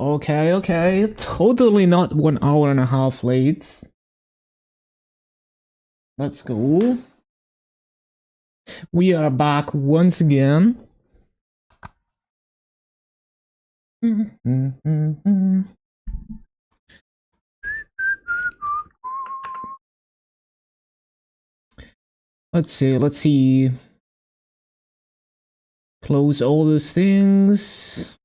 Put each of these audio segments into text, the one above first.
Okay, okay. Totally not 1 hour and a half late. Let's go. We are back once again. Let's see. Close all these things.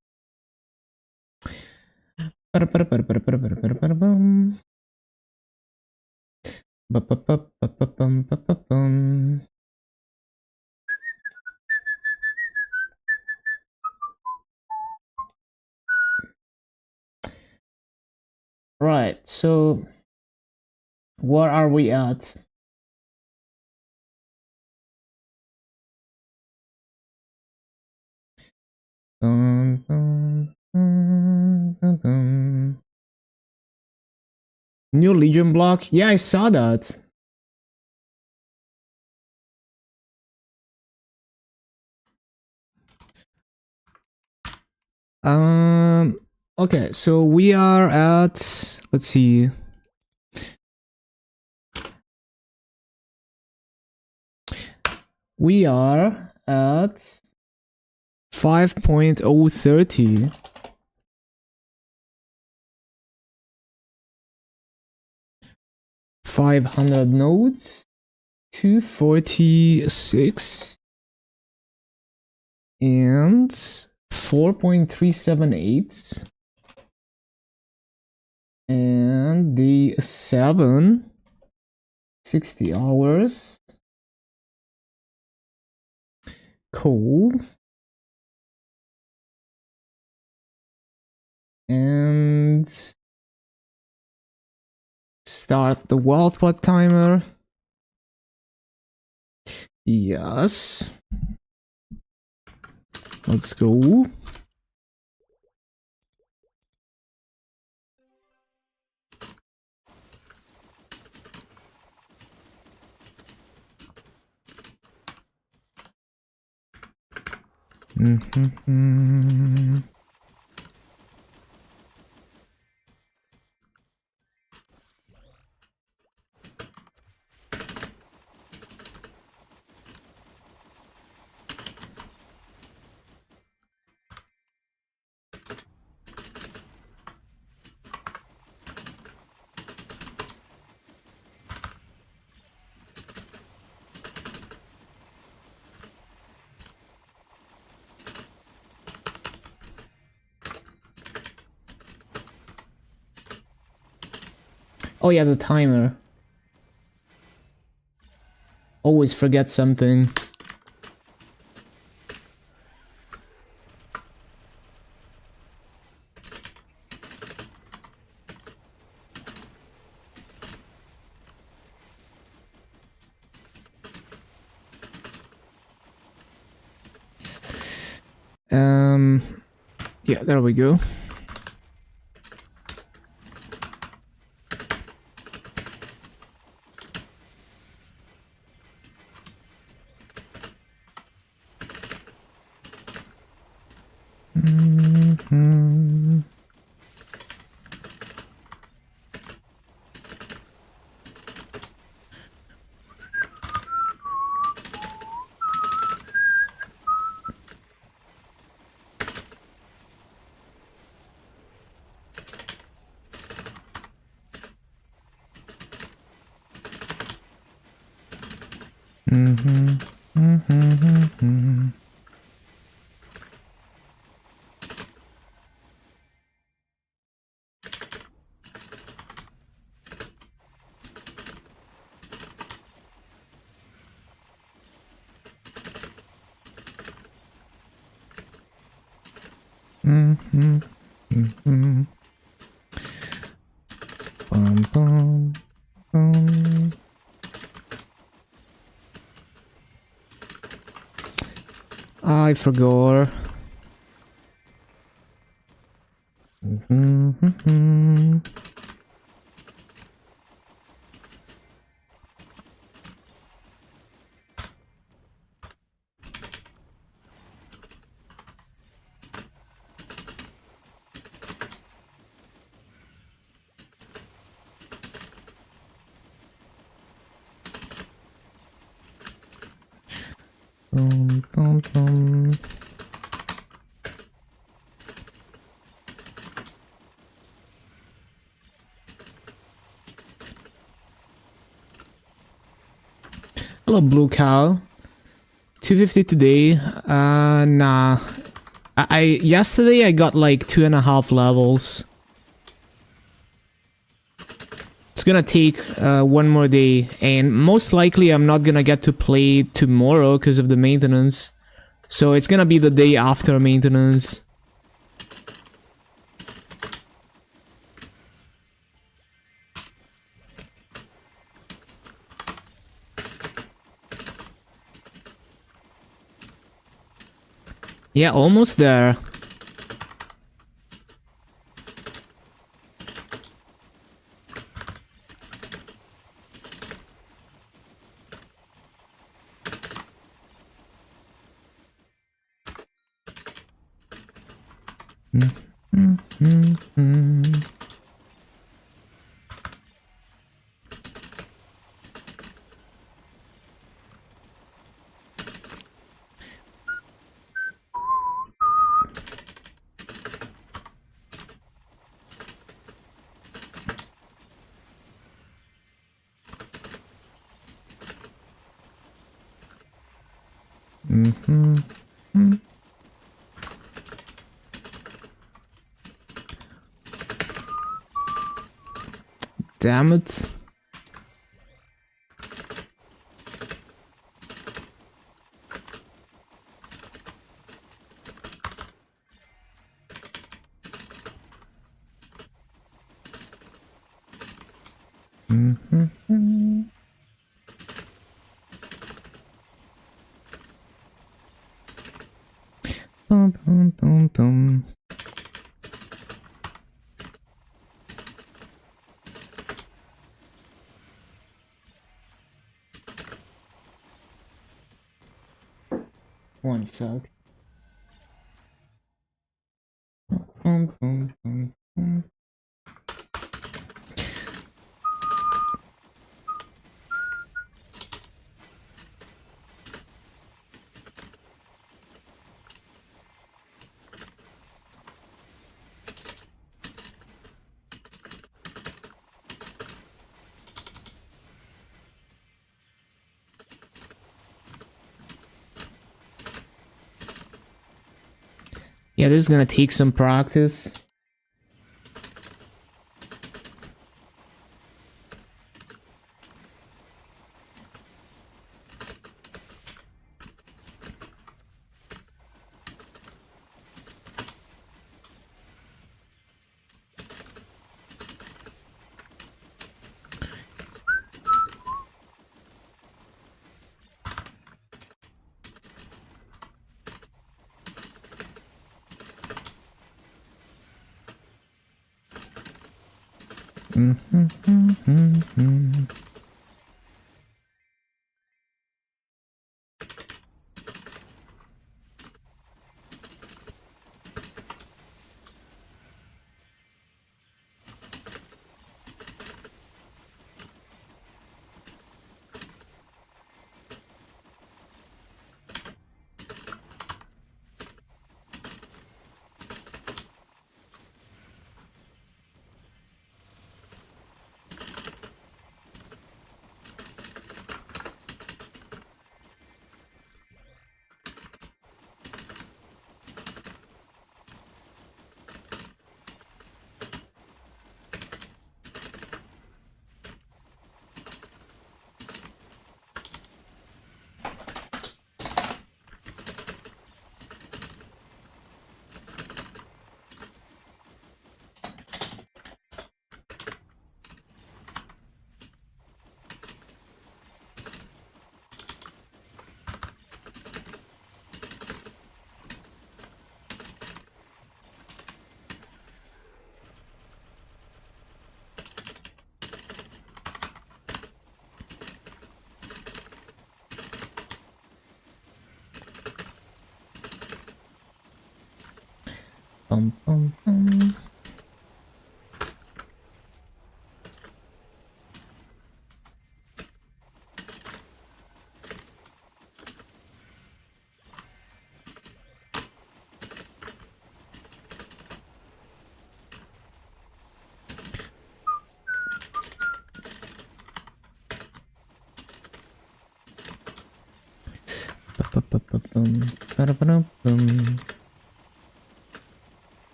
Right, so where are we at? New Legion block? Yeah, I saw that. Okay, so we are at, let's see. We are at 5.030. 500 nodes, 246, and 4.378. And the 60 hours. Cool. And start the Wildpot timer. Yes. Let's go. Oh yeah, the timer. Always forget something. Yeah, there we go. I forgot. Boom, boom, boom. Hello, Blue Cow. 250 today. Nah. I yesterday I got like 2.5 levels. It's gonna take one more day, and most likely I'm not gonna get to play tomorrow because of the maintenance. So it's gonna be the day after maintenance. Yeah, almost there. Damn it. Boom, boom, boom, boom. One sec. Boom, boom, boom, boom. Yeah, this is gonna take some practice. Bum, bum, bum.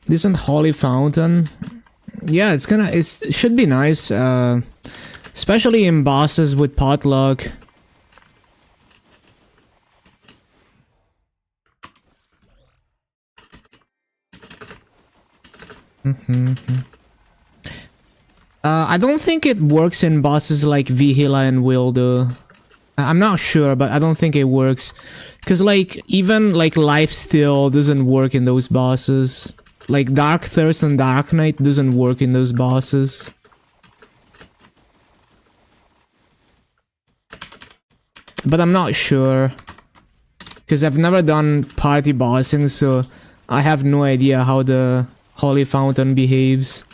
Decent holy fountain. Yeah, it should be nice, especially in bosses with potluck. I don't think it works in bosses like Vihila and Wilder. I'm not sure, but I don't think it works. Because, like, even, like, Lifesteal doesn't work in those bosses. Like, Dark Thirst and Dark Knight doesn't work in those bosses. But I'm not sure. Because I've never done party bossing, so I have no idea how the Holy Fountain behaves.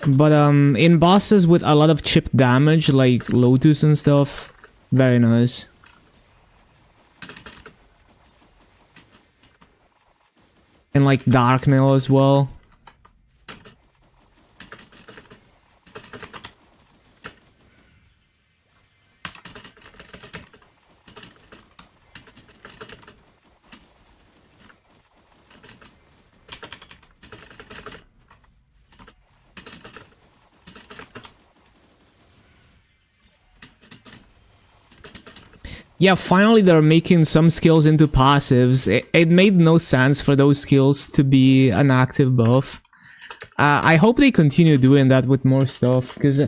But in bosses with a lot of chip damage, like Lotus and stuff, very nice. And like Darknail as well. Yeah, finally they're making some skills into passives. It made no sense for those skills to be an active buff. I hope they continue doing that with more stuff, because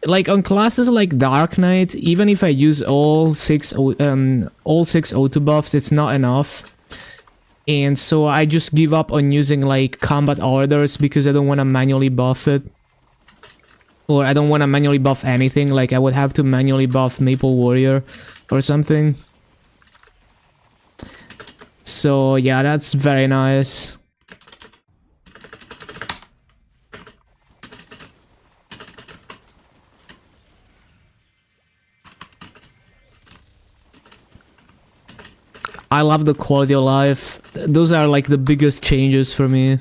like on classes like Dark Knight, even if I use all six O2 buffs, it's not enough. And so I just give up on using like combat orders because I don't want to manually buff it. Or I don't want to manually buff anything, like I would have to manually buff Maple Warrior or something. So yeah, that's very nice. I love the quality of life. Those are like the biggest changes for me.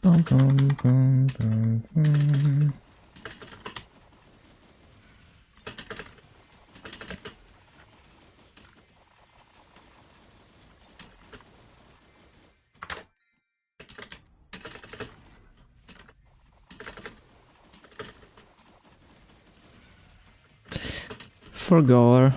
Bum, bum, bum, bum, bum. For gore.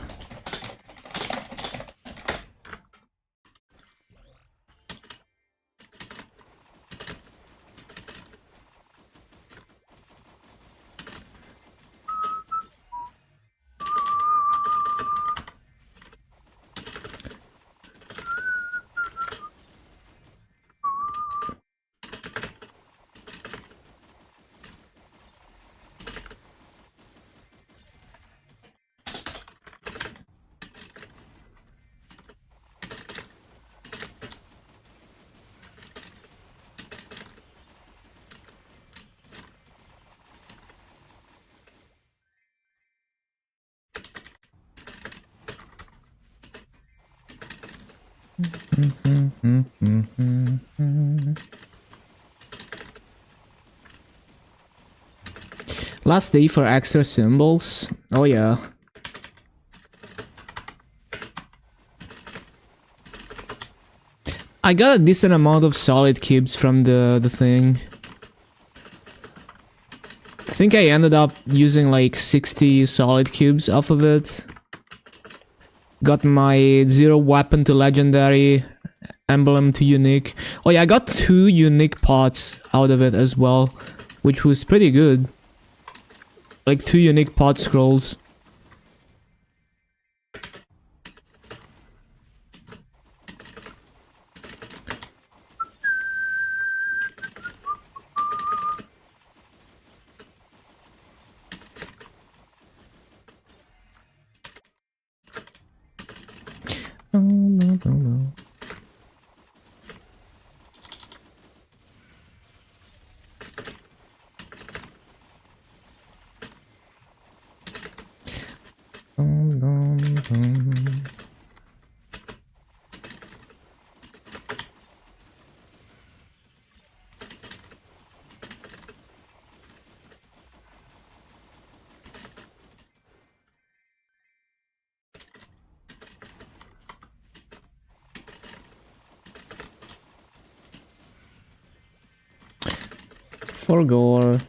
Last day for extra symbols. Oh yeah. I got a decent amount of solid cubes from the thing. I think I ended up using like 60 solid cubes off of it. Got my 0 weapon to legendary, emblem to unique. Oh yeah, I got 2 unique pots out of it as well, which was pretty good. Like 2 unique pot scrolls. For gore.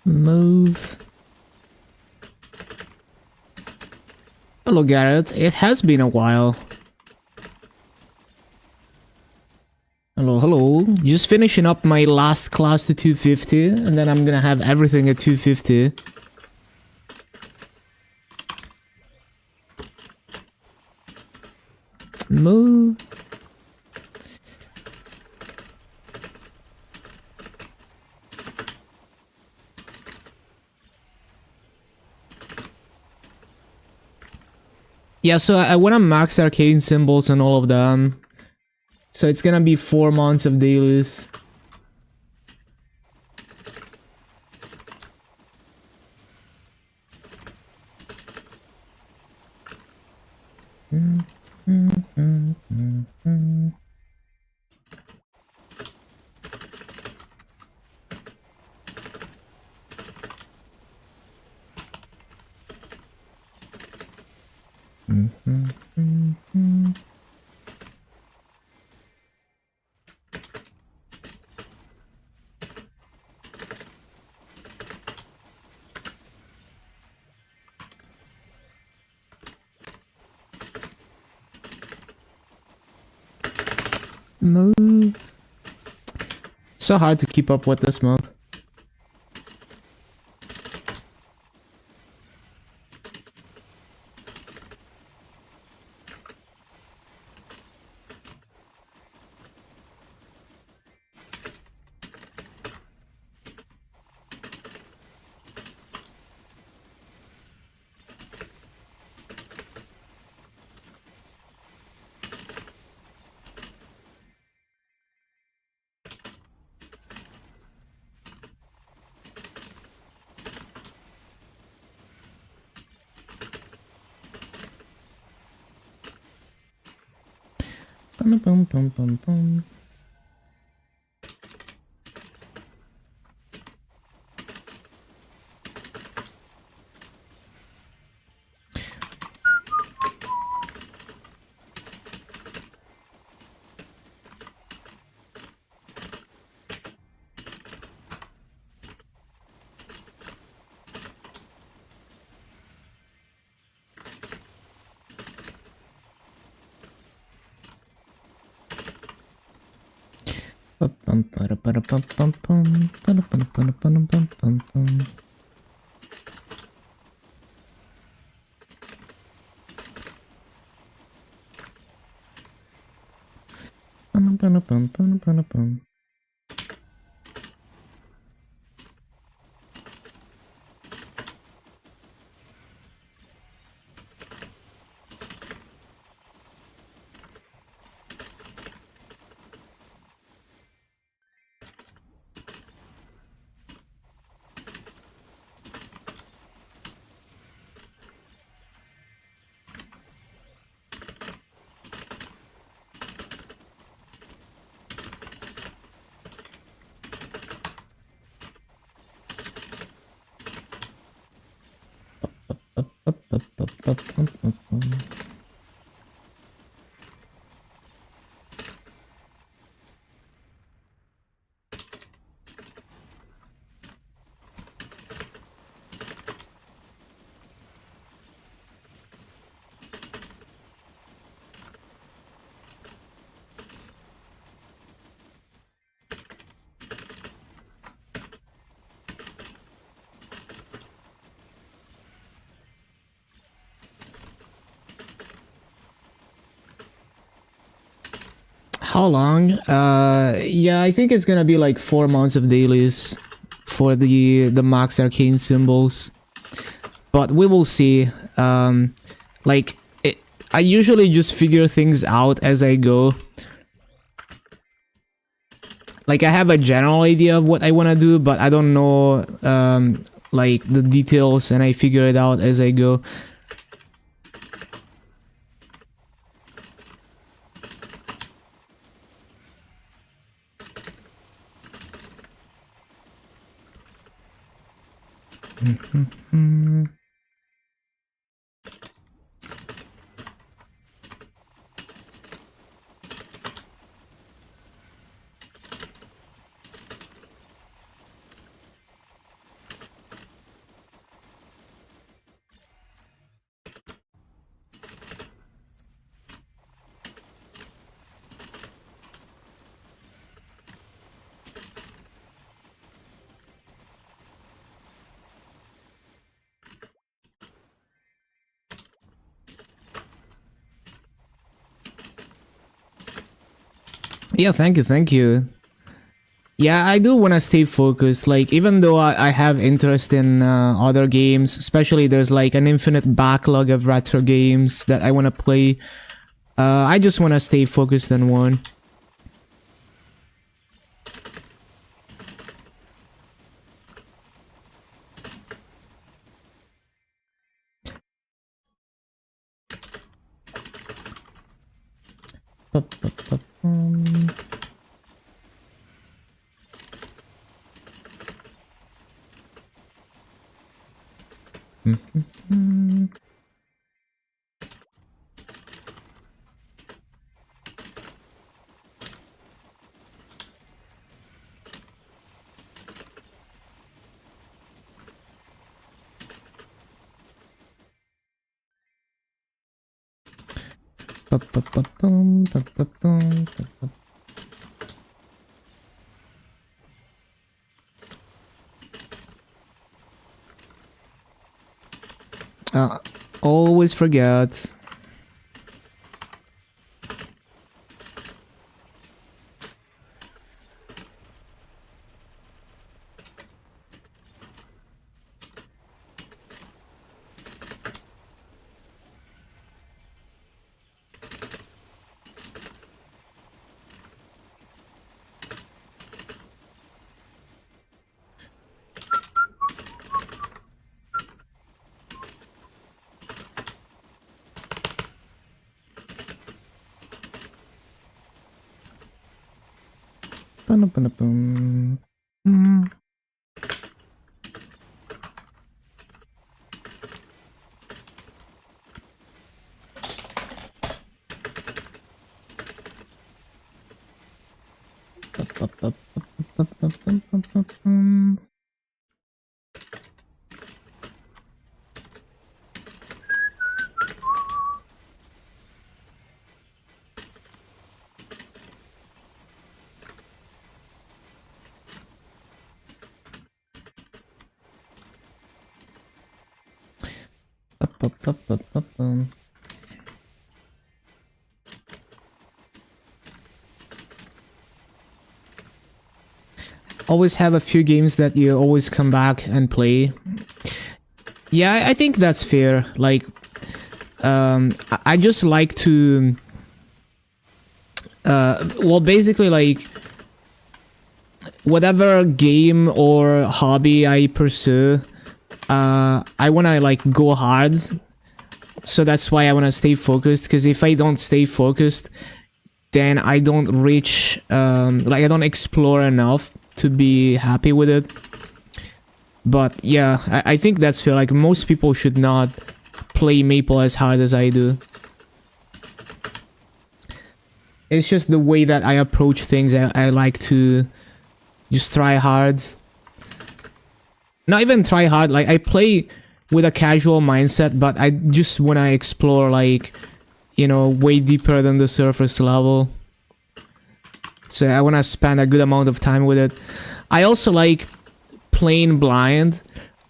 Move. Hello, Garrett. It has been a while. Hello, hello. Just finishing up my last class to 250, and then I'm gonna have everything at 250. Move. Yeah, so I want to max arcane symbols and all of them. So it's gonna be 4 months of dailies. Move. So hard to keep up with this mob. Bum, bum, bum, bum, bum. How long? Yeah, I think it's gonna be like 4 months of dailies for the max arcane symbols, but we will see. Like I usually just figure things out as I go. Like I have a general idea of what I want to do, but I don't know like the details, and I figure it out as I go. Yeah, thank you, thank you. Yeah, I do want to stay focused. Like, even though I have interest in other games, especially there's like an infinite backlog of retro games that I want to play. I just want to stay focused on one. Always forget. Always have a few games that you always come back and play. Yeah, I think that's fair. Like, I just like to, well, basically, like, whatever game or hobby I pursue, I wanna like go hard. So that's why I wanna stay focused. Because if I don't stay focused, then I don't reach, like, I don't explore enough to be happy with it. But yeah, I think that's fair. Like, most people should not play Maple as hard as I do. It's just the way that I approach things. I like to just try hard. Not even try hard, like, I play with a casual mindset, but I just want to explore, like, you know, way deeper than the surface level. So I want to spend a good amount of time with it. I also like playing blind.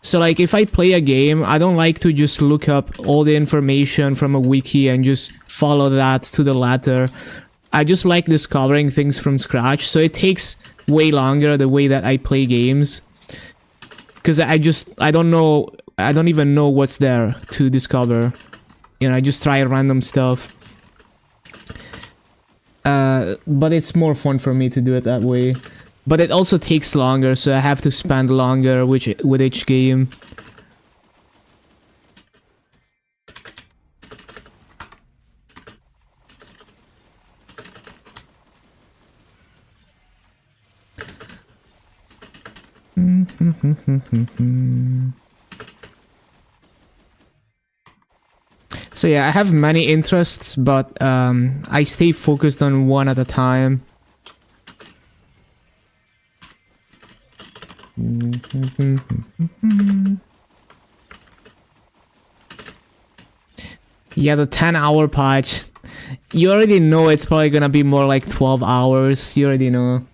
So, like, if I play a game, I don't like to just look up all the information from a wiki and just follow that to the letter. I just like discovering things from scratch. So it takes way longer the way that I play games. Because I don't even know what's there to discover. You know, I just try random stuff. But it's more fun for me to do it that way. But it also takes longer, so I have to spend longer with each game. So yeah, I have many interests, but I stay focused on one at a time. Yeah, the 10-hour patch. You already know it's probably gonna be more like 12 hours. You already know.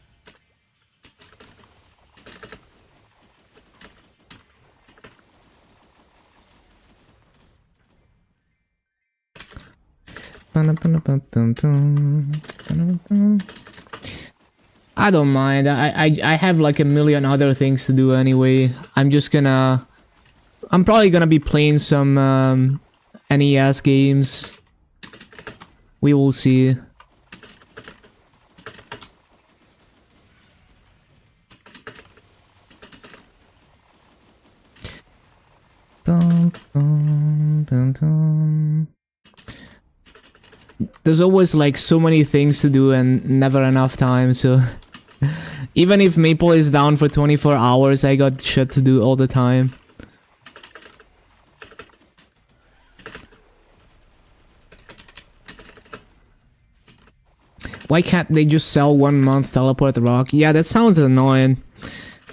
I don't mind. I have like a million other things to do anyway. I'm probably gonna be playing some NES games. We will see. There's always like so many things to do and never enough time, so even if Maple is down for 24 hours, I got shit to do all the time. Why can't they just sell 1 month Teleport Rock? Yeah, that sounds annoying.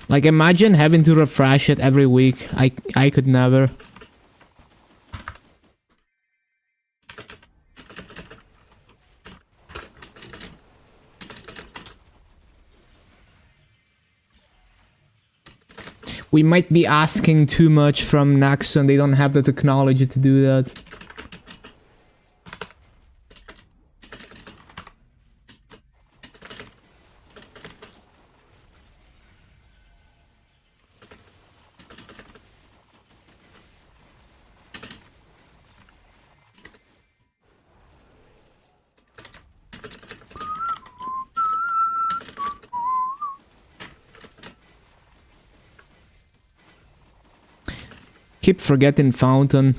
Like, imagine having to refresh it every week. I could never. We might be asking too much from Nexon. They don't have the technology to do that. Keep forgetting Fountain.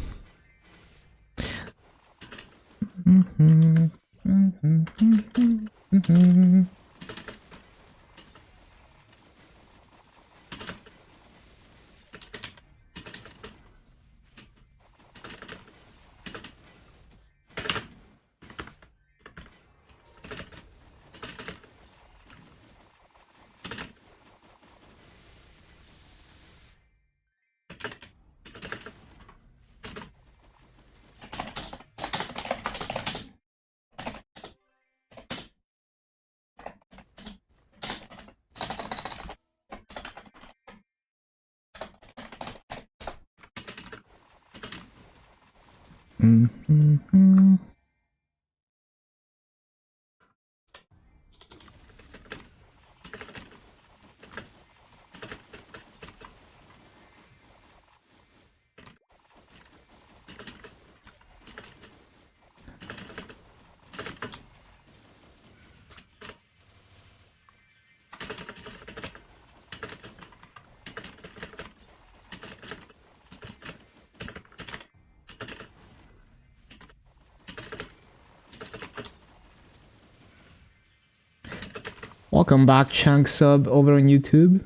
Welcome back, Chunk Sub, over on YouTube.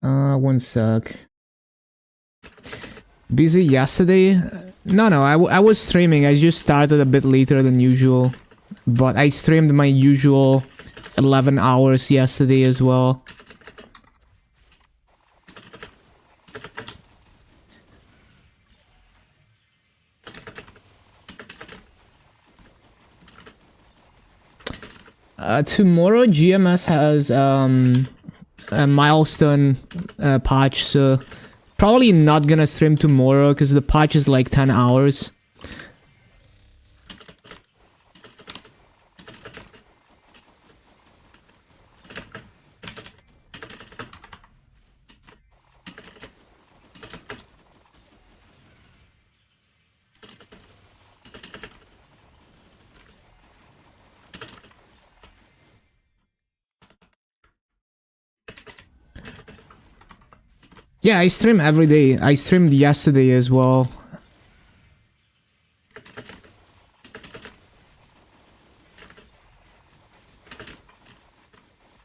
One sec. Busy yesterday? No, I was streaming. I just started a bit later than usual. But I streamed my usual 11 hours yesterday as well. Tomorrow GMS has a milestone patch, so probably not gonna stream tomorrow because the patch is like 10 hours. Yeah, I stream every day. I streamed yesterday as well.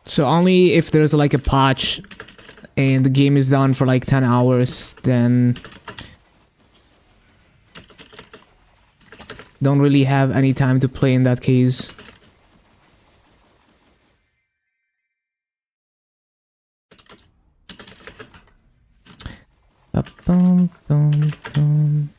So only if there's like a patch and the game is done for like 10 hours, then don't really have any time to play in that case. Bum, bum, bum.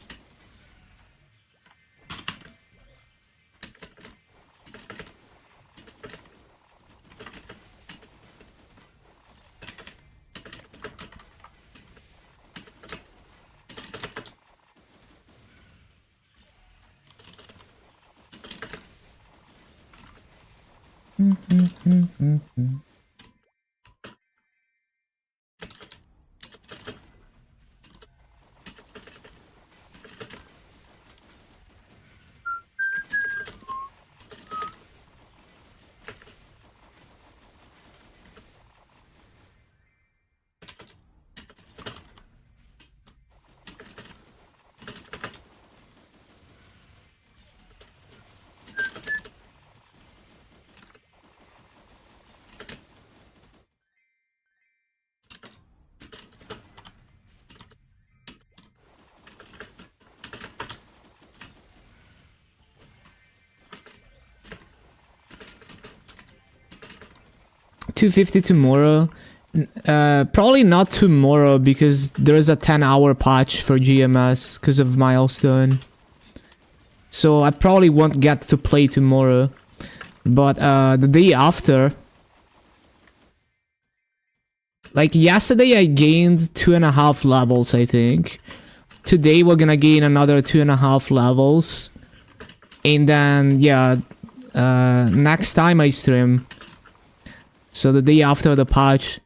250 tomorrow. Probably not tomorrow because there is a 10-hour patch for GMS because of milestone. So I probably won't get to play tomorrow. But the day after, like yesterday I gained 2.5 levels, I think. Today we're gonna gain another 2.5 levels. And then, yeah, next time I stream. So the day after the patch.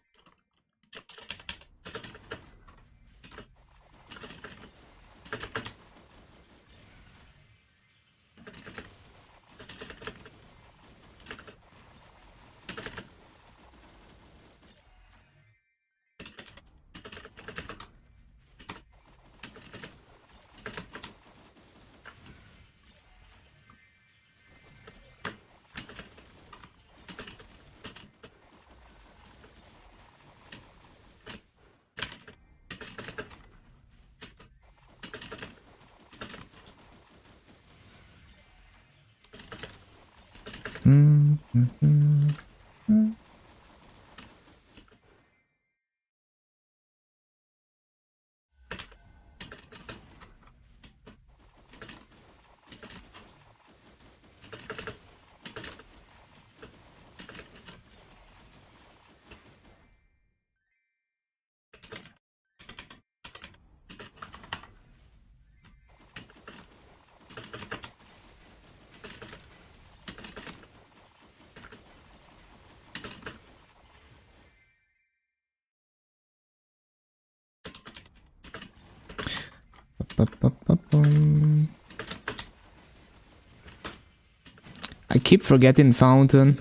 I keep forgetting Fountain.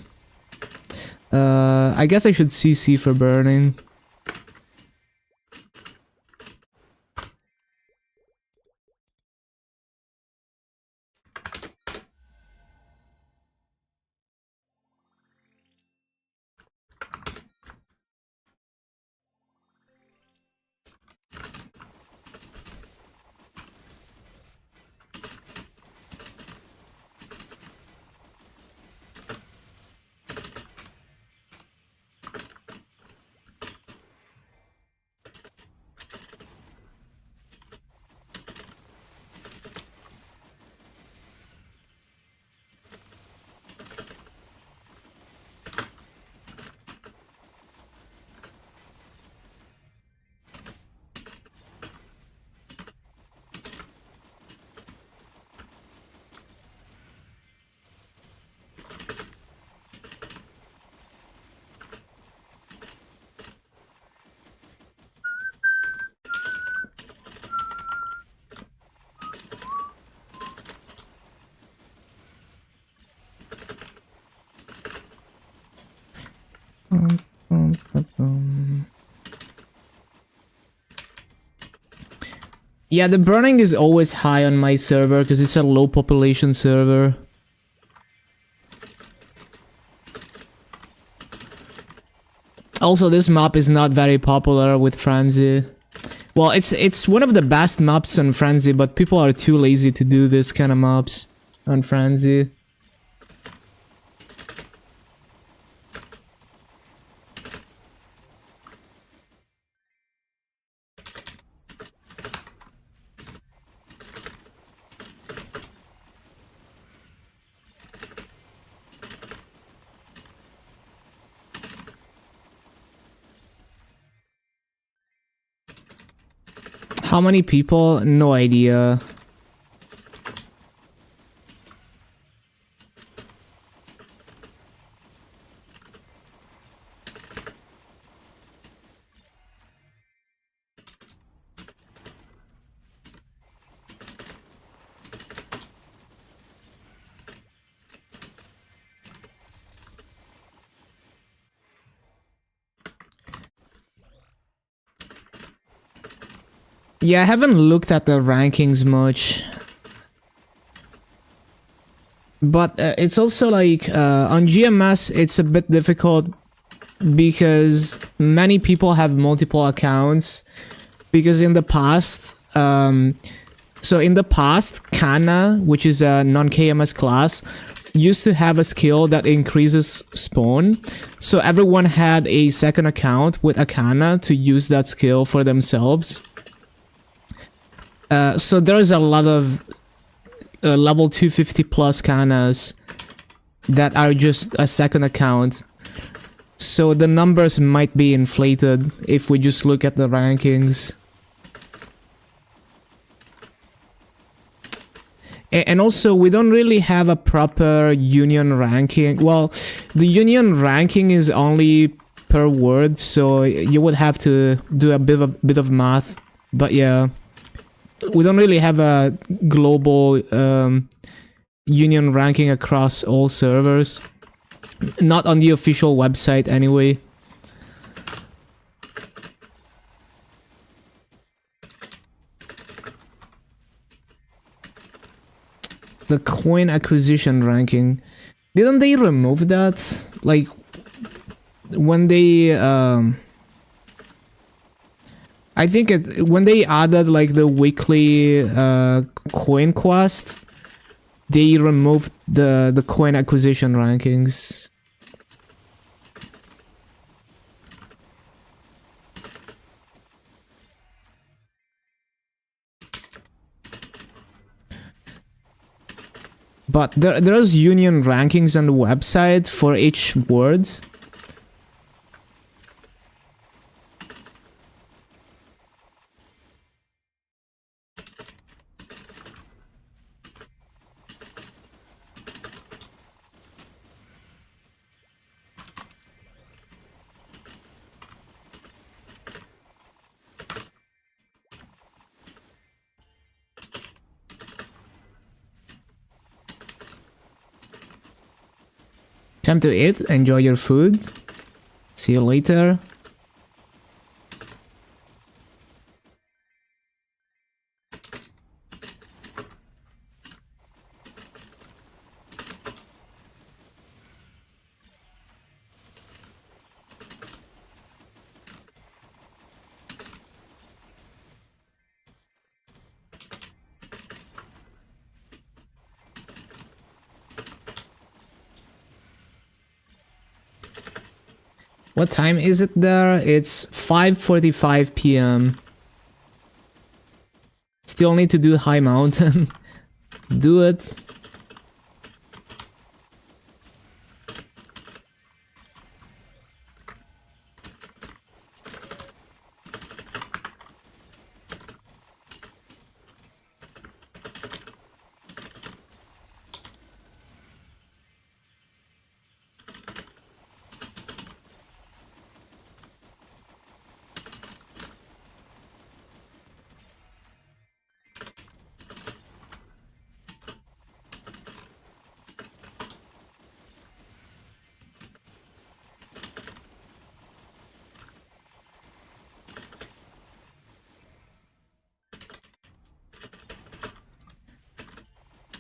I guess I should CC for burning. Yeah, the burning is always high on my server because it's a low population server. Also, this map is not very popular with Frenzy. Well, it's one of the best maps on Frenzy, but people are too lazy to do this kind of maps on Frenzy. How many people? No idea. Yeah, I haven't looked at the rankings much. But it's also like on GMS, it's a bit difficult because many people have multiple accounts. Because in the past, Kana, which is a non-KMS class, used to have a skill that increases spawn. So everyone had a second account with Akana to use that skill for themselves. So there's a lot of level 250 plus Kanas that are just a second account. So the numbers might be inflated if we just look at the rankings. And also, we don't really have a proper union ranking. Well, the union ranking is only per word, so you would have to do a bit of math. But yeah, we don't really have a global union ranking across all servers. Not on the official website anyway. The coin acquisition ranking. Didn't they remove that? Like, when they I think when they added like the weekly coin quest, they removed the coin acquisition rankings. But there's union rankings on the website for each word. Time to eat. Enjoy your food. See you later. What time is it there? It's 5:45 p.m. Still need to do High Mountain. Do it.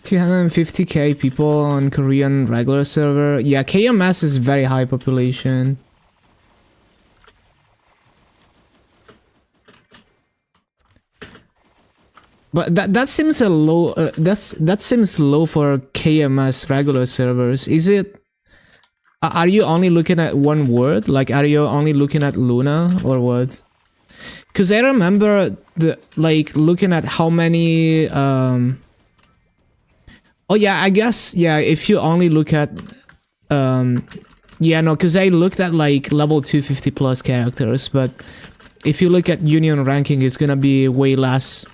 $250k people on Korean regular server. Yeah, KMS is very high population. But that seems a low. That seems low for KMS regular servers. Is it? Are you only looking at one word? Like, are you only looking at Luna or what? Because I remember looking at how many. Oh yeah, I guess yeah. If you only look at, yeah, no, because I looked at like level 250 plus characters, but if you look at union ranking, it's gonna be way less.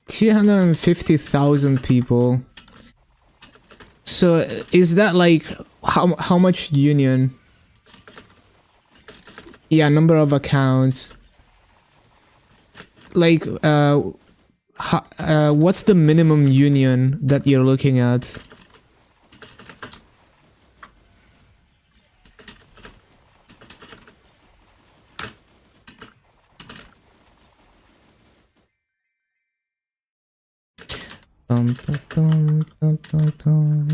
$250,000 people. So is that like how much union? Yeah, number of accounts. Like What's the minimum union that you're looking at? Dum, dum, dum, dum, dum.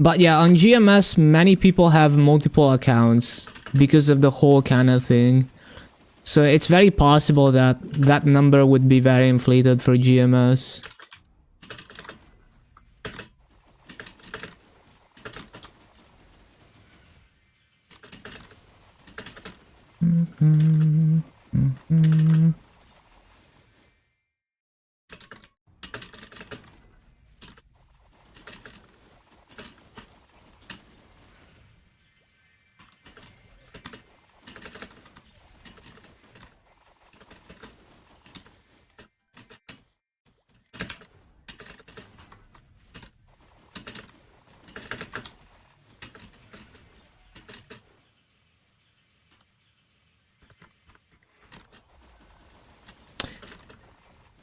But yeah, on GMS, many people have multiple accounts because of the whole kind of thing. So it's very possible that that number would be very inflated for GMS.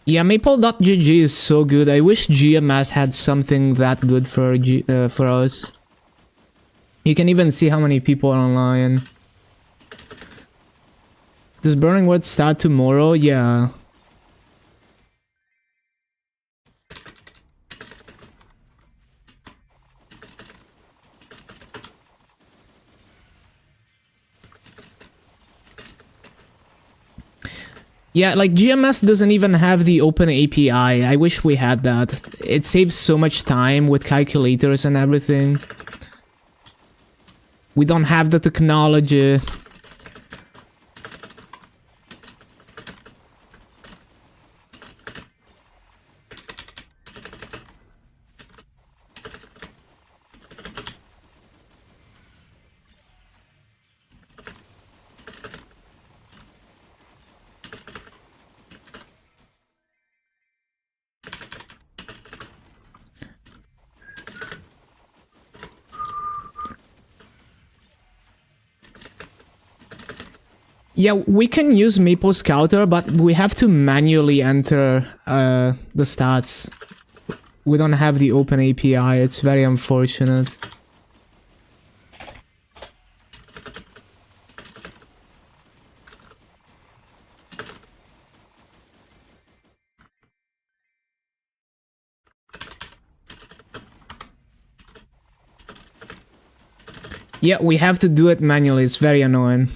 Yeah, Maple.gg is so good. I wish GMS had something that good for for us. You can even see how many people are online. Does Burning Word start tomorrow? Yeah. Yeah, like GMS doesn't even have the open API. I wish we had that. It saves so much time with calculators and everything. We don't have the technology. Yeah, we can use Maple Scouter, but we have to manually enter the stats. We don't have the open API. It's very unfortunate. Yeah, we have to do it manually. It's very annoying.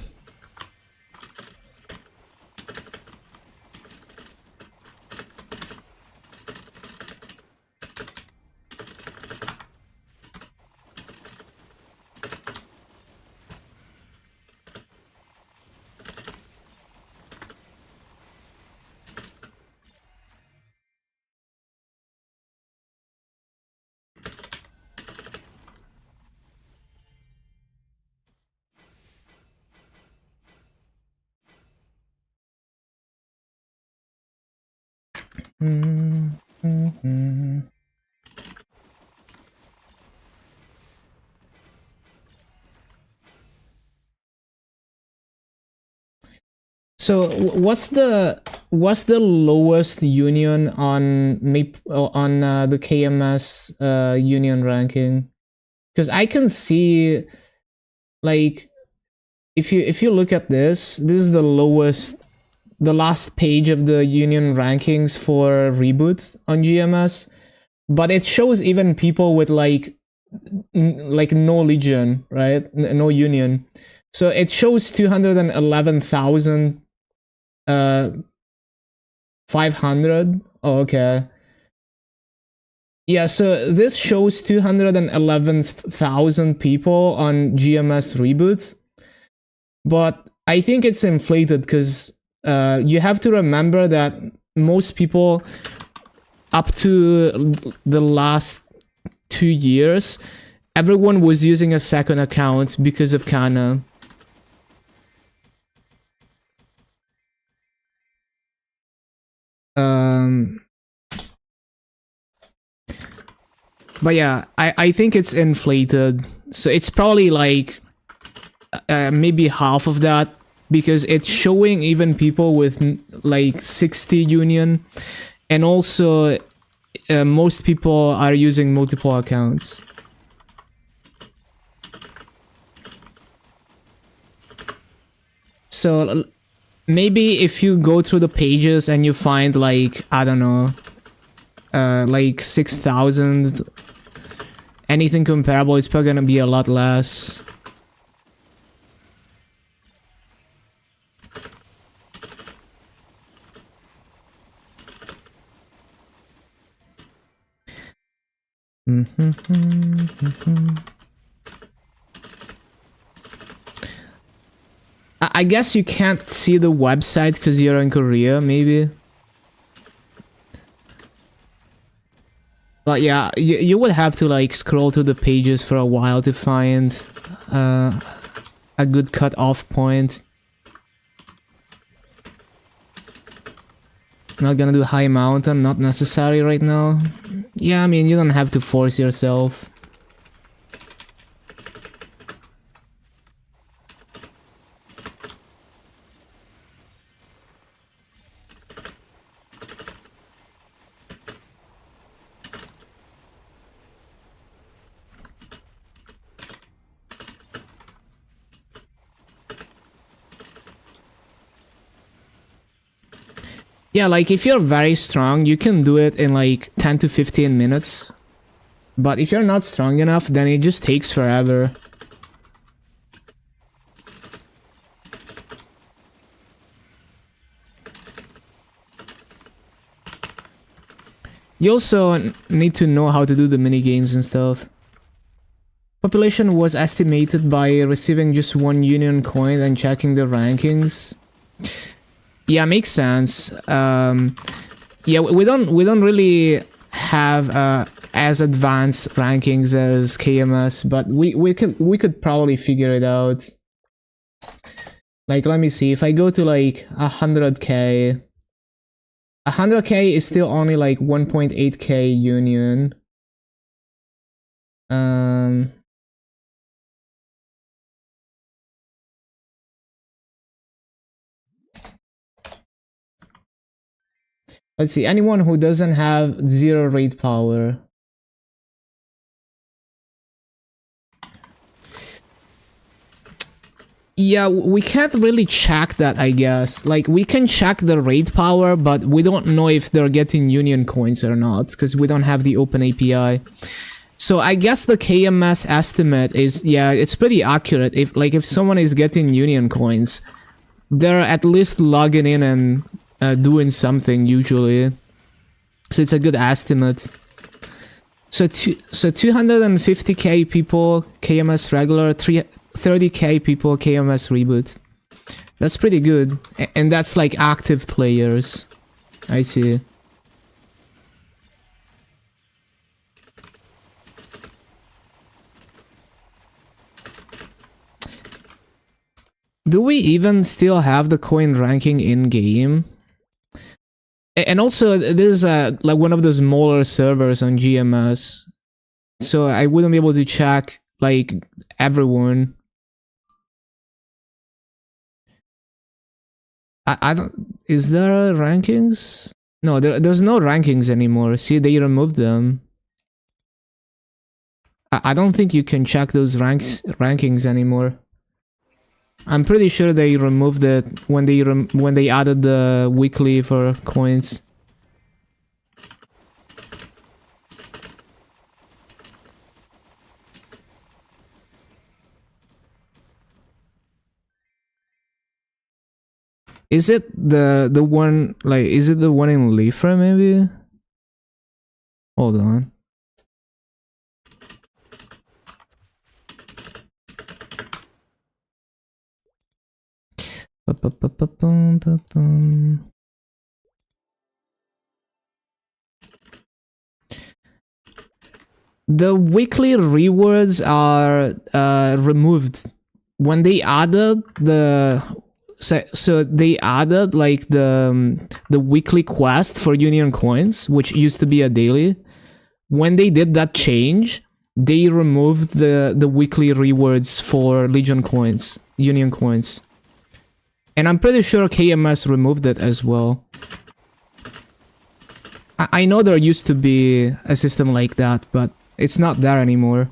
So what's the lowest union on the KMS union ranking? Because I can see, like, if you look at this is the lowest, the last page of the union rankings for Reboot on GMS, but it shows even people with like no legion, right? No union. So it shows 211,000 500. Oh, okay. Yeah, so this shows 211,000 people on GMS Reboot, but I think it's inflated because you have to remember that most people up to the last 2 years, everyone was using a second account because of Kana. But yeah, I think it's inflated. So it's probably like maybe half of that, because it's showing even people with like 60 union, and also most people are using multiple accounts. So maybe if you go through the pages and you find like, I don't know, like 6,000, anything comparable, it's probably gonna be a lot less. I guess you can't see the website because you're in Korea, maybe. But yeah, you would have to like scroll through the pages for a while to find a good cut-off point. Not gonna do high mountain, not necessary right now. Yeah, I mean, you don't have to force yourself. Yeah, like if you're very strong, you can do it in like 10 to 15 minutes. But if you're not strong enough, then it just takes forever. You also need to know how to do the mini games and stuff. Population was estimated by receiving just 1 union coin and checking the rankings. Yeah, makes sense. Yeah, we don't really have as advanced rankings as KMS, but we could probably figure it out. Like, let me see. If I go to like 100k, 100k is still only like 1.8k union. Let's see, anyone who doesn't have 0 raid power. Yeah, we can't really check that, I guess. Like, we can check the raid power, but we don't know if they're getting union coins or not, because we don't have the open API. So I guess the KMS estimate is, yeah, it's pretty accurate. If someone is getting union coins, they're at least logging in and doing something usually. So it's a good estimate. So 250k people KMS regular, 30k people KMS reboot. That's pretty good. And that's like active players. I see. Do we even still have the coin ranking in game? And also, this is like one of the smaller servers on GMS, so I wouldn't be able to check like everyone. I don't. Is there rankings? No, there's no rankings anymore. See, they removed them. I don't think you can check those rankings anymore. I'm pretty sure they removed it when they added the weekly for coins. Is it the one, like, is it the one in Lifra maybe? Hold on. The weekly rewards are removed when they added so they added like the weekly quest for Union coins, which used to be a daily. When they did that change, they removed the weekly rewards for Legion coins, Union coins. And I'm pretty sure KMS removed it as well. I know there used to be a system like that, but it's not there anymore.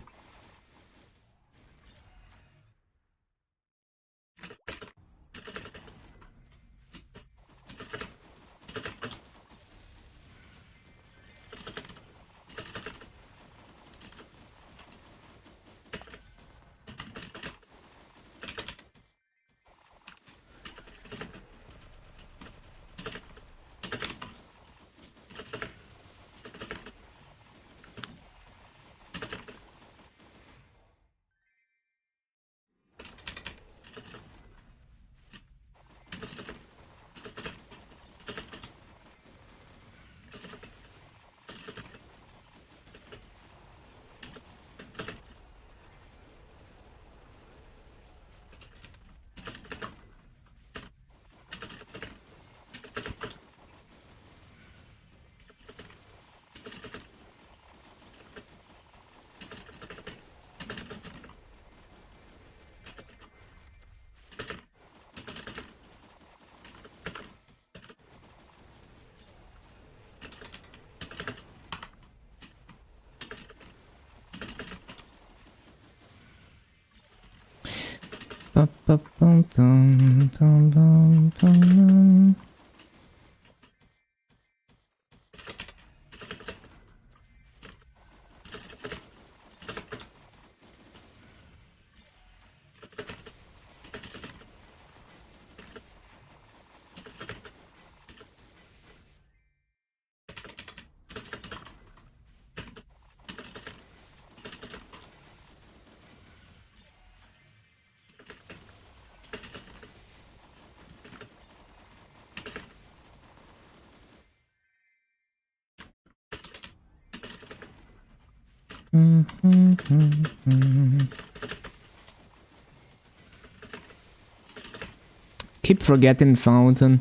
Keep forgetting Fountain.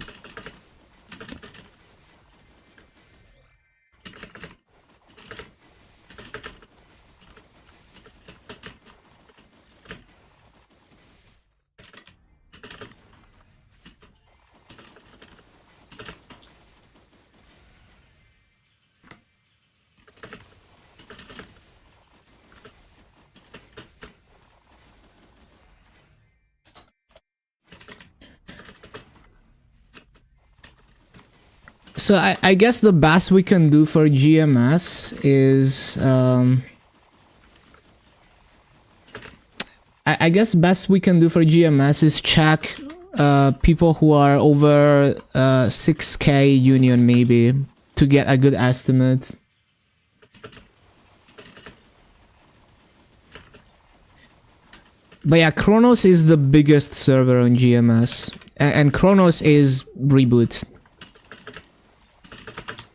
So I guess the best we can do for GMS is I guess best we can do for GMS is check people who are over 6k union maybe to get a good estimate. But yeah, Chronos is the biggest server on GMS, and Chronos is Reboot.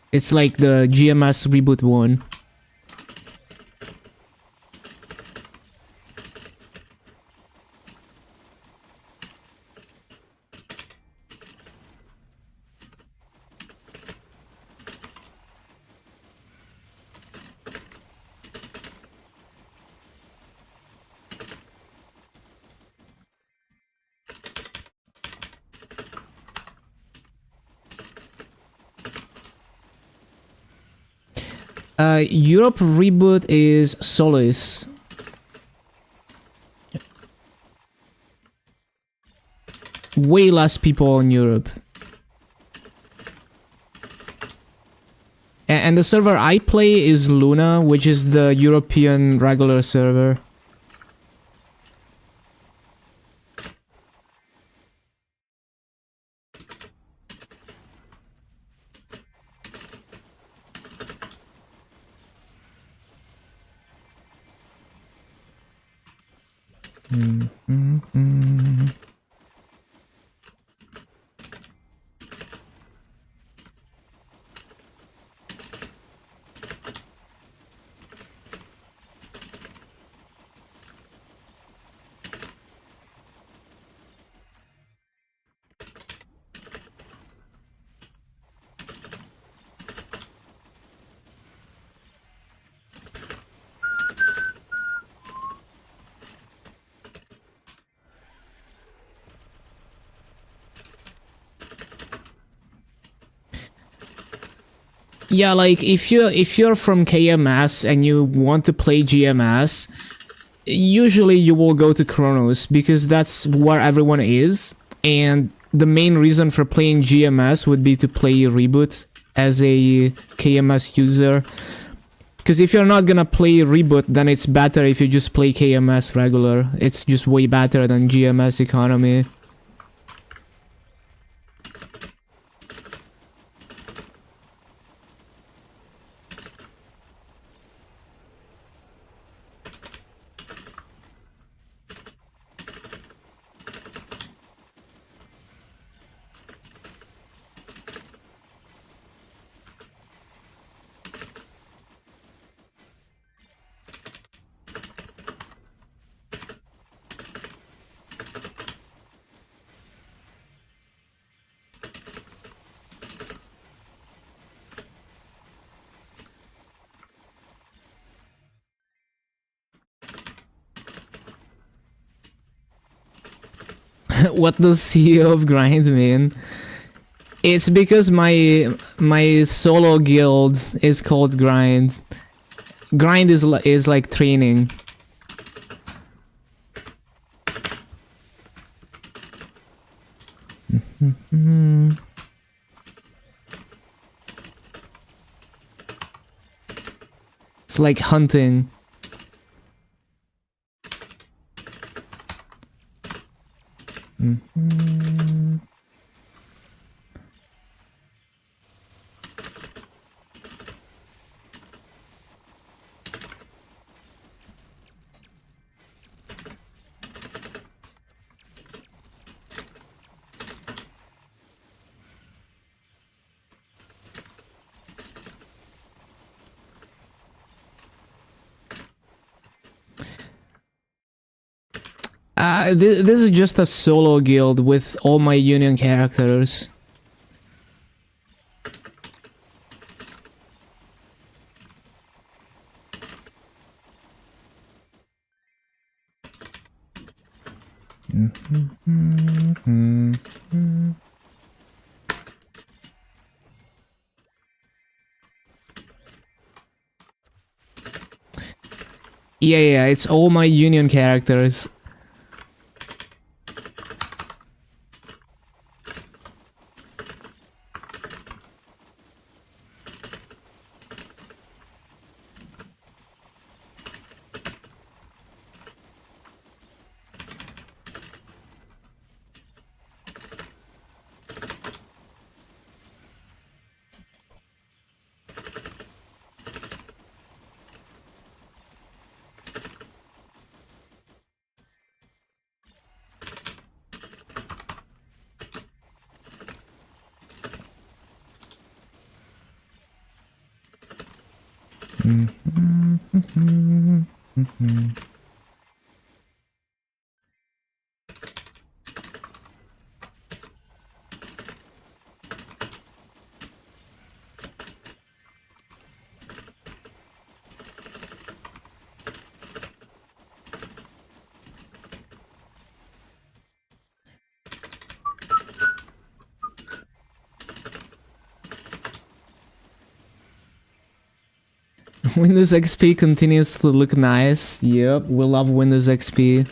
It's like the GMS Reboot 1. Europe Reboot is Solis. Way less people in Europe. And the server I play is Luna, which is the European regular server. Yeah, like if you're from KMS and you want to play GMS, usually you will go to Chronos because that's where everyone is, and the main reason for playing GMS would be to play Reboot as a KMS user. Because if you're not gonna play Reboot, then it's better if you just play KMS regular. It's just way better than GMS economy. What does CEO of Grind mean? It's because my solo guild is called Grind. Grind is like training. It's like hunting. This is just a solo guild with all my union characters. Yeah, it's all my union characters. Windows XP continues to look nice. Yep, we love Windows XP.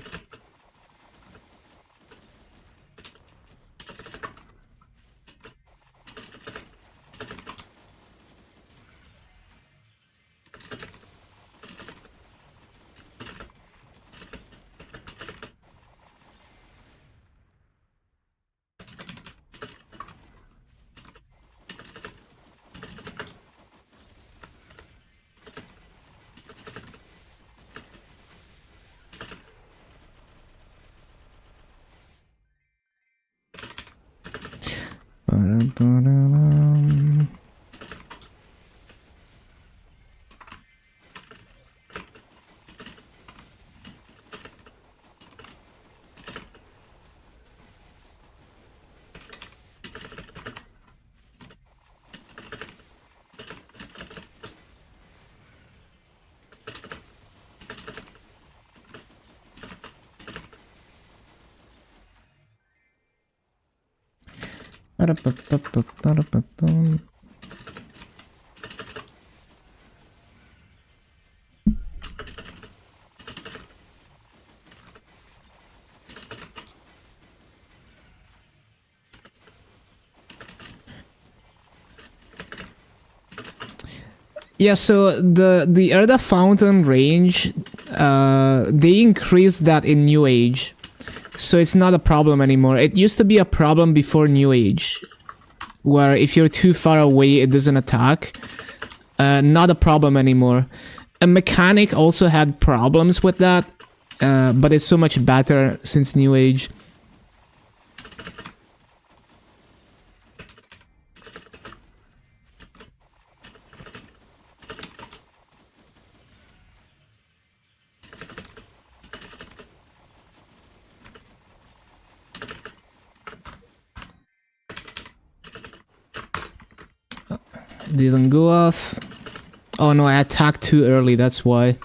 Yeah, so the Erda Fountain range, they increased that in New Age, so it's not a problem anymore. It used to be a problem before New Age, where if you're too far away, it doesn't attack. Not a problem anymore. A mechanic also had problems with that, but it's so much better since New Age. Didn't go off. Oh no, I attacked too early, that's why.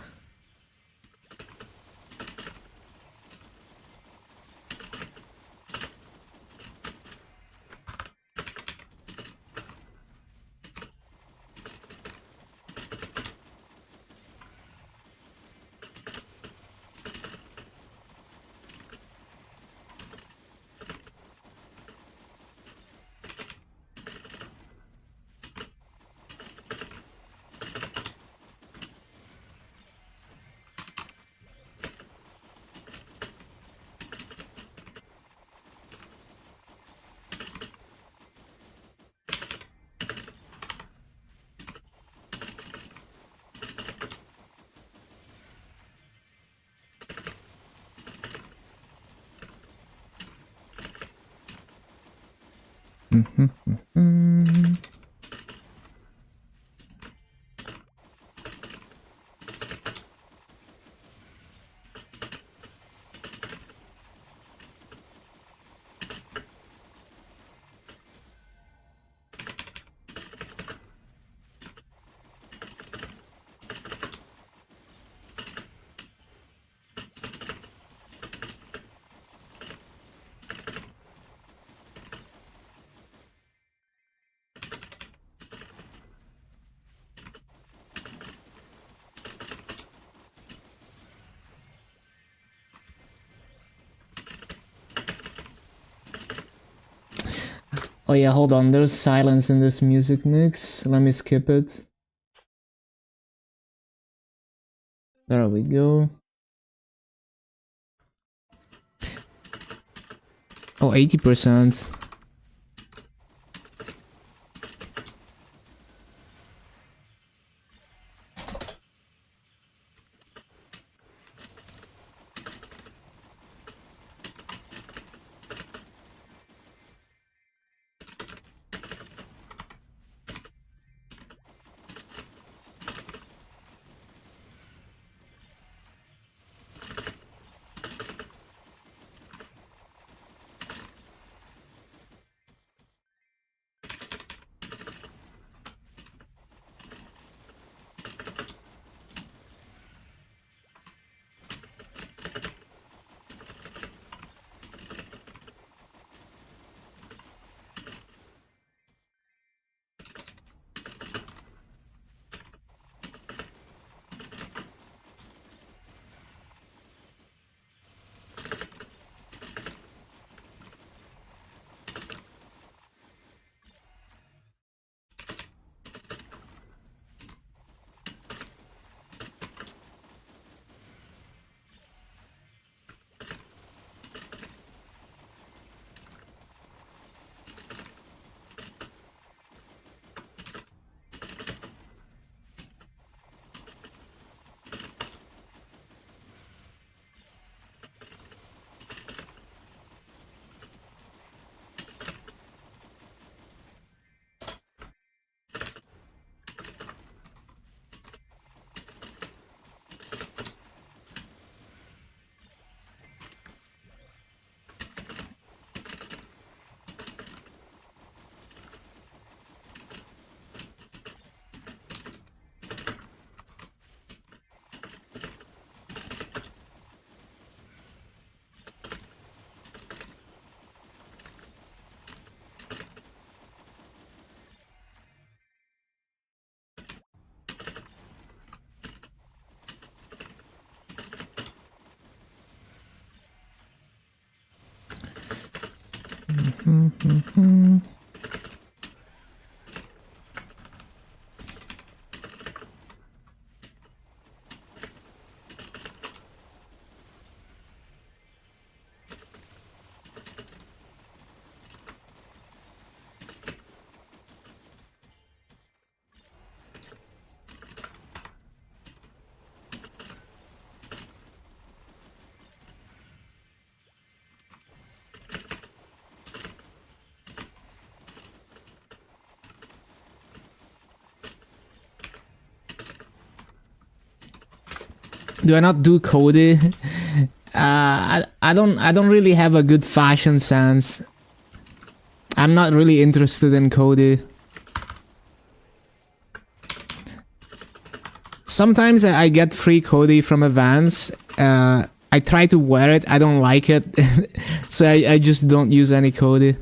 Oh yeah, hold on, there's silence in this music mix. Let me skip it. There we go. Oh, 80%. Do I not do Cody? I don't really have a good fashion sense. I'm not really interested in Cody. Sometimes I get free Cody from events. I try to wear it. I don't like it, so I just don't use any Cody.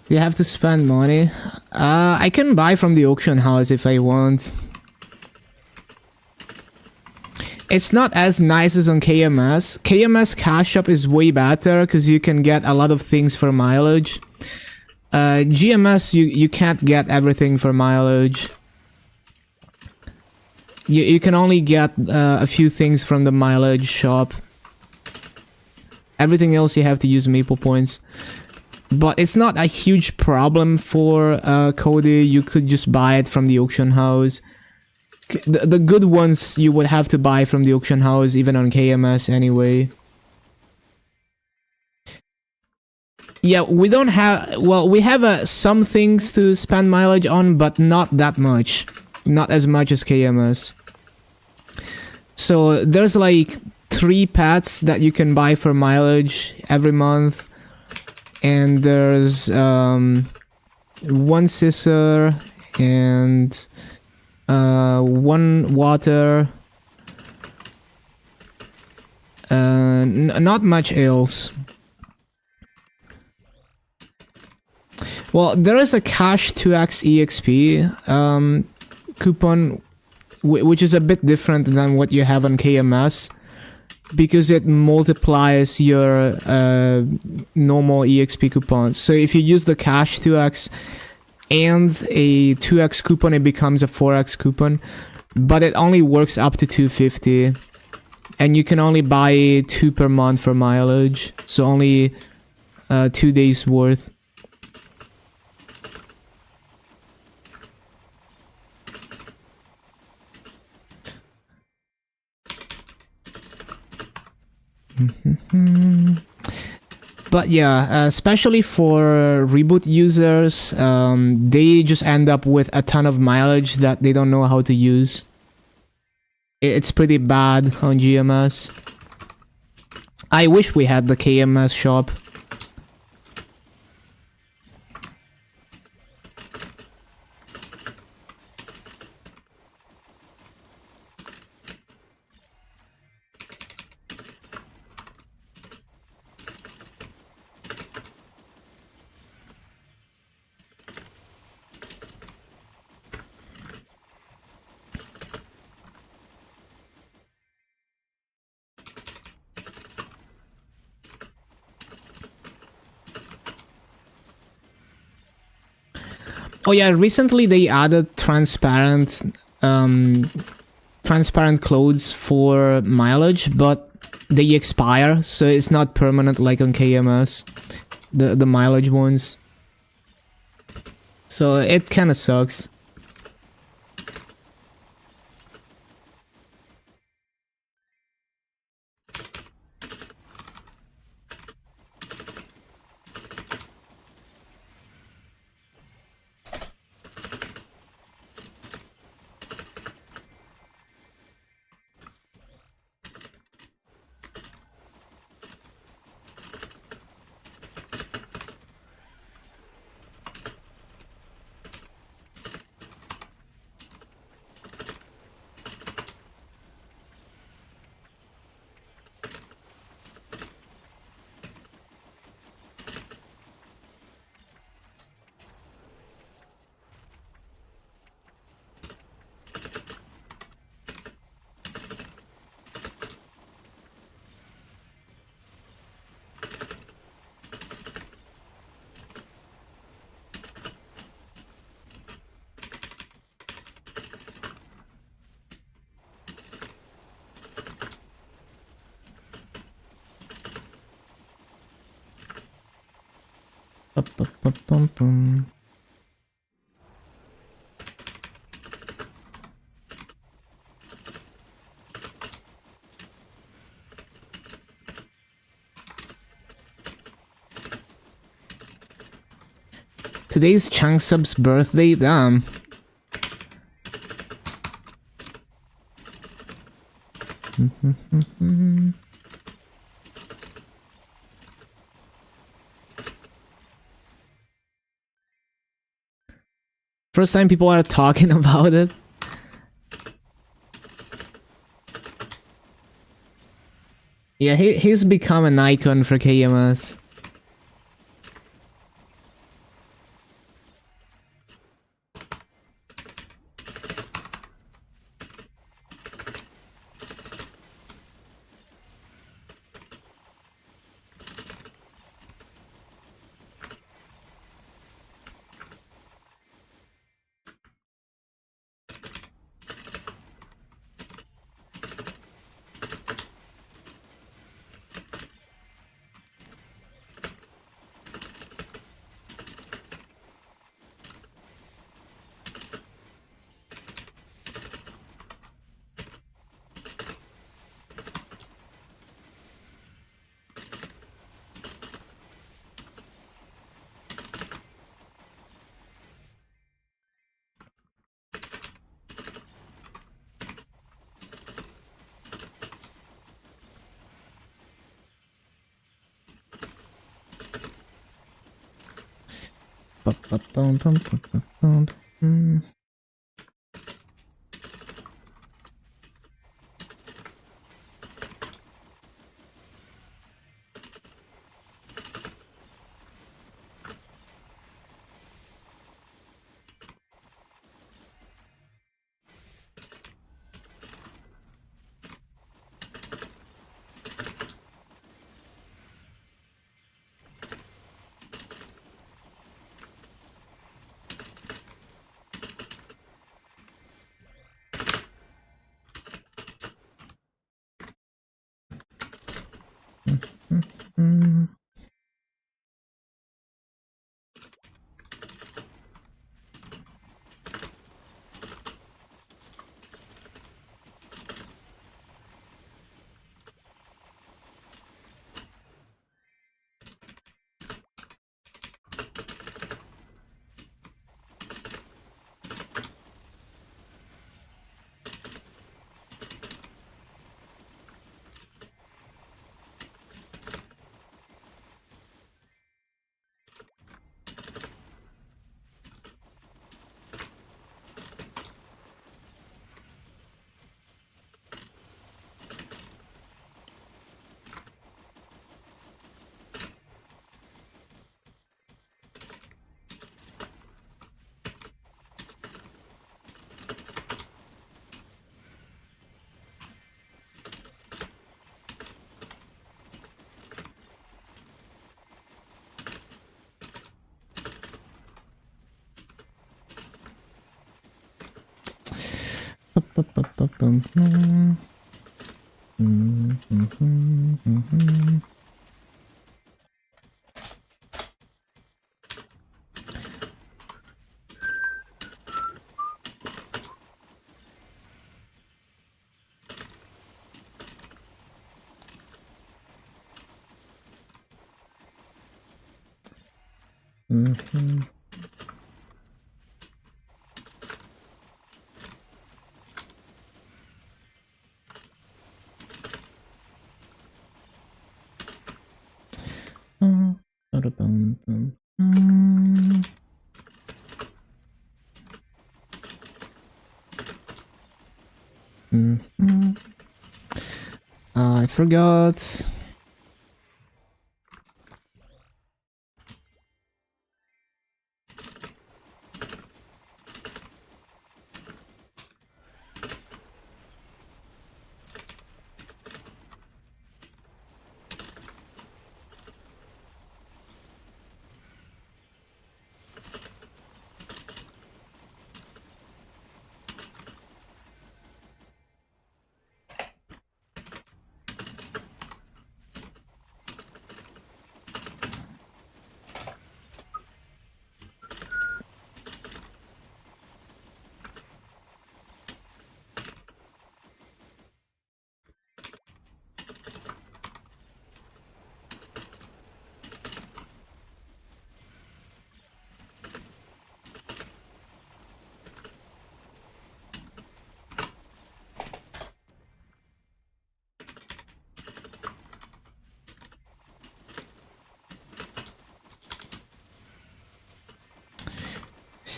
You have to spend money. I can buy from the auction house if I want. It's not as nice as on KMS. KMS Cash Shop is way better because you can get a lot of things for mileage. GMS, you can't get everything for mileage. You can only get a few things from the mileage shop. Everything else you have to use Maple points. But it's not a huge problem for Cody. You could just buy it from the auction house. The good ones you would have to buy from the auction house, even on KMS anyway. Yeah, we don't have... Well, we have some things to spend mileage on, but not that much. Not as much as KMS. So there's like 3 pets that you can buy for mileage every month. And there's 1 scissor and 1 water. Not much else. Well, there is a cash 2x EXP coupon, which is a bit different than what you have on KMS. Because it multiplies your normal EXP coupons. So if you use the cash 2x and a 2x coupon, it becomes a 4x coupon. But it only works up to 250. And you can only buy 2 per month for mileage. So only 2 days worth. But yeah, especially for reboot users, they just end up with a ton of mileage that they don't know how to use. It's pretty bad on GMS. I wish we had the KMS shop. Oh yeah, recently they added transparent clothes for mileage, but they expire, so it's not permanent like on KMS, the mileage ones. So it kind of sucks. Ba-ba-ba-bum-bum. Today's Changsub's birthday, damn. First time people are talking about it. Yeah, he's become an icon for KMS. I forgot.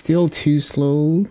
Still too slow.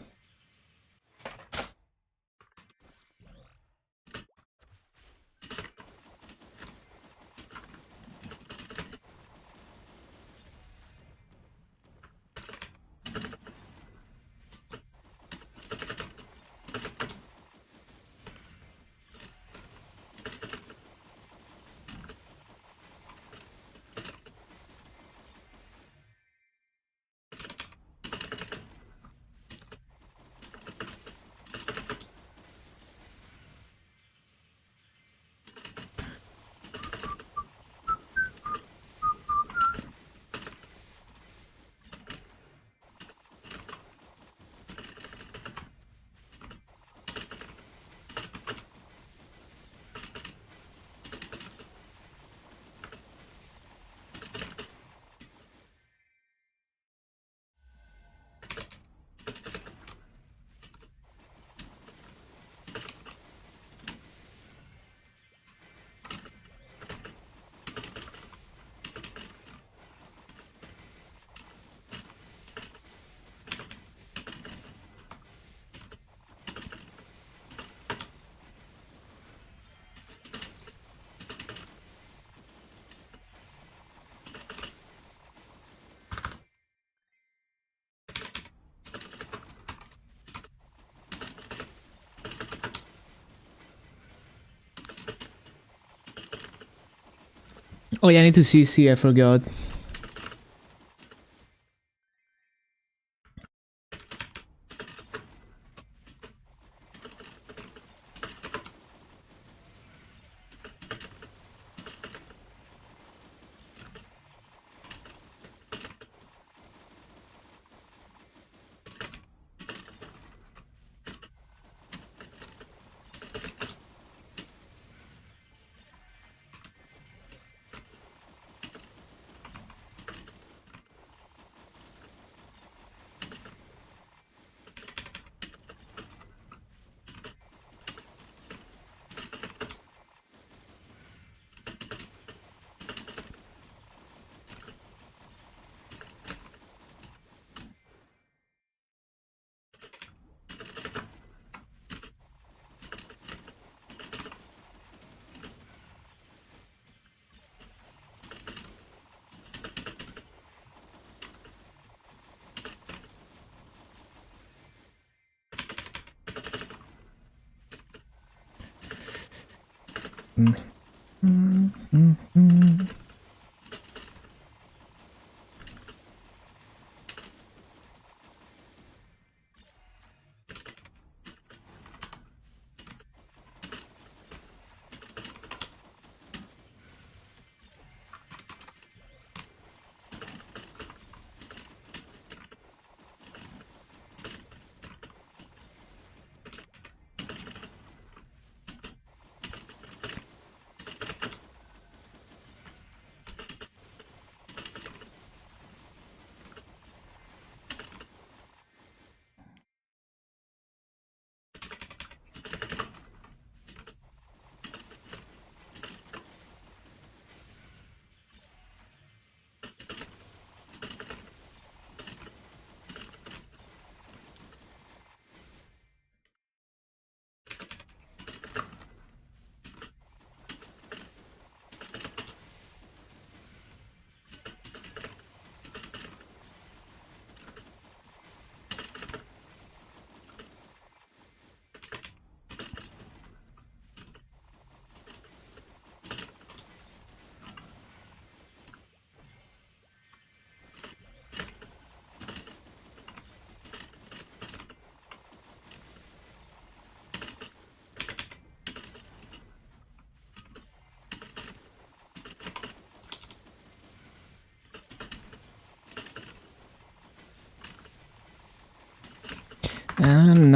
Oh yeah, I need to CC, I forgot.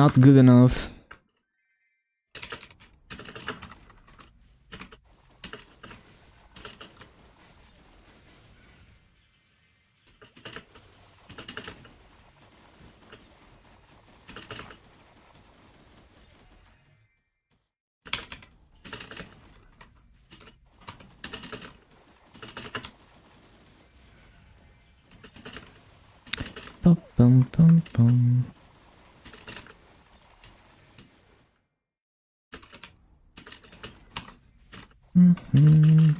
Not good enough. Bum, bum, bum. Mm-hmm.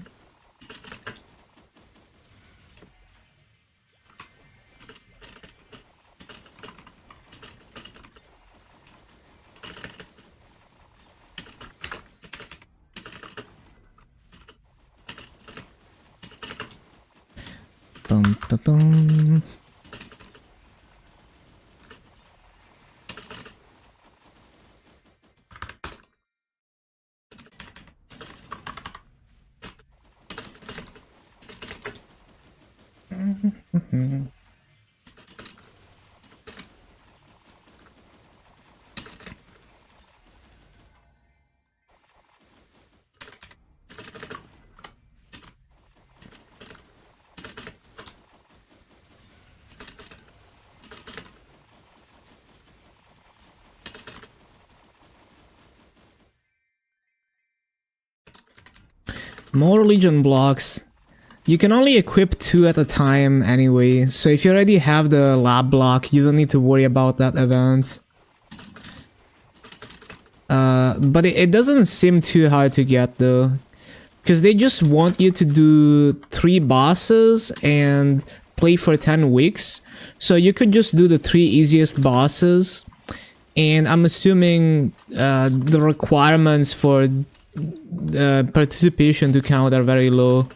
Bum, bum, bum. Mm-hmm. More Legion blocks. You can only equip 2 at a time anyway, so if you already have the lab block, you don't need to worry about that event. But it doesn't seem too hard to get though, because they just want you to do 3 bosses and play for 10 weeks. So you could just do the 3 easiest bosses, and I'm assuming the requirements for participation to count are very low.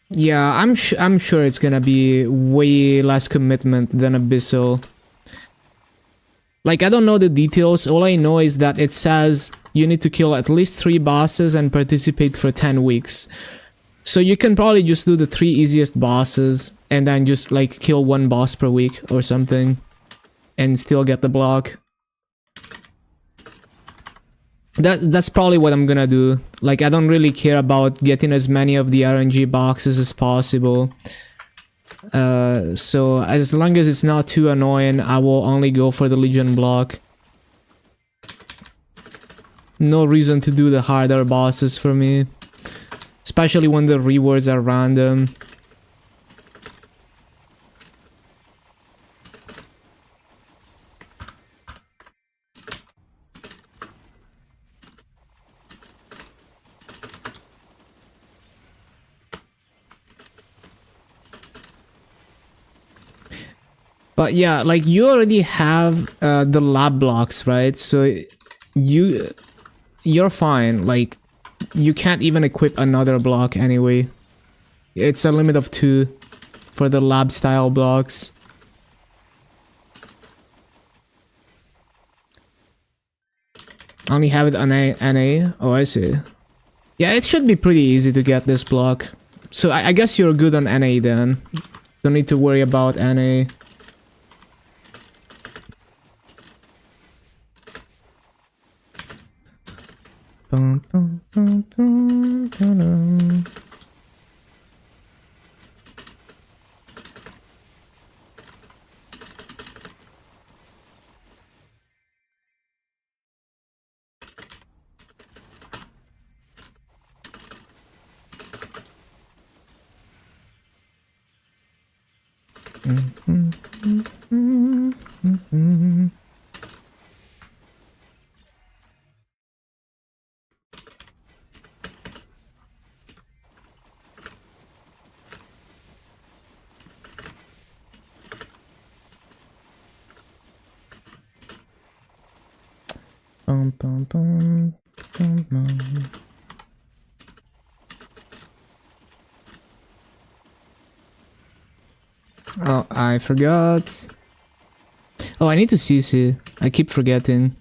Yeah, I'm sure it's gonna be way less commitment than Abyssal. Like, I don't know the details, all I know is that it says you need to kill at least 3 bosses and participate for 10 weeks. So you can probably just do the 3 easiest bosses and then just like kill 1 boss per week or something and still get the block. That's probably what I'm gonna do. Like, I don't really care about getting as many of the RNG boxes as possible. So as long as it's not too annoying, I will only go for the Legion block. No reason to do the harder bosses for me. Especially when the rewards are random. But yeah, like, you already have the lab blocks, right? So you're fine. Like, you can't even equip another block anyway. It's a limit of 2 for the lab style blocks. Only have it on NA. Oh, I see. Yeah, it should be pretty easy to get this block. So I guess you're good on NA then. Don't need to worry about NA. Bum, bum, bum, bum, bum. Bum, bum, bum, bum, bum. Oh, I forgot. Oh, I need to CC. I keep forgetting.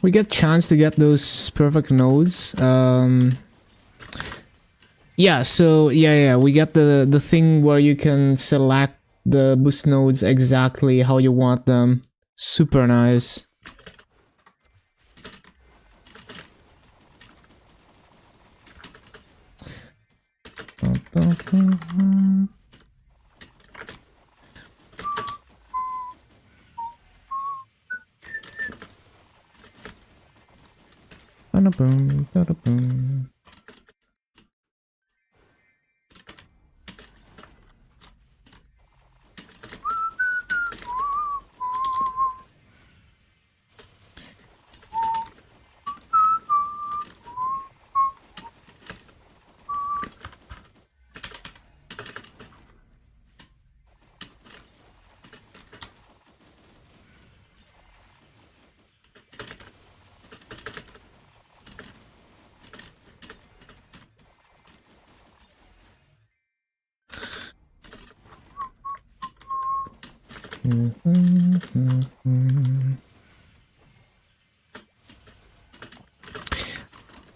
We get chance to get those perfect nodes. Yeah, so yeah, we get the thing where you can select the boost nodes exactly how you want them. Super nice. Ba-da-boom, ba-da-boom.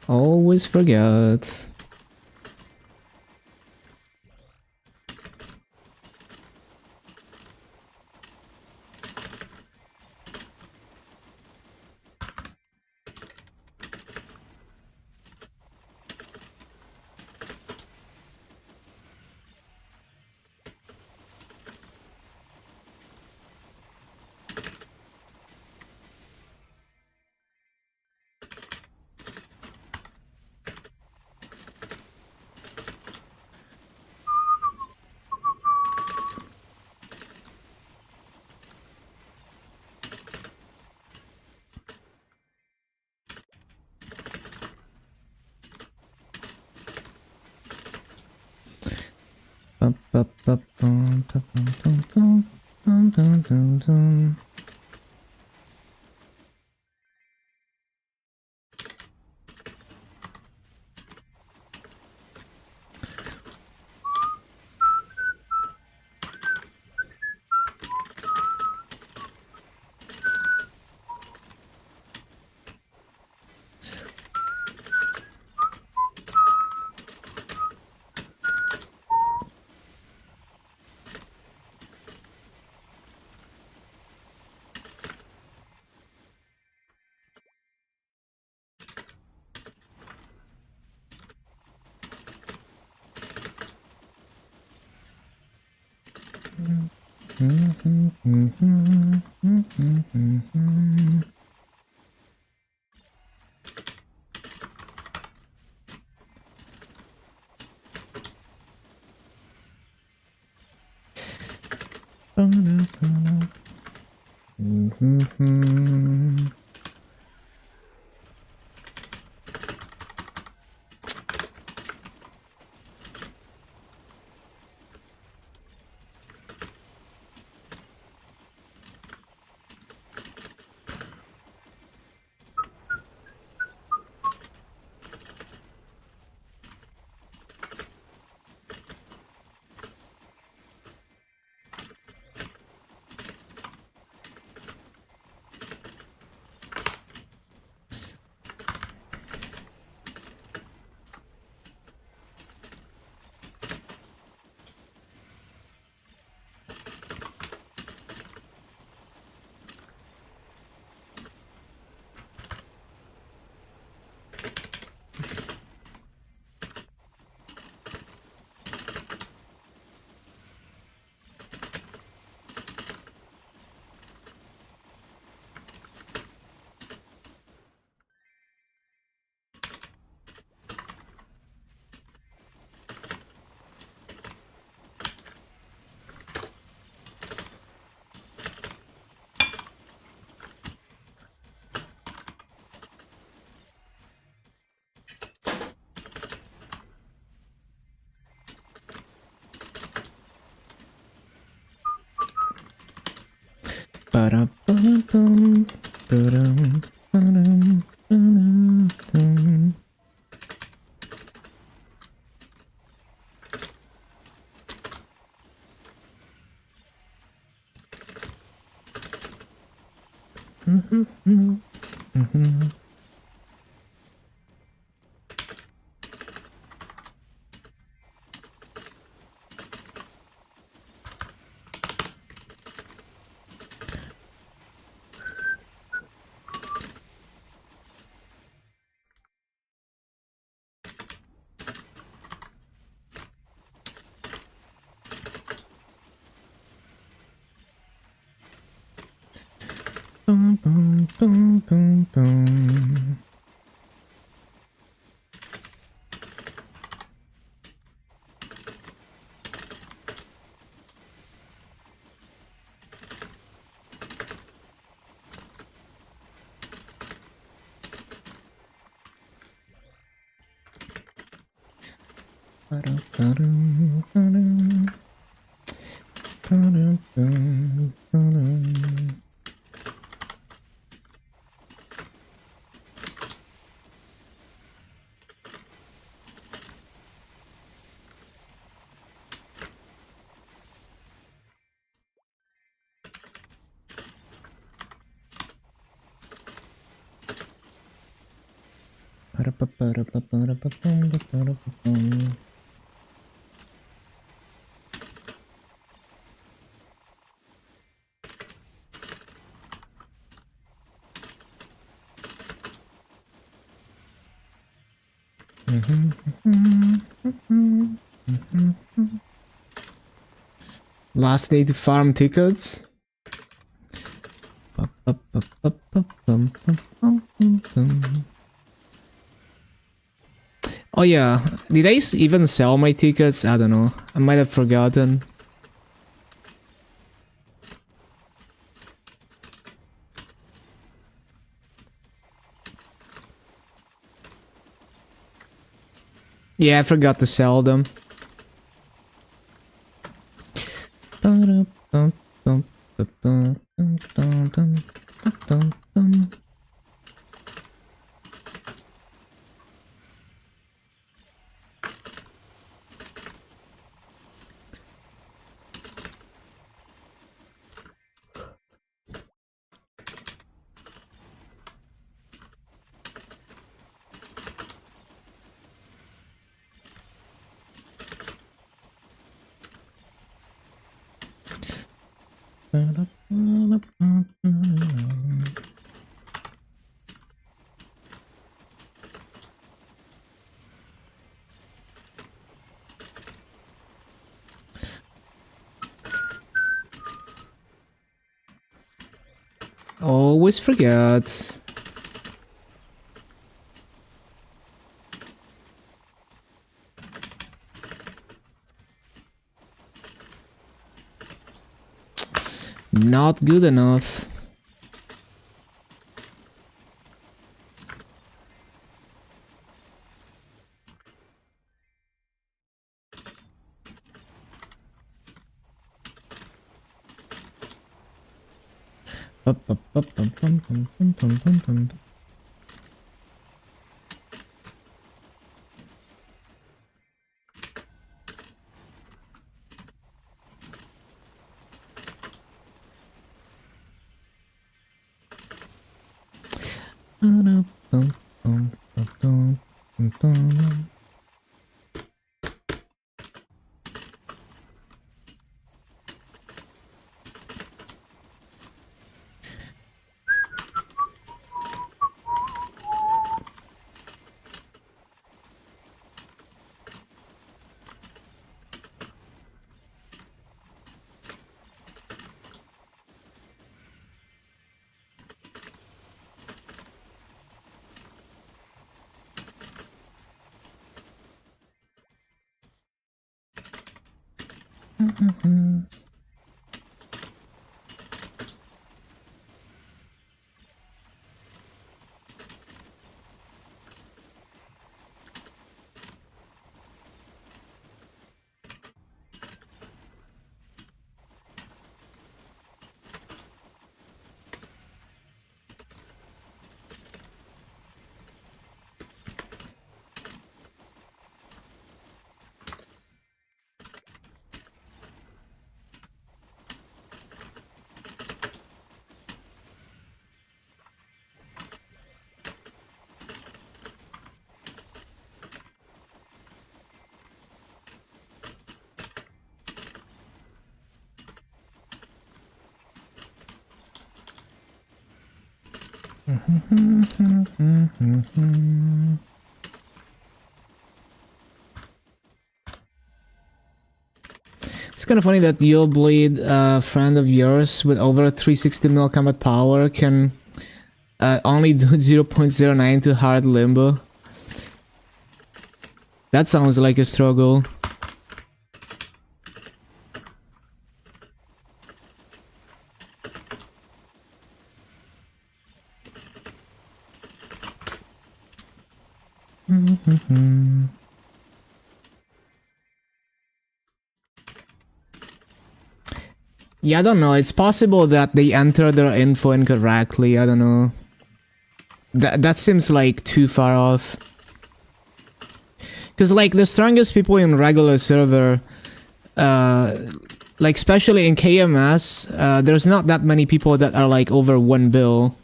Always forget. Last day to farm tickets. Oh yeah, did I even sell my tickets? I don't know. I might have forgotten. Yeah, I forgot to sell them. Always forget. Not good enough. It's kind of funny that Yo Blade, a friend of yours with over 360 mil combat power, can only do 0.09 to hard limbo. That sounds like a struggle. Yeah, I don't know. It's possible that they enter their info incorrectly. I don't know. That seems like too far off. Because like the strongest people in regular server, like especially in KMS, there's not that many people that are like over 1 bill.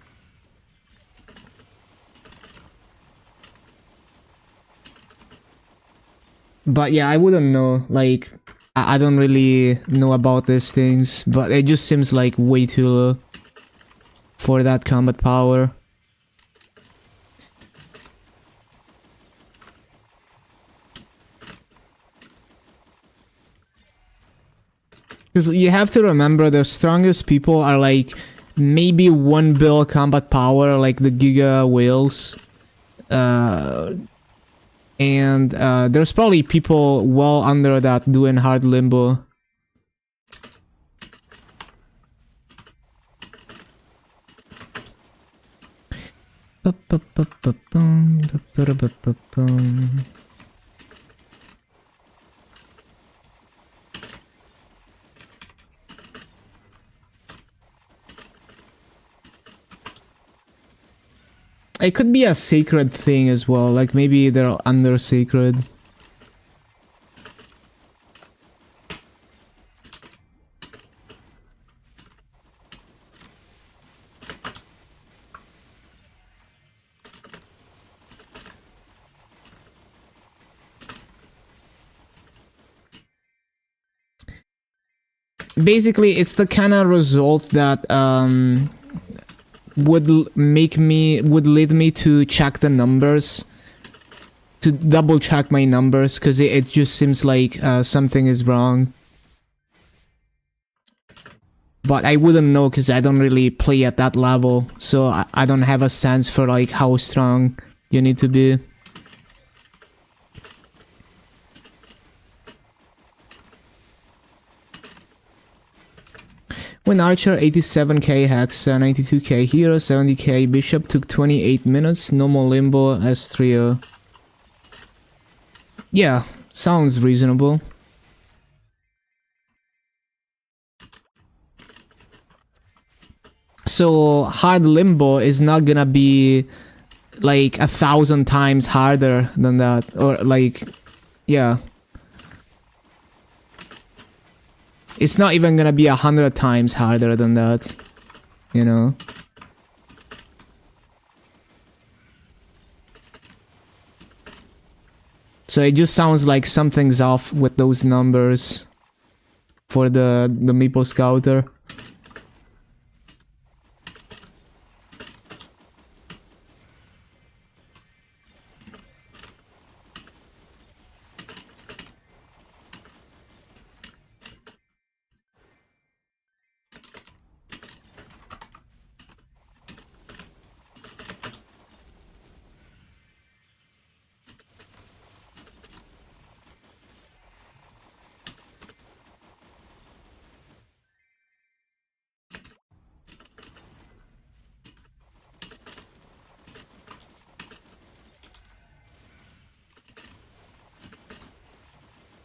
But yeah, I wouldn't know. Like, I don't really know about these things, but it just seems like way too low for that combat power. Because you have to remember the strongest people are like maybe 1 bill combat power, like the Giga whales. And there's probably people well under that doing hard limbo. It could be a sacred thing as well, like maybe they're under sacred. Basically, it's the kind of result that would lead me to check the numbers, to double check my numbers, because it just seems like something is wrong. But I wouldn't know because I don't really play at that level, so I don't have a sense for like how strong you need to be. When Archer 87k Hexa, 92k Hero, 70k Bishop took 28 minutes, no more Limbo as trio. Yeah, sounds reasonable. So hard Limbo is not gonna be like 1,000 times harder than that, or like, yeah. It's not even gonna be 100 times harder than that, you know? So it just sounds like something's off with those numbers for the Meeple Scouter.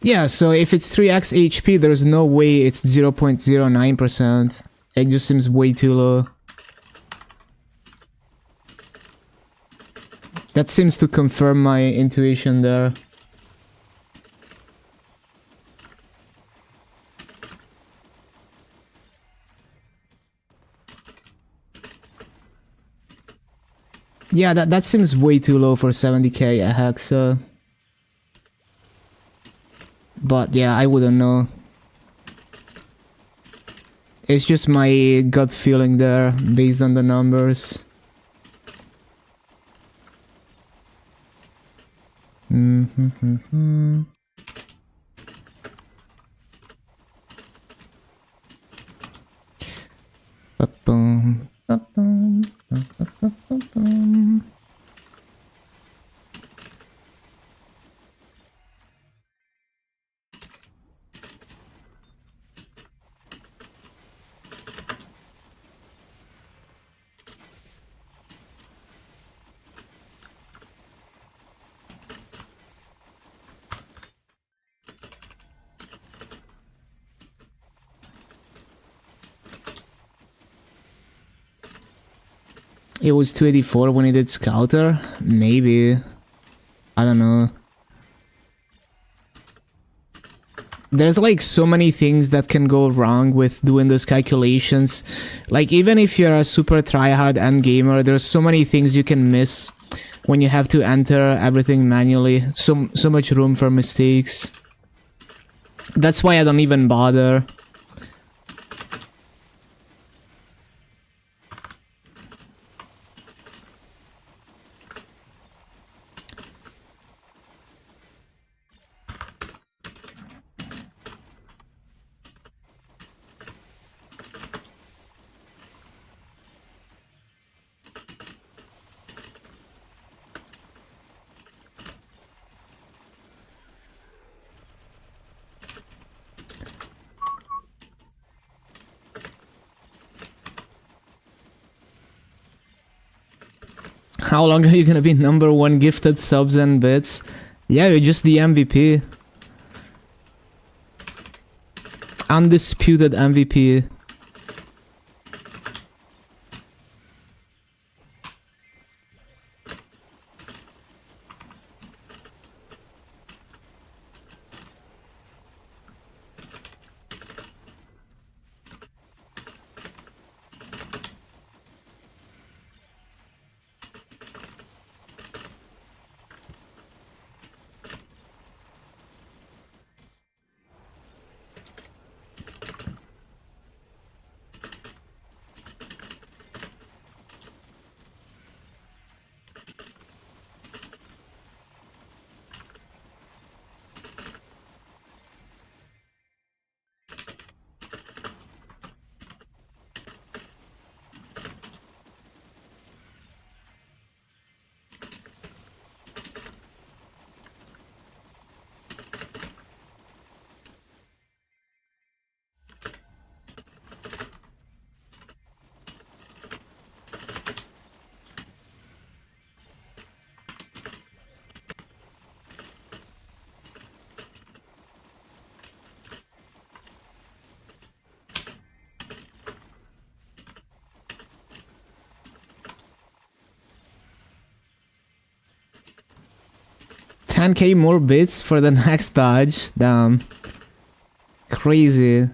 Yeah, so if it's 3x HP, there's no way it's 0.09%. It just seems way too low. That seems to confirm my intuition there. Yeah, that seems way too low for 70k a Hexa. But yeah, I wouldn't know. It's just my gut feeling there, based on the numbers. Ba-boom, ba-boom, ba-ba-ba-ba-boom. It was 284 when he did Scouter? Maybe. I don't know. There's like so many things that can go wrong with doing those calculations. Like even if you're a super tryhard end gamer, there's so many things you can miss when you have to enter everything manually. So much room for mistakes. That's why I don't even bother. How long are you gonna be #1 gifted subs and bits? Yeah, you're just the MVP. Undisputed MVP. 10k more bits for the next badge. Damn. Crazy.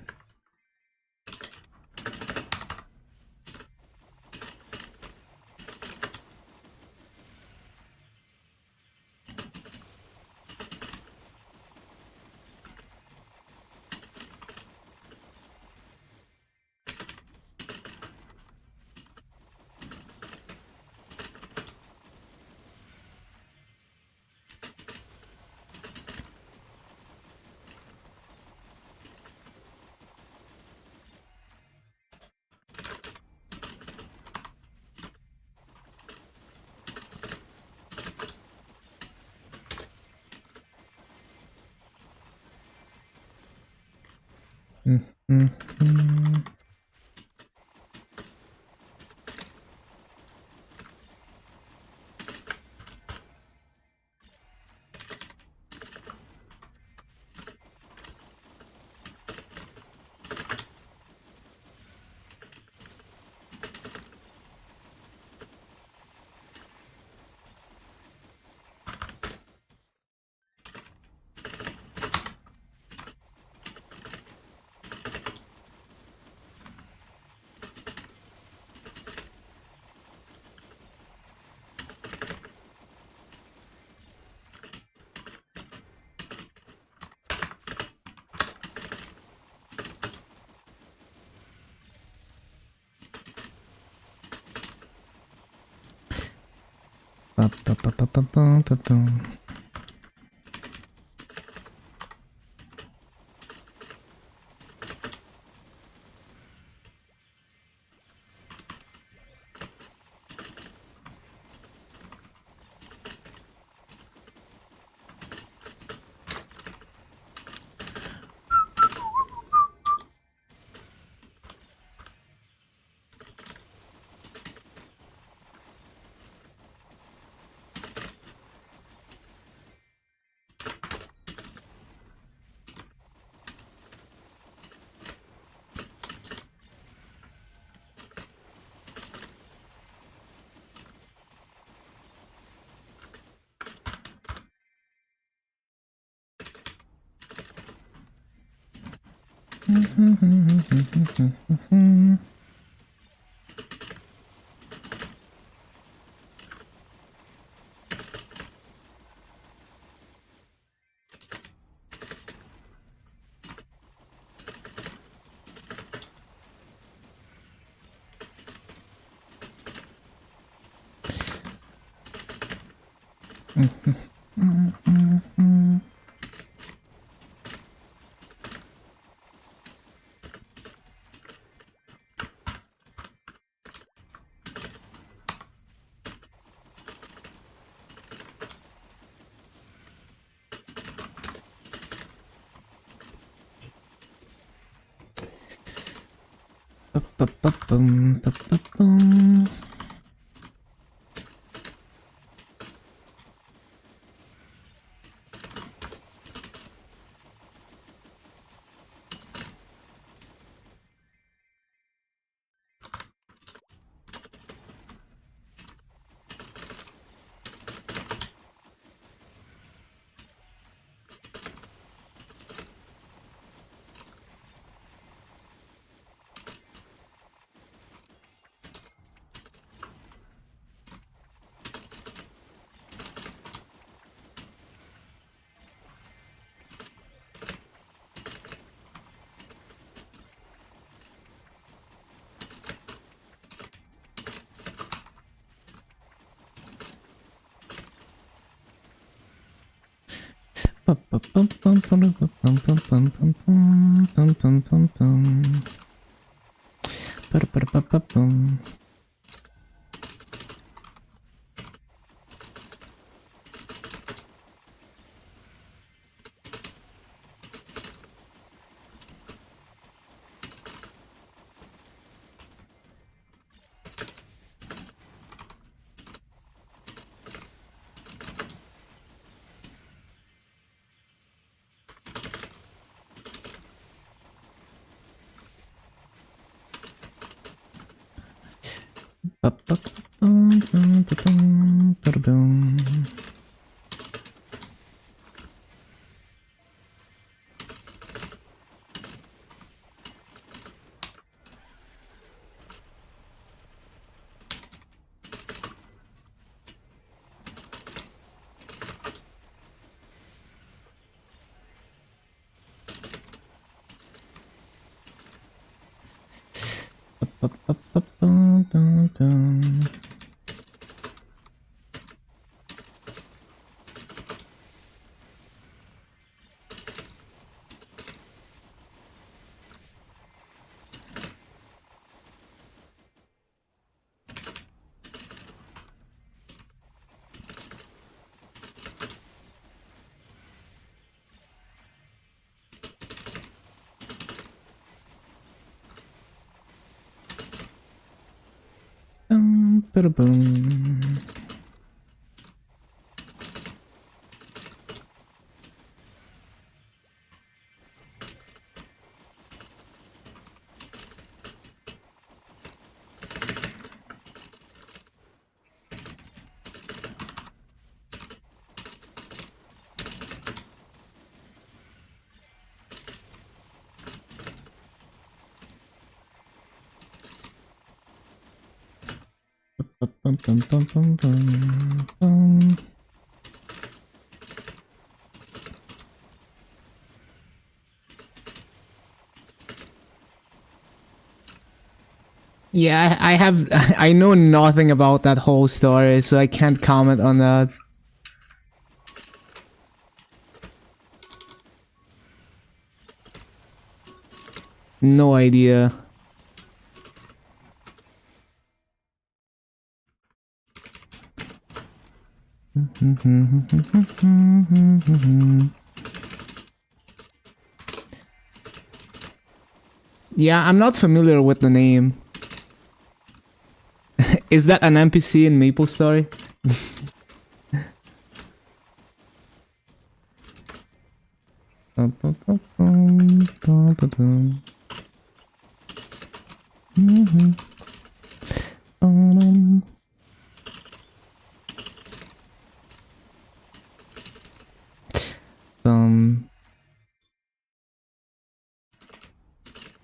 Ba-da-boom. Bum, bum, bum, bum, bum, bum. Yeah, I have. I know nothing about that whole story, so I can't comment on that. No idea. Yeah, I'm not familiar with the name. Is that an NPC in MapleStory?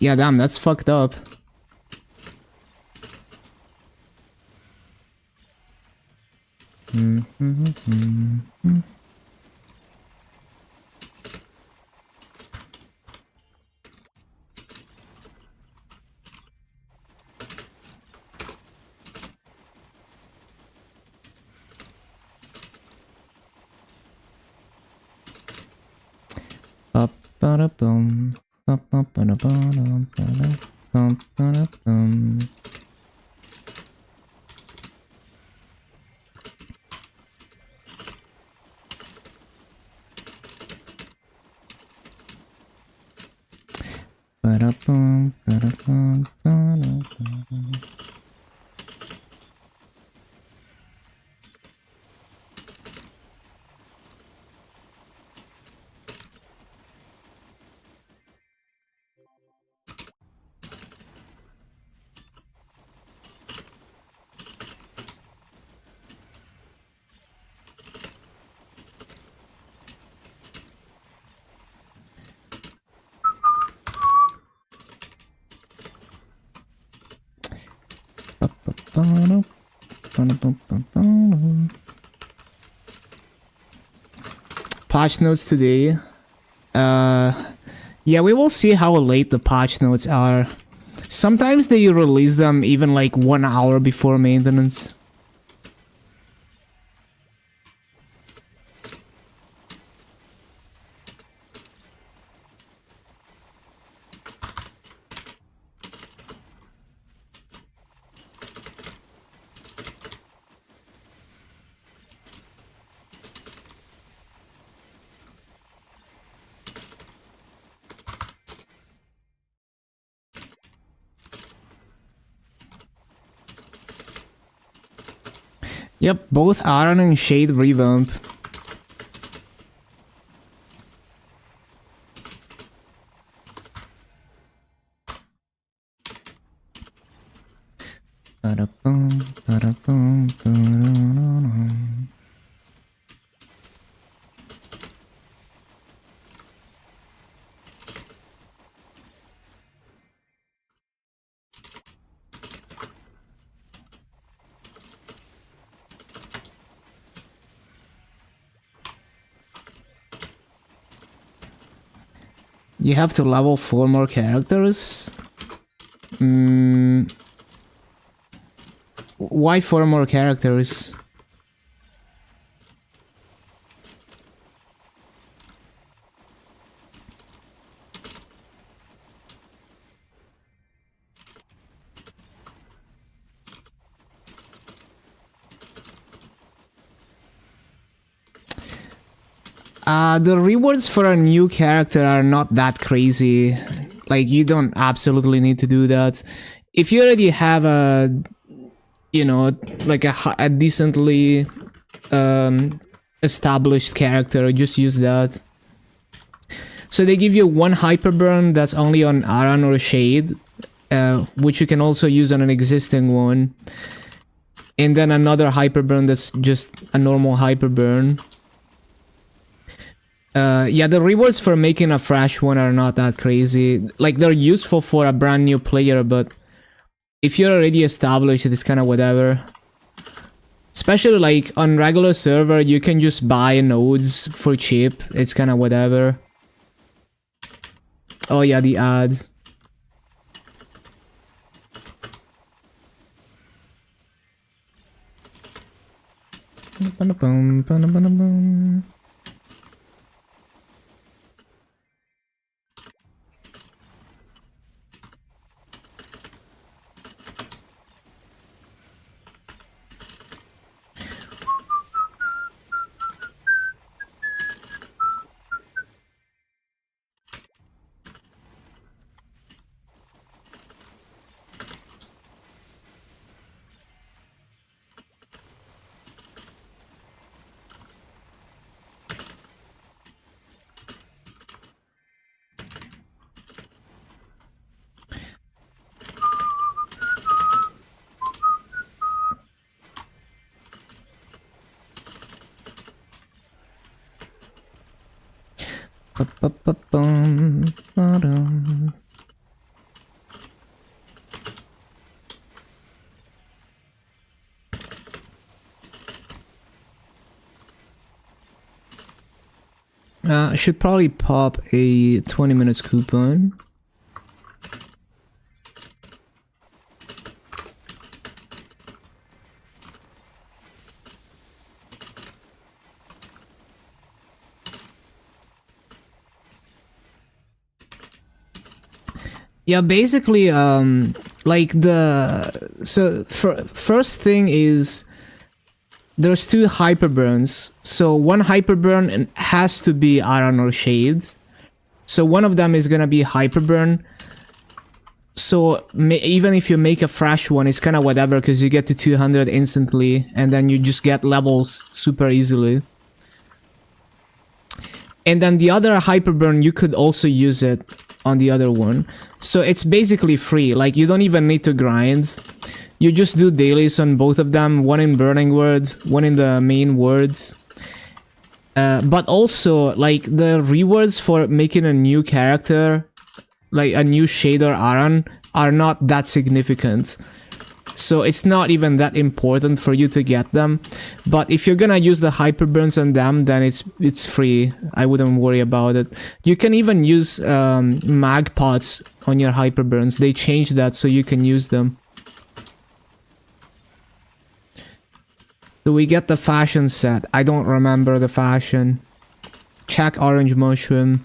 Yeah, damn, that's fucked up. Ba-da-bum. Ba-ba-ba-da-ba-da-ba-da-bum. Ba-da-bum, ba-da-bum, ba-da-bum. Patch notes today. Yeah, we will see how late the patch notes are. Sometimes they release them even like 1 hour before maintenance. Yep, both Iron and Shade revamp. Ba-da-bum, ba-da-bum, ba-da-da-da. You have to level 4 more characters? Why 4 more characters? The rewards for a new character are not that crazy. Like, you don't absolutely need to do that. If you already have a you know, like a decently established character, just use that. So they give you one hyperburn that's only on Aran or Shade, which you can also use on an existing one. And then another hyperburn that's just a normal hyperburn. Yeah, the rewards for making a fresh one are not that crazy. Like, they're useful for a brand new player, but if you're already established, it's kind of whatever. Especially like on regular server, you can just buy nodes for cheap. It's kind of whatever. Oh yeah, the ad. I should probably pop a 20 minutes coupon. Yeah, basically, like first thing is there's two hyperburns. So one hyperburn has to be Aran or Shade. So one of them is gonna be hyperburn. So even if you make a fresh one, it's kind of whatever because you get to 200 instantly, and then you just get levels super easily. And then the other hyperburn, you could also use it on the other one. So it's basically free. Like, you don't even need to grind. You just do dailies on both of them, one in Burning Word, one in the main words. But also, like, the rewards for making a new character, like a new Shader Aran, are not that significant. So it's not even that important for you to get them. But if you're gonna use the hyperburns on them, then it's free. I wouldn't worry about it. You can even use mag pots on your hyperburns. They changed that so you can use them. Do we get the fashion set? I don't remember the fashion. Check Orange Mushroom.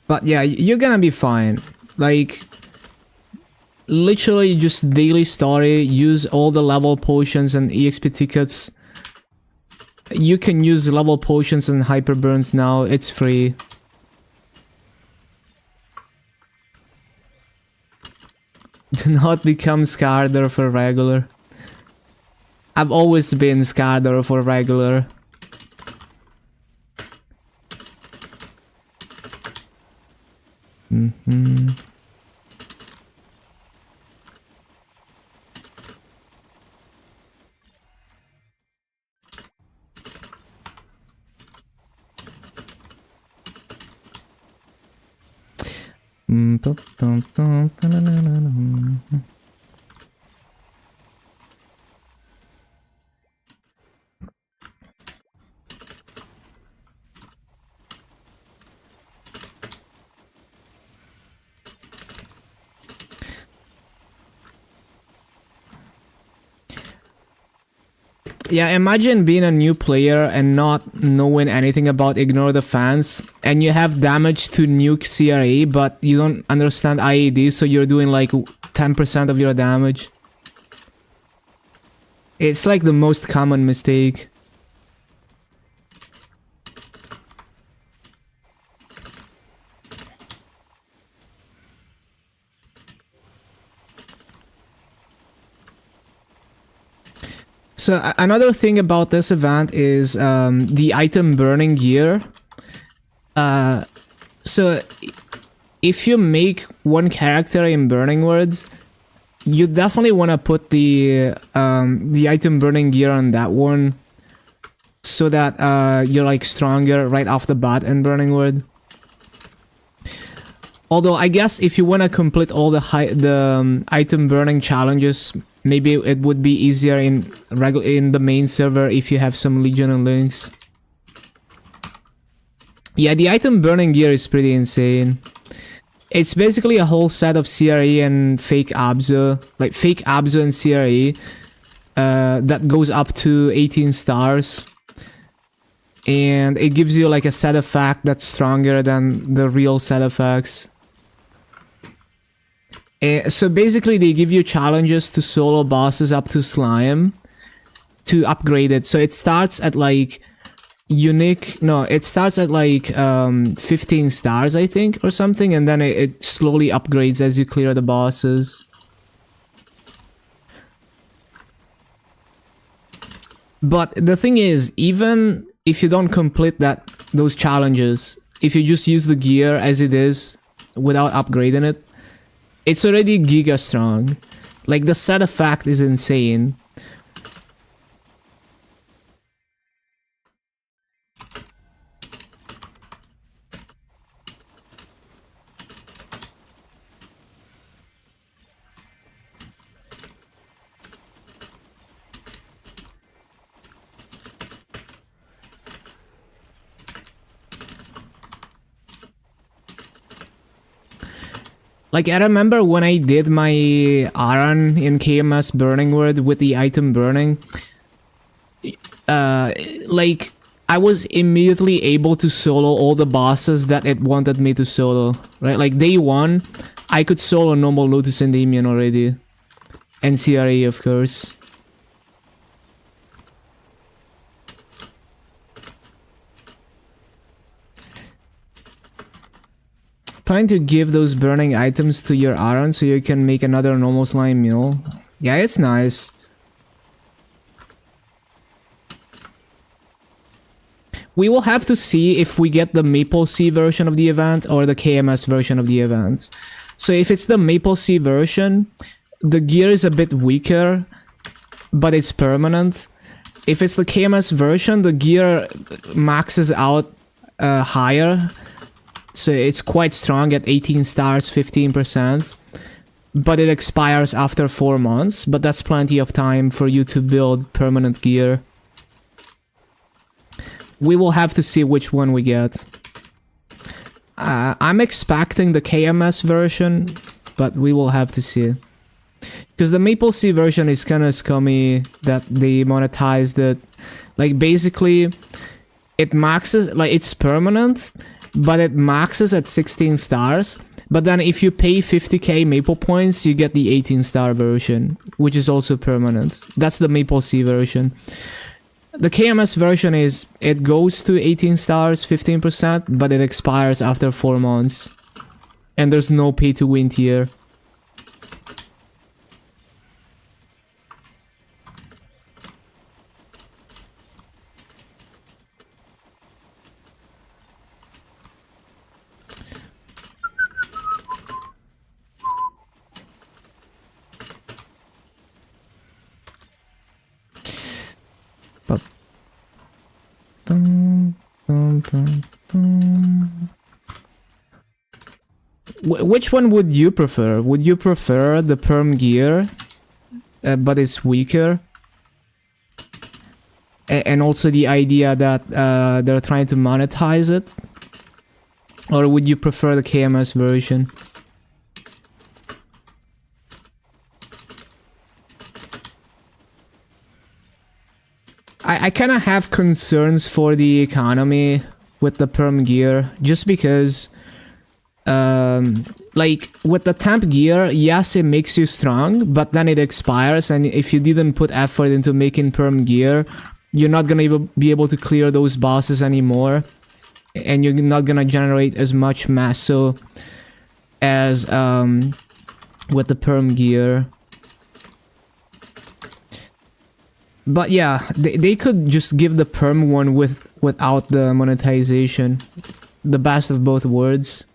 But yeah, you're gonna be fine. Like, literally just daily story, use all the level potions and EXP tickets. You can use level potions and hyperburns now, it's free. Do not become Skarder for regular. I've always been Skarder for regular. Yeah, imagine being a new player and not knowing anything about Ignore the Fans, and you have damage to nuke CRA, but you don't understand IED, so you're doing like 10% of your damage. It's like the most common mistake. So another thing about this event is the item burning gear. So if you make one character in Burning World, you definitely want to put the item burning gear on that one, so that you're like stronger right off the bat in Burning World. Although I guess if you want to complete all the item burning challenges, maybe it would be easier in the main server if you have some Legion and Lynx. Yeah, the item burning gear is pretty insane. It's basically a whole set of CRE and fake Abzu, like fake Abzu and CRE, that goes up to 18 stars. And it gives you like a set effect that's stronger than the real set effects. So basically they give you challenges to solo bosses up to Slime to upgrade it. So it starts at like it starts at like 15 stars, I think, or something, and then it slowly upgrades as you clear the bosses. But the thing is, even if you don't complete those challenges, if you just use the gear as it is without upgrading it, it's already giga strong. Like, the set effect is insane. Like, I remember when I did my Aran in KMS Burning World with the item burning, like, I was immediately able to solo all the bosses that it wanted me to solo, right? Like, day one, I could solo normal Lotus Endymion already. And CRE, of course. Trying to give those burning items to your Aran so you can make another normal slime meal. Yeah, it's nice. We will have to see if we get the Maple Sea version of the event or the KMS version of the event. So if it's the Maple Sea version, the gear is a bit weaker, but it's permanent. If it's the KMS version, the gear maxes out higher. So it's quite strong at 18 stars, 15%. But it expires after 4 months. But that's plenty of time for you to build permanent gear. We will have to see which one we get. I'm expecting the KMS version, but we will have to see. Because the Maple Sea version is kind of scummy that they monetized it. Like, basically, it maxes, like, it's permanent, but it maxes at 16 stars. But then if you pay 50k Maple points, you get the 18 star version, which is also permanent. That's the Maple Sea version. The KMS version is, it goes to 18 stars, 15%, but it expires after 4 months. And there's no pay to win tier. Which one would you prefer? Would you prefer the perm gear, but it's weaker? And also the idea that they're trying to monetize it? Or would you prefer the KMS version? I kind of have concerns for the economy with the perm gear, just because like with the temp gear, yes, it makes you strong, but then it expires, and if you didn't put effort into making perm gear, you're not gonna be able to clear those bosses anymore, and you're not gonna generate as much masso as with the perm gear. But yeah, they could just give the perm one without the monetization. The best of both worlds.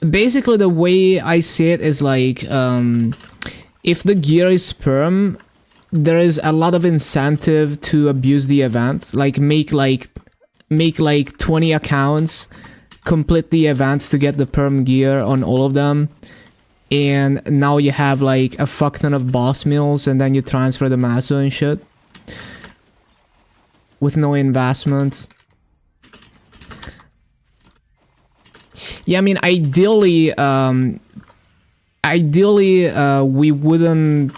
Basically, the way I see it is like, if the gear is perm, there is a lot of incentive to abuse the event. Like make like 20 accounts, complete the event to get the perm gear on all of them, and now you have like a fuck ton of boss meals, and then you transfer the maso and shit with no investment. Yeah, I mean, ideally, we wouldn't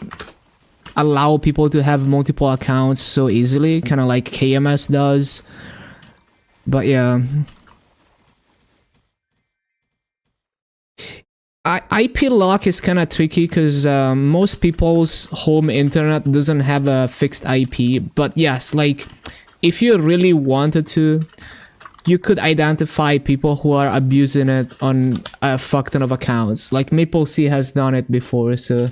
allow people to have multiple accounts so easily, kind of like KMS does. But yeah. IP lock is kind of tricky because most people's home internet doesn't have a fixed IP. But yes, like, if you really wanted to, you could identify people who are abusing it on a fuck ton of accounts. Like MapleC has done it before, so...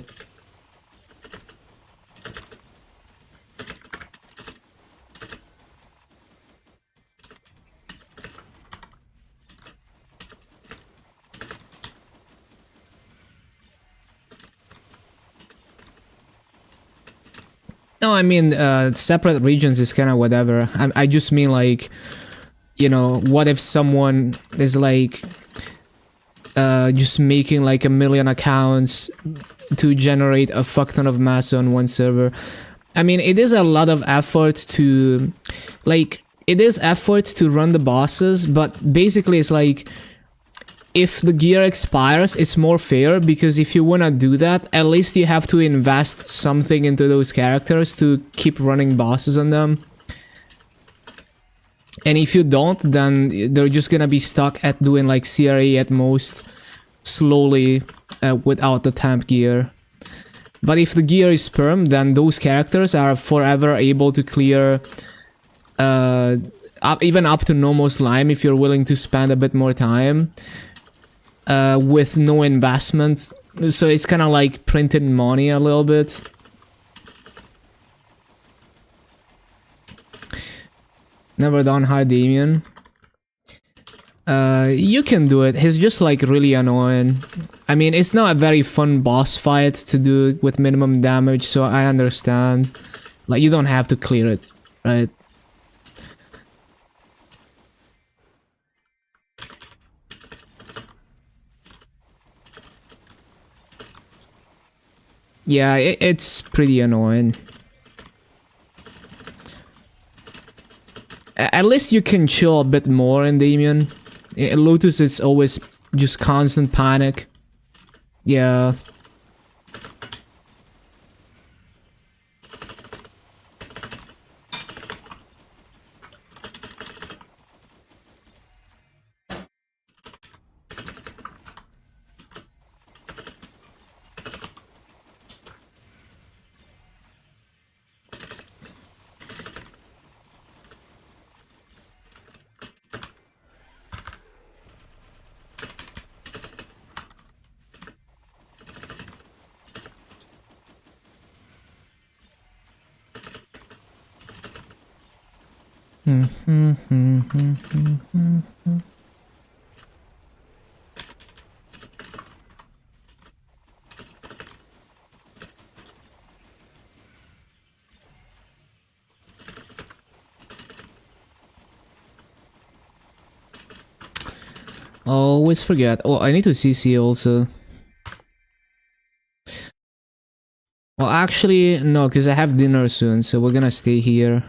No, I mean, separate regions is kind of whatever. I just mean like, you know, what if someone is like just making like 1 million accounts to generate a fuck ton of mass on one server? I mean, it is a lot of effort to, like, it is effort to run the bosses, but basically it's like, if the gear expires, it's more fair, because if you wanna do that, at least you have to invest something into those characters to keep running bosses on them. And if you don't, then they're just gonna be stuck at doing like CRA at most, slowly, without the temp gear. But if the gear is perm, then those characters are forever able to clear even up to normal slime if you're willing to spend a bit more time. With no investment, so it's kind of like printed money a little bit. Never done hard Damien. You can do it. He's just like really annoying. I mean, it's not a very fun boss fight to do with minimum damage, so I understand. Like, you don't have to clear it, right? Yeah, it's pretty annoying. At least you can chill a bit more in Damien. Lotus is always just constant panic. Yeah. Always forget. Oh, I need to CC also. Well, actually, no, because I have dinner soon, so we're gonna stay here.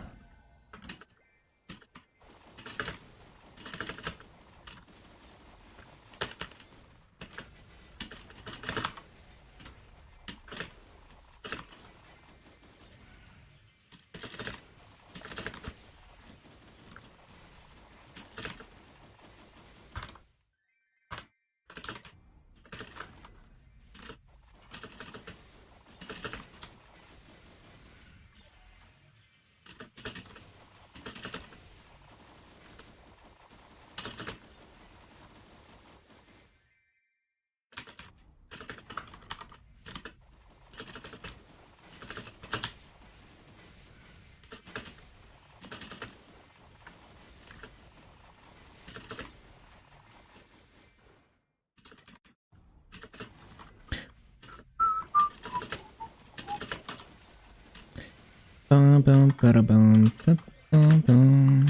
Bum, bum, ba-da-bum, ba-bum.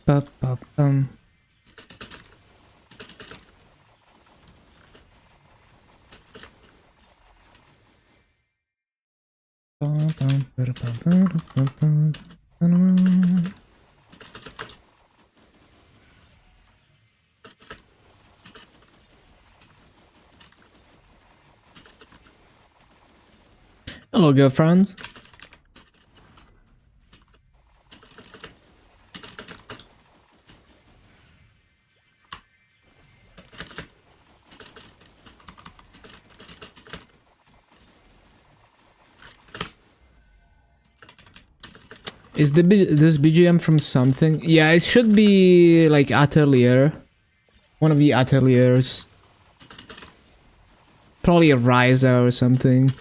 Ba-ba-bum. Ba-bum, ba-da-bum, ba-da-bum, ba-da-bum. Hello, girlfriends. Is this BGM from something? Yeah, it should be like Atelier. One of the Ateliers. Probably a Ryza or something.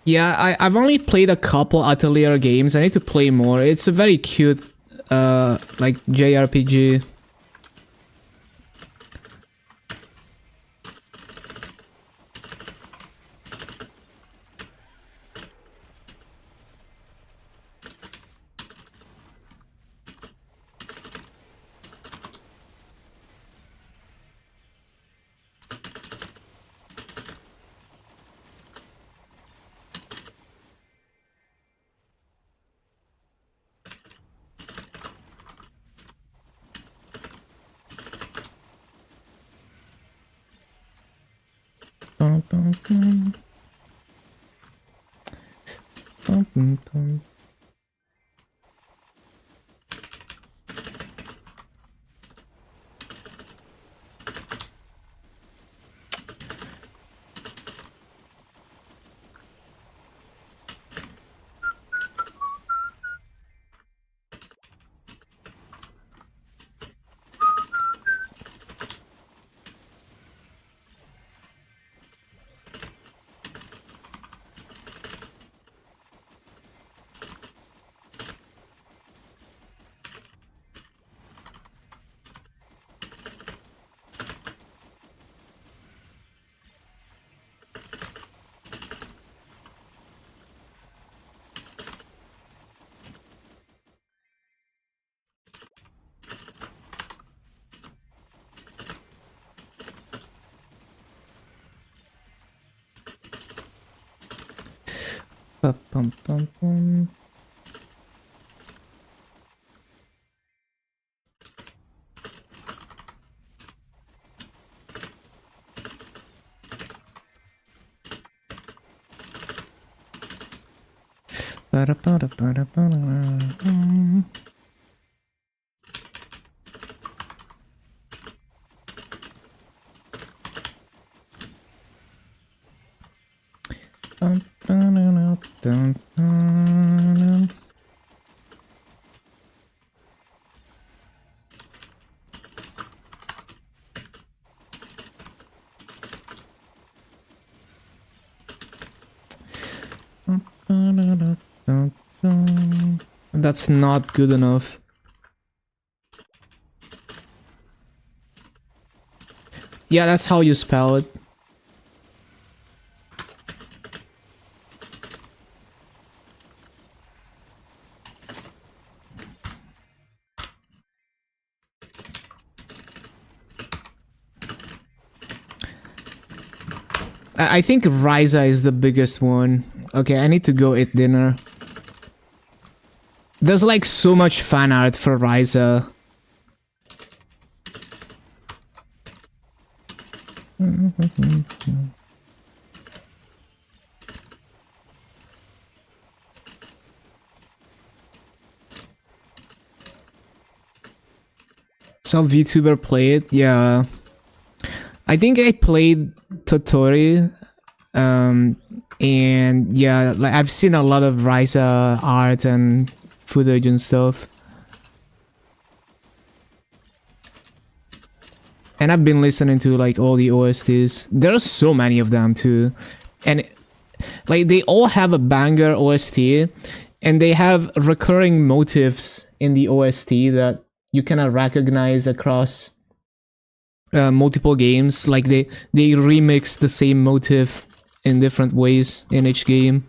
Yeah, I've only played a couple Atelier games. I need to play more. It's a very cute, like JRPG. Bum, bum, bum. Bum, bum, bum. Bum, bum, bum, bum. Ba-da-ba-da-ba-da-ba-da-ba. That's not good enough. Yeah, that's how you spell it. I think Ryza is the biggest one. Okay, I need to go eat dinner. There's like so much fan art for Ryza. Some VTuber played, yeah. I think I played Totori, and yeah, like I've seen a lot of Ryza art and footage and stuff. And I've been listening to like all the OSTs. There are so many of them too, and like they all have a banger OST, and they have recurring motifs in the OST that you cannot recognize across multiple games. Like they remix the same motif in different ways in each game.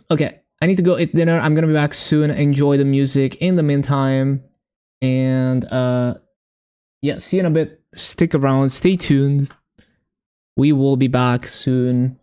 Okay, I need to go eat dinner. I'm gonna be back soon. Enjoy the music in the meantime, and yeah, see you in a bit. Stick around, stay tuned. We will be back soon.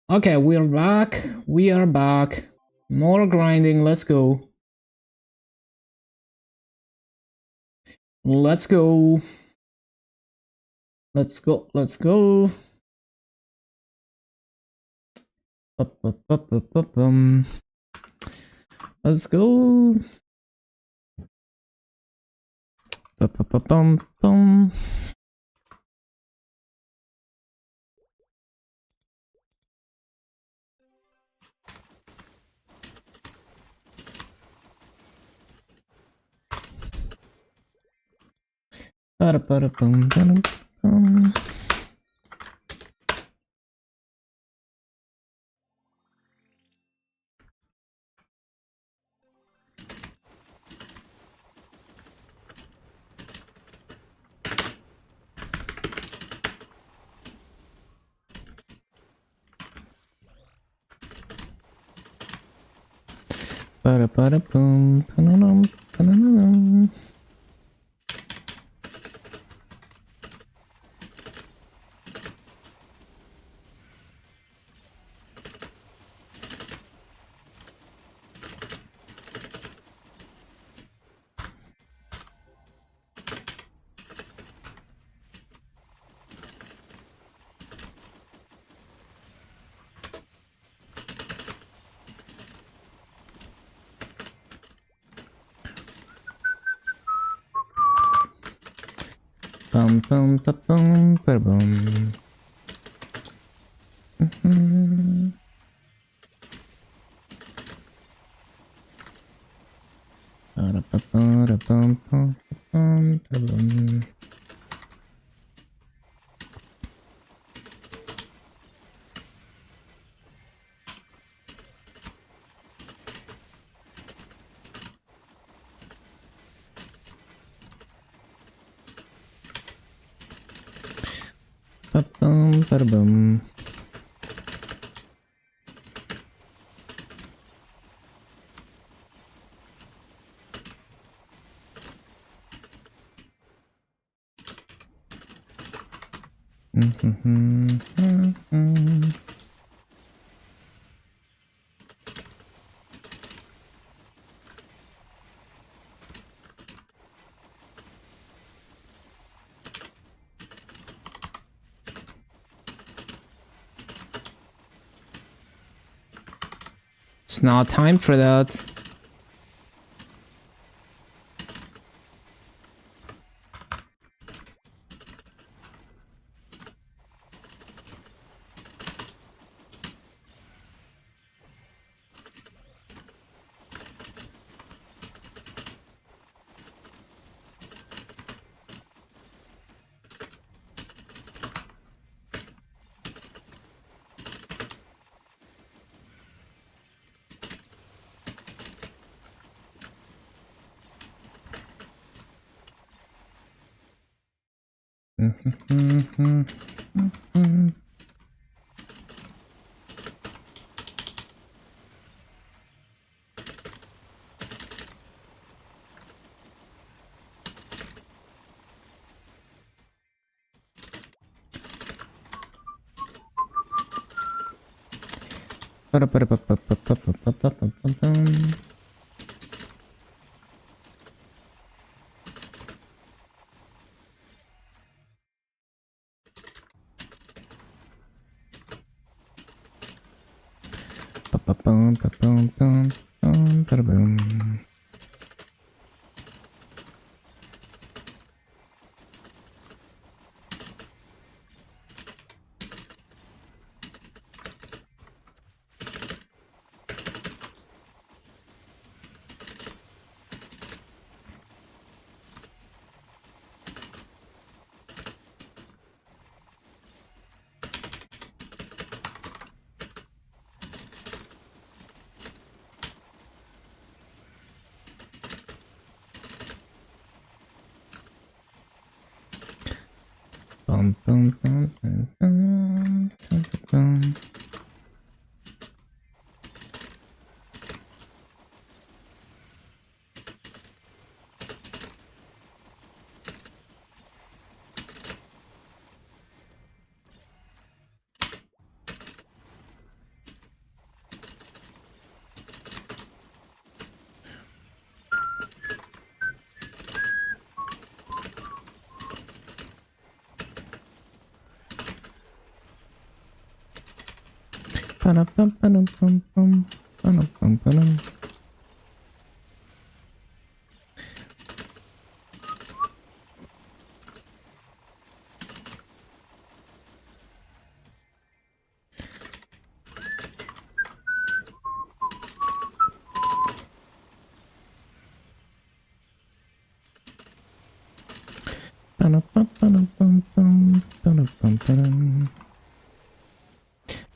Okay, we're back. We are back. More grinding. Let's go. Let's go. Let's go. Let's go. Let's go. Bum bum ba bum ba bum. Ba-bum. It's not time for that.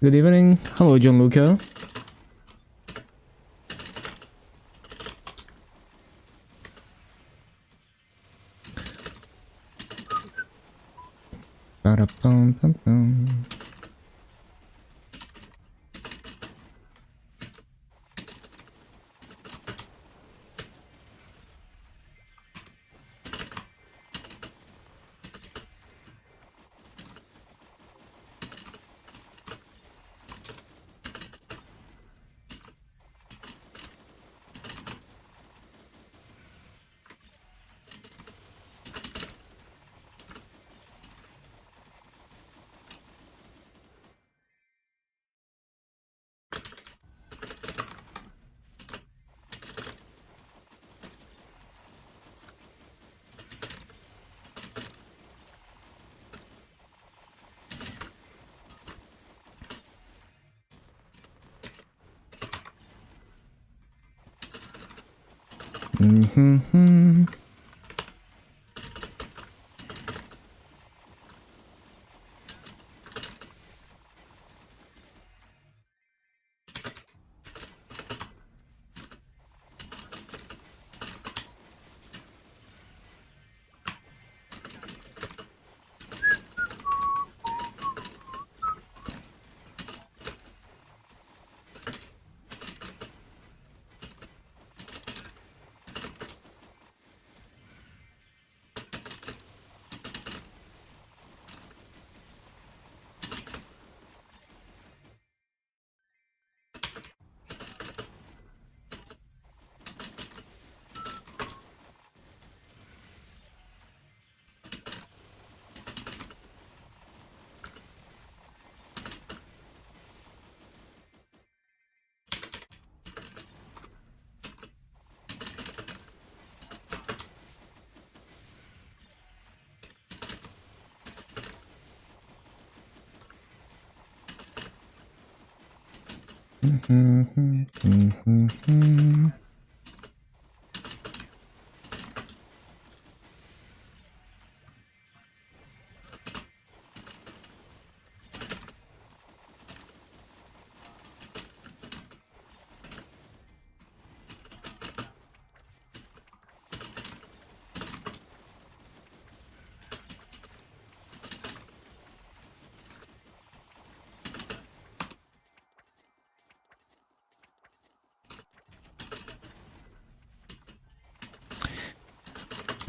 Good evening. Hello, Gianluca. Ba-da-bum-bum-bum. Mm-hmm.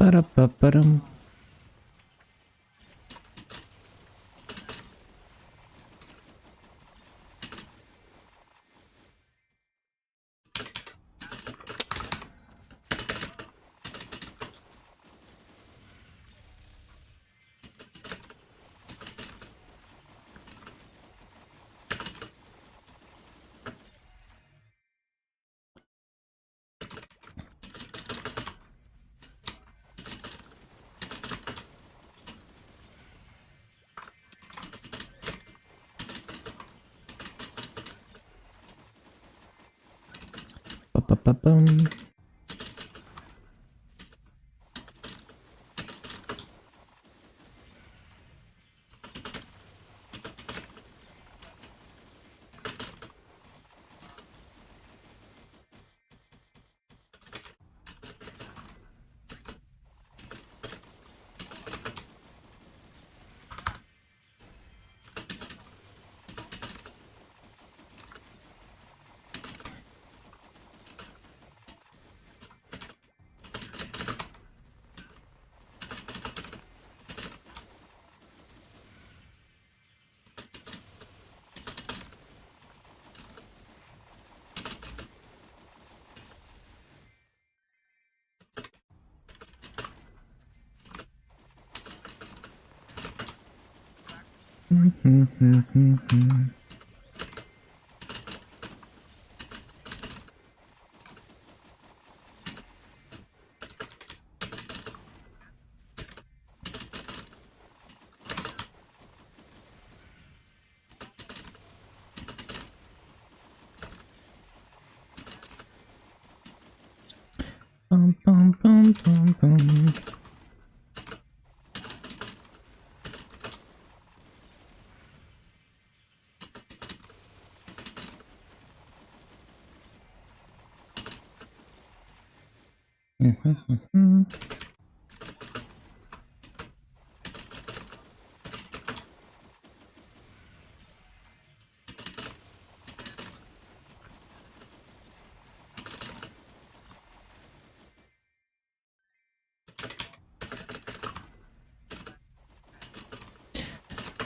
Ba-da-ba-ba-dum. Ba-ba-ba-bum. Bum, bum, bum.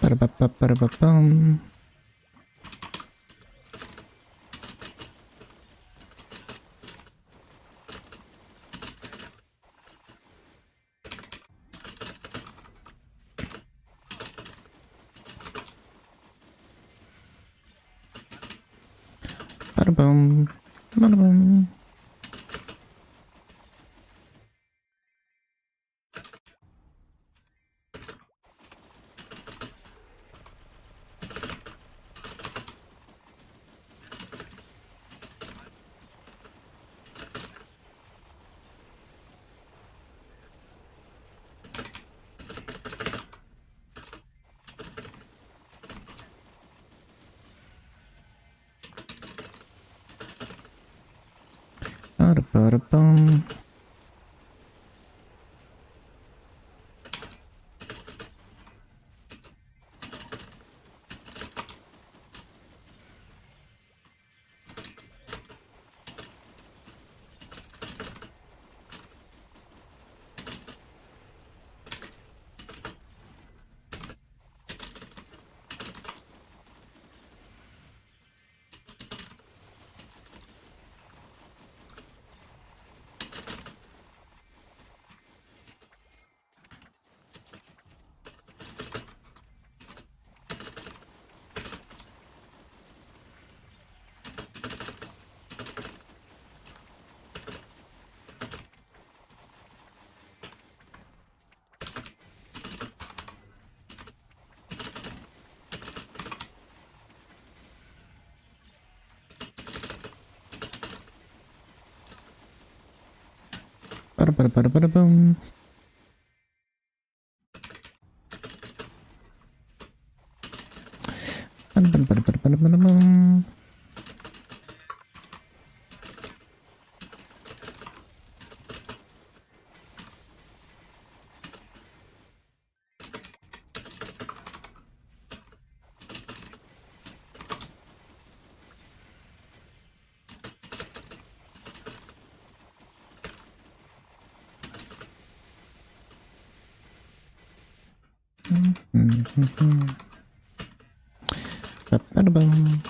Ba-da-ba-ba-ba-da-ba-bum. Ba-da-bum. Ba-da-bum. Ba-da-ba-da-bum. Ba-da-ba-da-ba-da-bum. Ba-da-ba-da-ba-da-ba-da-bum. Ba-ba-da-bum.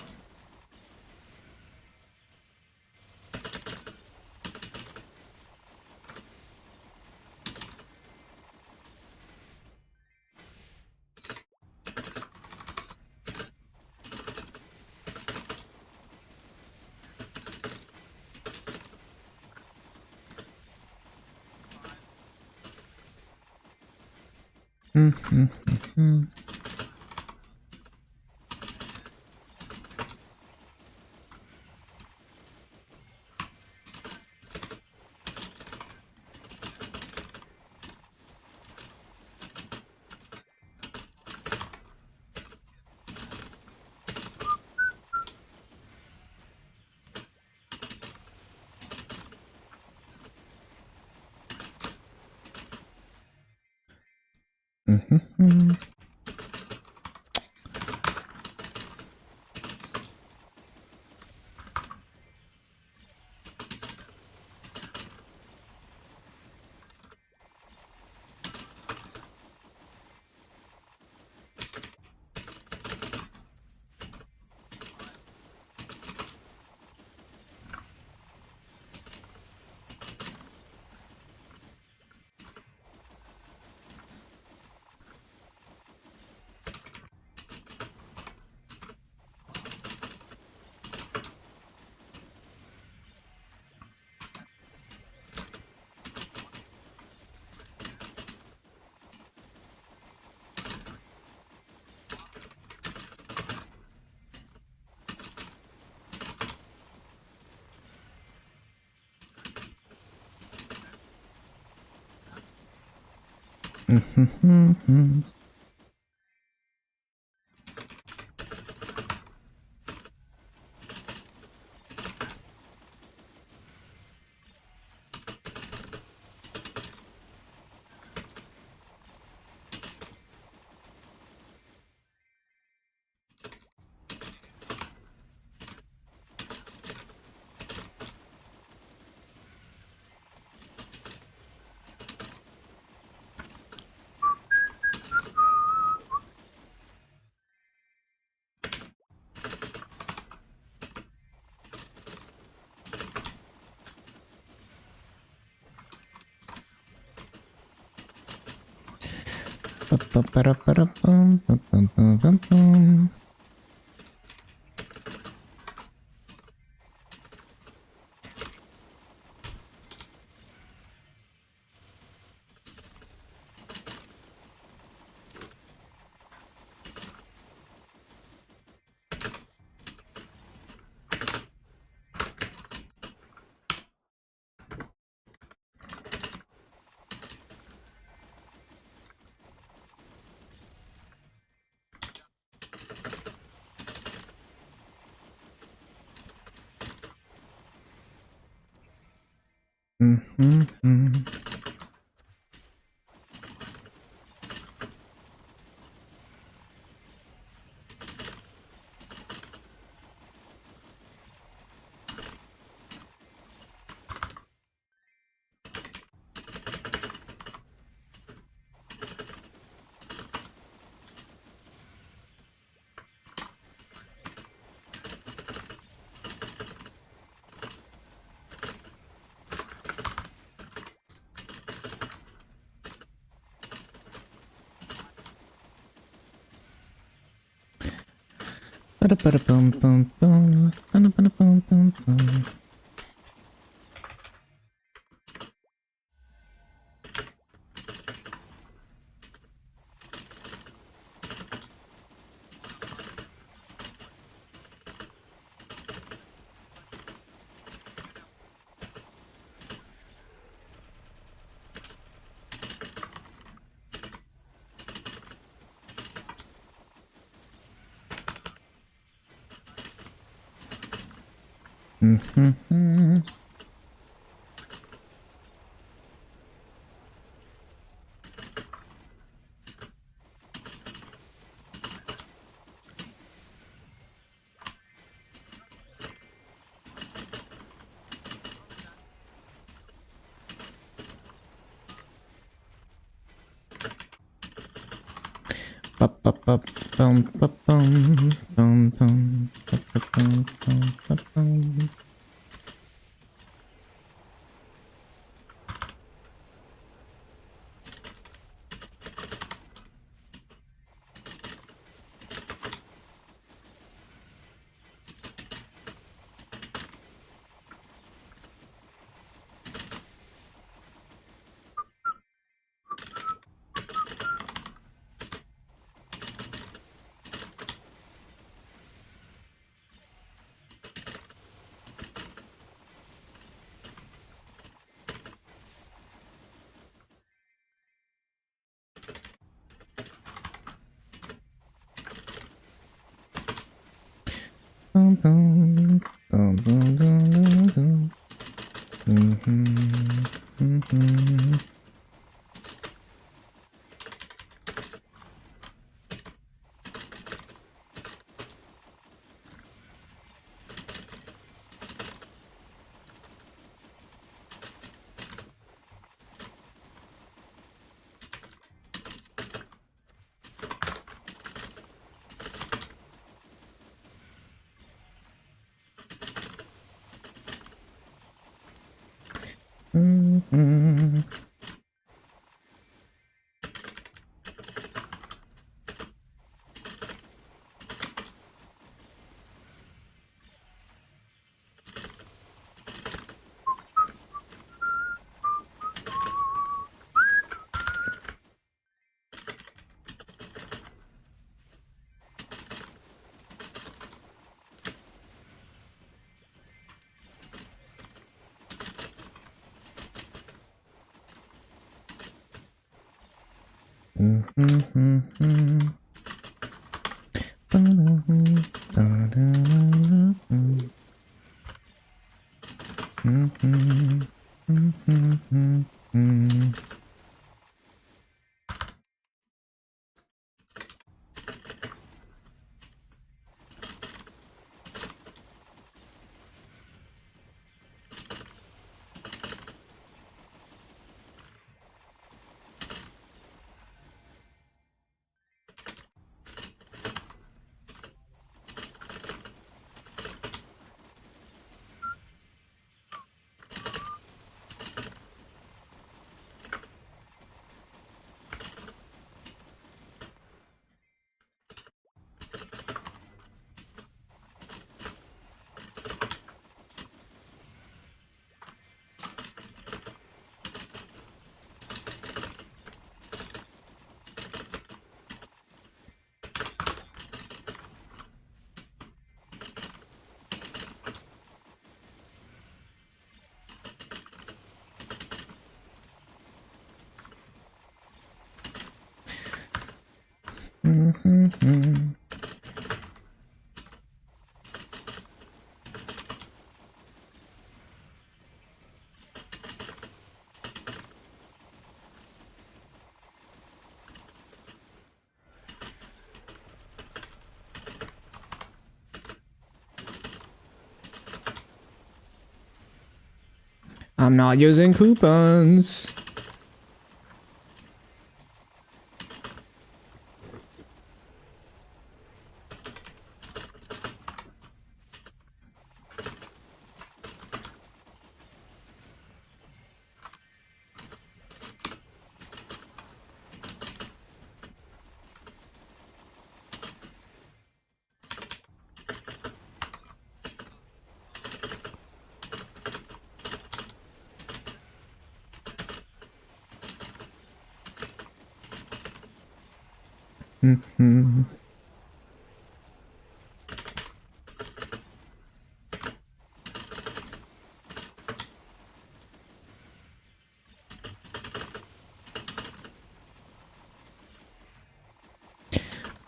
I'm not using coupons.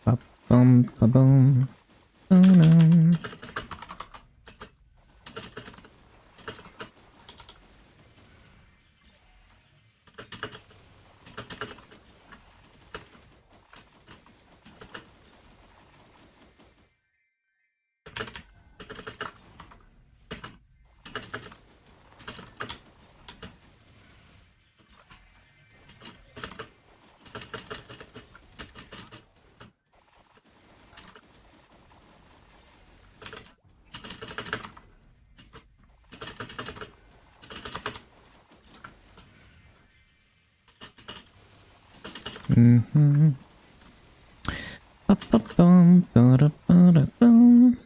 Ba-bum, ba-bum, ba-dum. Ba-ba-bum, ba-da-ba-da-bum.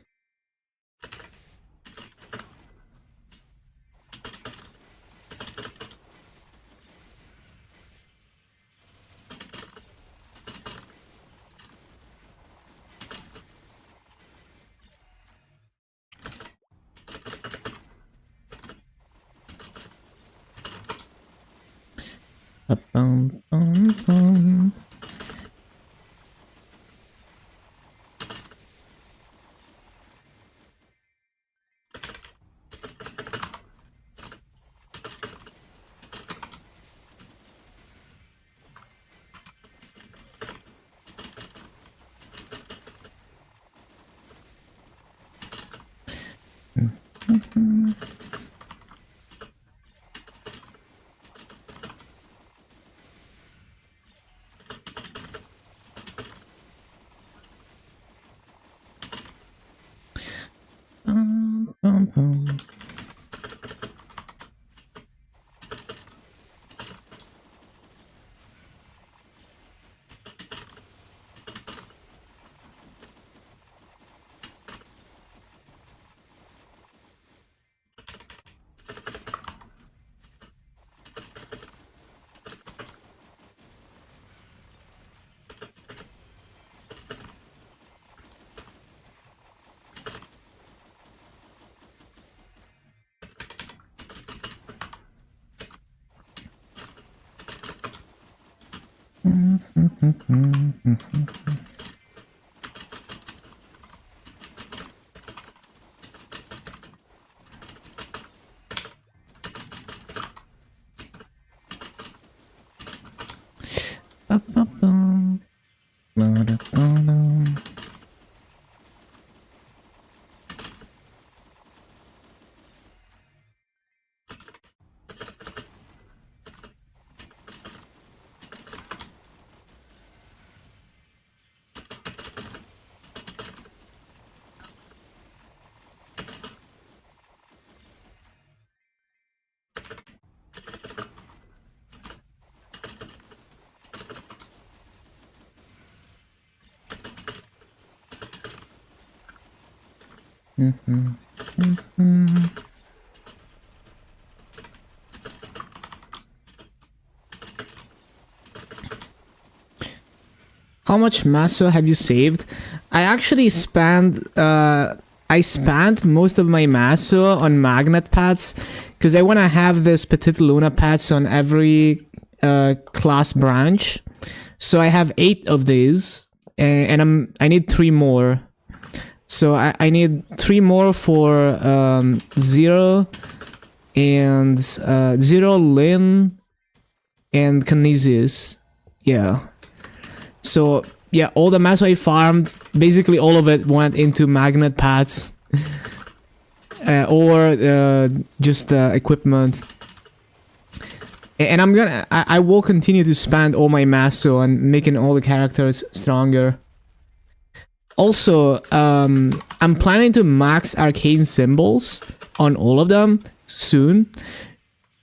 Ba-bum, bum, bum. Bum, bum, bum. How much masso have you saved? I actually spent most of my masso on magnet pads because I want to have this Petit Luna pads on every class branch. So I have 8 of these, and I need 3 more. So I need 3 more for Zero and Zero, Lin, and Canisius. Yeah. So yeah, all the masso I farmed, basically all of it went into magnet pads or just equipment. And I will continue to spend all my masso on making all the characters stronger. Also, I'm planning to max arcane symbols on all of them soon.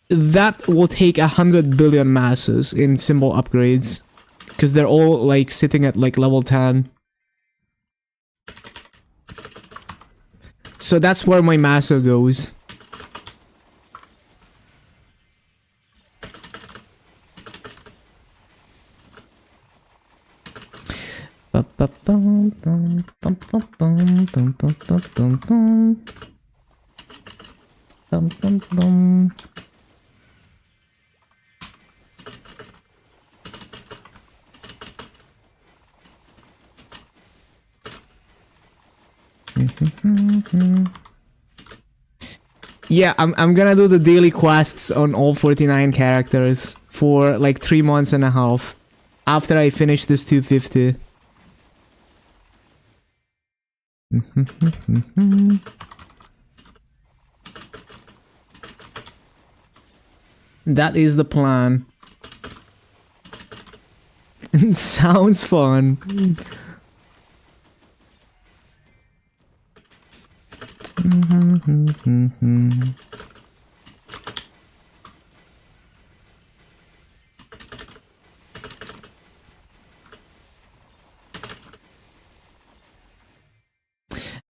That will take 100 billion masses in symbol upgrades. Because they're all like sitting at like level 10. So that's where my masso goes. Yeah, I'm gonna do the daily quests on all 49 characters for like 3 months and a half after I finish this 250. That is the plan. It sounds fun.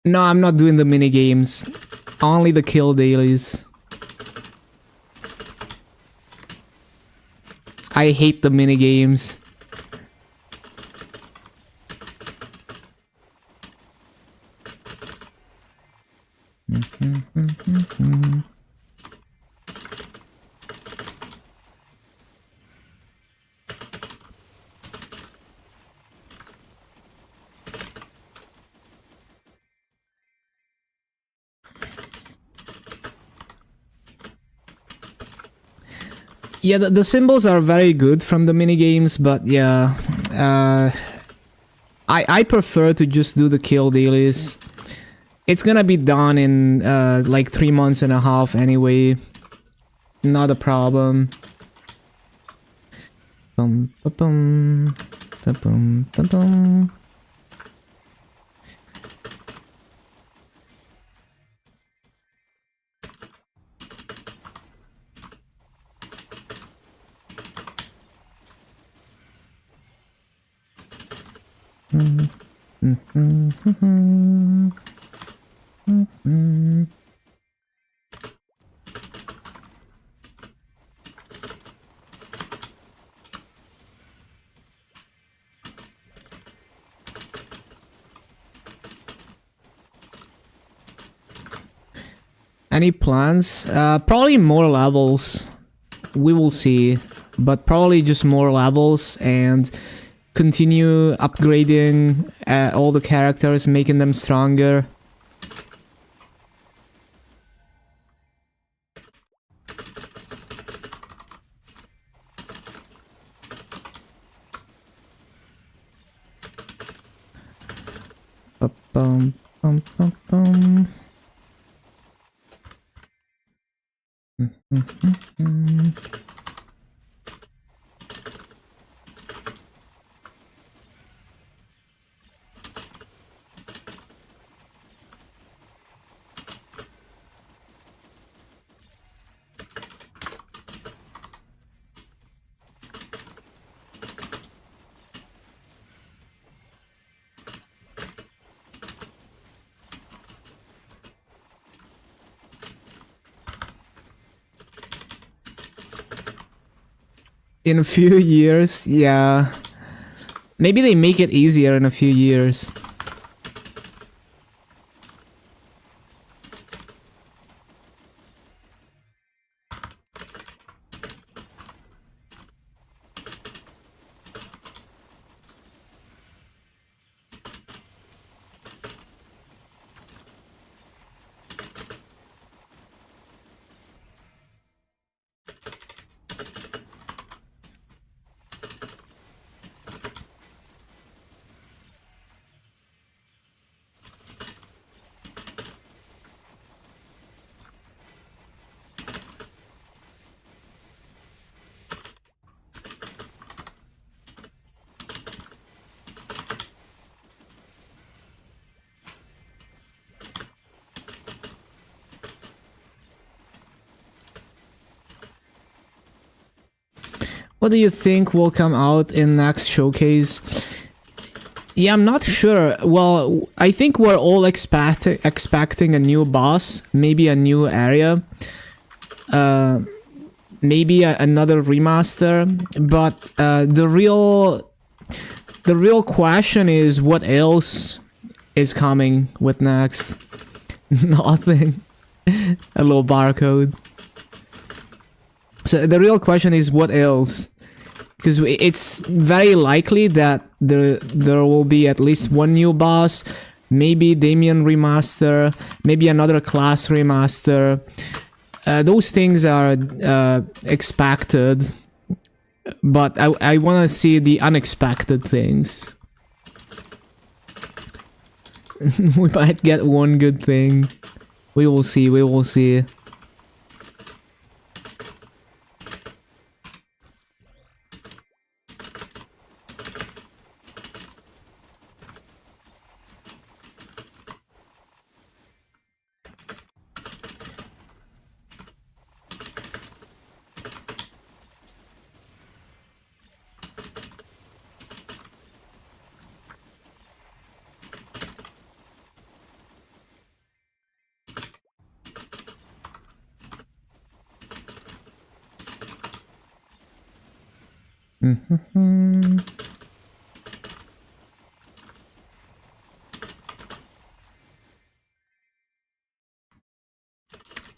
No, I'm not doing the mini games. Only the kill dailies. I hate the mini games. Yeah, the symbols are very good from the minigames, but yeah, I prefer to just do the kill dailies. It's gonna be done in like 3 months and a half anyway. Not a problem. Bum, ba, bum, ba, bum, ba, bum. Any plans? Probably more levels. We will see, but probably just more levels, and continue upgrading all the characters, making them stronger. Bum, bum, bum, bum. In a few years, yeah. Maybe they make it easier in a few years. What do you think will come out in next showcase? Yeah, I'm not sure. Well, I think we're all expecting a new boss, maybe a new area, maybe another remaster. But the real question is what else is coming with next? Nothing. A little barcode. So the real question is what else? Because it's very likely that there will be at least one new boss, maybe Damien remaster, maybe another class remaster. Those things are expected, but I want to see the unexpected things. We might get one good thing. We will see, we will see.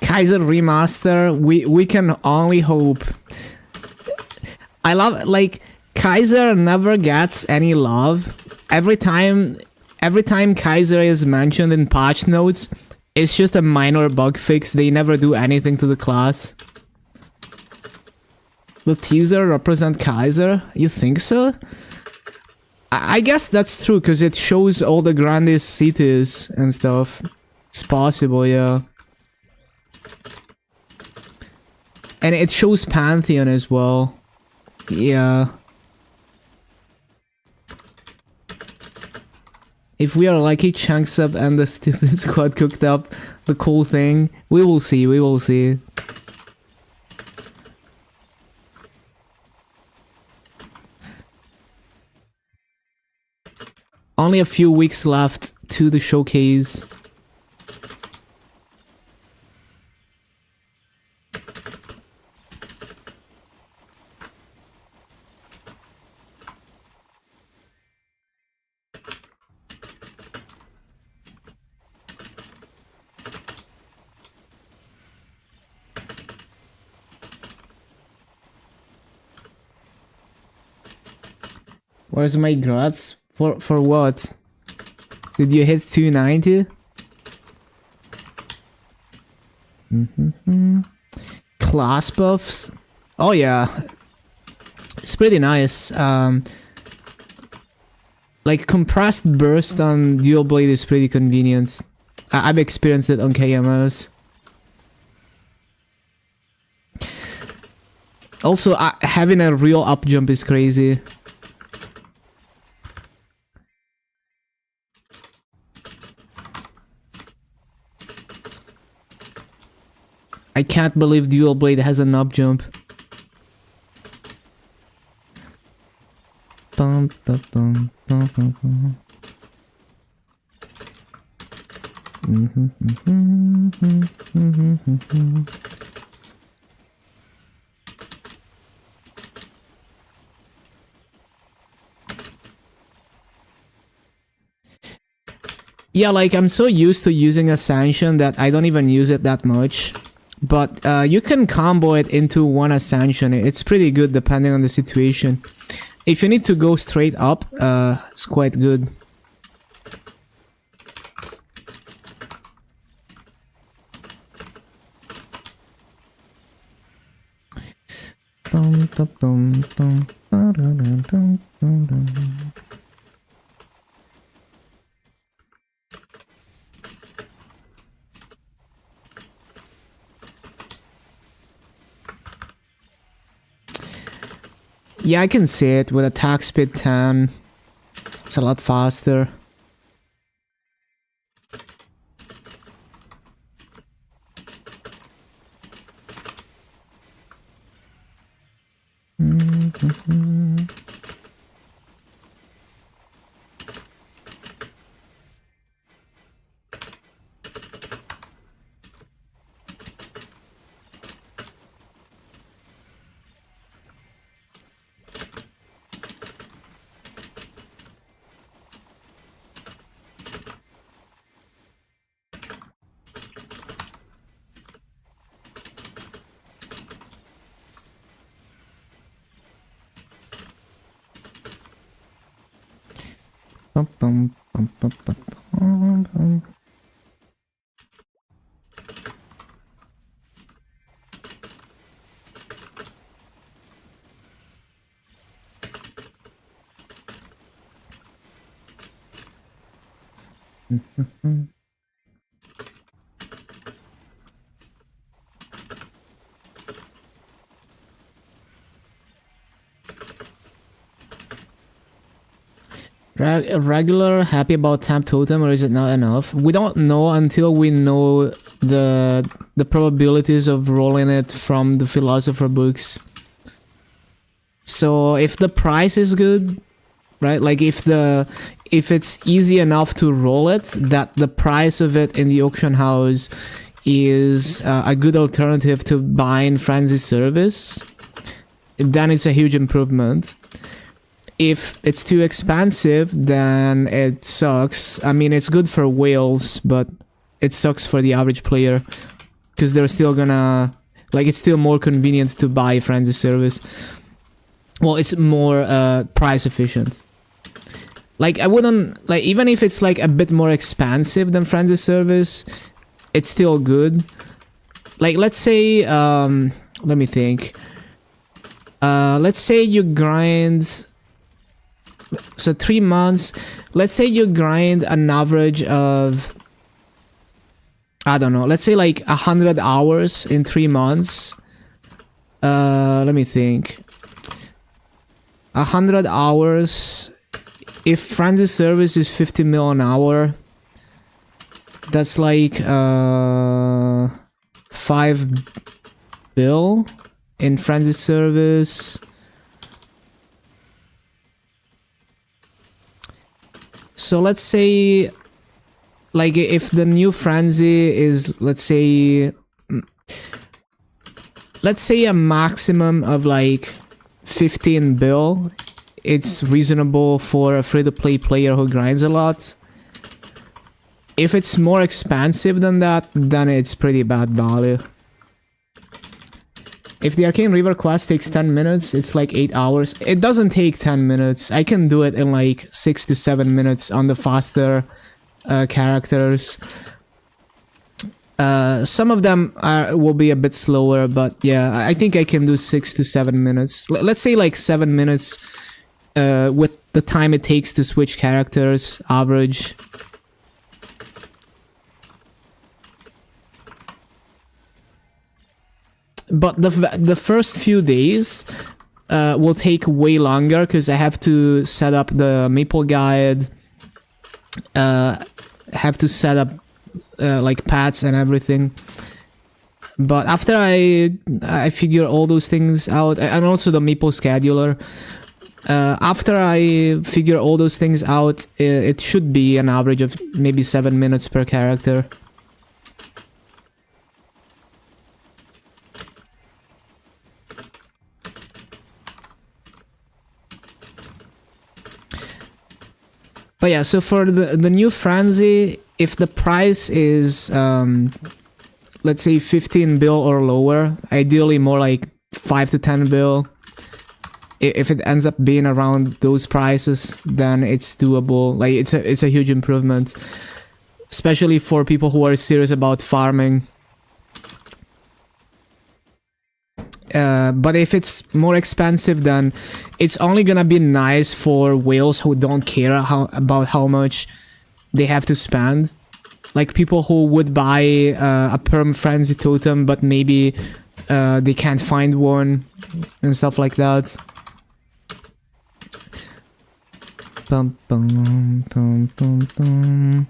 Kaiser remaster, we can only hope. I love, like, Kaiser never gets any love. Every time Kaiser is mentioned in patch notes, it's just a minor bug fix. They never do anything to the class. Will teaser represent Kaiser? You think so? I guess that's true, because it shows all the grandest cities and stuff. It's possible, yeah. And it shows Pantheon as well. Yeah. If we are lucky, Chunks Up and the stupid squad cooked up the cool thing. We will see, we will see. Only a few weeks left to the showcase. Where's my grats? For what? Did you hit 290? Class buffs? Oh yeah. It's pretty nice. Like compressed burst on dual blade is pretty convenient. I've experienced it on KMOs. Also, having a real up jump is crazy. I can't believe dual blade has an up jump. Bum, bum, bum, bum, bum, bum. Yeah, like I'm so used to using Ascension that I don't even use it that much. But you can combo it into one Ascension. It's pretty good depending on the situation. If you need to go straight up, it's quite good. Yeah, I can see it with attack speed 10. It's a lot faster. Regular, happy about Temp Totem, or is it not enough? We don't know until we know the probabilities of rolling it from the Philosopher books. So if the price is good, right? Like if it's easy enough to roll it, that the price of it in the auction house is a good alternative to buying Frenzy Service, then it's a huge improvement. If it's too expensive, then it sucks. I mean, it's good for whales, but it sucks for the average player, because they're still gonna... Like, it's still more convenient to buy Frenzy Service. Well, it's more price efficient. Like, I wouldn't... Like, even if it's, like, a bit more expensive than Frenzy Service, it's still good. Like, let's say... let me think. Let's say you grind... So 3 months, let's say you grind an average of, I don't know, let's say like 100 hours in 3 months. Let me think. 100 hours, if Frenzy Service is 50 mil an hour, that's like 5 bill in Frenzy Service. So let's say, like, if the new Frenzy is, let's say a maximum of like 15 bill, it's reasonable for a free-to-play player who grinds a lot. If it's more expensive than that, then it's pretty bad value. If the Arcane River quest takes 10 minutes, it's like 8 hours. It doesn't take 10 minutes. I can do it in like 6 to 7 minutes on the faster characters. Some of them will be a bit slower, but yeah, I think I can do 6 to 7 minutes. Let's say like 7 minutes with the time it takes to switch characters, average. But the first few days will take way longer because I have to set up the Maple Guide, have to set up like paths and everything. But after I figure all those things out, and also the Maple Scheduler, after I figure all those things out, it should be an average of maybe 7 minutes per character. But yeah, so for the new Frenzy, if the price is, let's say 15 bill or lower, ideally more like 5 to 10 bill. If it ends up being around those prices, then it's doable. Like it's a huge improvement, especially for people who are serious about farming. But if it's more expensive, then it's only gonna be nice for whales who don't care about how much they have to spend. Like people who would buy a Perm Frenzy totem, but maybe they can't find one and stuff like that. Bum, bum, bum, bum, bum.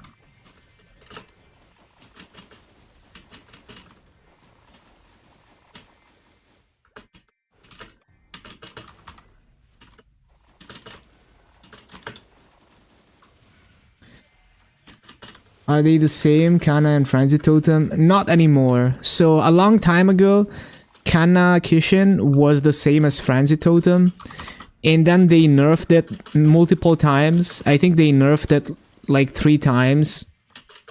Are they the same, Kana and Frenzy Totem? Not anymore. So a long time ago, Kana Kishin was the same as Frenzy Totem. And then they nerfed it multiple times. I think they nerfed it like 3 times.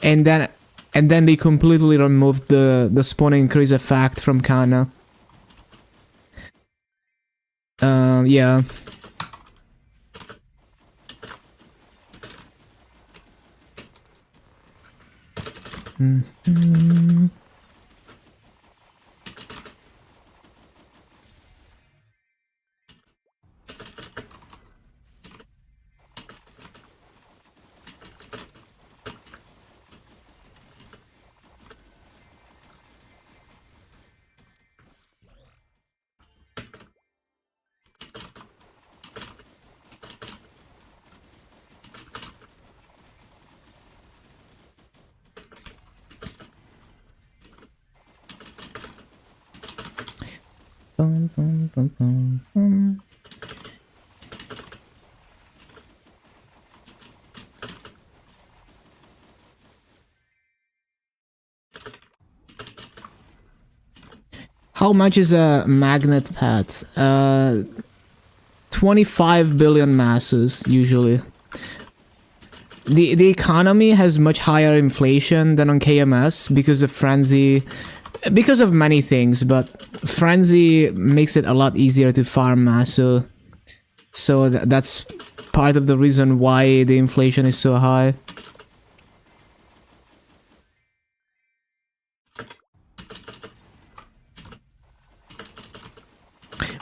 And then they completely removed the spawn increase effect from Kana. Yeah. Mm-hmm. Bum, bum, bum, bum, bum. How much is a magnet pet? 25 billion masses usually. The economy has much higher inflation than on KMS because of Frenzy, because of many things, but Frenzy makes it a lot easier to farm Masu. So that's part of the reason why the inflation is so high.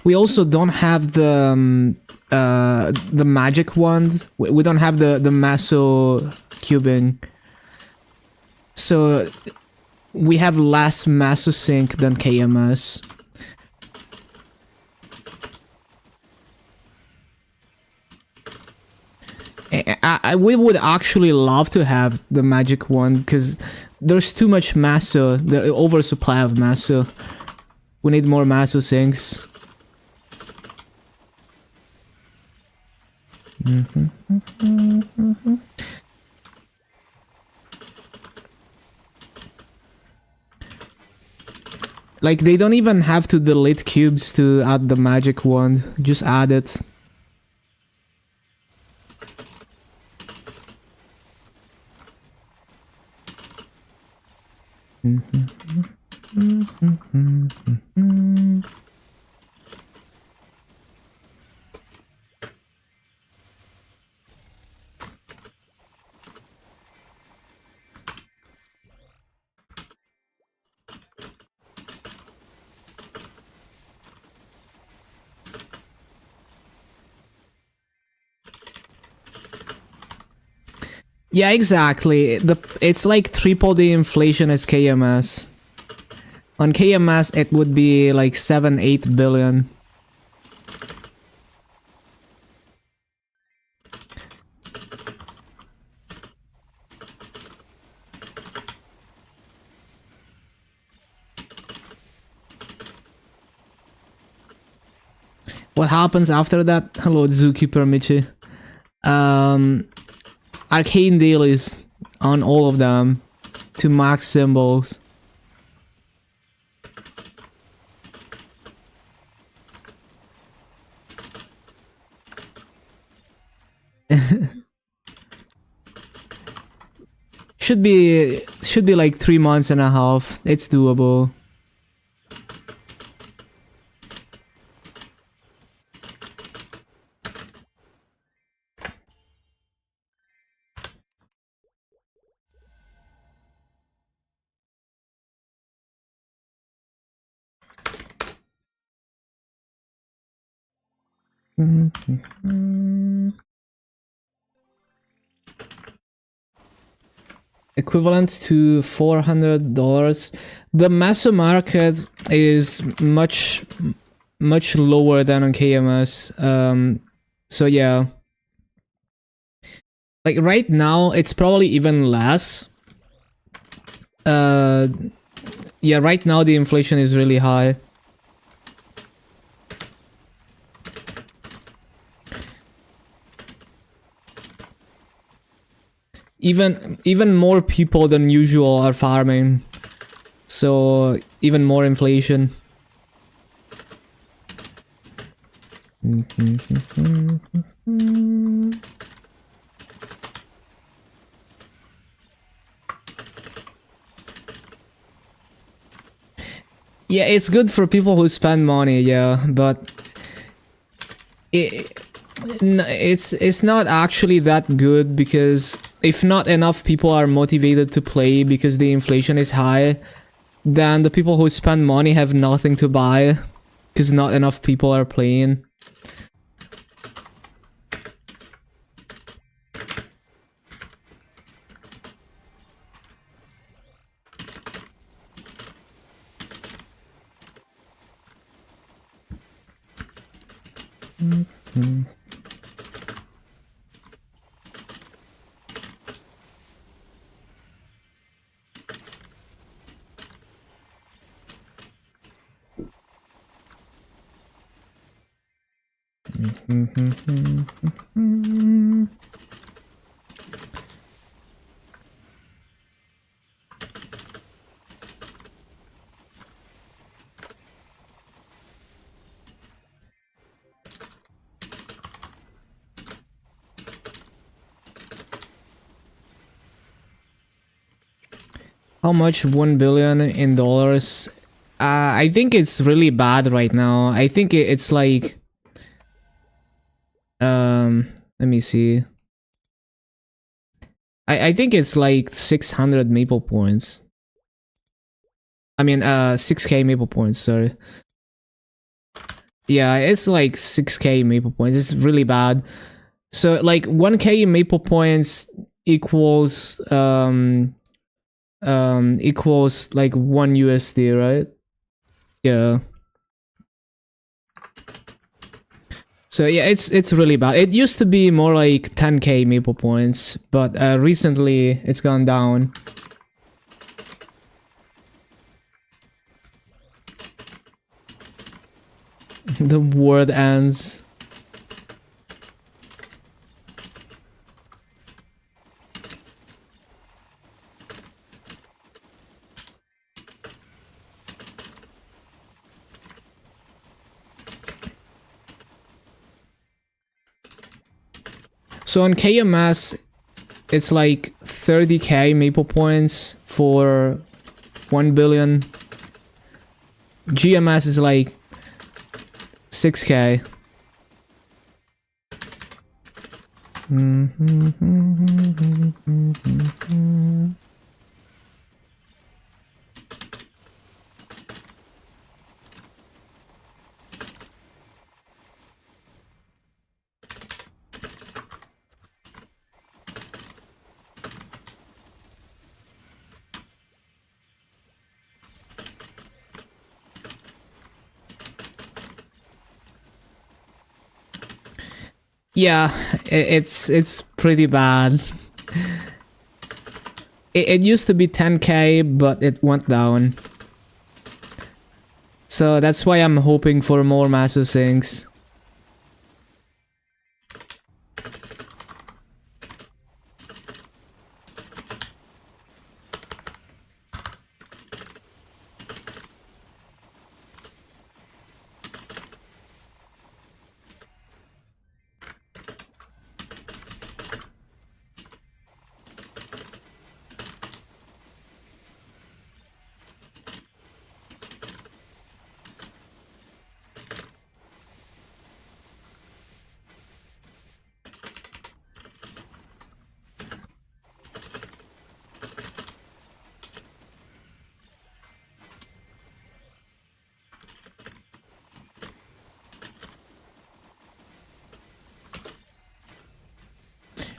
We also don't have the magic wand. We don't have the Maso cubing. So we have less Maso sync than KMS. We would actually love to have the magic wand because there's too much Maso, the oversupply of Maso. We need more Maso syncs. Like, they don't even have to delete cubes to add the magic wand, just add it. Yeah, exactly. It's like triple the inflation as KMS. On KMS, it would be like 7-8 billion. What happens after that? Hello, Zookeeper Michi. Arcane dailies on all of them to max symbols. Should be like 3 months and a half. It's doable. Equivalent to $400. The Meso market is much lower than on KMS. So yeah, like right now it's probably even less. Yeah, right now the inflation is really high. Even more people than usual are farming, so even more inflation. Yeah, it's good for people who spend money, yeah, but it's not actually that good, because if not enough people are motivated to play because the inflation is high, then the people who spend money have nothing to buy because not enough people are playing. How much? 1 billion in dollars? I think it's really bad right now. I think it's like let me see. I think it's like 600 maple points. I mean 6k maple points, sorry. Yeah, it's like 6k maple points. It's really bad. So like 1k maple points equals equals like 1 USD, right? Yeah. So yeah, it's really bad. It used to be more like 10k maple points, but recently it's gone down. The world ends. So on KMS, it's like 30k maple points for 1 billion. GMS is like 6k. Yeah, it's pretty bad. It used to be 10k, but it went down. So that's why I'm hoping for more massive sinks.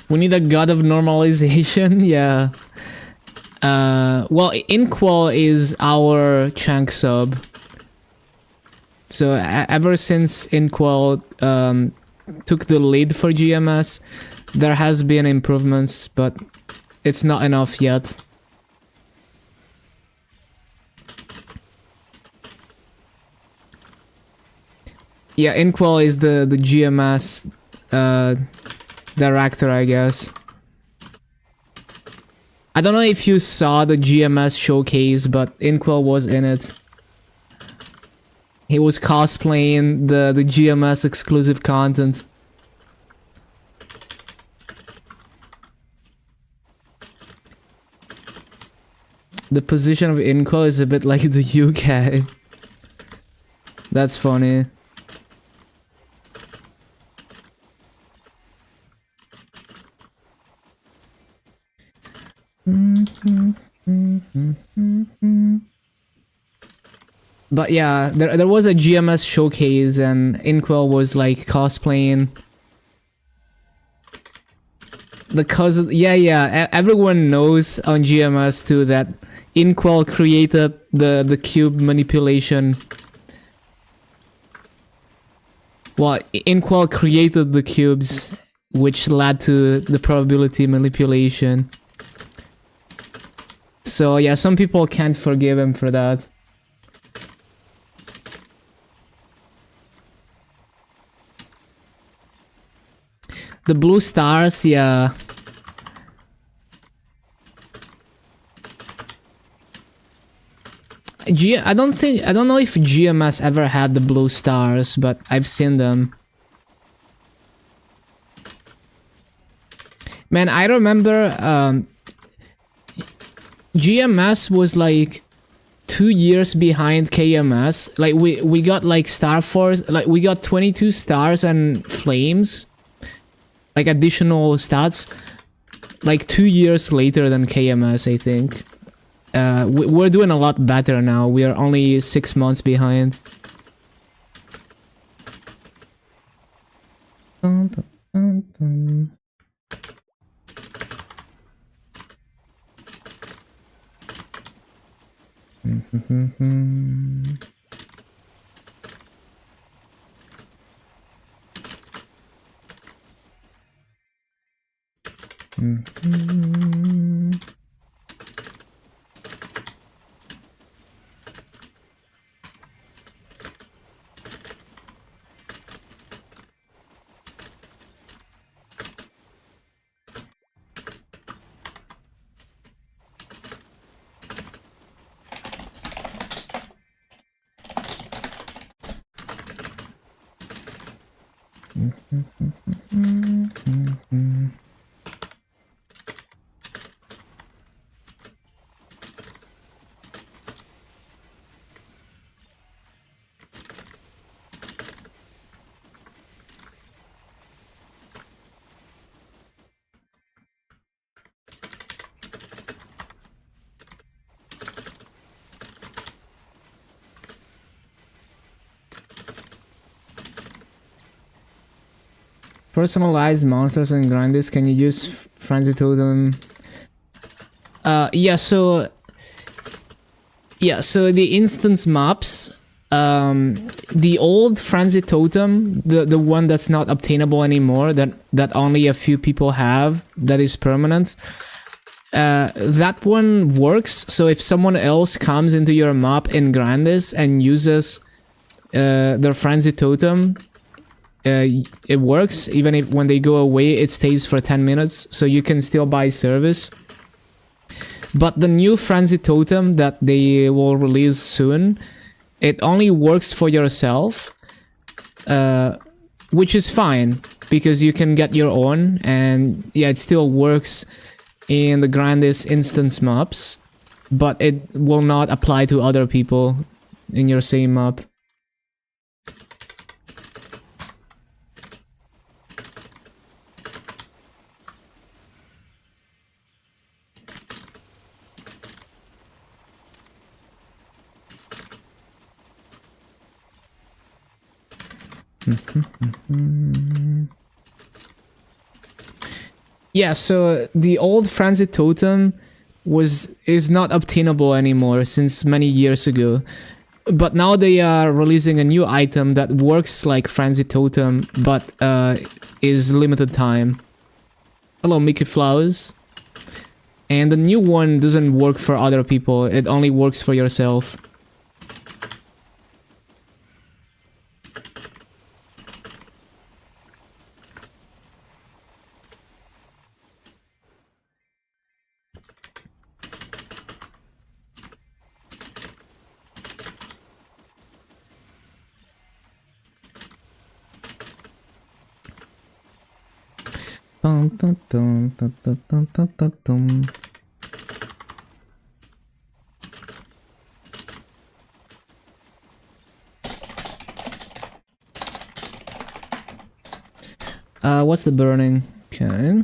We need a god of normalization, yeah. Well, Inkwell is our chunk sub. So ever since Inkwell took the lead for GMS, there has been improvements, but it's not enough yet. Yeah, Inkwell is the GMS director, I guess. I don't know if you saw the GMS showcase, but Inkwell was in it. He was cosplaying the GMS exclusive content. The position of Inkwell is a bit like the UK. That's funny. But yeah, there was a GMS showcase and Inkwell was like cosplaying. Everyone knows on GMS too that Inkwell created the cube manipulation. Well, Inkwell created the cubes, which led to the probability manipulation. So yeah, some people can't forgive him for that. The blue stars, yeah. I don't know if GMS ever had the blue stars, but I've seen them. Man, I remember GMS was like 2 years behind KMS. Like we got like Star Force, like we got 22 stars and flames, like additional stats, like 2 years later than KMS, I think. We're doing a lot better now. We are only 6 months behind. Personalized monsters and grinders, can you use Frenzy Totem? So the instance maps The old frenzy totem, the one that's not obtainable anymore, that only a few people have, that is permanent, that one works. So if someone else comes into your map in Grandis and uses their frenzy totem, it works. Even if when they go away, it stays for 10 minutes, so you can still buy service. But the new frenzy totem that they will release soon, it only works for yourself, which is fine, because you can get your own, and yeah, it still works in the Grandis instance maps, but it will not apply to other people in your same map. Yeah, so the old frenzy totem is not obtainable anymore since many years ago. But now they are releasing a new item that works like frenzy totem, but is limited time. Hello, Mickey Flowers. And the new one doesn't work for other people, it only works for yourself. Dun, dun, dun, dun, dun, dun, dun, dun, dun. What's the burning? Okay.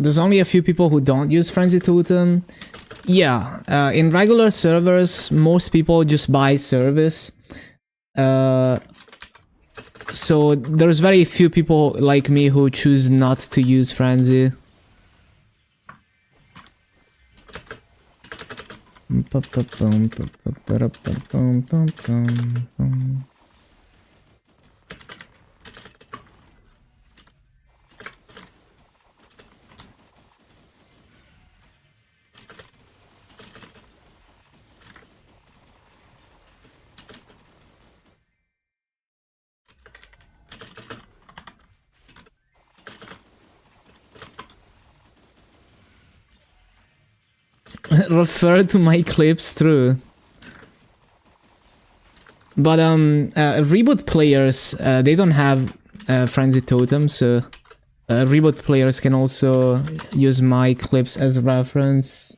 There's only a few people who don't use Frenzy Totem. Yeah, in regular servers, most people just buy service. So there's very few people like me who choose not to use Frenzy. Refer to my clips, true. But reboot players, they don't have Frenzy Totem, so reboot players can also use my clips as reference.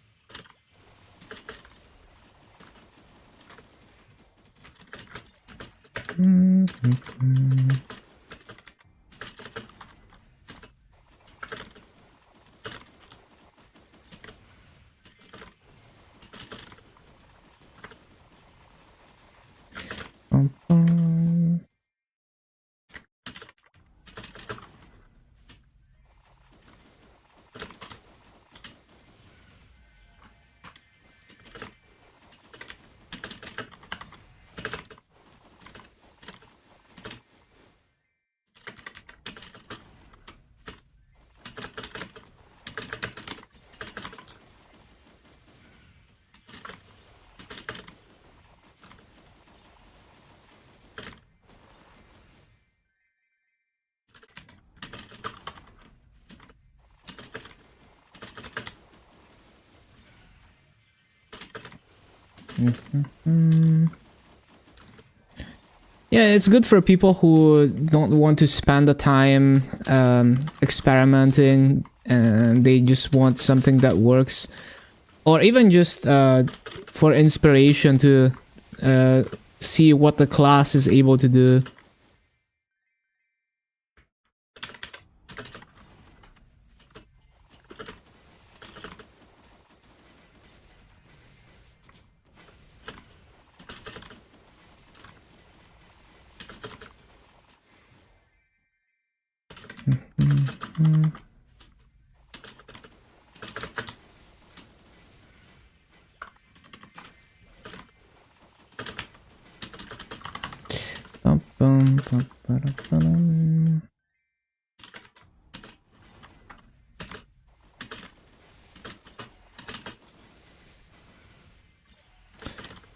Yeah, it's good for people who don't want to spend the time experimenting and they just want something that works. Or even just for inspiration to see what the class is able to do.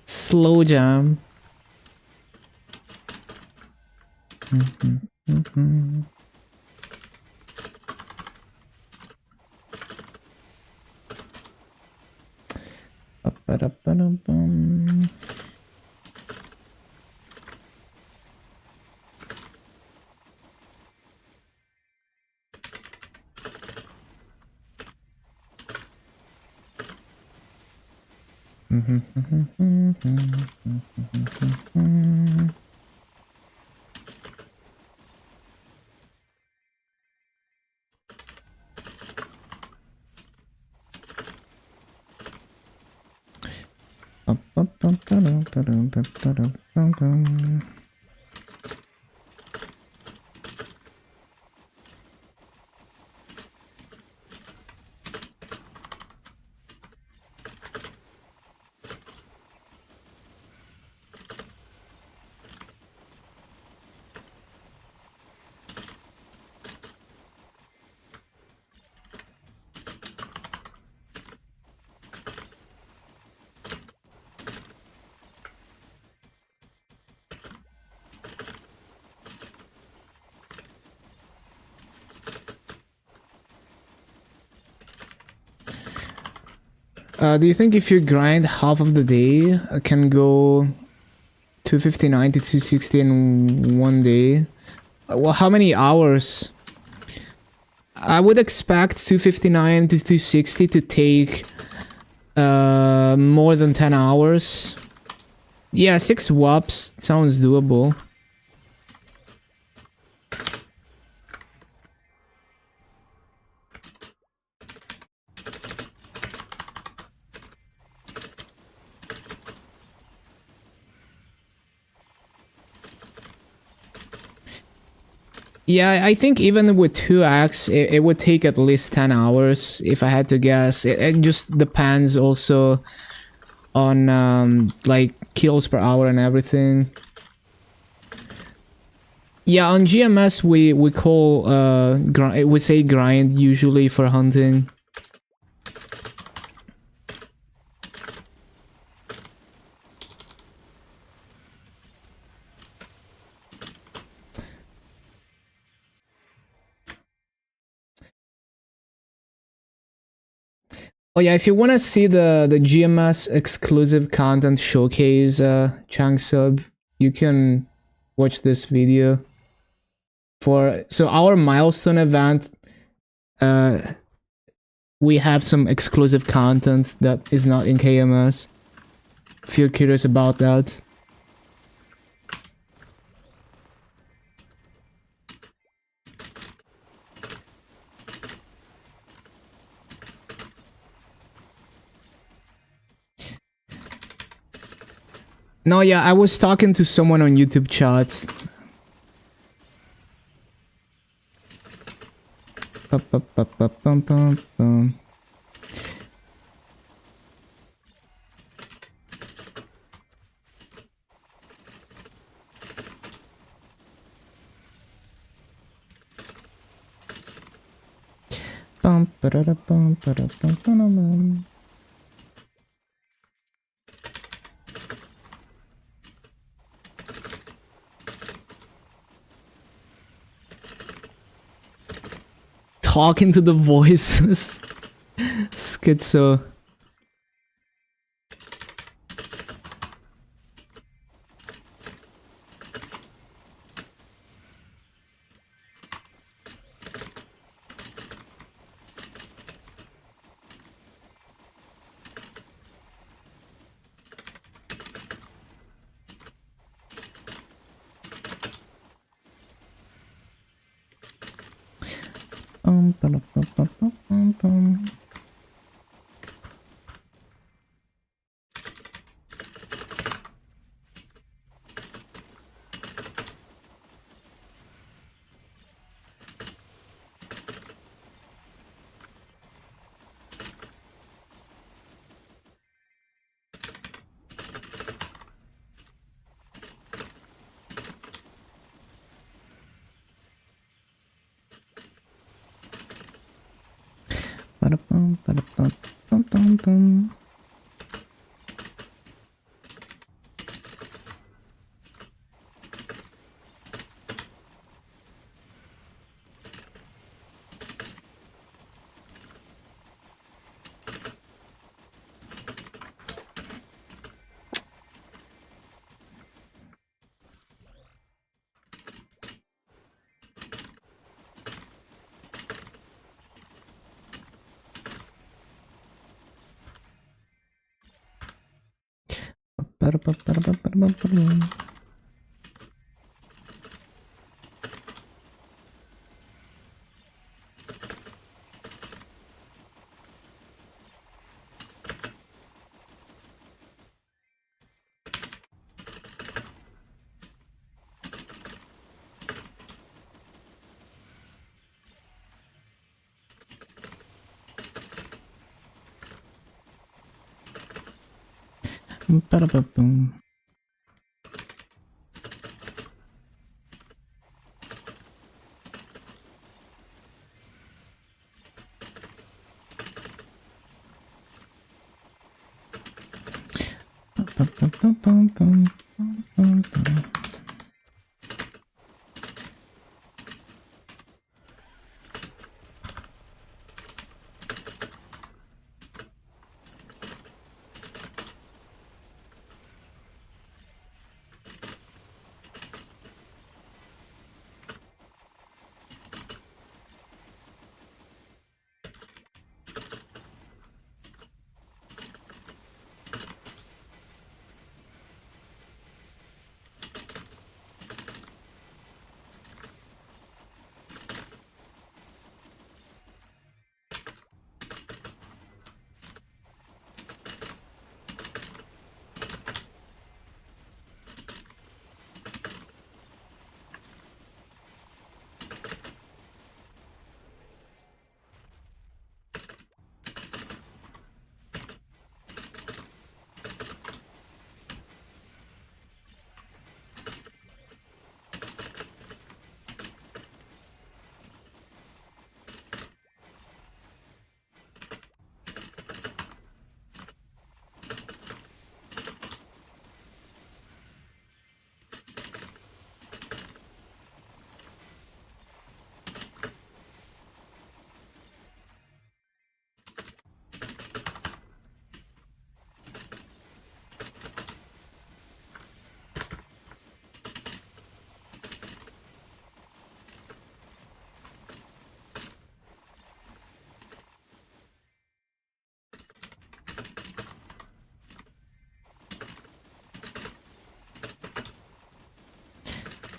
Slow jam. Ba-ba-da-ba-da-bum. Do you think if you grind half of the day, can go 259 to 260 in one day? Well, how many hours? I would expect 259 to 260 to take more than 10 hours. Yeah, 6 WAPs sounds doable. Yeah, I think even with 2x, it would take at least 10 hours if I had to guess. It just depends also on like kills per hour and everything. Yeah, on GMS we call we say grind usually for hunting. Oh yeah, if you want to see the GMS exclusive content showcase, Chang Sub, you can watch this video. So our milestone event, we have some exclusive content that is not in KMS. If you're curious about that. No, yeah, I was talking to someone on YouTube chat. Talking to the voices. Schizo.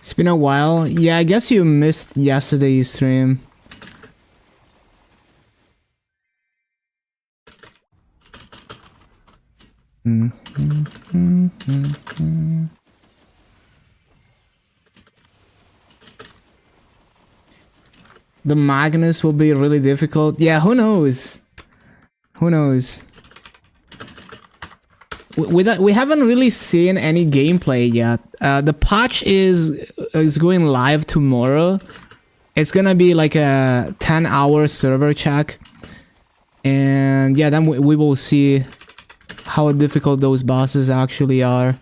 It's been a while. Yeah, I guess you missed yesterday's stream. The Magnus will be really difficult. Yeah, who knows? Who knows? We haven't really seen any gameplay yet. The patch is going live tomorrow. It's gonna be like a 10-hour server check. And yeah, then we will see how difficult those bosses actually are.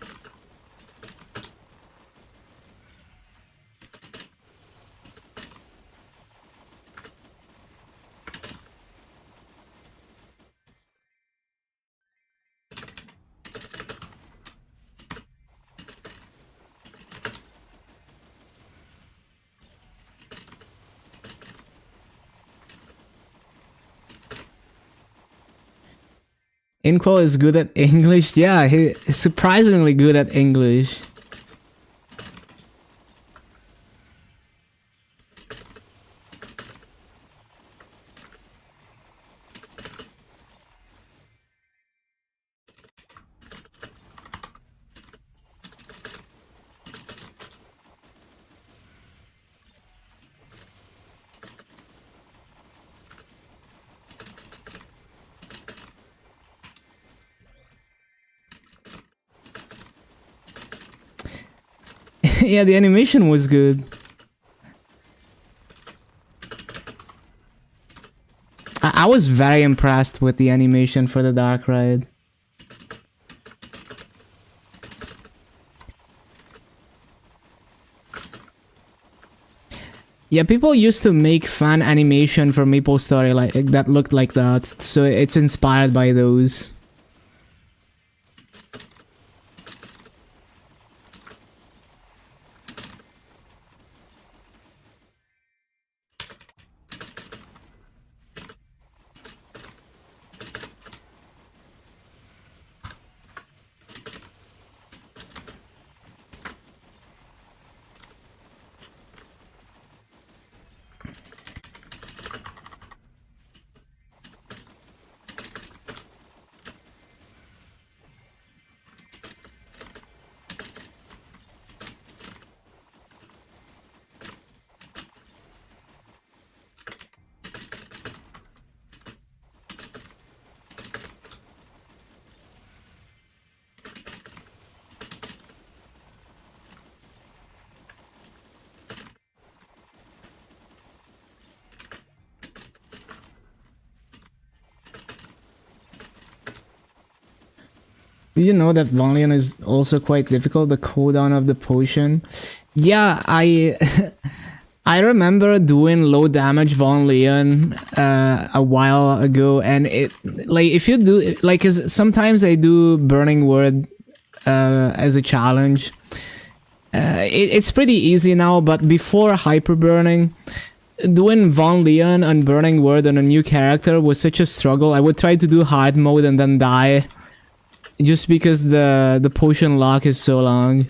Inkwell is good at English. Yeah, he's surprisingly good at English. Yeah, the animation was good. I was very impressed with the animation for the Dark Ride. Yeah, people used to make fan animation for MapleStory like that looked like that, so it's inspired by those. Do you know that Von Leon is also quite difficult, the cooldown of the potion? Yeah, I I remember doing low damage Von Leon a while ago, and it like if you do like, 'cause sometimes I do Burning Word as a challenge. It's pretty easy now, but before Hyper Burning, doing Von Leon and Burning Word on a new character was such a struggle. I would try to do hard mode and then die, just because the potion lock is so long.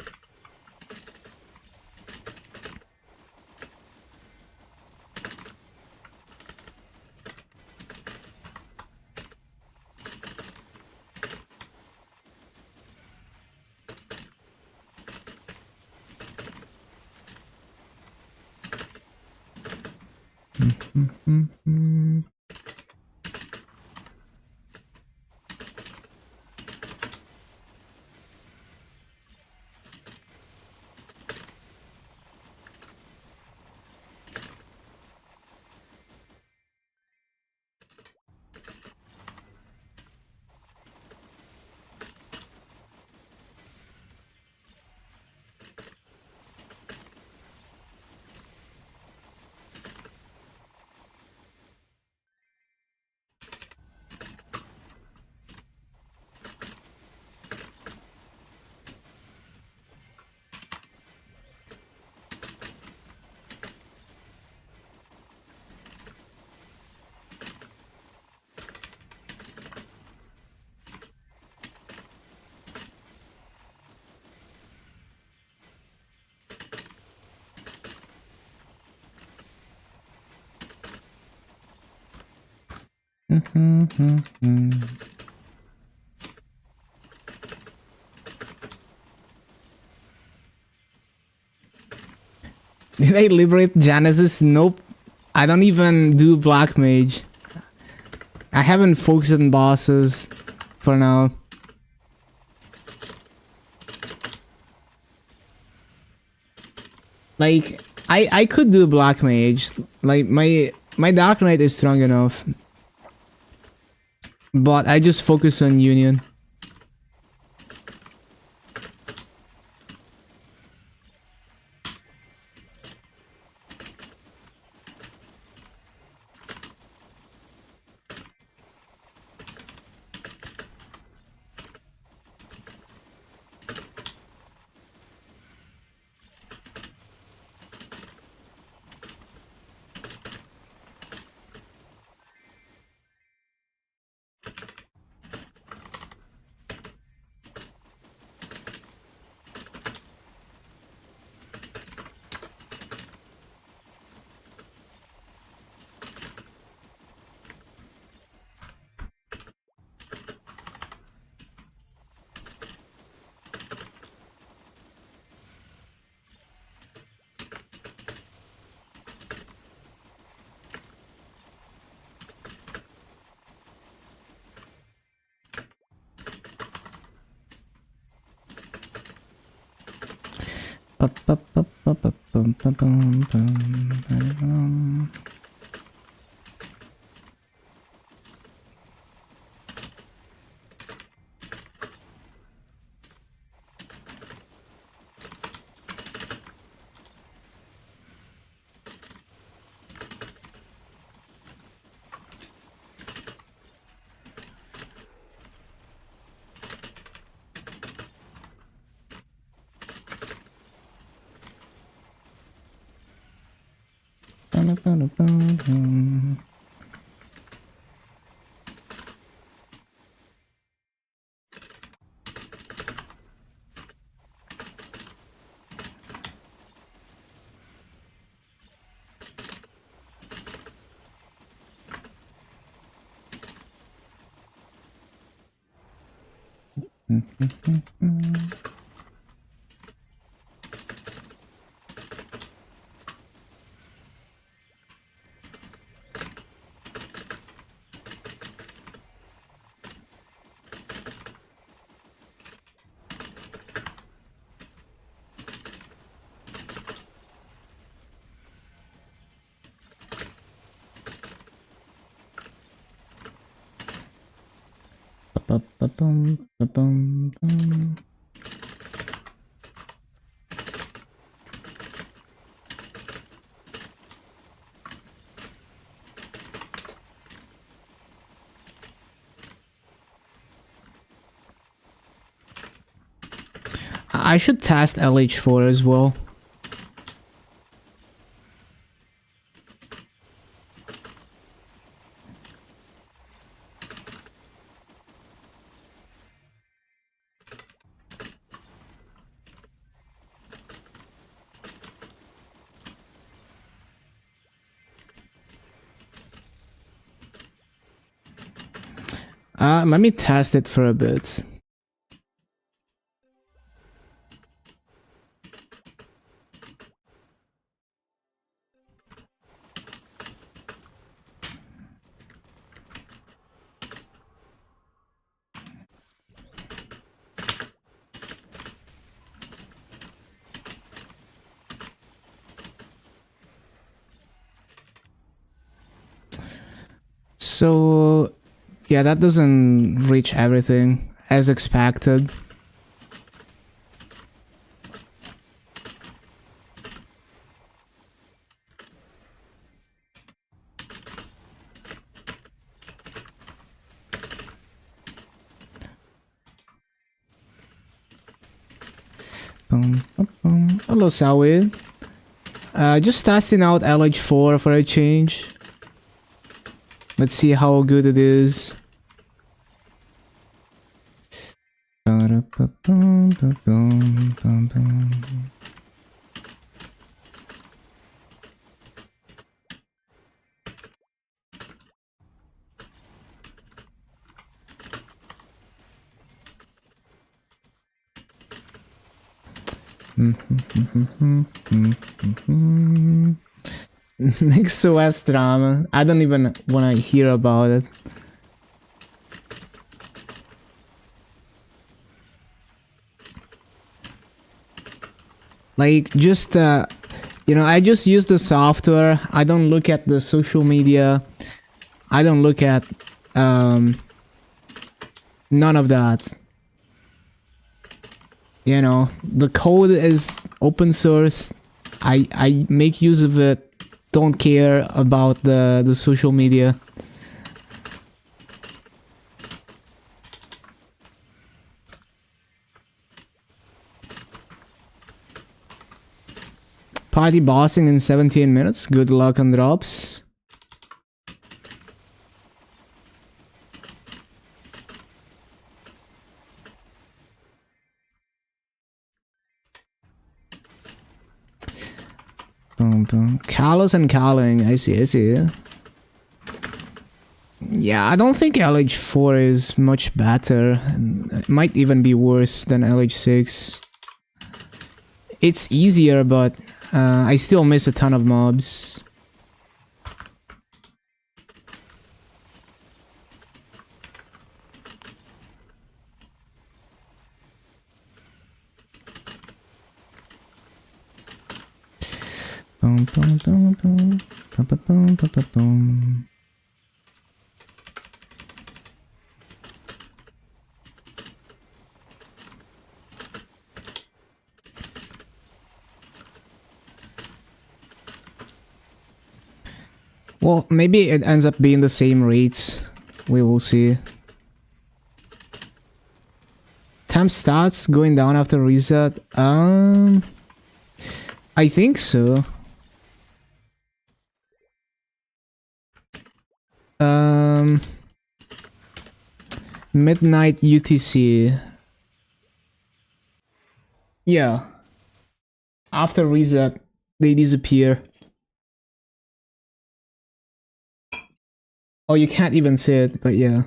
Did I liberate Genesis? Nope. I don't even do Black Mage. I haven't focused on bosses for now. Like, I could do Black Mage. Like, my Dark Knight is strong enough. But I just focus on Union. I should test LH4 as well. Let me test it for a bit. So, yeah, that doesn't reach everything as expected. Hello, Sawi. Just testing out LH4 for a change. Let's see how good it is. Next OS drama. I don't even want to hear about it. Like, just, you know, I just use the software. I don't look at the social media. I don't look at, none of that. You know, the code is open source. I make use of it. Don't care about the social media. Party bossing in 17 minutes. Good luck on drops. Carlos and Carling. I see, I see. Yeah, I don't think LH4 is much better. It might even be worse than LH6. It's easier, but I still miss a ton of mobs. Well, maybe it ends up being the same rates. We will see. Temp stats going down after reset. I think so. Midnight UTC. Yeah. After reset, they disappear. Oh, you can't even see it, but yeah.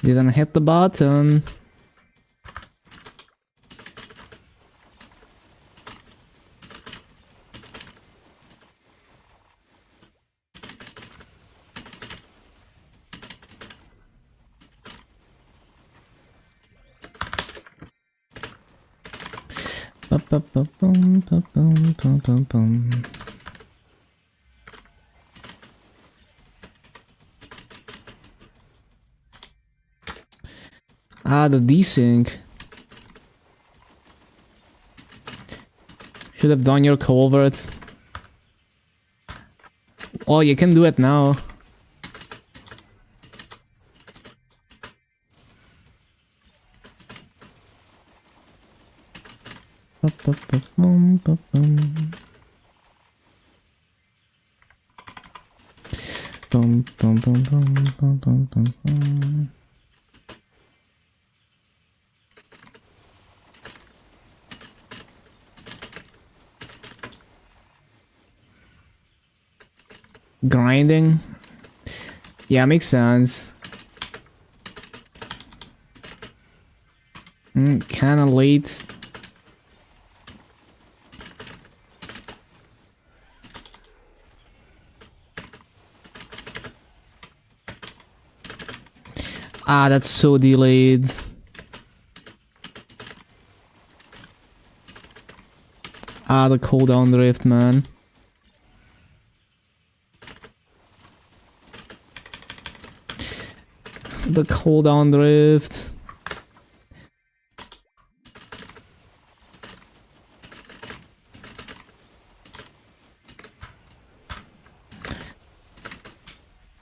Didn't hit the button. Ah, the desync. Should have done your culvert. Oh, you can do it now. Grinding? Yeah, makes sense. Kinda late. Ah, that's so delayed. Ah, the cooldown drift, man. The cooldown drift.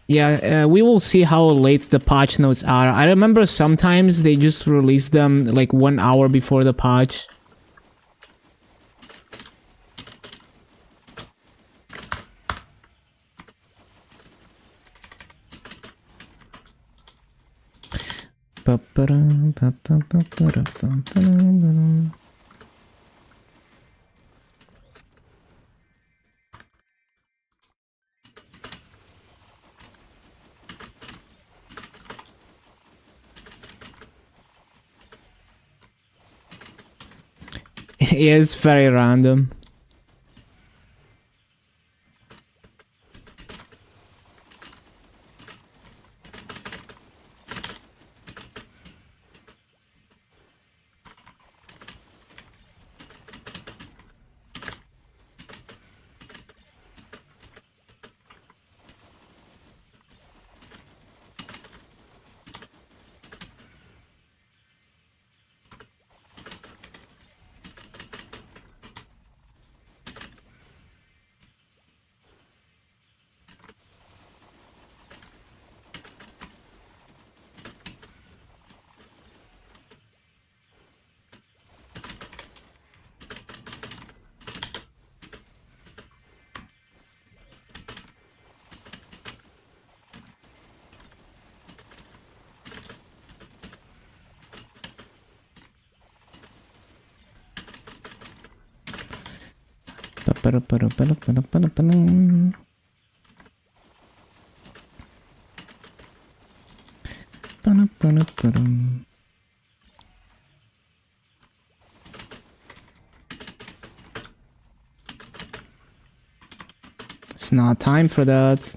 Yeah, we will see how late the patch notes are. I remember sometimes they just release them like 1 hour before the patch. It's very random. It's not time for that.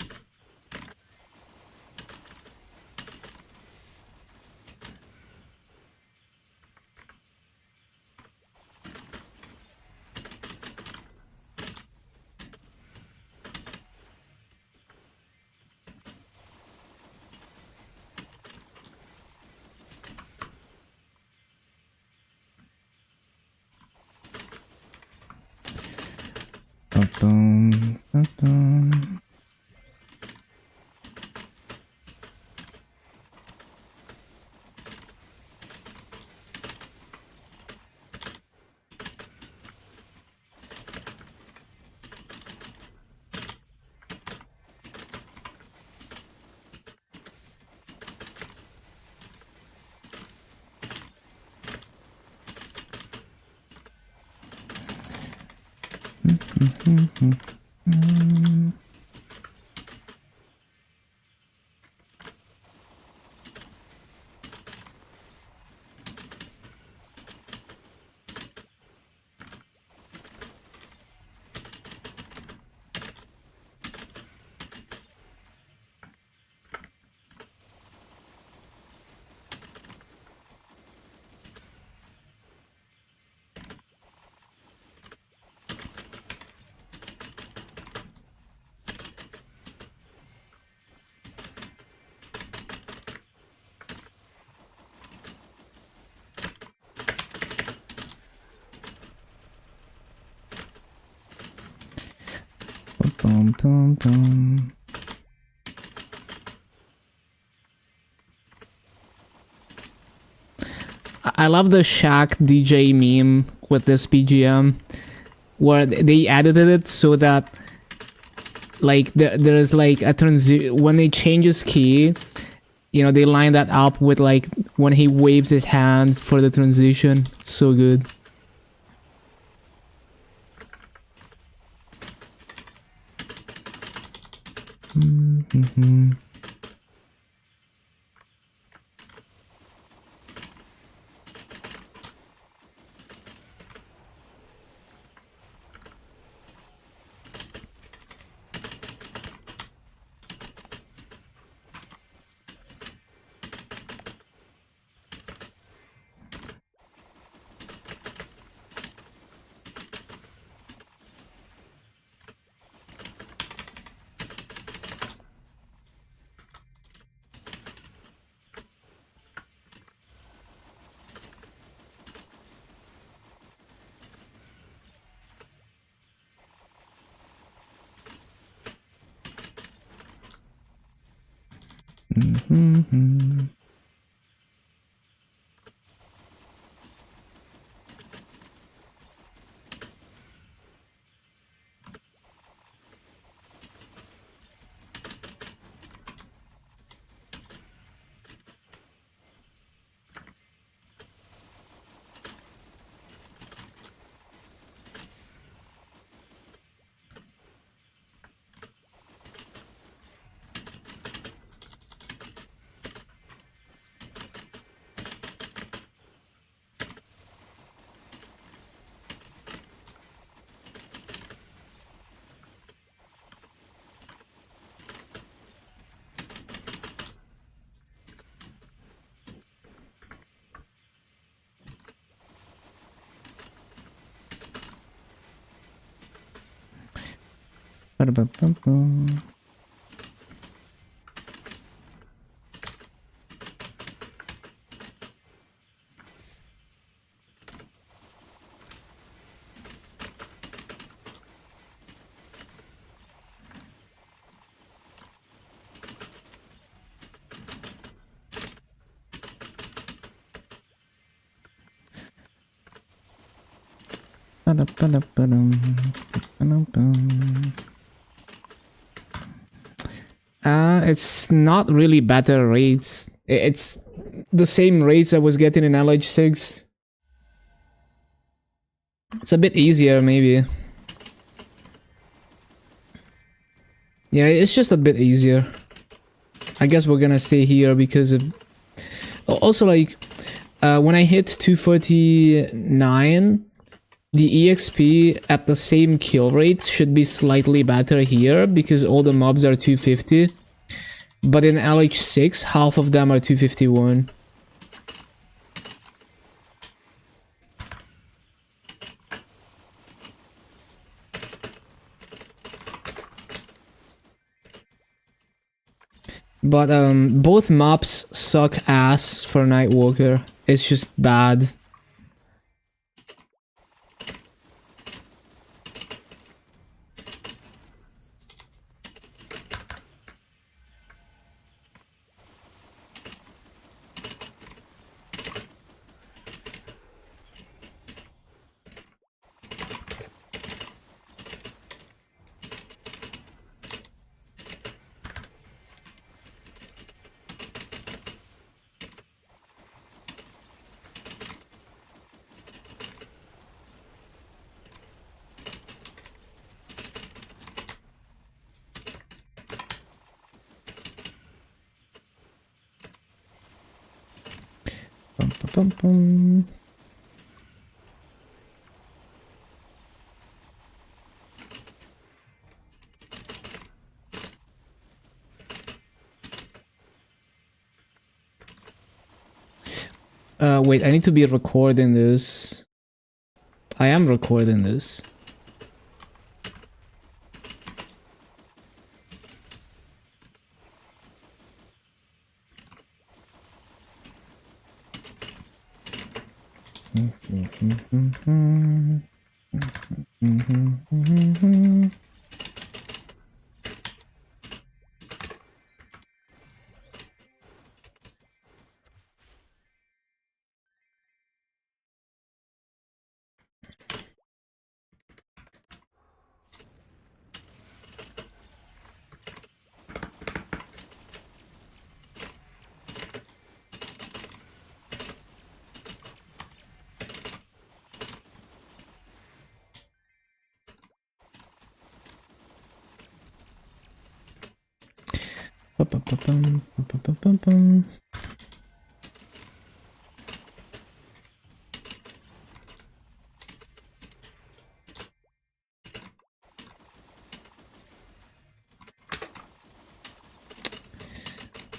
I love the Shaq DJ meme with this BGM, where they edited it so that like there's like a when they change his key, you know, they line that up with like when he waves his hands for the transition. It's so good. It's not really better rates. It's the same rates I was getting in LH6. It's a bit easier, maybe. Yeah, it's just a bit easier. I guess we're gonna stay here because of... Also, like, when I hit 249, the EXP at the same kill rate should be slightly better here because all the mobs are 250. But in LH6, half of them are 251. But both maps suck ass for Nightwalker. It's just bad. Bum, bum. Wait, I need to be recording this. I am recording this.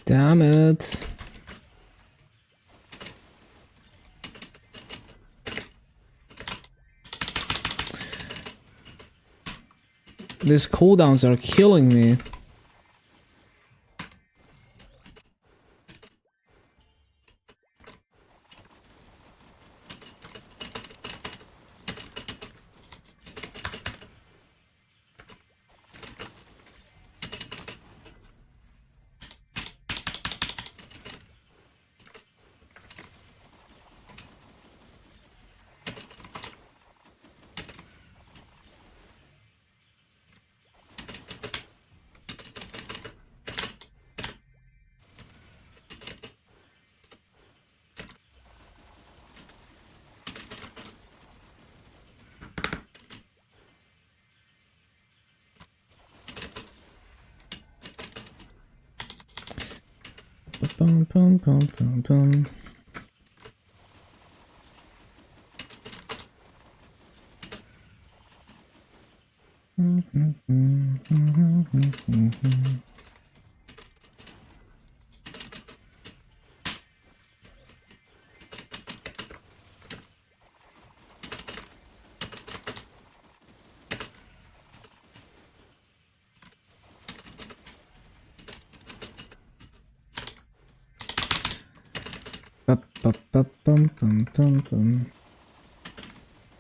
Damn it. These cooldowns are killing me. Bum, bum, bum, bum, bum.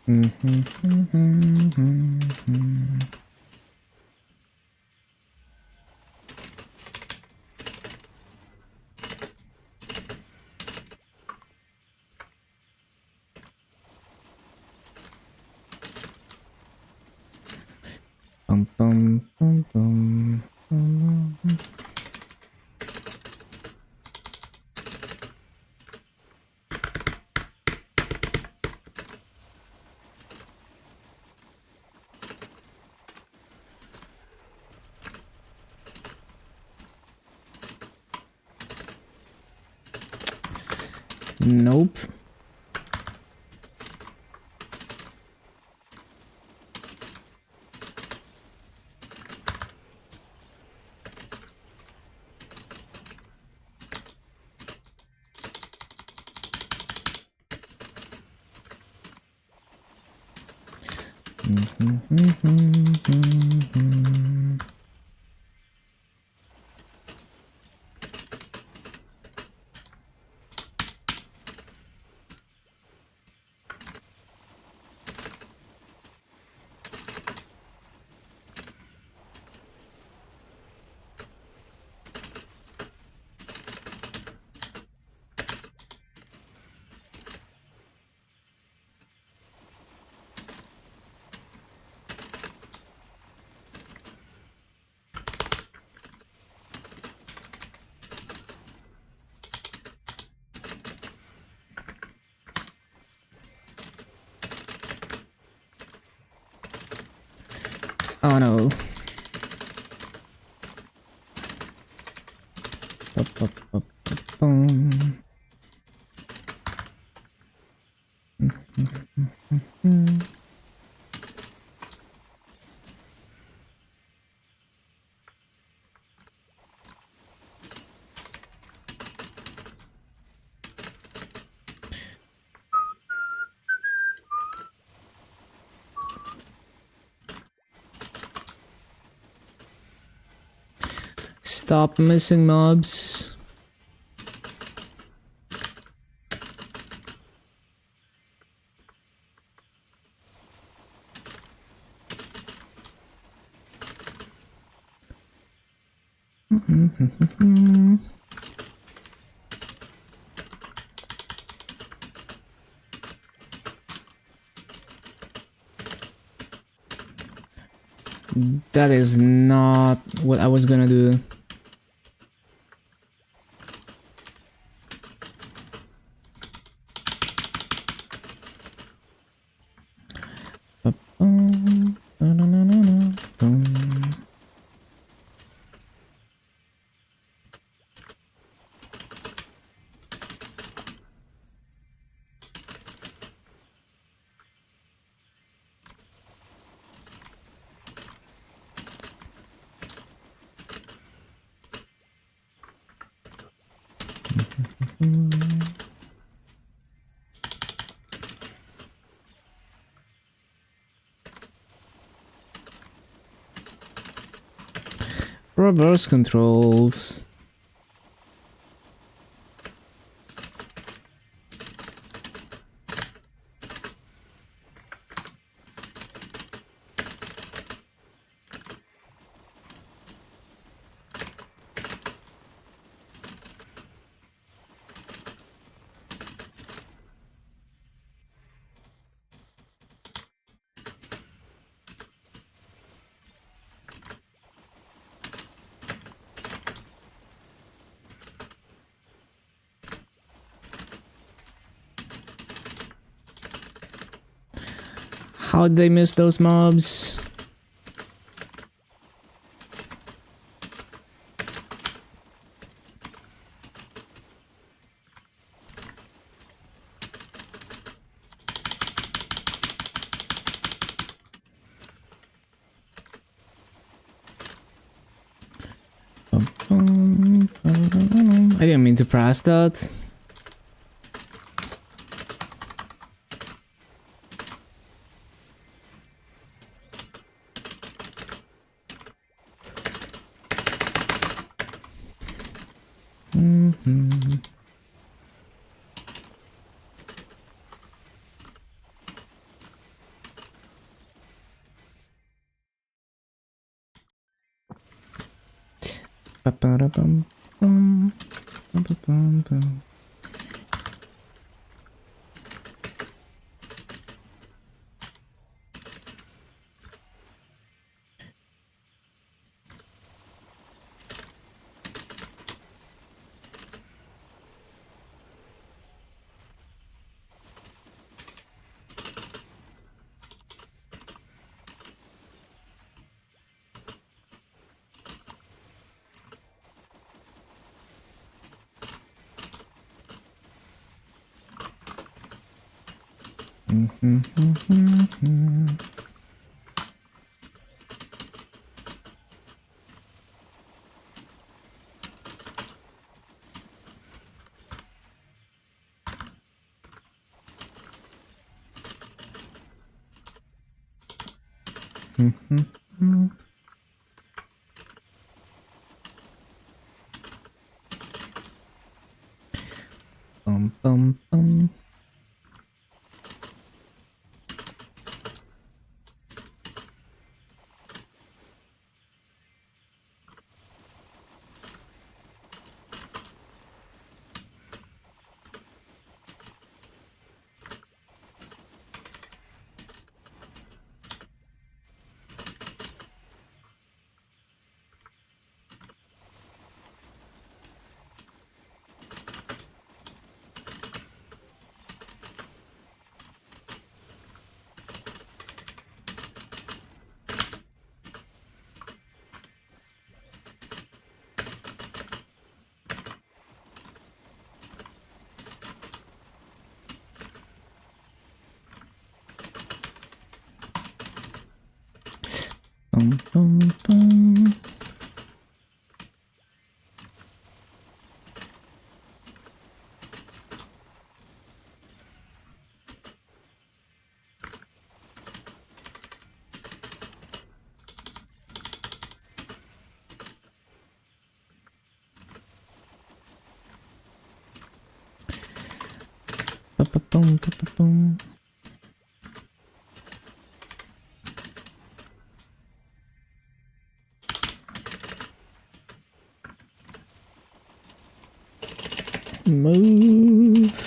Bum, bum, bum, bum, bum. Nope. Oh no. Boom. Stop missing mobs. That is not what I was gonna do. Reverse controls. How'd they miss those mobs? I didn't mean to press that. Bum, bum, bum. Bum, bum, bum. Ba-ba-bum, ba-ba-bum. Move.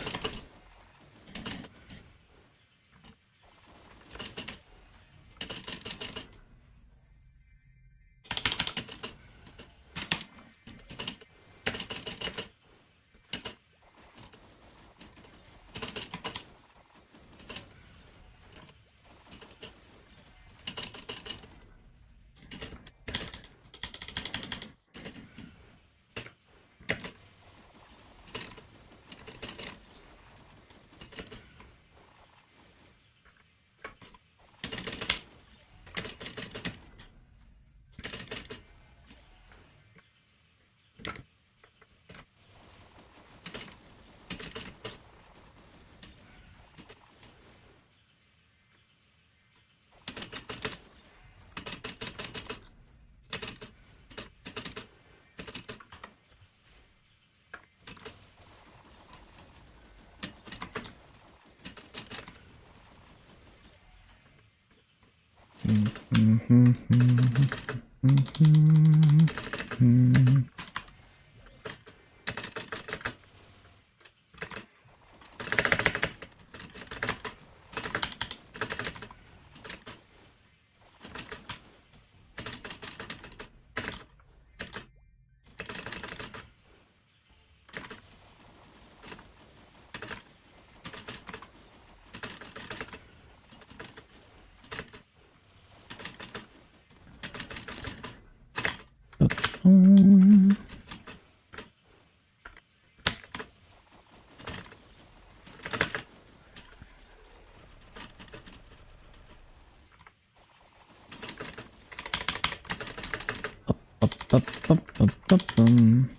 Ba-ba-bum.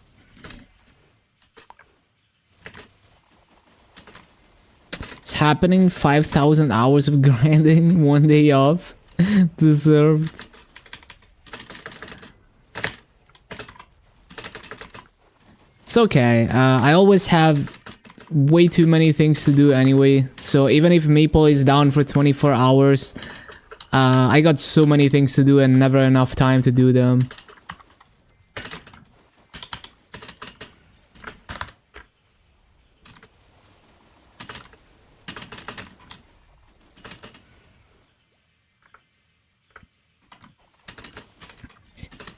It's happening. 5,000 hours of grinding, 1 day off. Deserved. It's okay. I always have way too many things to do anyway. So even if Maple is down for 24 hours, I got so many things to do and never enough time to do them.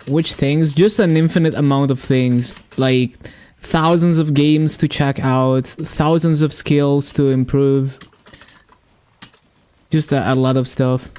Which things? Just an infinite amount of things. Like thousands of games to check out, thousands of skills to improve. Just a lot of stuff.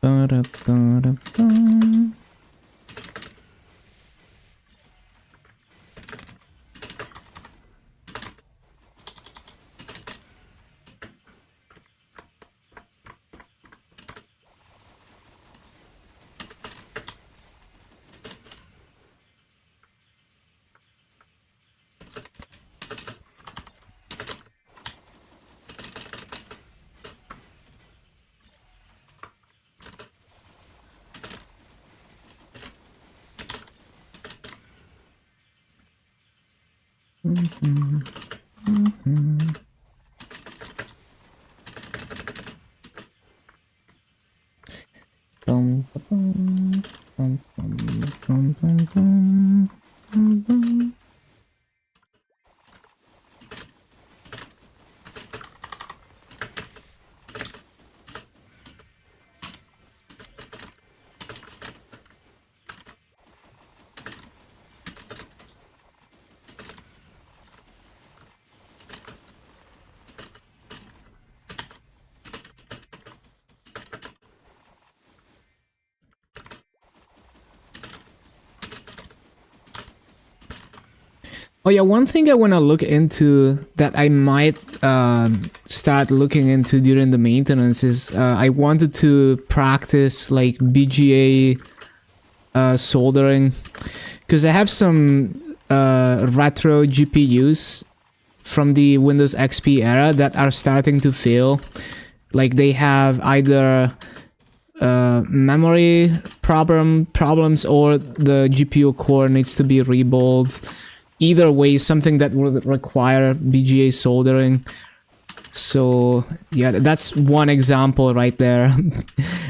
Ba-da-ba-da-ba. Bum, ba-bum, bum, bum, bum, bum, bum, bum, bum. Oh yeah, one thing I want to look into that I might start looking into during the maintenance is I wanted to practice like BGA soldering, because I have some retro GPUs from the Windows XP era that are starting to fail. Like they have either memory problems or the GPU core needs to be rebuilt. Either way, something that would require BGA soldering. So yeah, that's one example right there.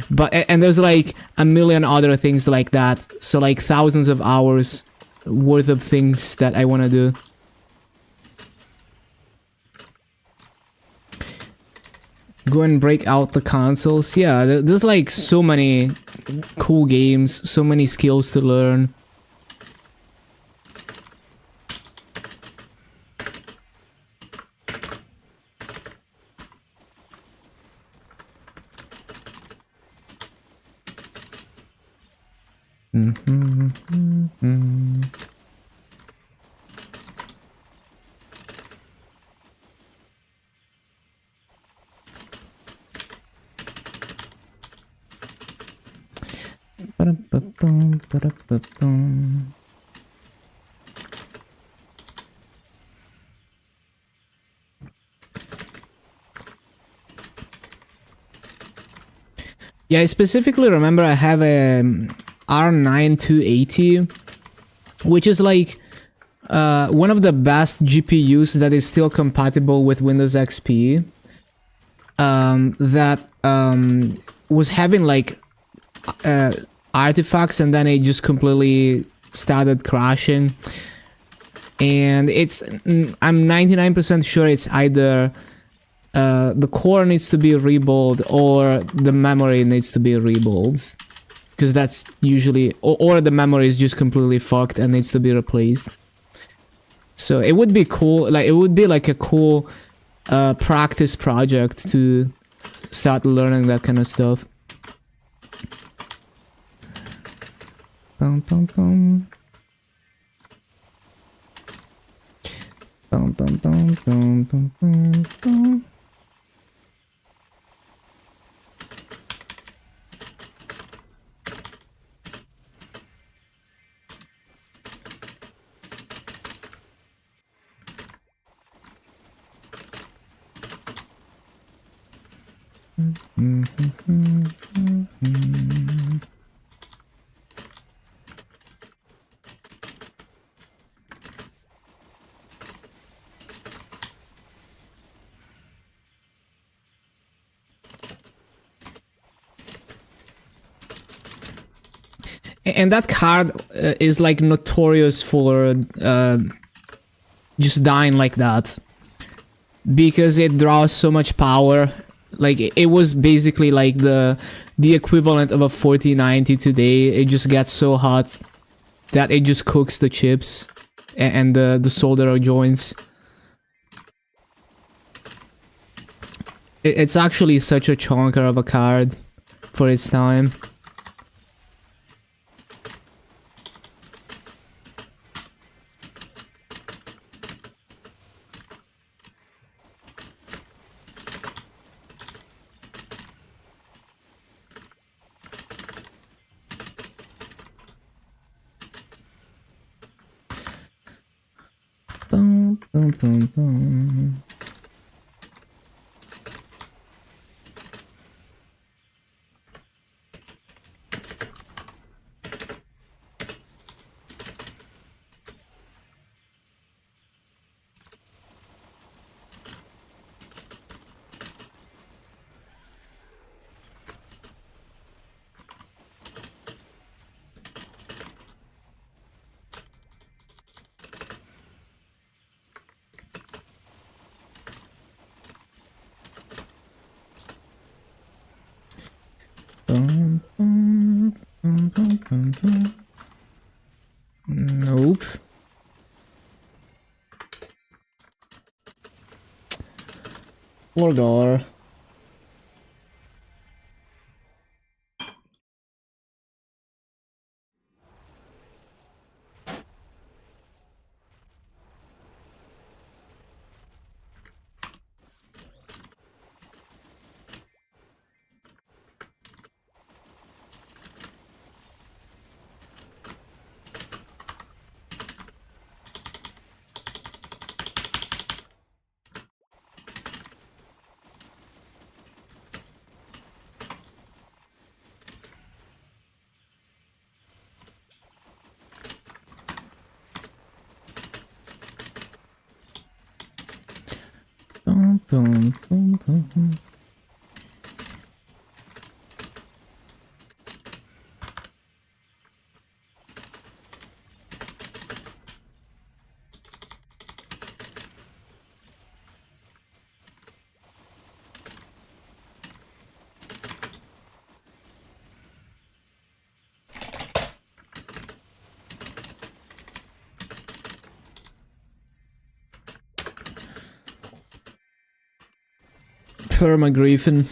But and there's like a million other things like that. So like thousands of hours worth of things that I want to do. Go and break out the consoles. Yeah, there's like so many cool games, so many skills to learn. Ba-da-ba-bum, ba-da-ba-bum. Yeah, I specifically remember I have a R9 280, which is like one of the best GPUs that is still compatible with Windows XP. That was having like artifacts, and then it just completely started crashing. And it's I'm 99% sure it's either the core needs to be rebuilt or the memory needs to be rebuilt, because that's usually or the memory is just completely fucked and needs to be replaced. So it would be cool, like it would be like a cool practice project to start learning that kind of stuff. Bum, bum, bum. Bum, bum, bum, bum, bum, bum, bum. And that card is like notorious for just dying like that, because it draws so much power. Like it was basically like the equivalent of a 4090 today. It just gets so hot that it just cooks the chips and the solder joints. It's actually such a chonker of a card. for its time. Boom, boom, boom, boom. Boom, boom, boom, boom, boom, boom. Nope. Lorgar. Boom, boom, boom, boom, boom. Perma Griffin.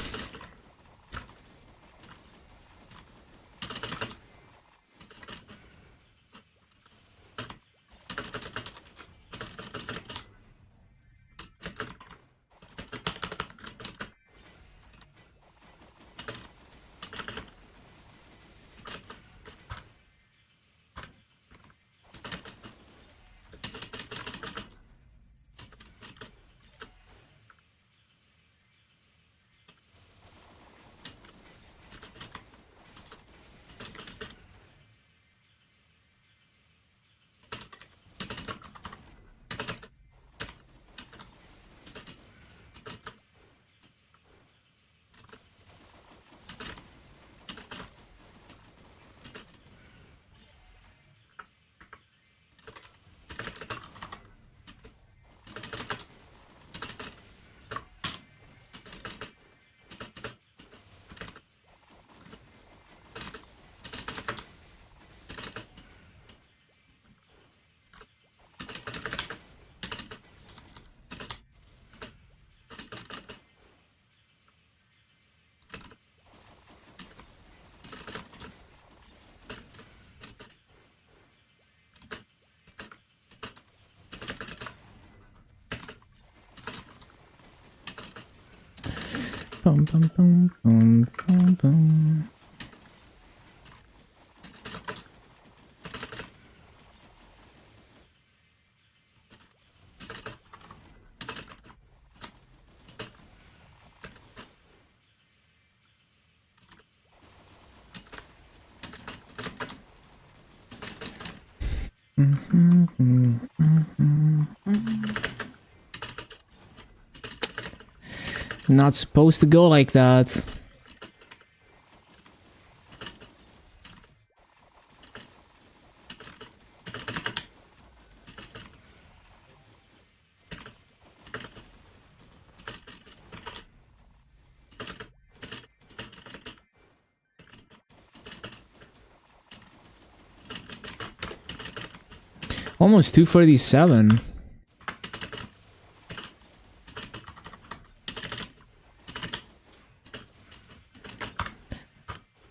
Bum, bum, bum, bum, bum, bum. Not supposed to go like that. Almost 247.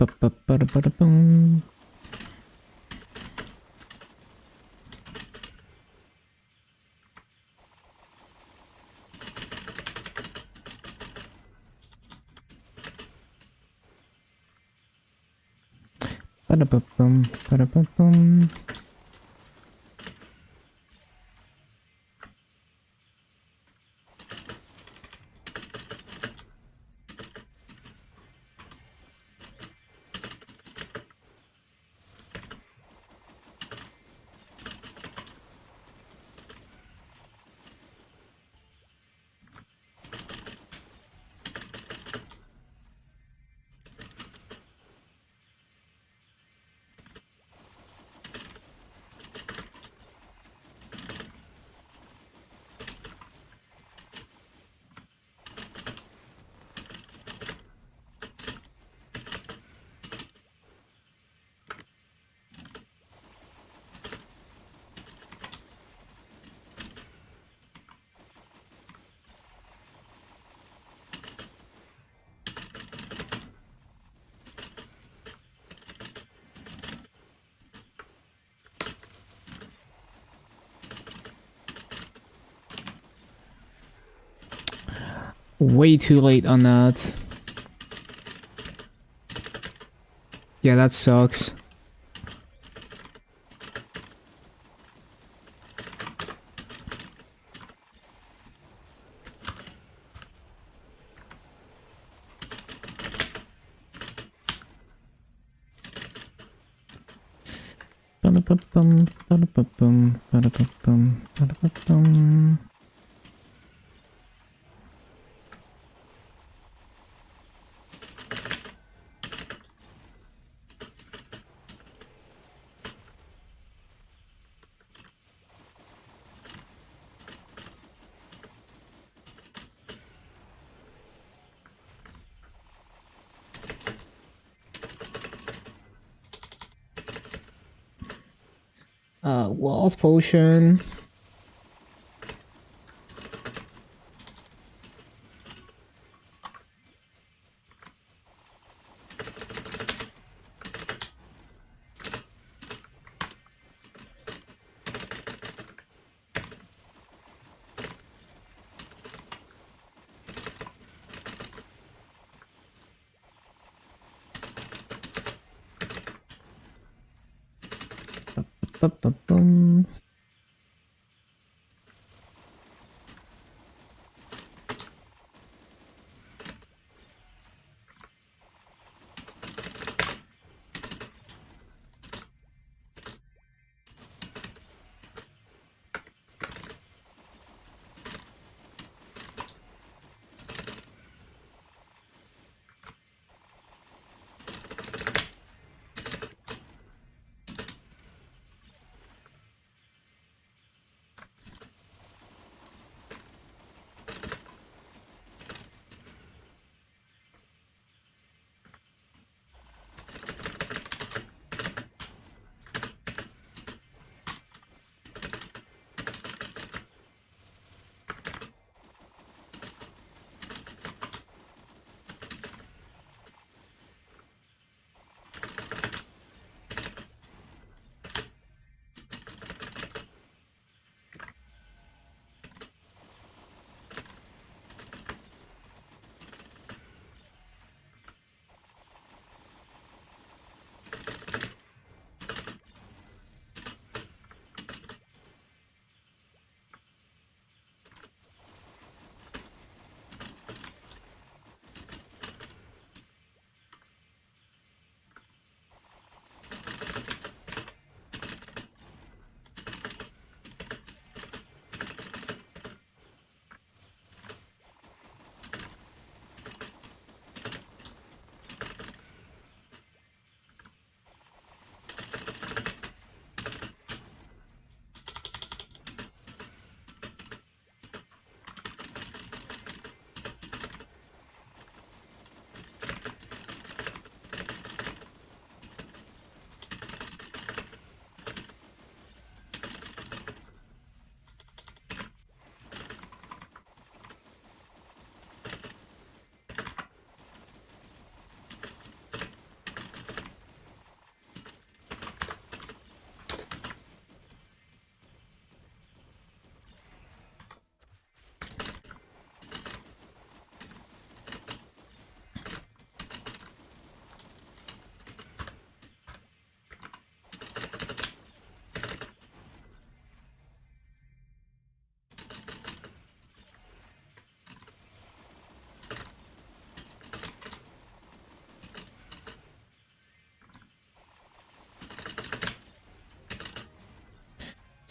Ba-ba-ba-da-ba-da-bum. Ba-da-ba-bum, ba-da-ba-bum. Way too late on that. Yeah, that sucks. Ba-da-ba-bum, ba-da-ba-bum, ba-da-ba-bum, ba-da-ba-bum. Wealth potion. Ba-ba-bum.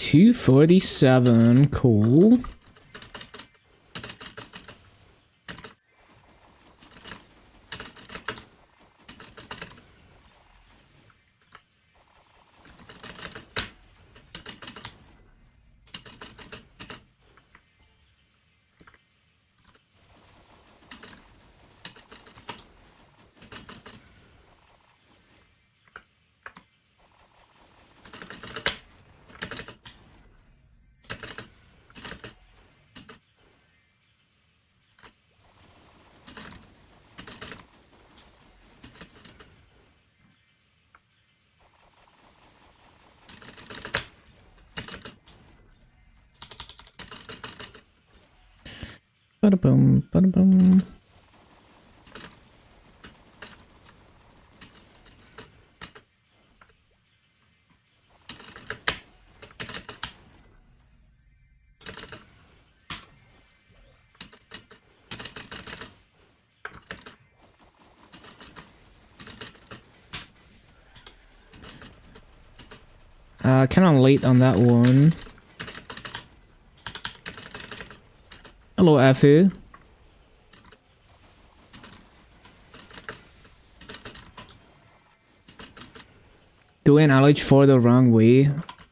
247, cool. Ba-da-bum, ba-da-bum. Kinda late on that one. Hello, Effie. Doing knowledge for the wrong way.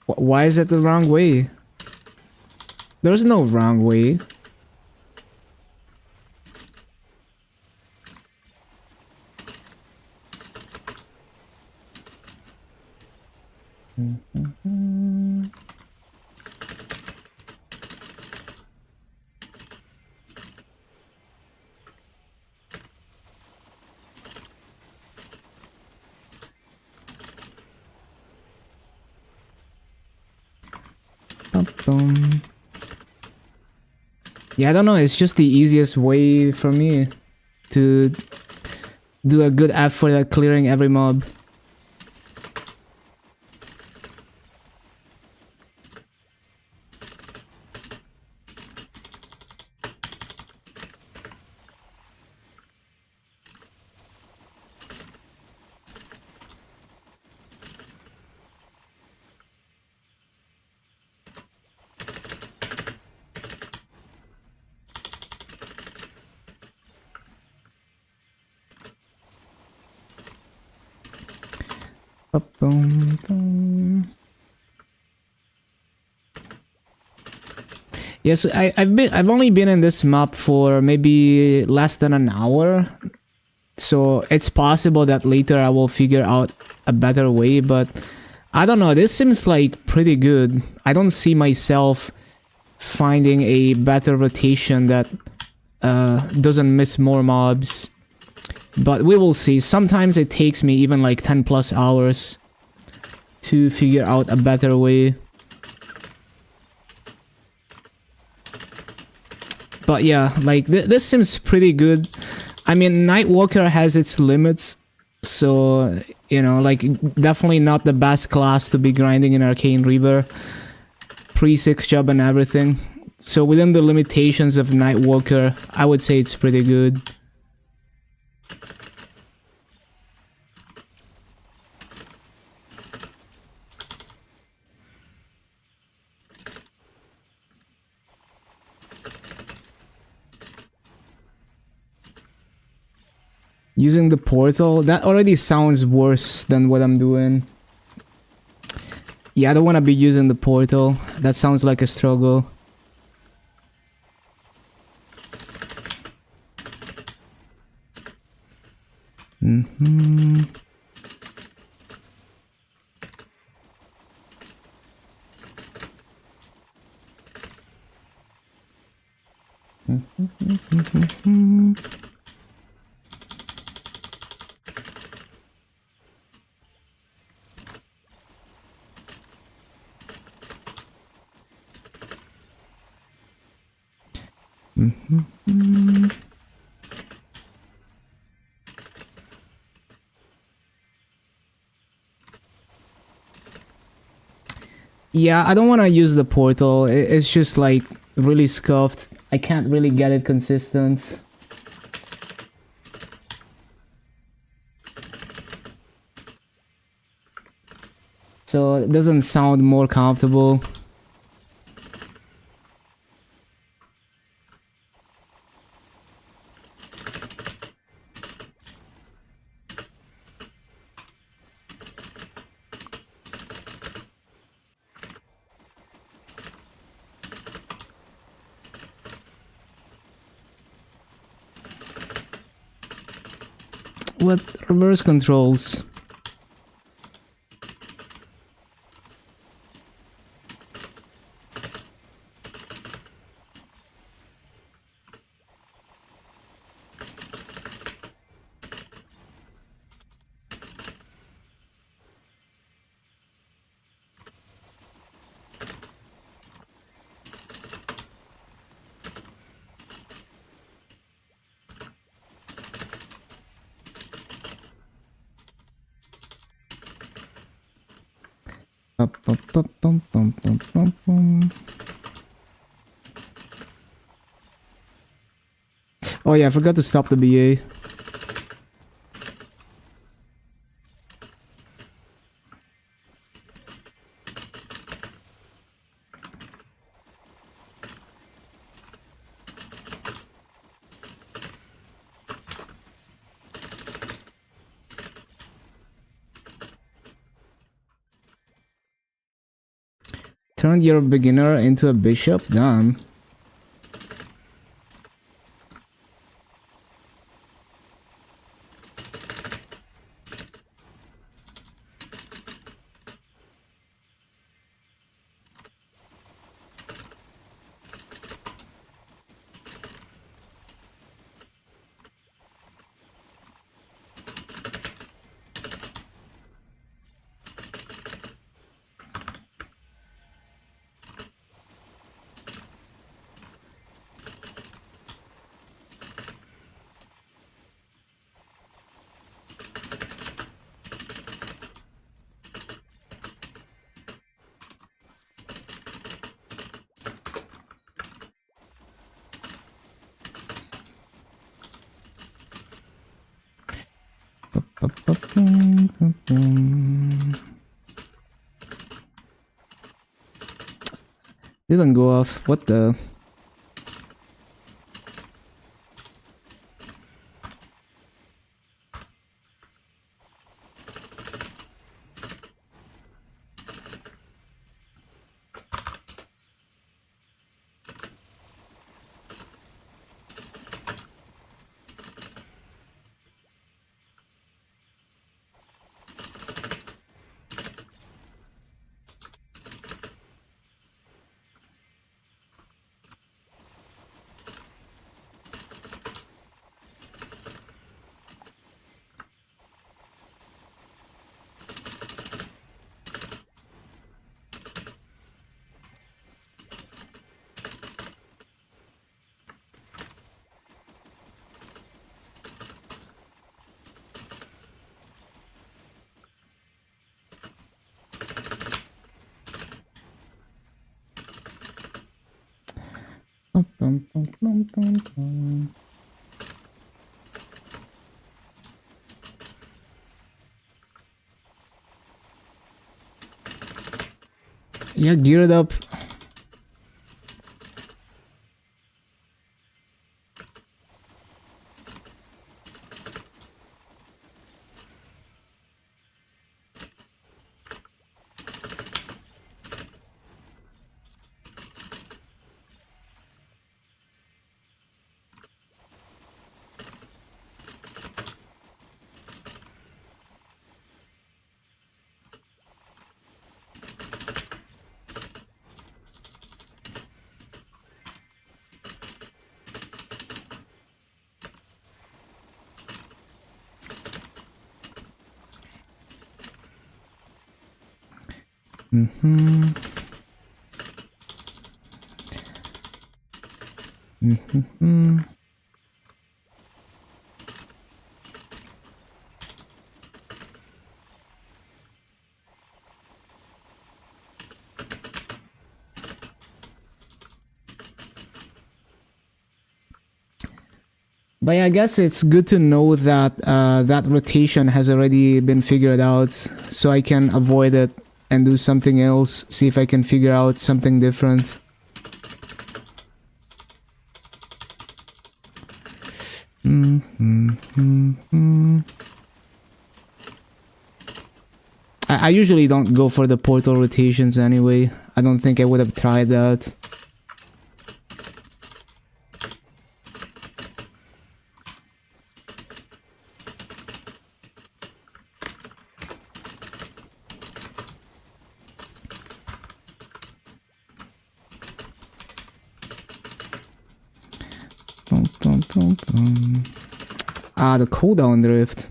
Why is it the wrong way? There's no wrong way. Yeah, I don't know, it's just the easiest way for me to do a good effort at clearing every mob. Yes, I've only been in this map for maybe less than an hour, so it's possible that later I will figure out a better way, but I don't know, this seems like pretty good. I don't see myself finding a better rotation that doesn't miss more mobs, but we will see. Sometimes it takes me even like 10 plus hours to figure out a better way. But yeah, like this seems pretty good. I mean, Nightwalker has its limits, so you know, like definitely not the best class to be grinding in Arcane Reaver, pre-6 job and everything. So within the limitations of Nightwalker, I would say it's pretty good. Using the portal, that already sounds worse than what I'm doing. Yeah, I don't want to be using the portal. That sounds like a struggle. Yeah, I don't want to use the portal. It's just like really scuffed. I can't really get it consistent. So it doesn't sound more comfortable. What reverse controls? Oh yeah, I forgot to stop the BA. Turn your beginner into a bishop? Damn. Didn't go off. What the? Yeah, geared up. But yeah, I guess it's good to know that that rotation has already been figured out, so I can avoid it and do something else, see if I can figure out something different. I usually don't go for the portal rotations anyway. I don't think I would have tried that. Ah, the cooldown drift.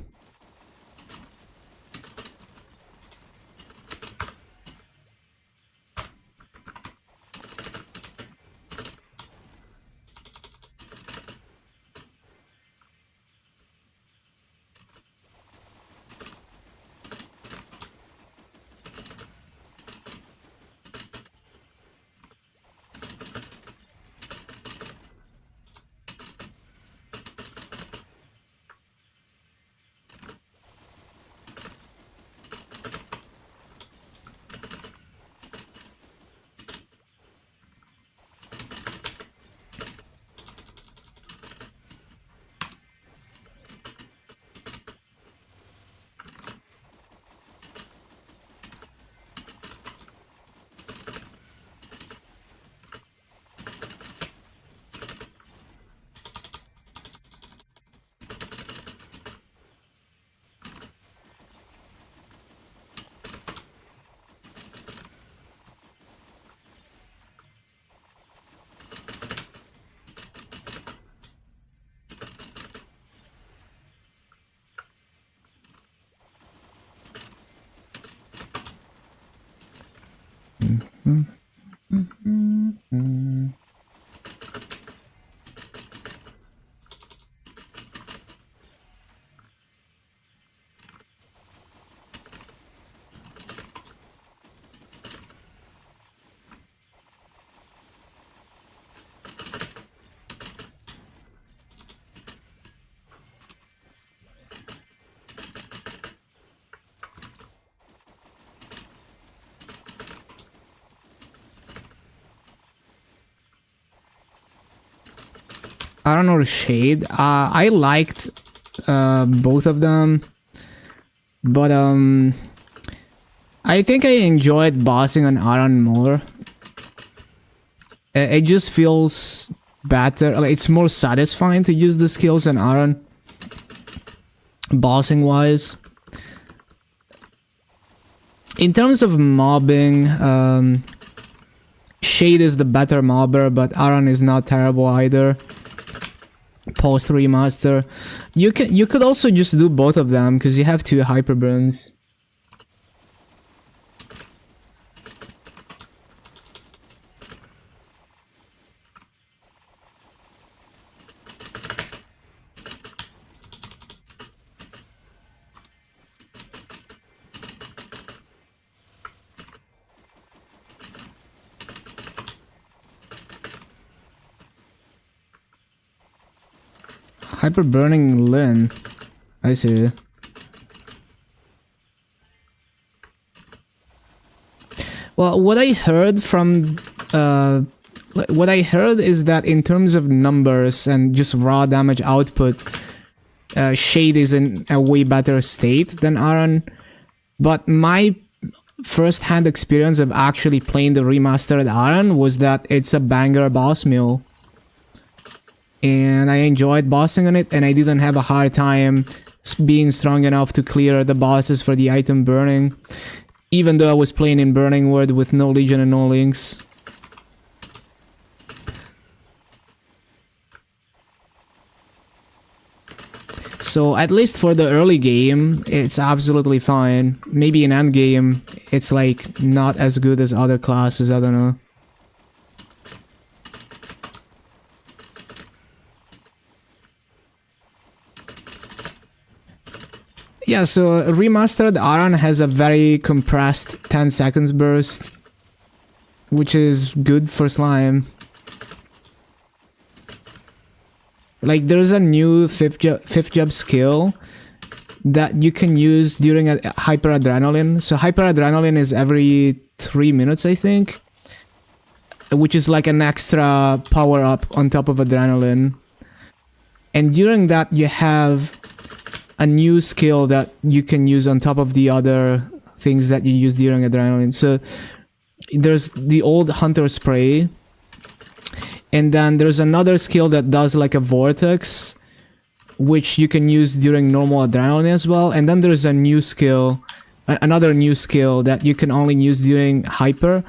Aran or Shade. I liked both of them, but I think I enjoyed bossing on Aran more. It just feels better. Like, it's more satisfying to use the skills on Aran, bossing wise. In terms of mobbing, Shade is the better mobber, but Aran is not terrible either. Post remaster, you could also just do both of them because you have 2 hyper burns. Hyper burning Lyn. I see. Well, what I heard from what I heard is that in terms of numbers and just raw damage output, Shade is in a way better state than Aran. But my first-hand experience of actually playing the remastered Aran was that it's a banger boss mill. And I enjoyed bossing on it, and I didn't have a hard time being strong enough to clear the bosses for the item burning, even though I was playing in Burning World with no Legion and no Links. So at least for the early game, it's absolutely fine. Maybe in endgame, it's like not as good as other classes, I don't know. Yeah, so remastered Aran has a very compressed 10 seconds burst, which is good for slime. Like, there's a new fifth job skill that you can use during a hyper adrenaline. So hyper adrenaline is every 3 minutes, I think, which is like an extra power up on top of adrenaline. And during that, you have a new skill that you can use on top of the other things that you use during adrenaline. So there's the old hunter spray, and then there's another skill that does like a vortex, which you can use during normal adrenaline as well. And then there's a new skill, another new skill that you can only use during hyper,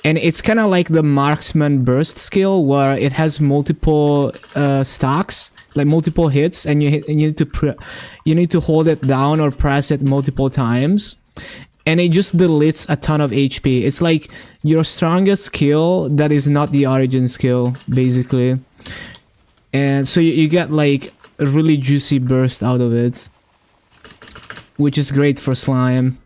And it's kind of like the marksman burst skill where it has multiple stocks, like multiple hits, and you need to hold it down or press it multiple times, and it just deletes a ton of HP. It's like your strongest skill that is not the origin skill, basically. And so you get like a really juicy burst out of it, which is great for slime.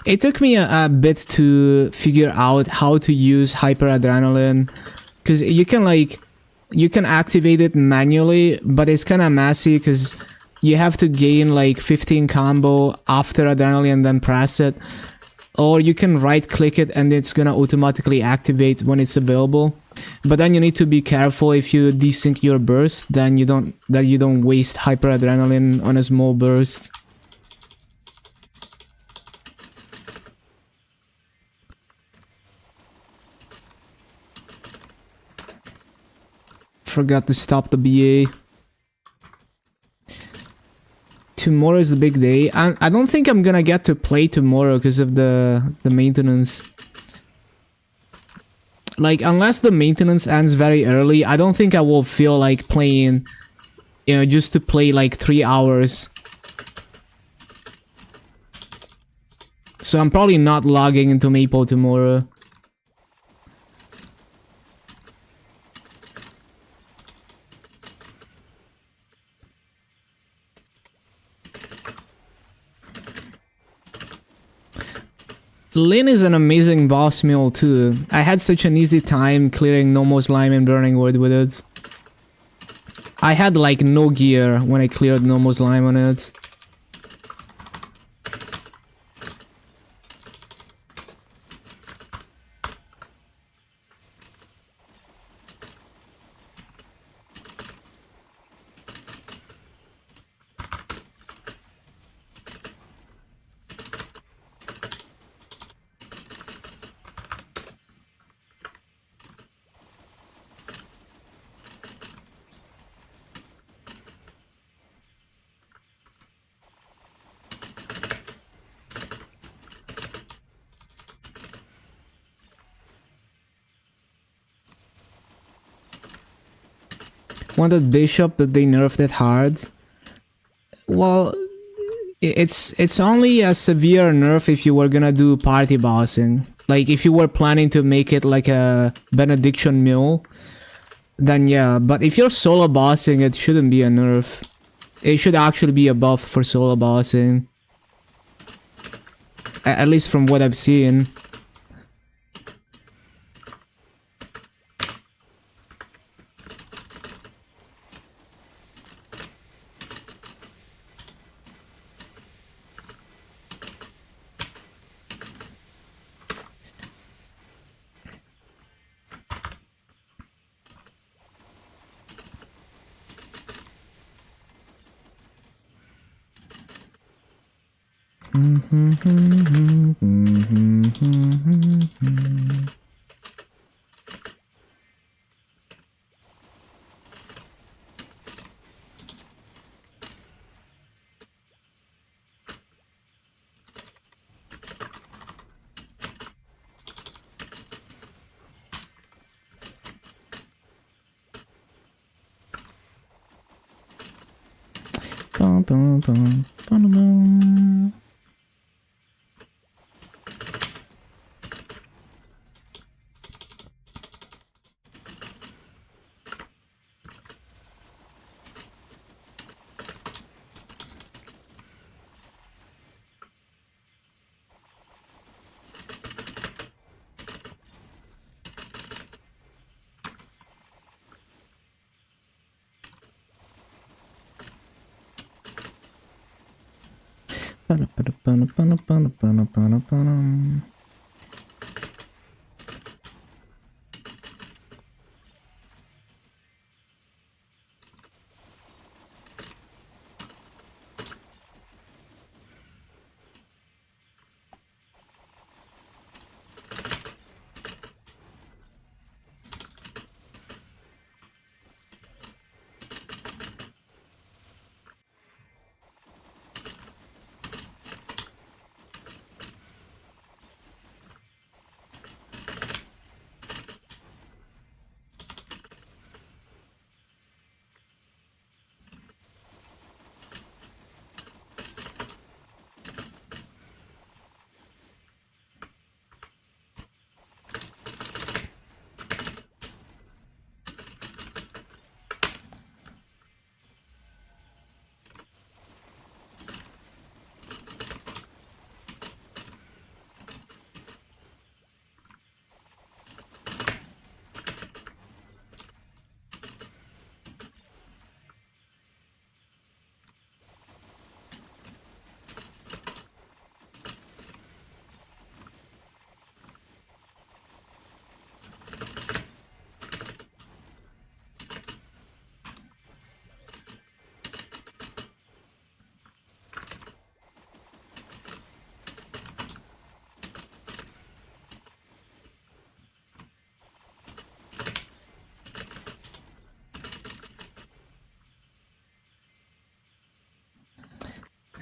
It took me a bit to figure out how to use hyperadrenaline, because you can activate it manually, but it's kind of messy because you have to gain like 15 combo after adrenaline and then press it, or you can right click it and it's gonna automatically activate when it's available. But then you need to be careful if you desync your burst, then you don't waste hyperadrenaline on a small burst. Forgot to stop the BA. Tomorrow is the big day. I don't think I'm gonna get to play tomorrow because of the maintenance. Like, unless the maintenance ends very early, I don't think I will feel like playing, you know, just to play like 3 hours. So I'm probably not logging into Maple tomorrow. Lin is an amazing boss mule too. I had such an easy time clearing Nomos Lime and Burning Wood with it. I had like no gear when I cleared Nomos Lime on it. Wanted Bishop, but they nerfed it hard. Well, it's only a severe nerf if you were gonna do party bossing. Like, if you were planning to make it like a Benediction Mule, then yeah. But if you're solo bossing, it shouldn't be a nerf. It should actually be a buff for solo bossing. At least from what I've seen.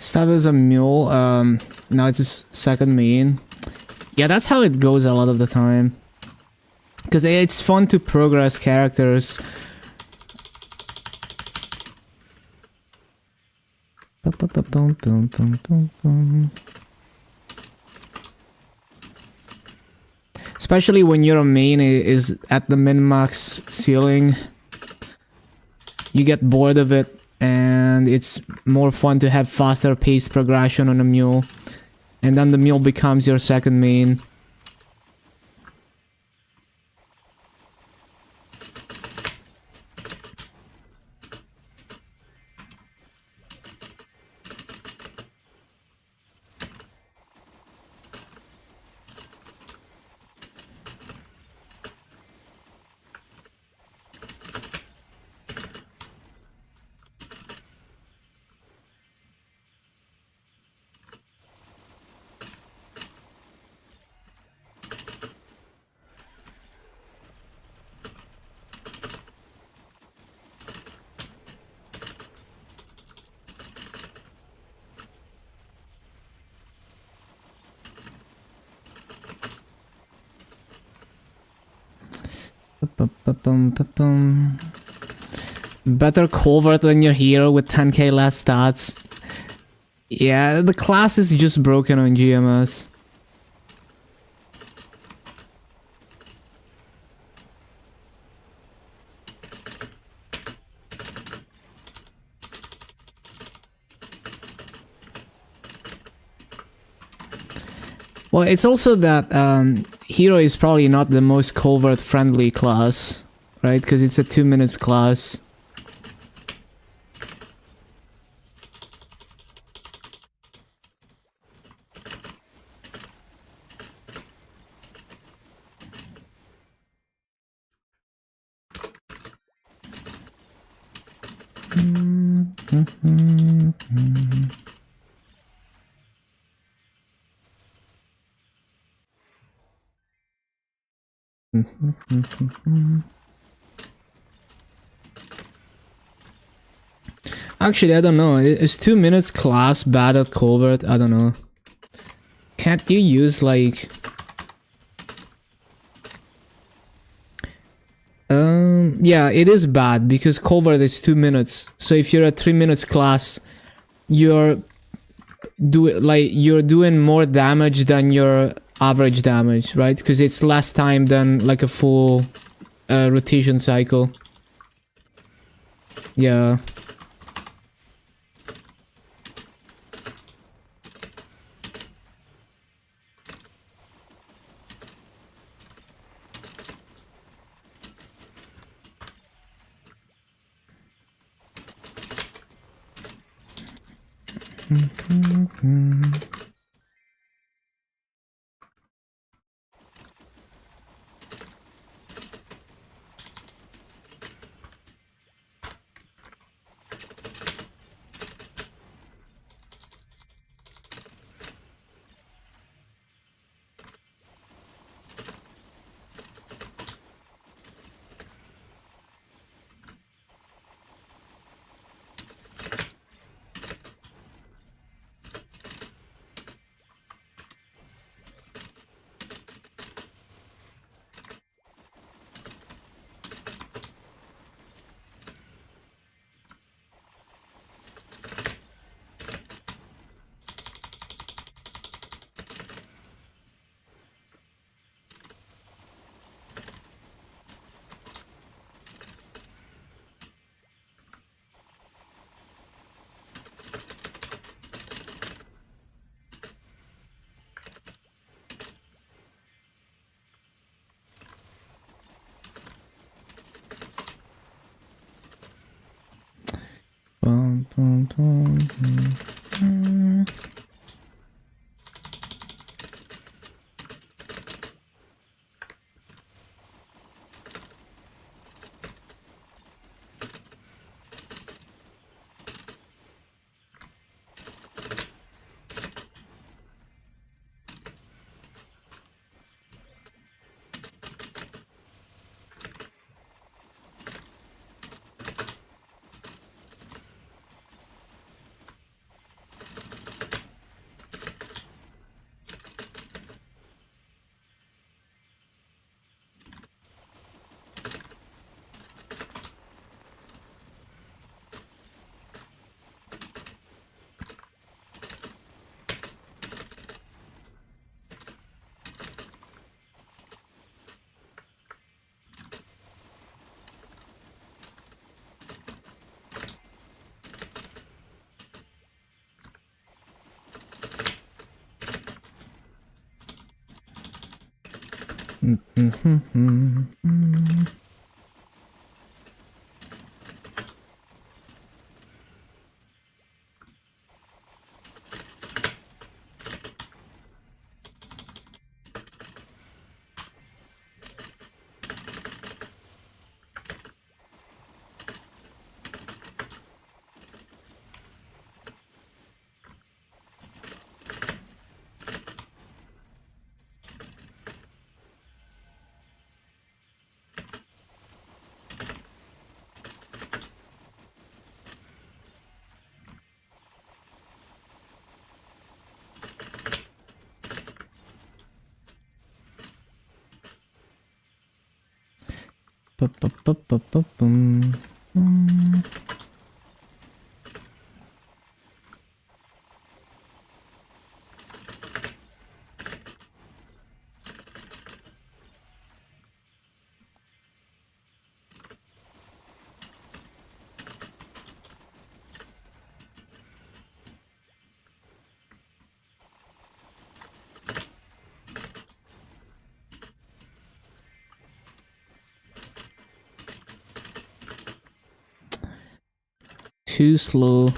Started as a mule, now it's his second main. Yeah, that's how it goes a lot of the time. Because it's fun to progress characters. Especially when your main is at the min-max ceiling. You get bored of it, and it's more fun to have faster paced progression on a mule. And then the mule becomes your second main. Better Culvert than your hero with 10k less stats. Yeah, the class is just broken on GMS. Well, it's also that hero is probably not the most Culvert friendly class, right? Because it's a 2 minutes class. Actually, I don't know. Is 2 minutes class bad at Culvert? I don't know. Can't you use like... Yeah, it is bad because Culvert is 2 minutes. So if you're a 3 minutes class, you're doing more damage than your average damage, right? Because it's less time than like a full rotation cycle. Yeah. Too slow.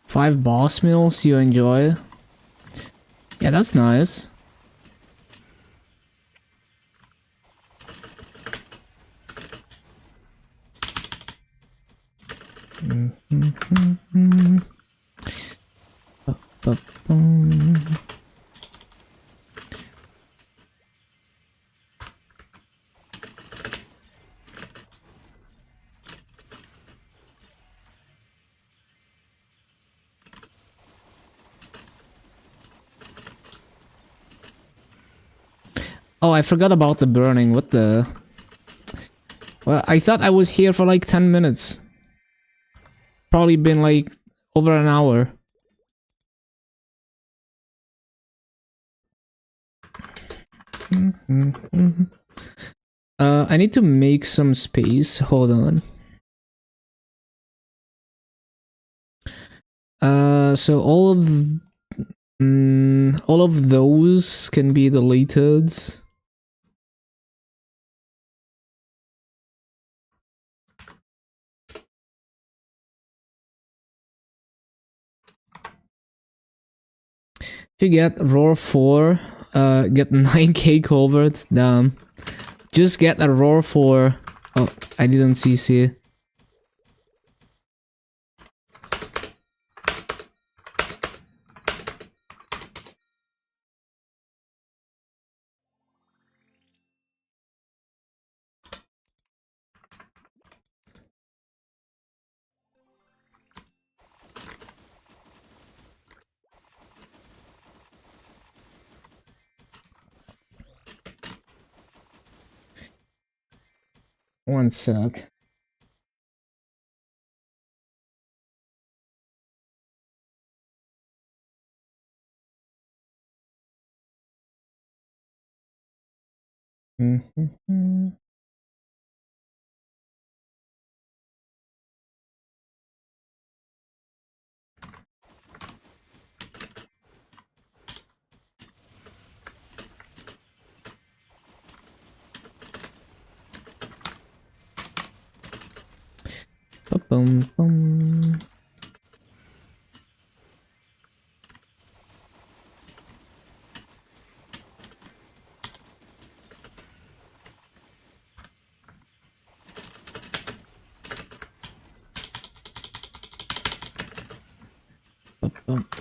Five boss meals you enjoy? Yeah, that's nice. Oh, I forgot about the burning. What the... Well, I thought I was here for like 10 minutes. Probably been like over an hour. I need to make some space. Hold on. So all of those can be deleted. If you get Roar 4, get 9k covered, damn. Just get a roar for... Oh, I didn't CC. One sec. Boom, boom.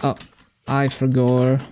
Oh, I forgot.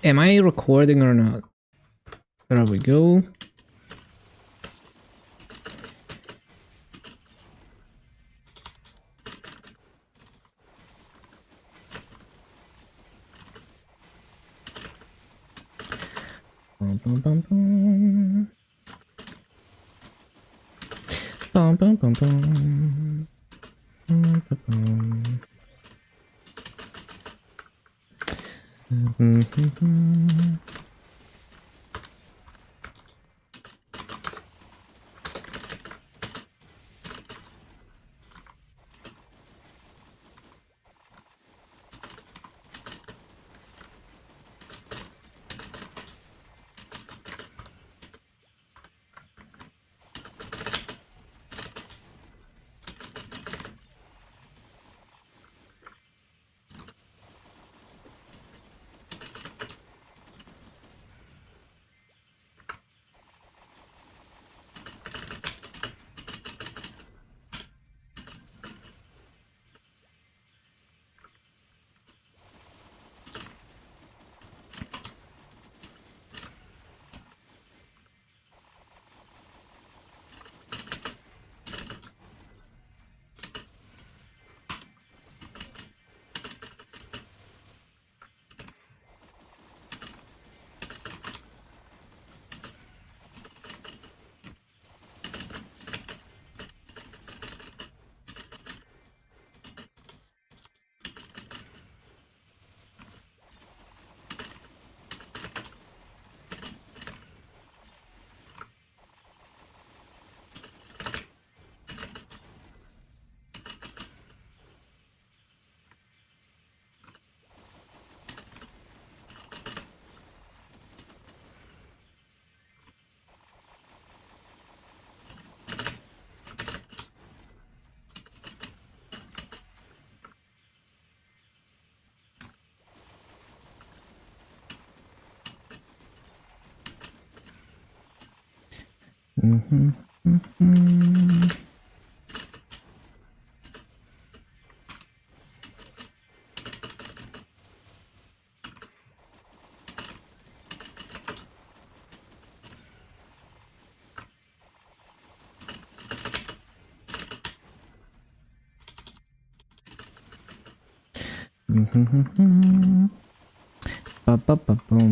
Am I recording or not? There we go. Bum, bum, bum, bum. Bum, bum, bum, bum. Bum, bum, bum. Mhm, mhm. Ba-ba-ba-boom.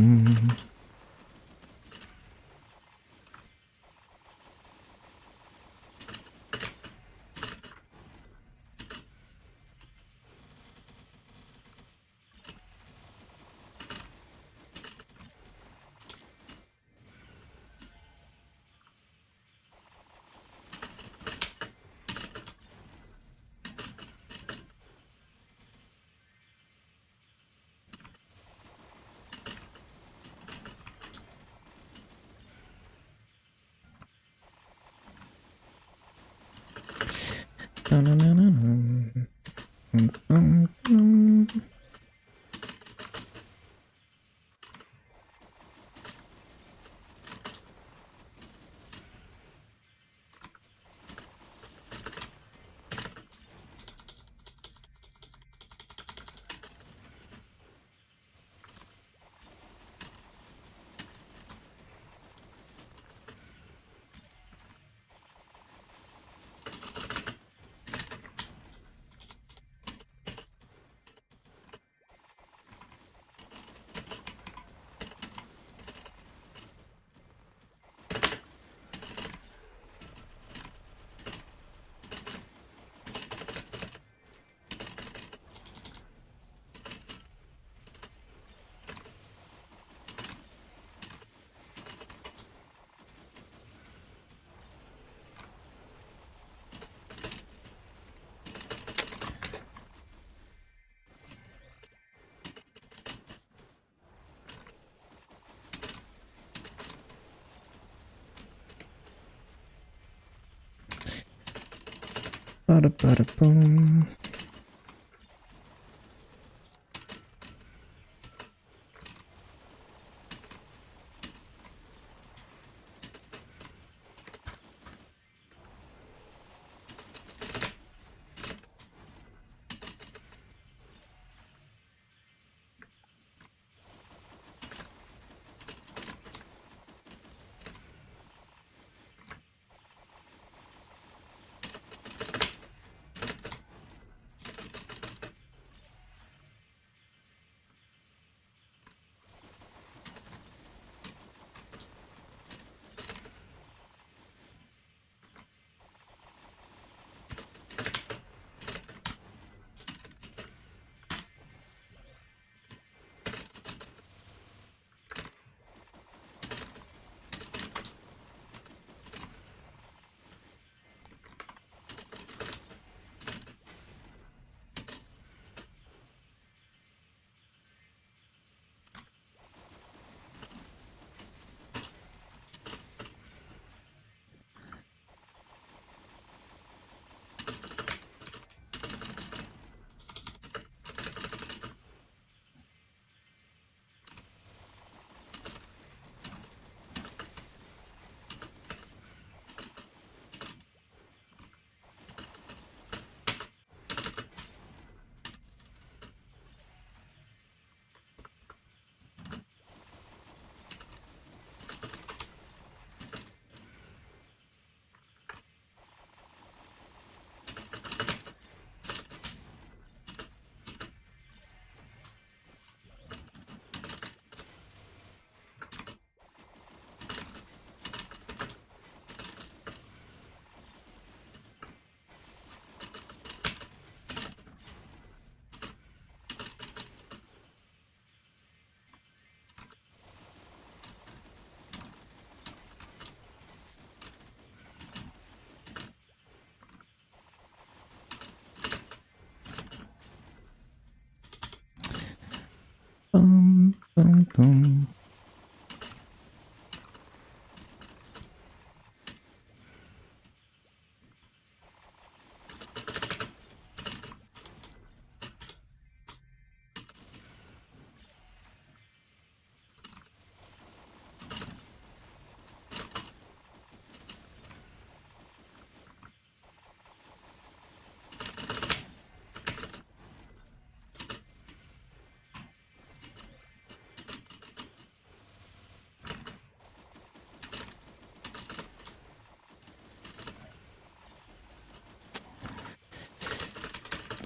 Ba-da-ba-da-boom.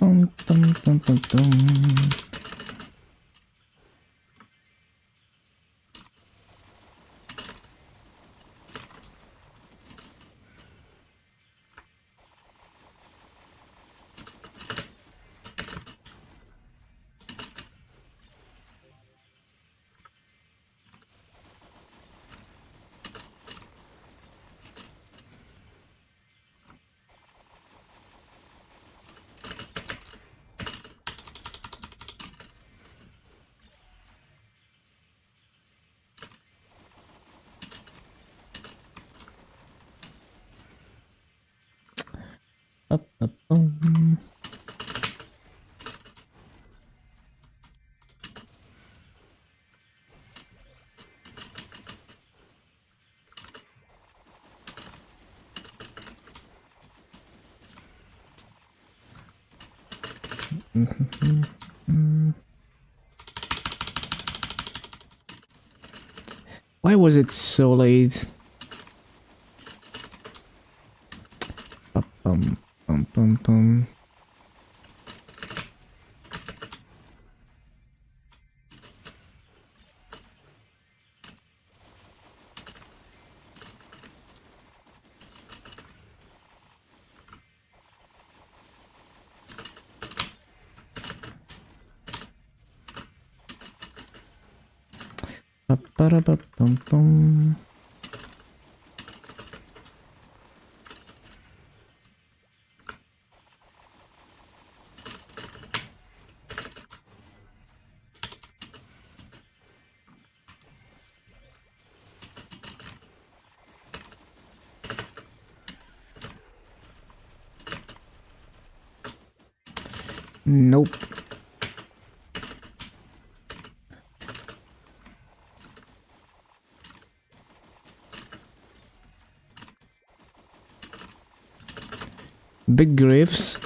Dum, dum, dum, dum, dum. Up, up, Why was it so late? Bum, bum, bum, bum. Ba-ba-da-ba-bum-bum. Nope. Big graves.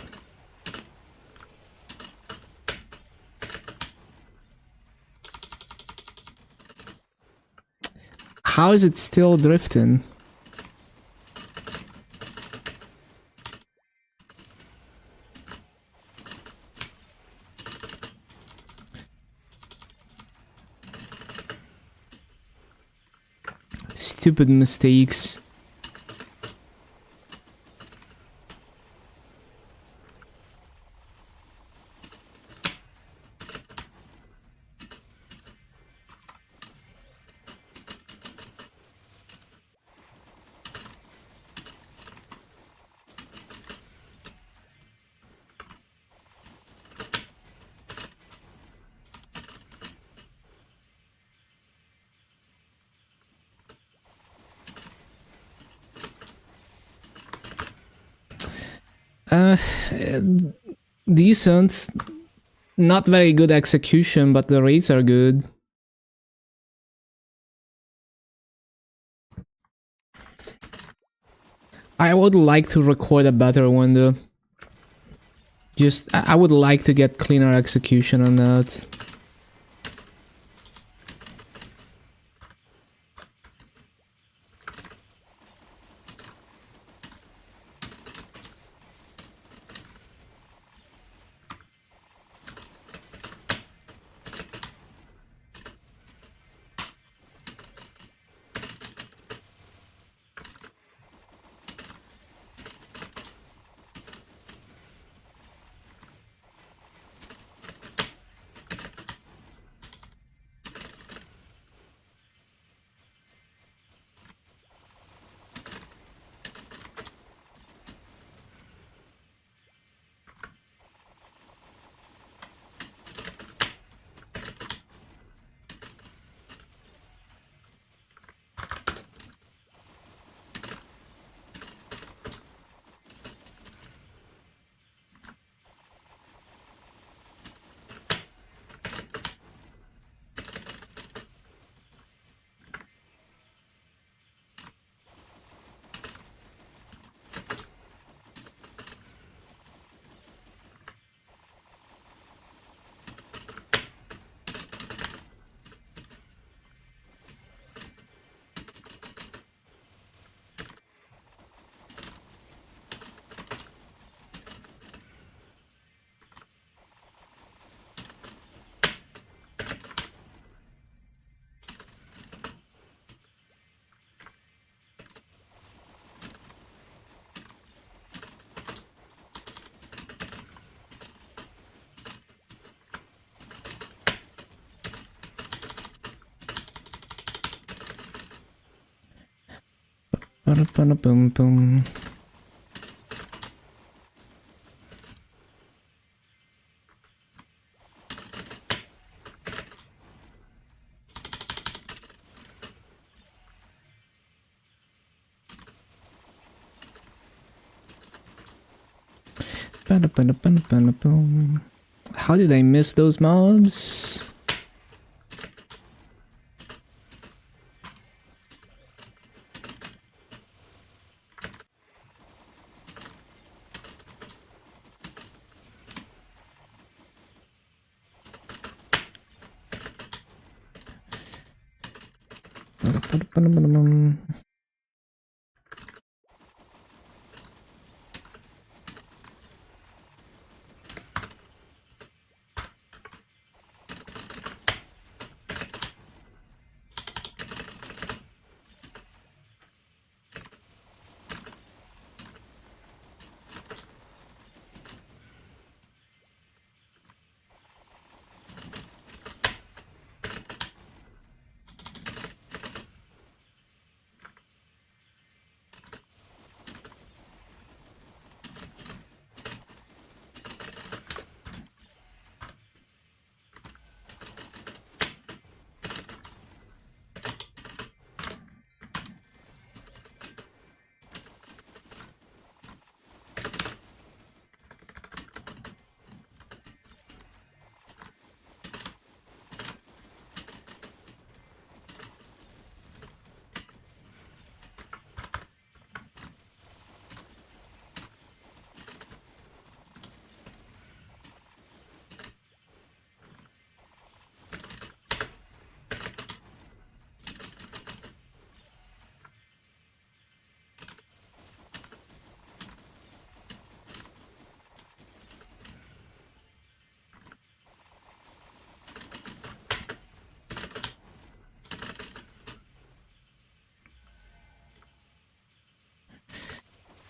How is it still drifting? Stupid mistakes. Decent. Not very good execution, but the rates are good. I would like to record a better one though. Just, I would like to get cleaner execution on that. Boom boom. How did I miss those mobs?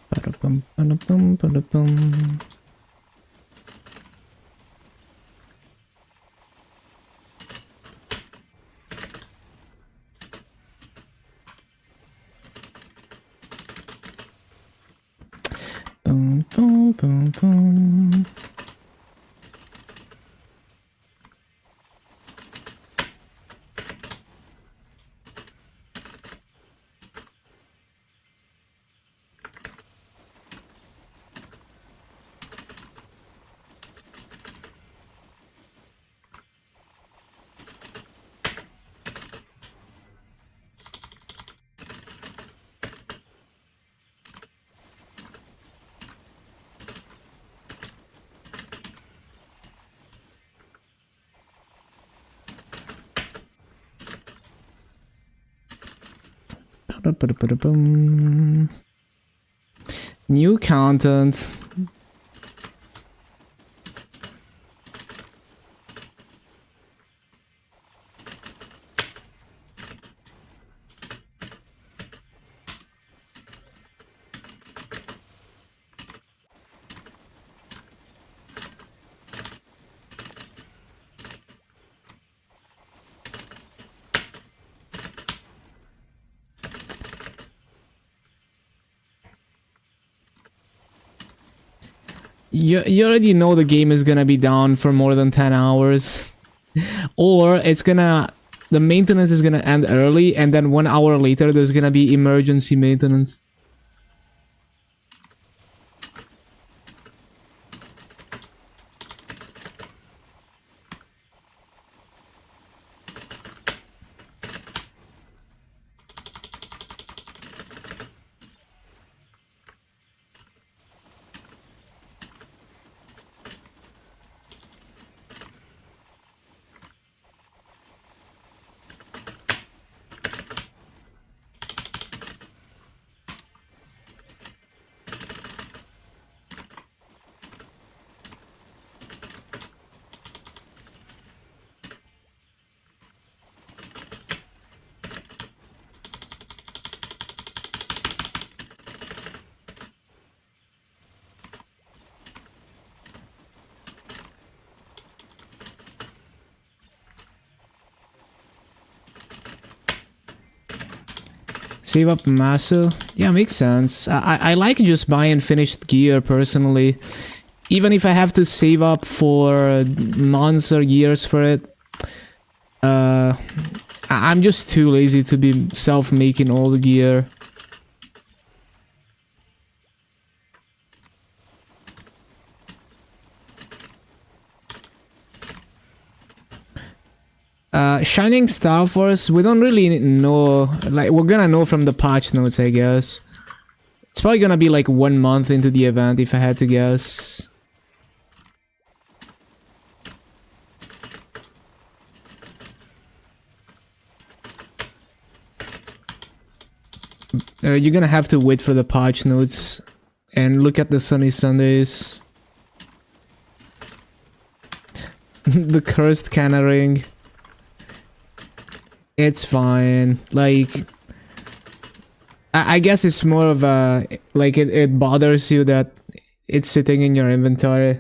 Ba-da-bum. Boom, boom, boom, boom. Ba-da-ba-da-ba-da-bum. New content. You already know the game is gonna be down for more than 10 hours. Or it's gonna... The maintenance is gonna end early, and then 1 hour later there's gonna be emergency maintenance. Save up Maso. Yeah, makes sense. I like just buying finished gear personally. Even if I have to save up for months or years for it. I'm just too lazy to be self-making all the gear. Shining Star Force, we don't really know, like, we're gonna know from the patch notes, I guess. It's probably gonna be like 1 month into the event, if I had to guess. You're gonna have to wait for the patch notes and look at the Sunny Sundays. The cursed canna ring. It's fine. Like, I guess it's more of a, like, it bothers you that it's sitting in your inventory.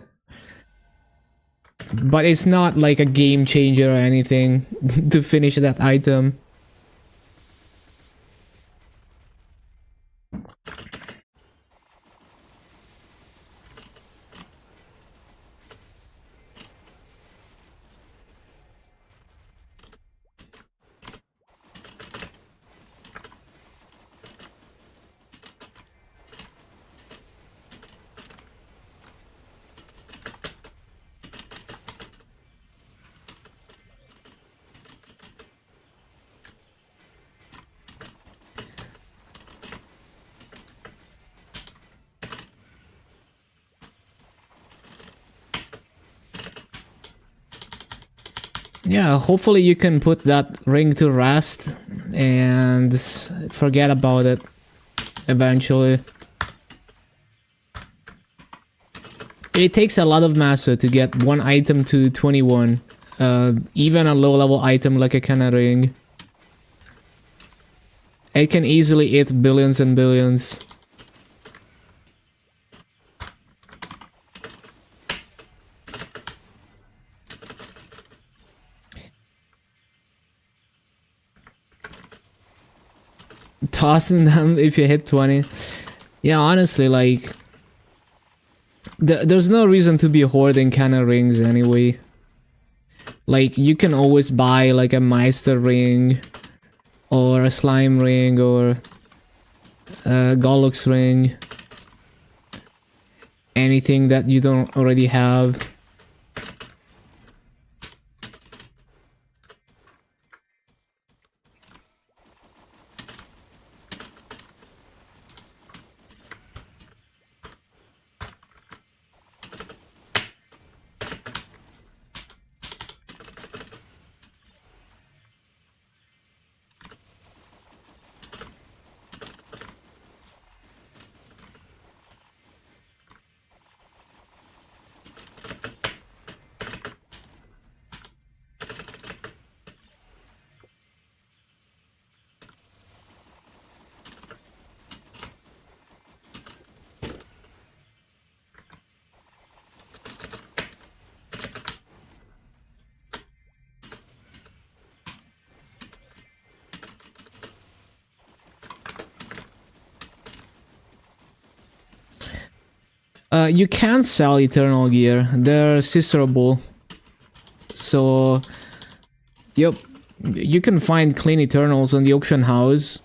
But it's not like a game changer or anything to finish that item. Yeah, hopefully you can put that ring to rest and forget about it eventually. It takes a lot of master to get one item to 21. Even a low level item like a canna ring. It can easily eat billions and billions. Tossing them if you hit 20. Yeah, honestly, like, there's no reason to be hoarding canna rings anyway. Like, you can always buy like a Meister ring or a slime ring or a Gollux ring. Anything that you don't already have. You can sell Eternal Gear. They're sisterable. So, yep. You can find clean Eternals on the auction house.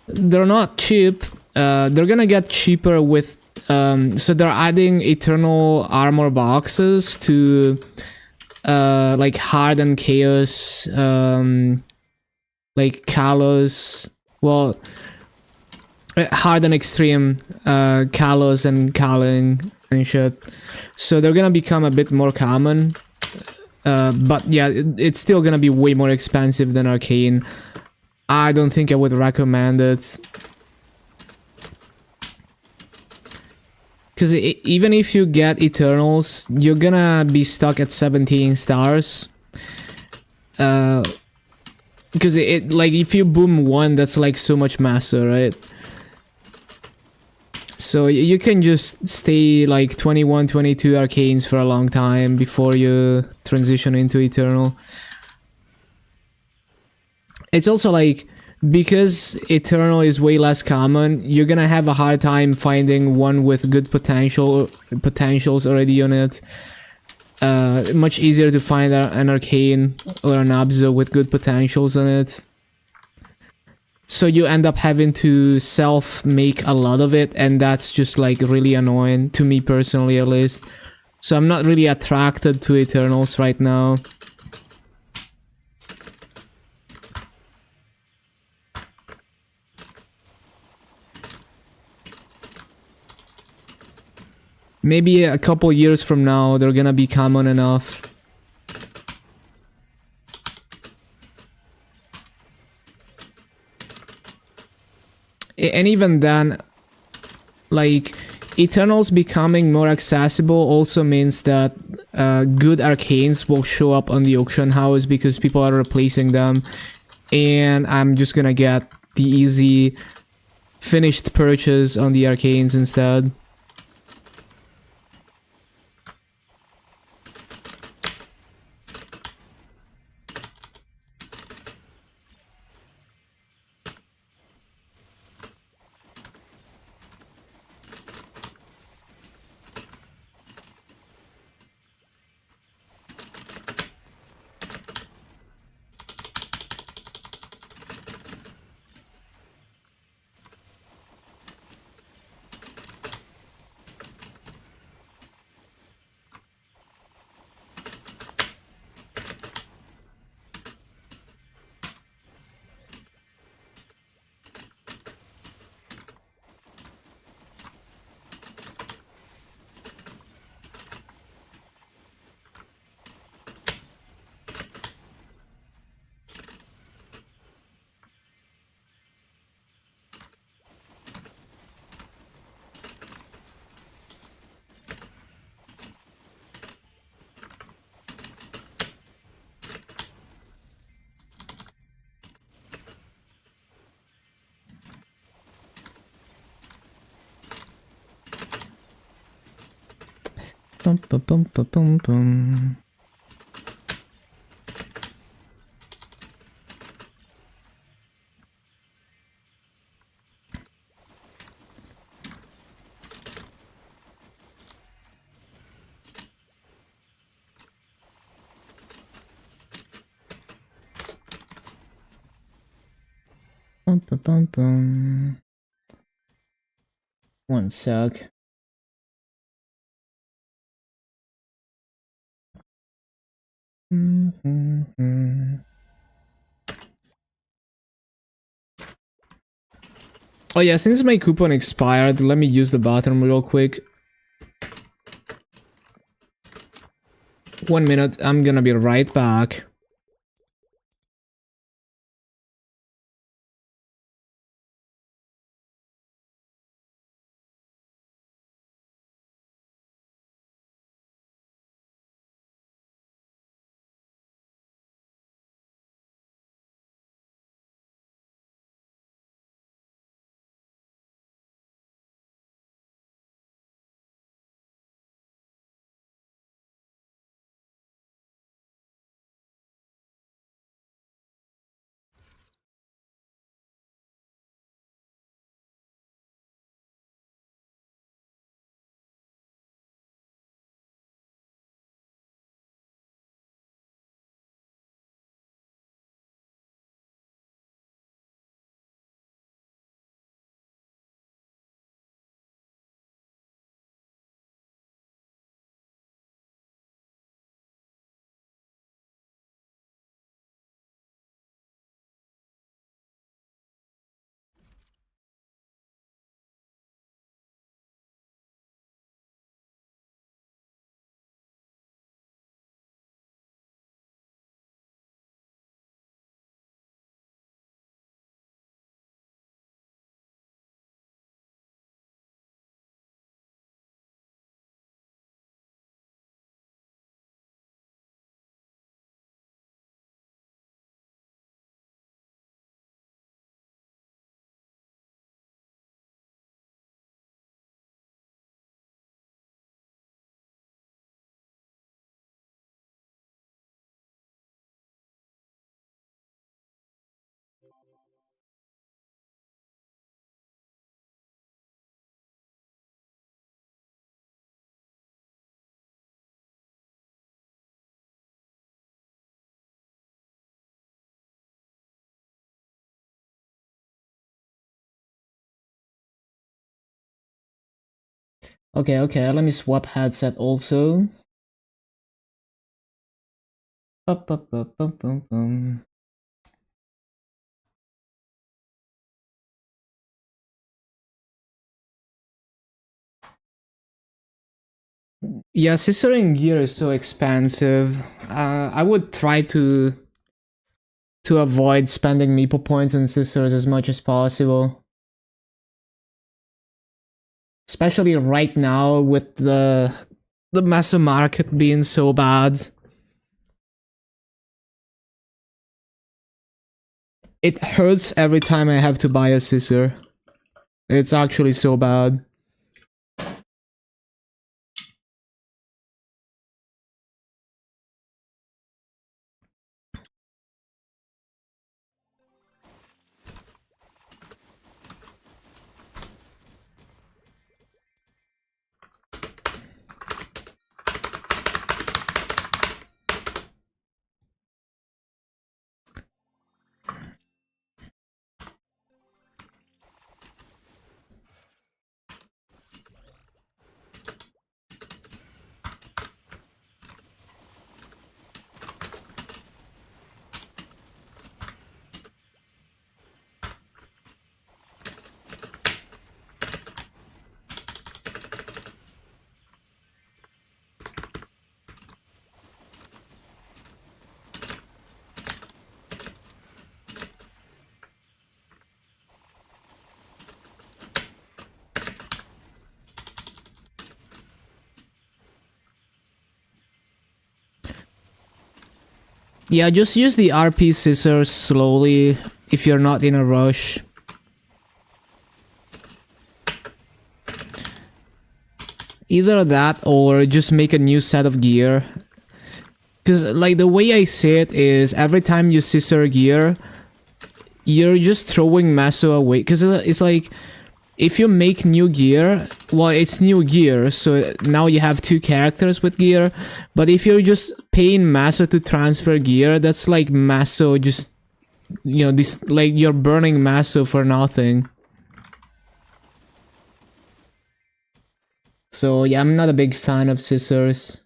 They're not cheap. They're gonna get cheaper with... so they're adding Eternal Armor boxes to... like Hardened Chaos... like Kalos... Well... Hardened Extreme, Kalos and Kaling and shit. So they're gonna become a bit more common. But yeah, it's still gonna be way more expensive than Arcane. I don't think I would recommend it. Because even if you get Eternals, you're gonna be stuck at 17 stars. Because it like, if you boom one, that's like so much master, right? So you can just stay like 21, 22 arcanes for a long time before you transition into Eternal. It's also like, because Eternal is way less common, you're gonna have a hard time finding one with good potentials already on it. Much easier to find an Arcane or an Abzu with good potentials on it. So you end up having to self-make a lot of it, and that's just like really annoying, to me personally at least. So I'm not really attracted to Eternals right now. Maybe a couple years from now, they're gonna be common enough. And even then, like, Eternals becoming more accessible also means that good Arcanes will show up on the auction house because people are replacing them. And I'm just gonna get the easy finished purchase on the Arcanes instead. Bum, bum, bum, bum, bum, bum. Bum, bum, bum, bum. One sec. Oh yeah, since my coupon expired, let me use the bathroom real quick. 1 minute, I'm gonna be right back. Okay, okay, let me swap headset also. Bum. Yeah, scissoring gear is so expensive. I would try to avoid spending meeple points on scissors as much as possible. Especially right now with the Meso market being so bad. It hurts every time I have to buy a scissor. It's actually so bad. Yeah, just use the RP scissors slowly if you're not in a rush. Either that or just make a new set of gear. Because, like, the way I see it is every time you scissor gear, you're just throwing Meso away. Because it's like, if you make new gear, well, it's new gear, so now you have two characters with gear. But if you're just paying Meso to transfer gear, that's like Meso just, you know, this, like, you're burning Meso for nothing. So yeah, I'm not a big fan of scissors.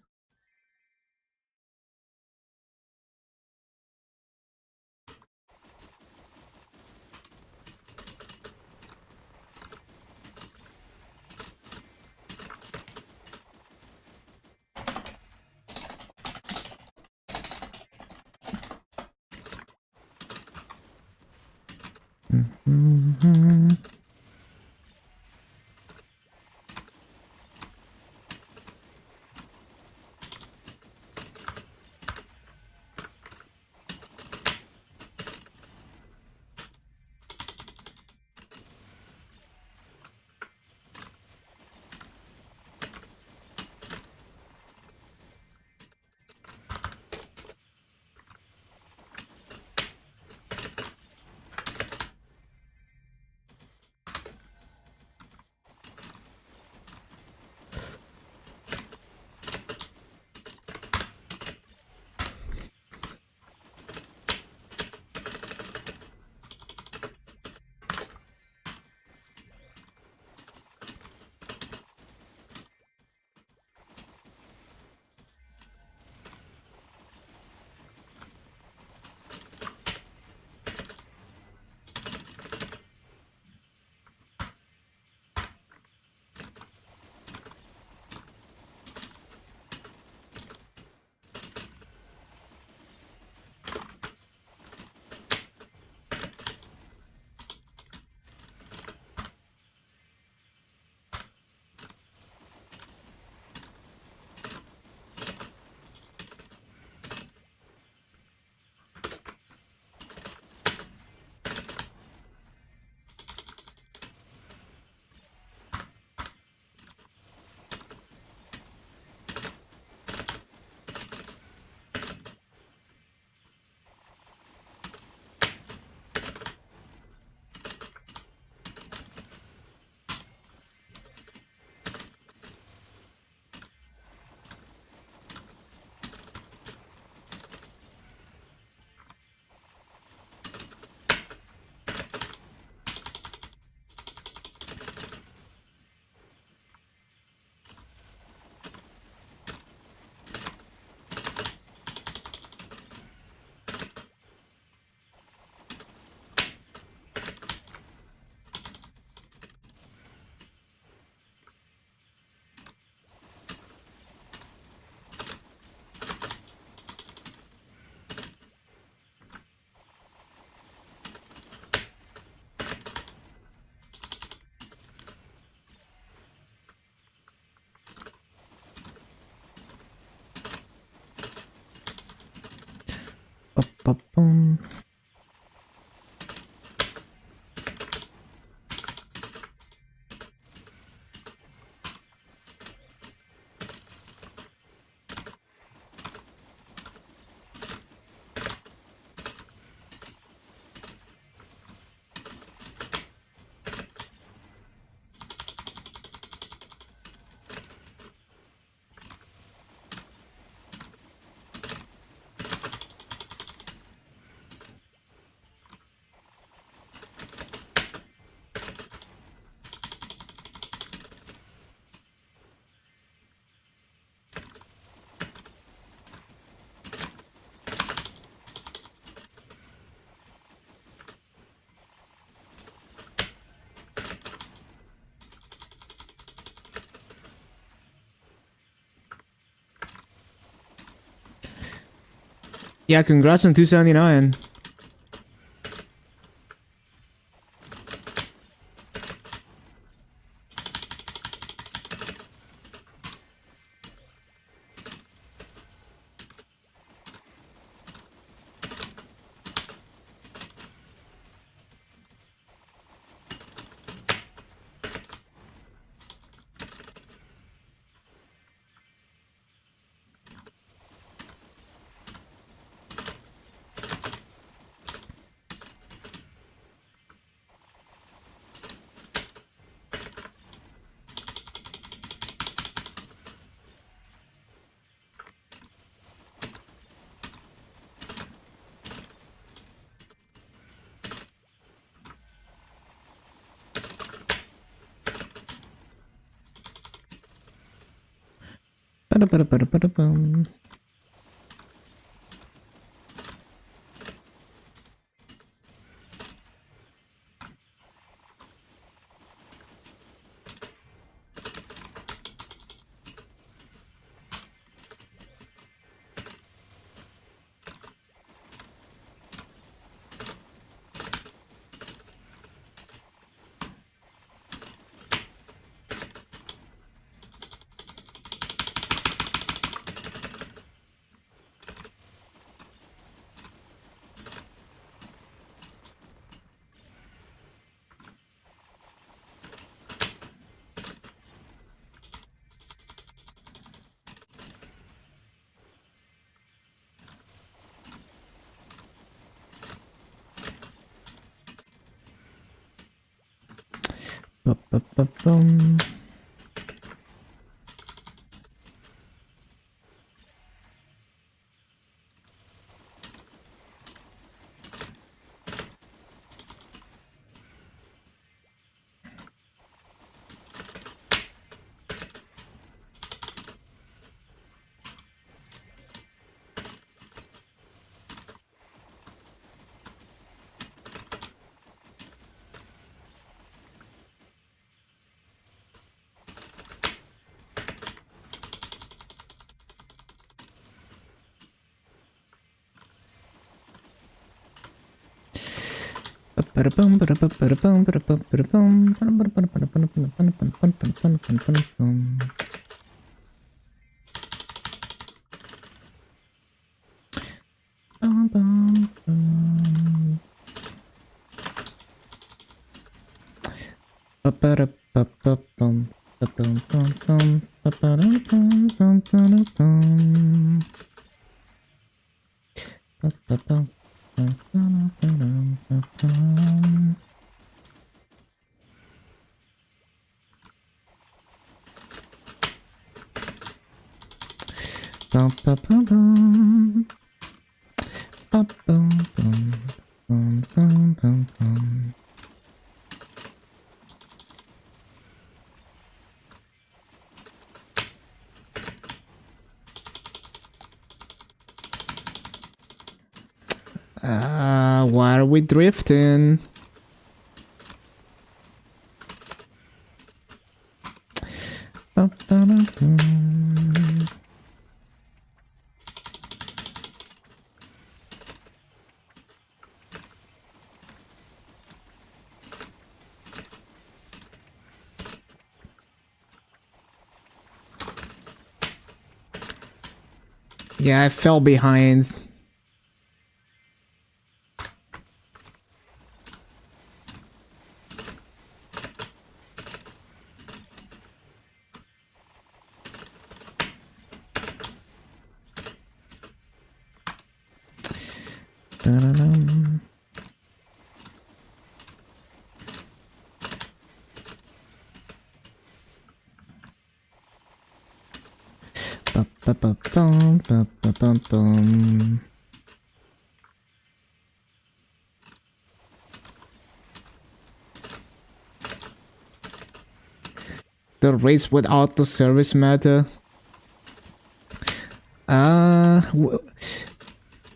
Ba-ba-bum. Yeah, congrats on 279. Ba-da-ba-da-ba-da-ba-da-bum. Ba-ba-ba-bum. Ba-da-bum, ba-da-ba-ba-da-bum, ba-da-ba-ba-da-bum, ba-da-ba-da-ba-da-ba-da-ba-da-ba-da-ba-da-ba-da-bum. Bum-bum-bum. Ba-ba-da-ba-ba-bum, ba-bum-bum-bum, ba-ba-da-bum-bum-ba-da-bum. Ba-ba-bum, ba-ba-da-ba-dum-ba-bum. Bum-ba-ba-bum. Ba-bum-bum, bum-bum-bum-bum. Why are we drifting? Ba-ba-da-bum. Yeah, I fell behind. The rates without the service meta.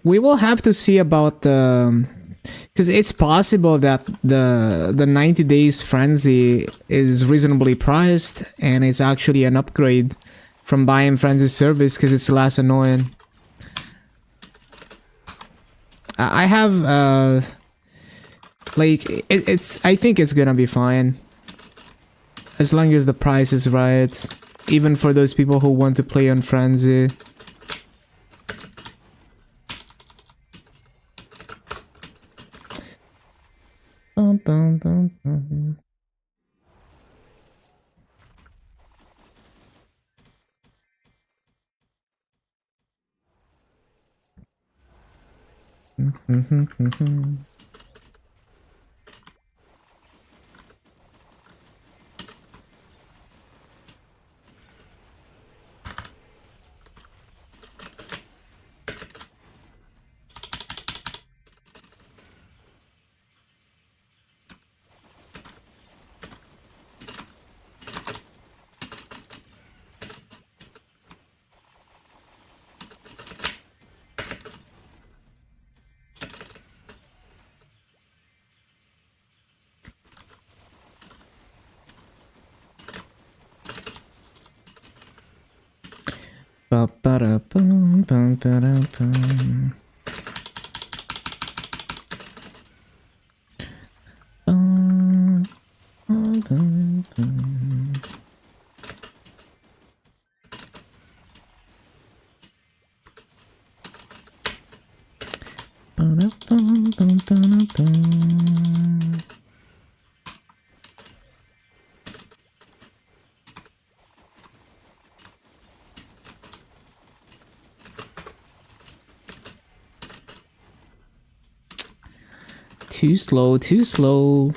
We will have to see about the, because it's possible that the 90 days frenzy is reasonably priced and it's actually an upgrade from buying frenzy service because it's less annoying. I have like I think it's gonna be fine as long as the price is right, even for those people who want to play on frenzy. Too slow, too slow.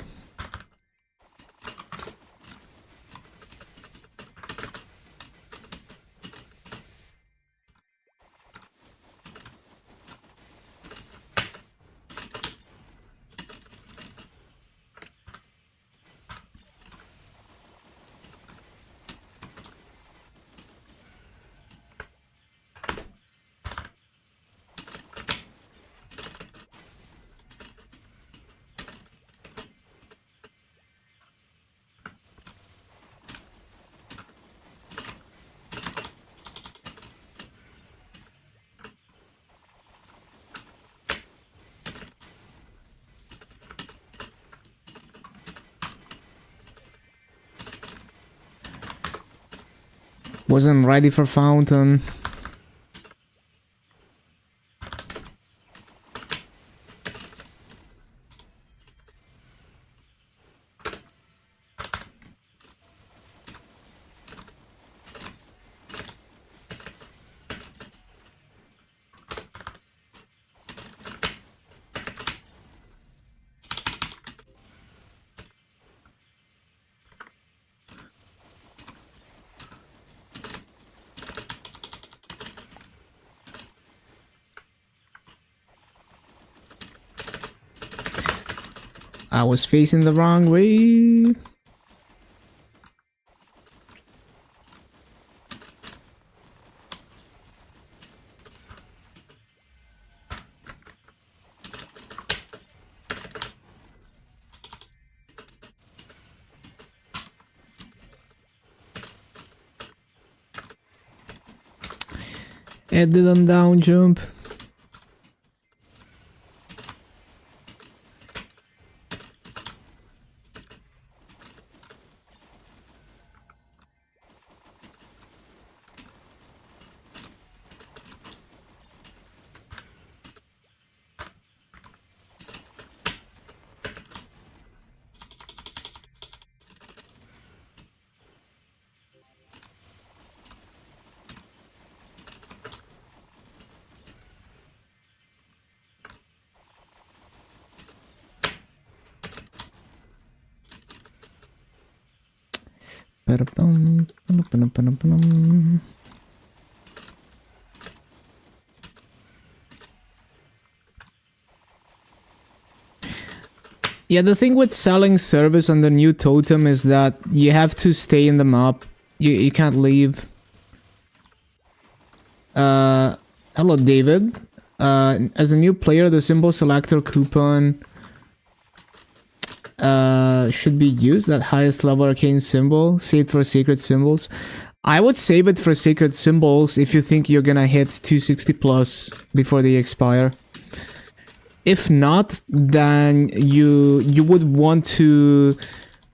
Wasn't ready for fountain. I was facing the wrong way. It didn't down jump. Yeah, the thing with selling service on the new totem is that you have to stay in the map. You can't leave. Hello, David. As a new player, the symbol selector coupon should be used at highest level arcane symbol. Save it for sacred symbols. I would save it for sacred symbols if you think you're gonna hit 260 plus before they expire. If not, then you would want to...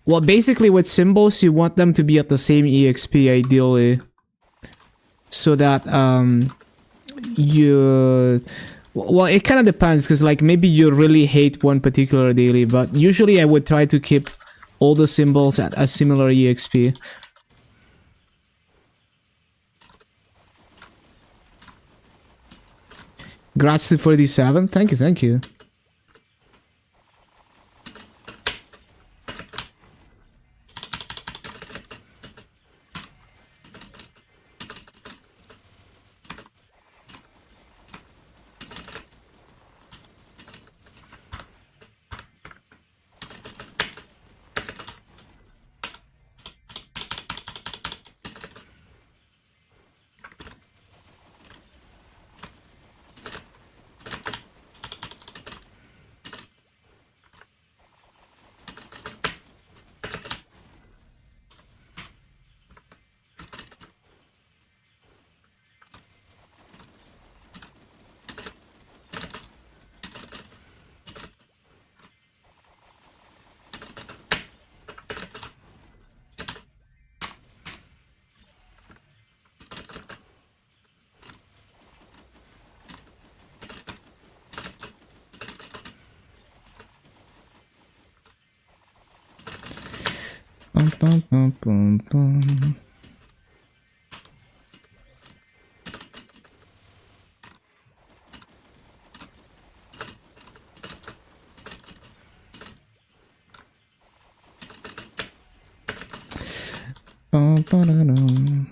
Well, basically with symbols, you want them to be at the same EXP ideally. So that, you... Well, it kind of depends, because like maybe you really hate one particular daily, but usually I would try to keep all the symbols at a similar EXP. Grats to 47. Thank you, thank you. Bum, bum, bum, bum, bum. Bum, ba-da-dum.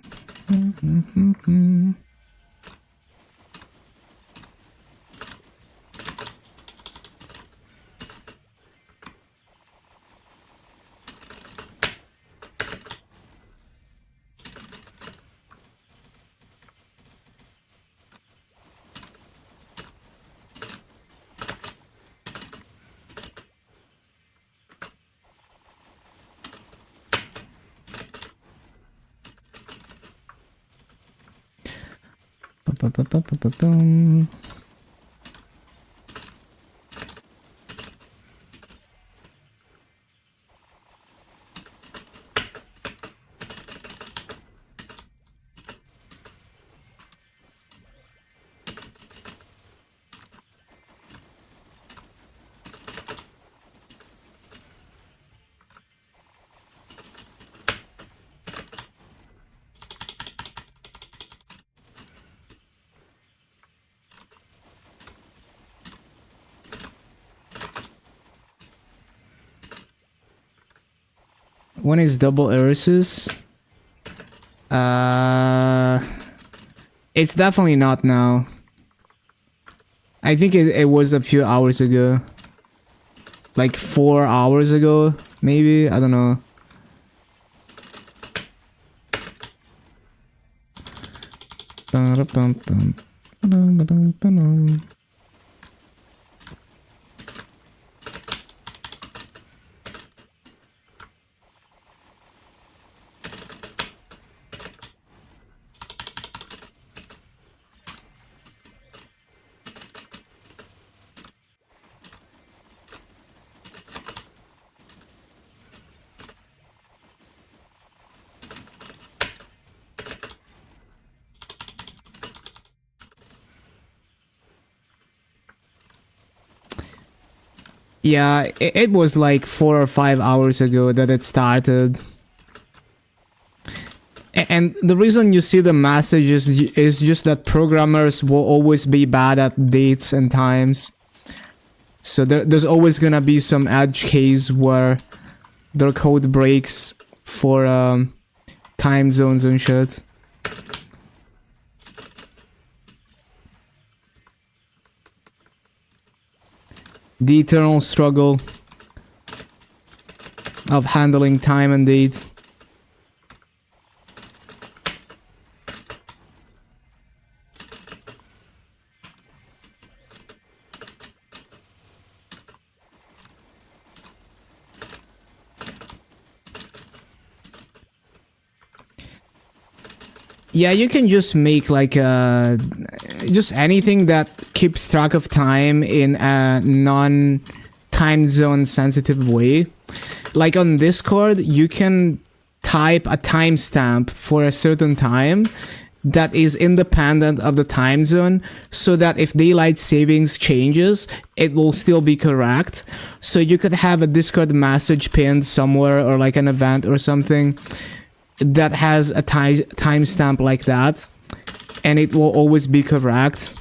Ba-ba-ba-ba-ba-bum. One is double Ursus. It's definitely not now. I think it was a few hours ago. Like 4 hours ago, maybe? I don't know. Ba-da-bum-bum. Ba-dum-ba-dum-ba-dum. Yeah, it was like 4 or 5 hours ago that it started. And the reason you see the messages is just that programmers will always be bad at dates and times. So there's always gonna be some edge case where their code breaks for time zones and shit. The eternal struggle. of handling time and date. Yeah, you can just make like just anything that keeps track of time in a non-time zone sensitive way. Like on Discord, you can type a timestamp for a certain time that is independent of the time zone, so that if daylight savings changes, it will still be correct. So you could have a Discord message pinned somewhere, or like an event or something that has a timestamp like that, and it will always be correct.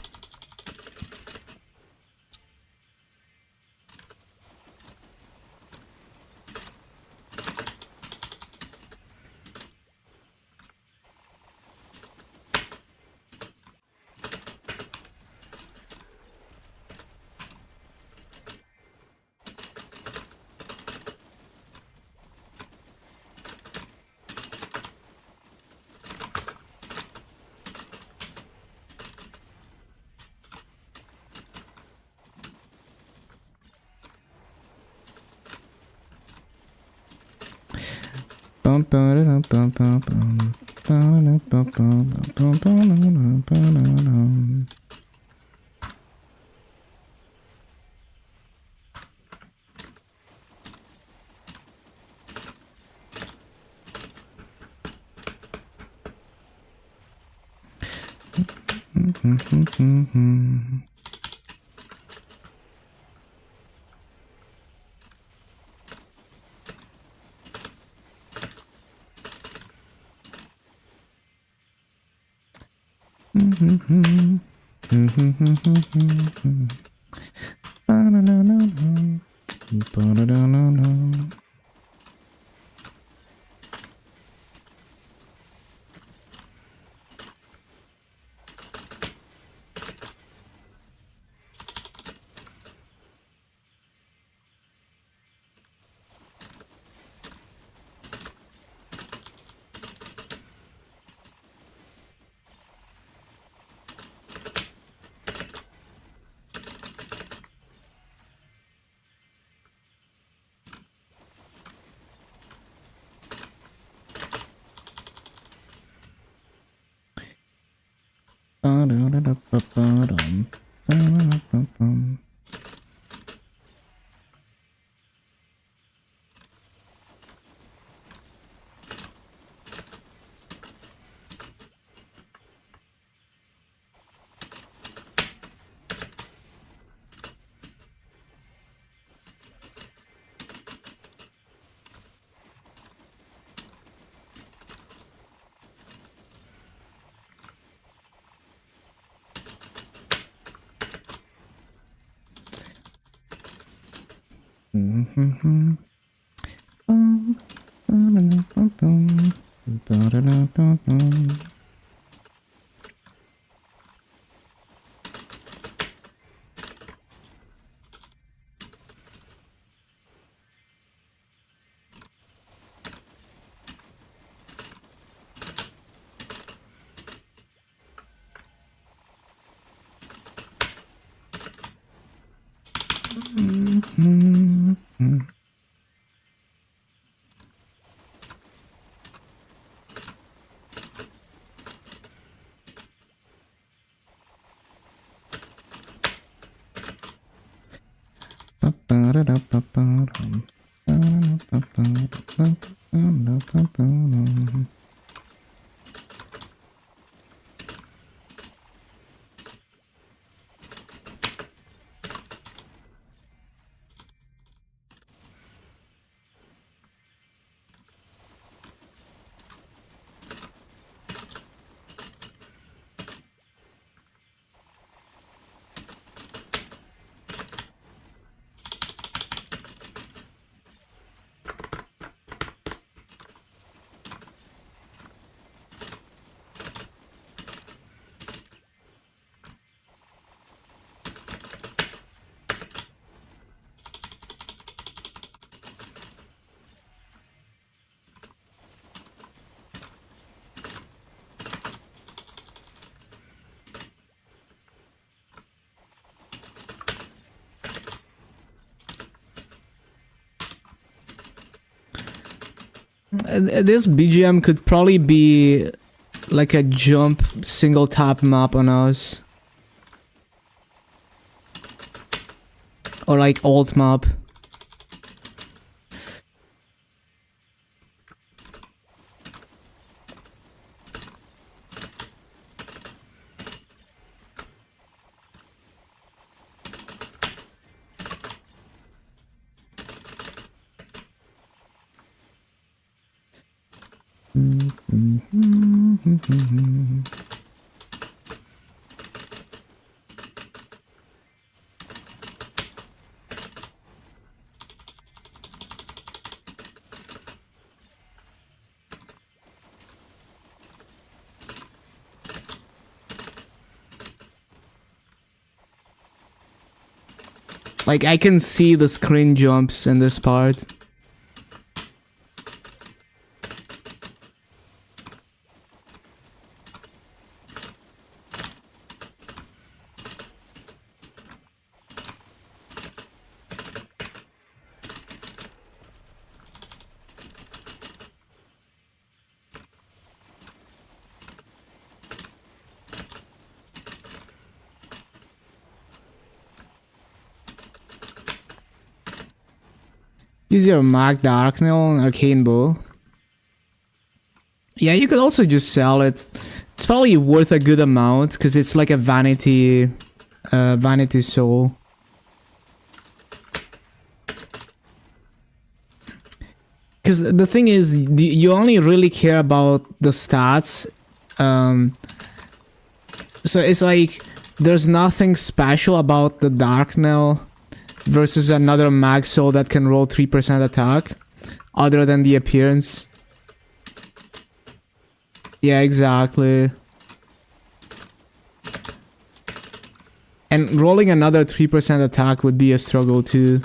This BGM could probably be like a jump single tap map on us. Or like alt map. Like, I can see the screen jumps in this part. Use your Mag Darknell and Arcane Bow. Yeah, you could also just sell it. It's probably worth a good amount because it's like a vanity soul. Because the thing is, you only really care about the stats. So it's like there's nothing special about the Darknell versus another mag soul that can roll 3% attack, other than the appearance. Yeah, exactly. And rolling another 3% attack would be a struggle too.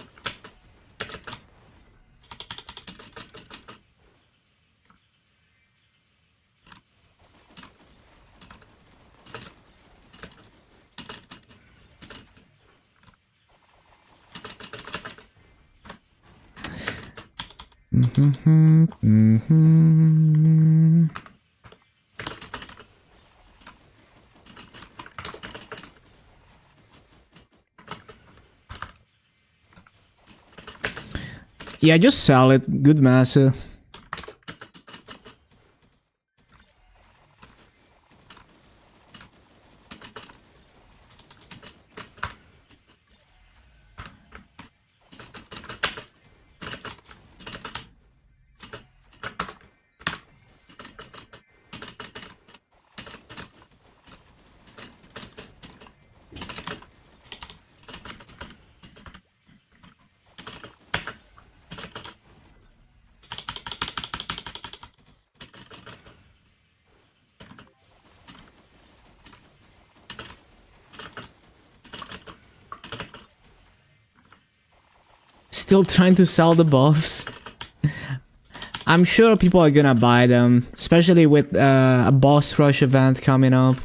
Yeah, just sell it. Good massa. Still trying to sell the buffs. I'm sure people are gonna buy them, especially with a boss rush event coming up.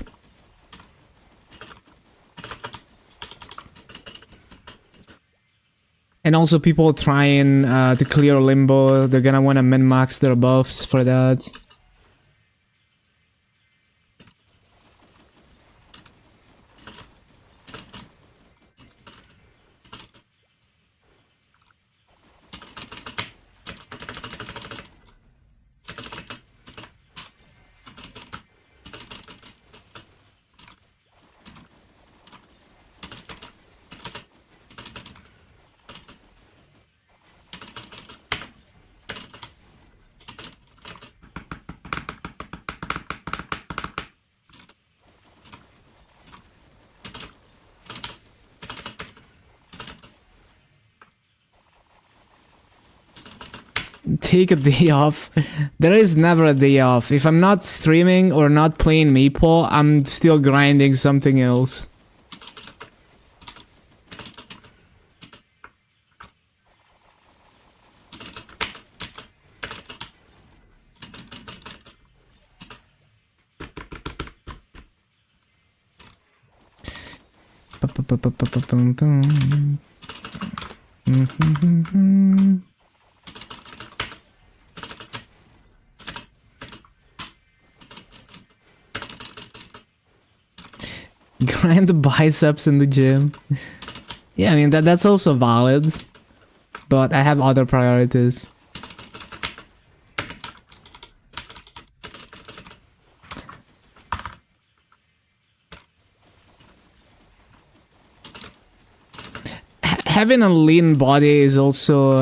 And also people trying to clear Limbo, they're gonna wanna min-max their buffs for that. Take a day off. There is never a day off. If I'm not streaming or not playing Maple, I'm still grinding something else. Grind the biceps in the gym. Yeah, I mean that's also valid. But I have other priorities. Having a lean body is also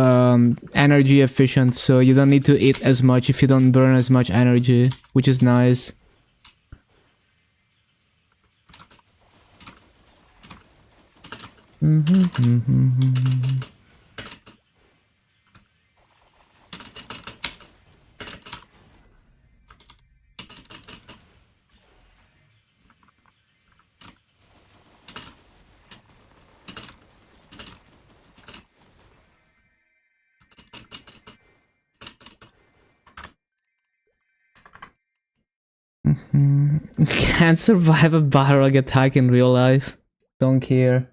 energy efficient, so you don't need to eat as much if you don't burn as much energy, which is nice. Can't survive a Balrog attack in real life. Don't care.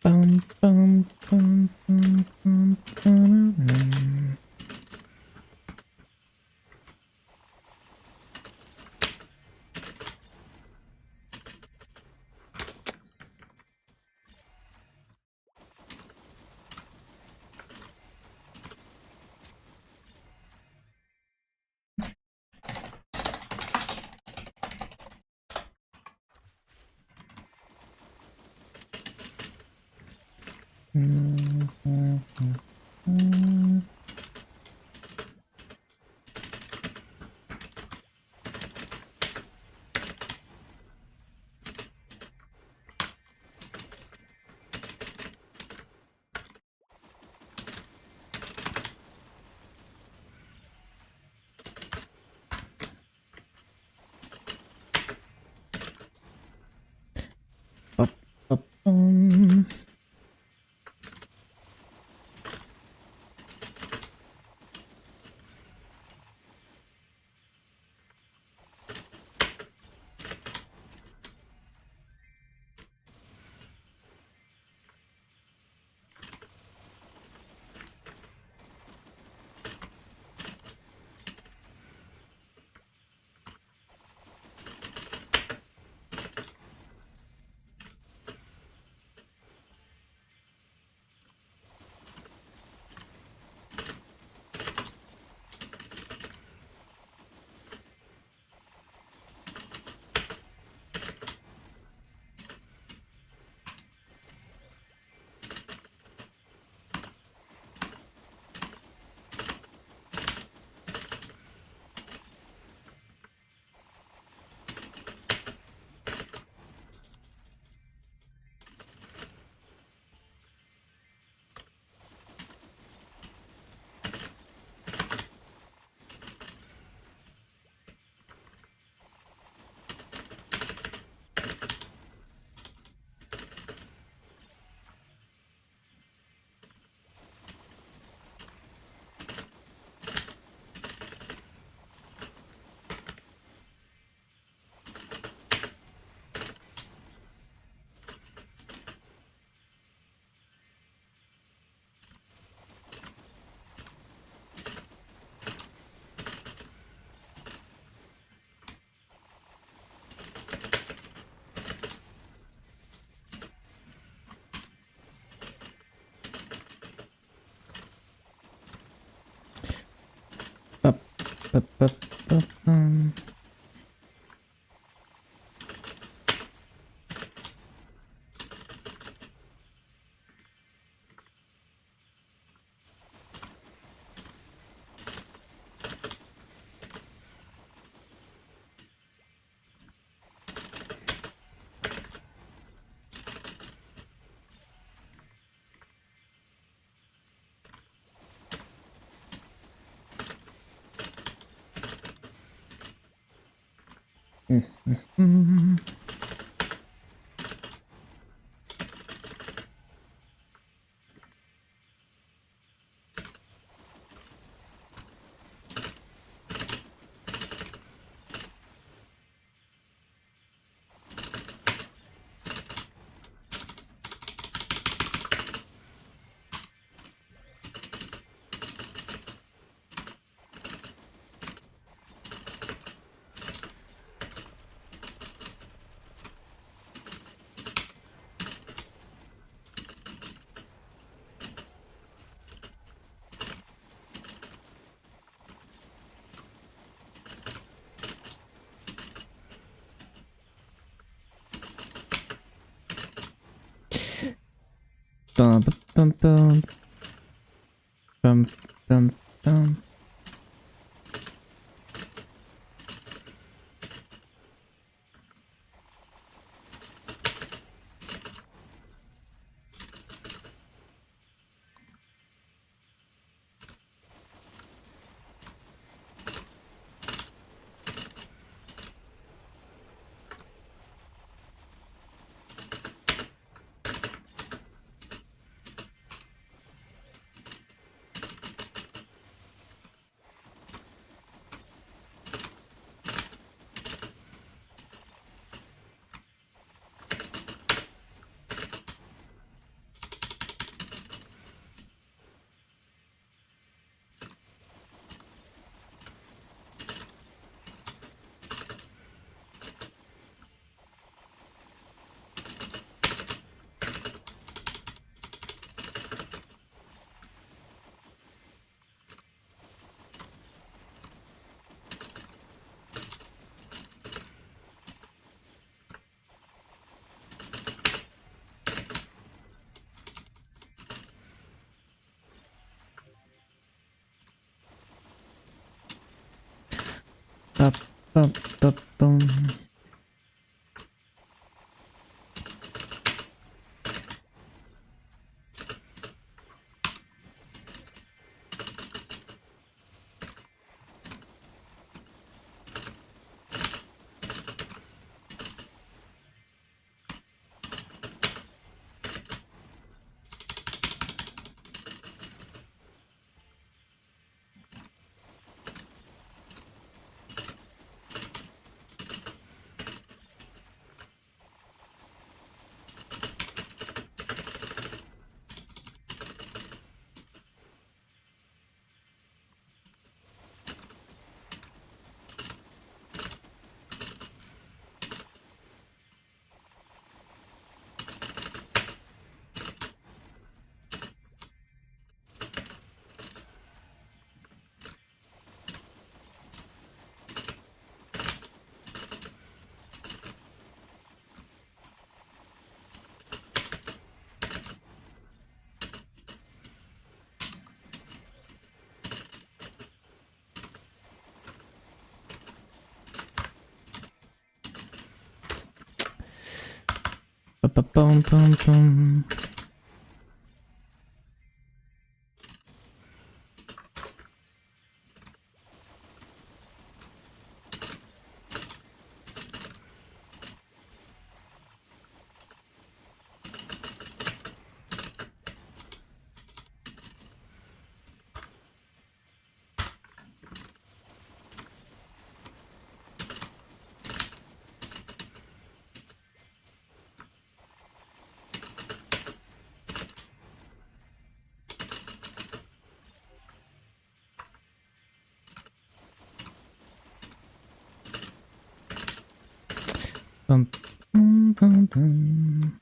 Bum, bum, bum, bum, bum, bum. Up, up, Ba-ba-ba-bum. Mm. Bum, bum, bum, bum, bum, bum. Ba, ba, ba, bum. Ba, ba, bum, bum, bum. Bum, bum, bum, bum.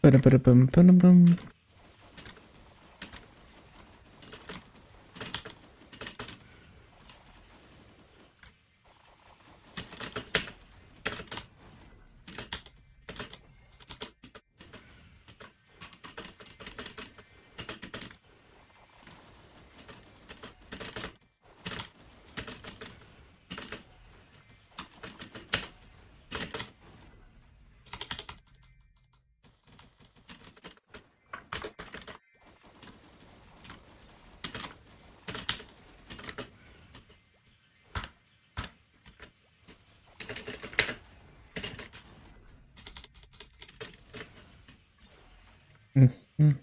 Ba-da-ba-da-bum-ba-da-bum. Mhm.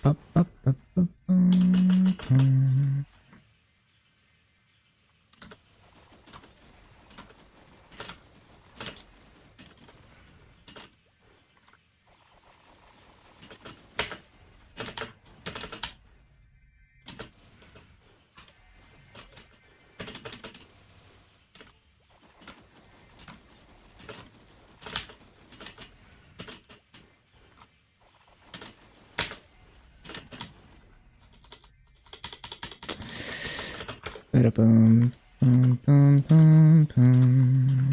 Ba-ba-ba-ba-bum-bum. Ba-da-bum, bum-bum-bum-bum.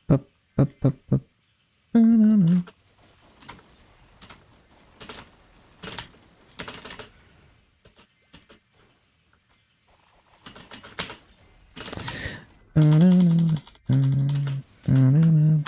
Ba-ba-ba-ba-ba-na-na. Ba-na-na-na-na-na-na.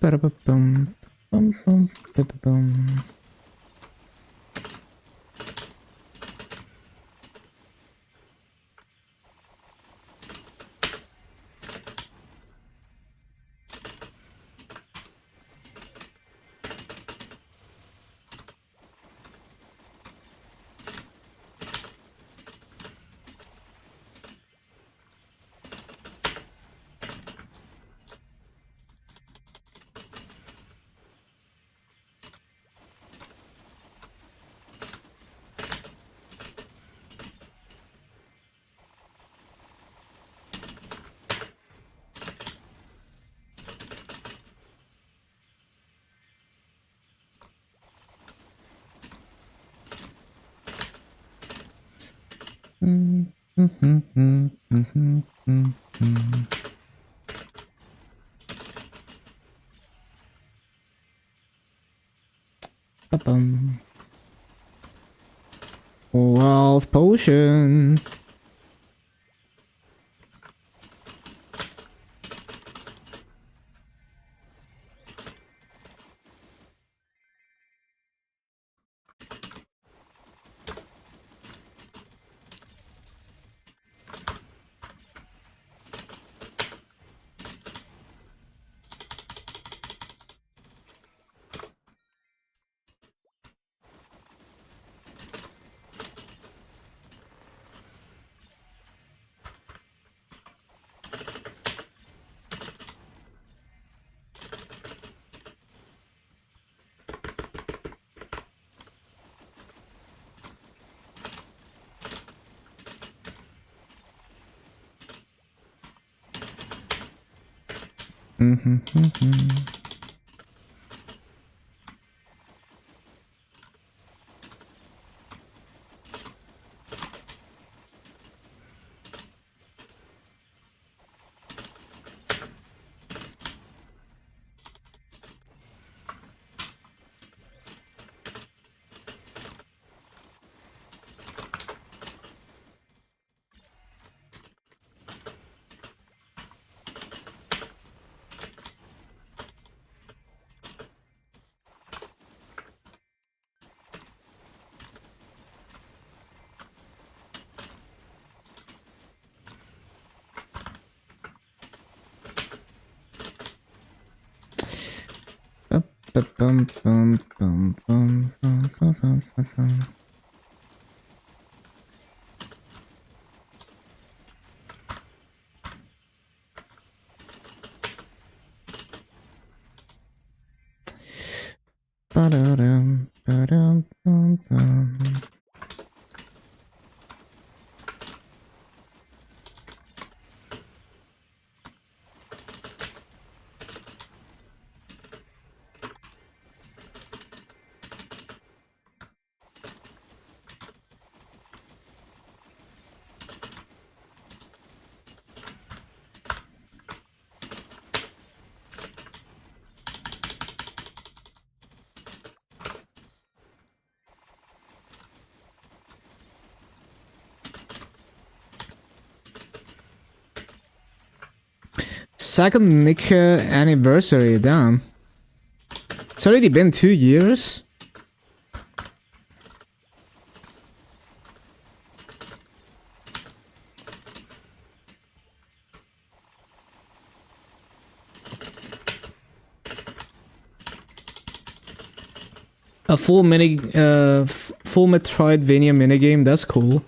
Ba-da-ba-bum, bum, bum, ba-ba-bum. Ba-bum. Wealth potion. Ba-bum, bum, bum, bum, bum, bum, bum, bum, bum. Ba-da-dum, ba-dum, bum, bum. Second Nick anniversary, damn. It's already been 2 years. A full full Metroidvania minigame, that's cool.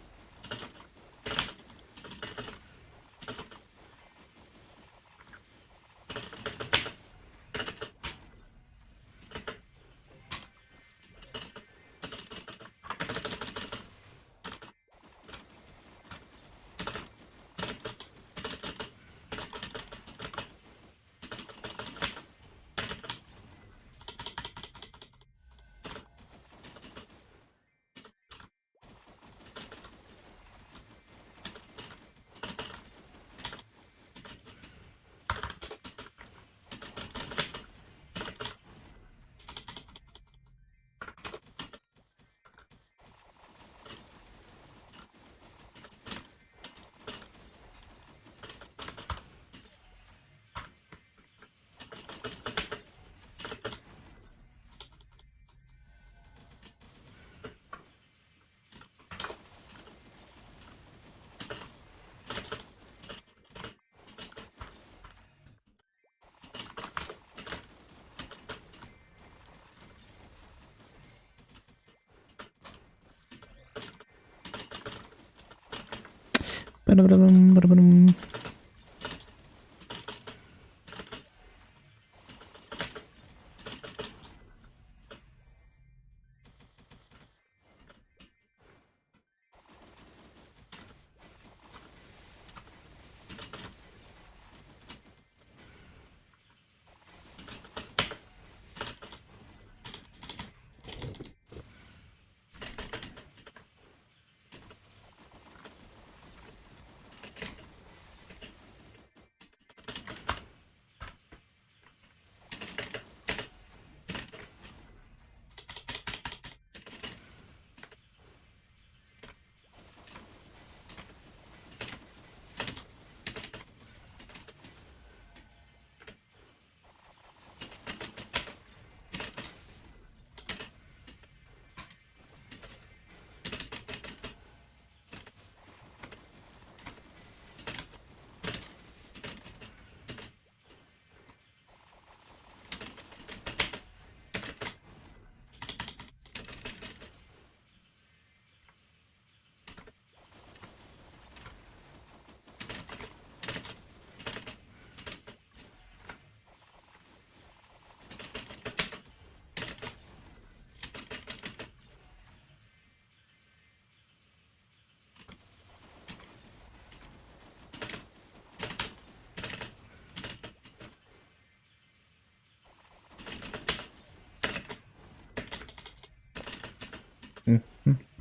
Ba-da-ba-da-bum, ba-da-ba-dum.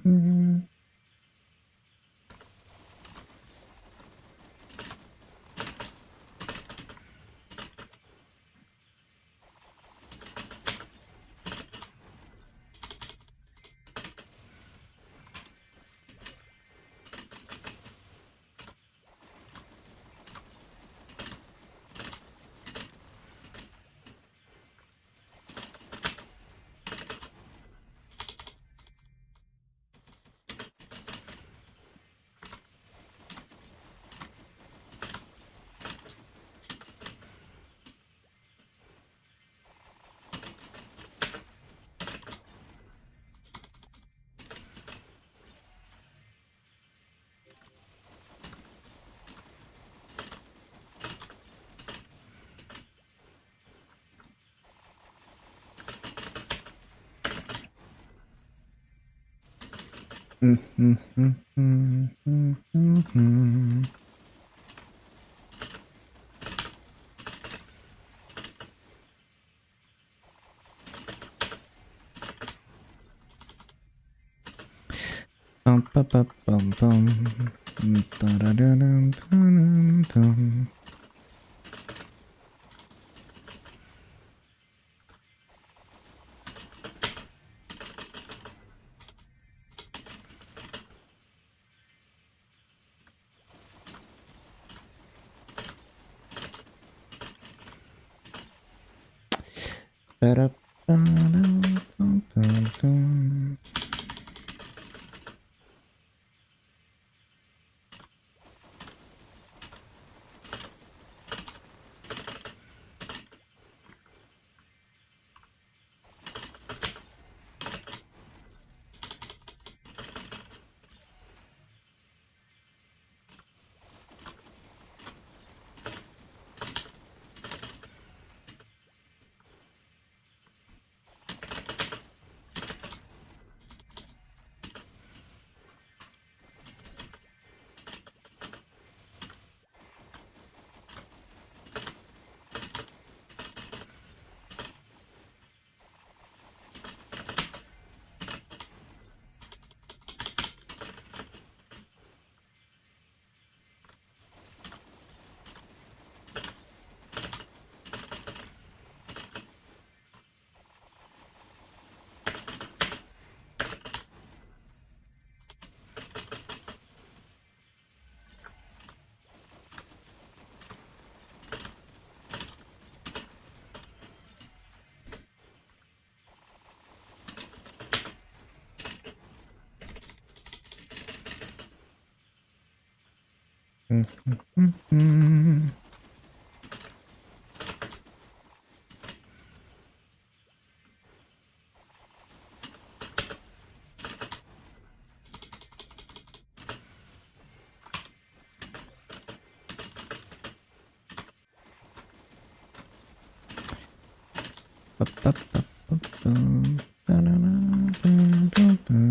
Mm. Bum, bum, bum, bum, bum. Da-da-da-dum-dum-dum-dum. Ba-da-ba-dum-dum-dum-dum. Mm. Ba-ba-ba-ba-bum. Da-da-da-da-da-da.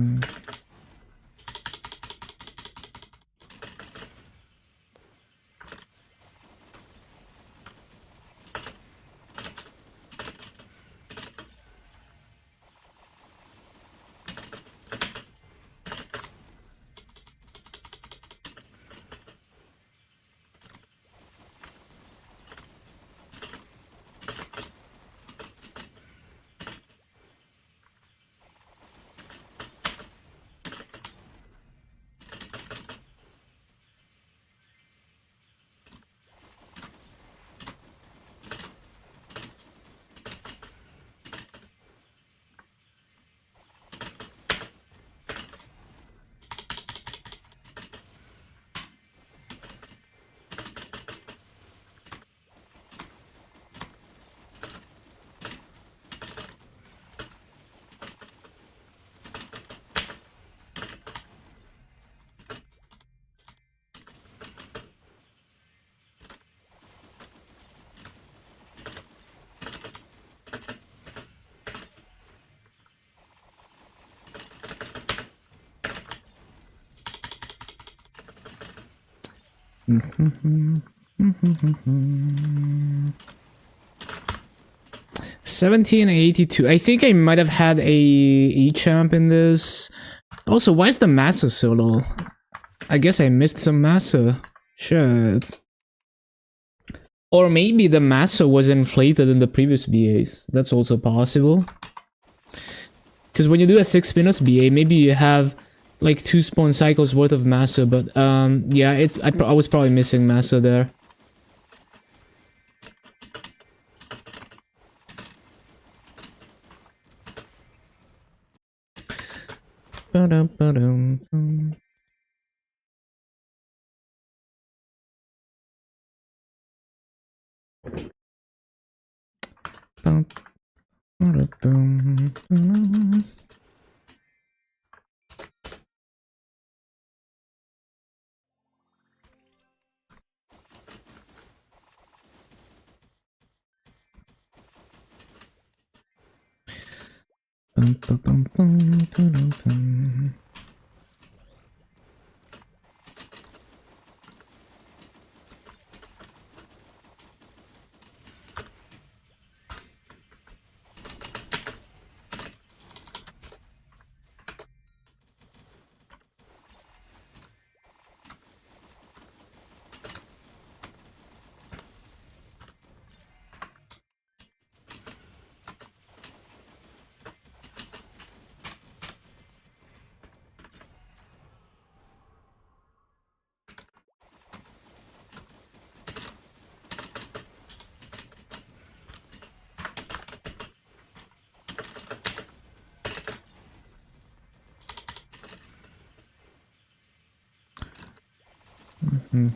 Mhm. 1782. I think I might have had a E-champ in this. Also, why is the massa so low? I guess I missed some massa. Shit. Or maybe the massa was inflated in the previous BAs. That's also possible. Because when you do a 6 minutes BA, maybe you have like 2 spawn cycles worth of massa, but yeah, I was probably missing massa there. Ba-dum-ba-dum-bum. Bum, ba-dum-bum. Bum, ba-bum, bum, ba-dum, bum. Bum,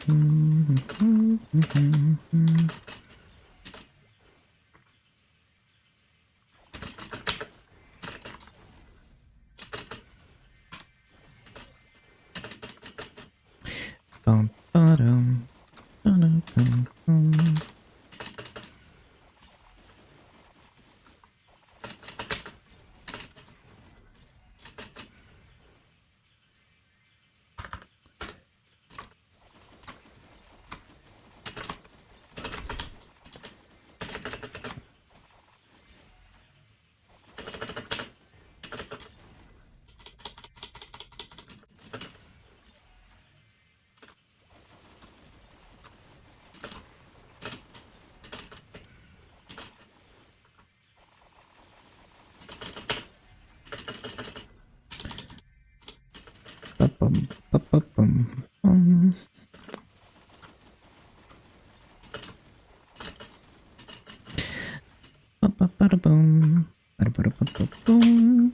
ba-dum, ba-dum, bum, bum. Ba-bum, ba-ba-bum, bum. Ba-ba-ba-da-bum, ba-da-ba-da-ba-ba-bum.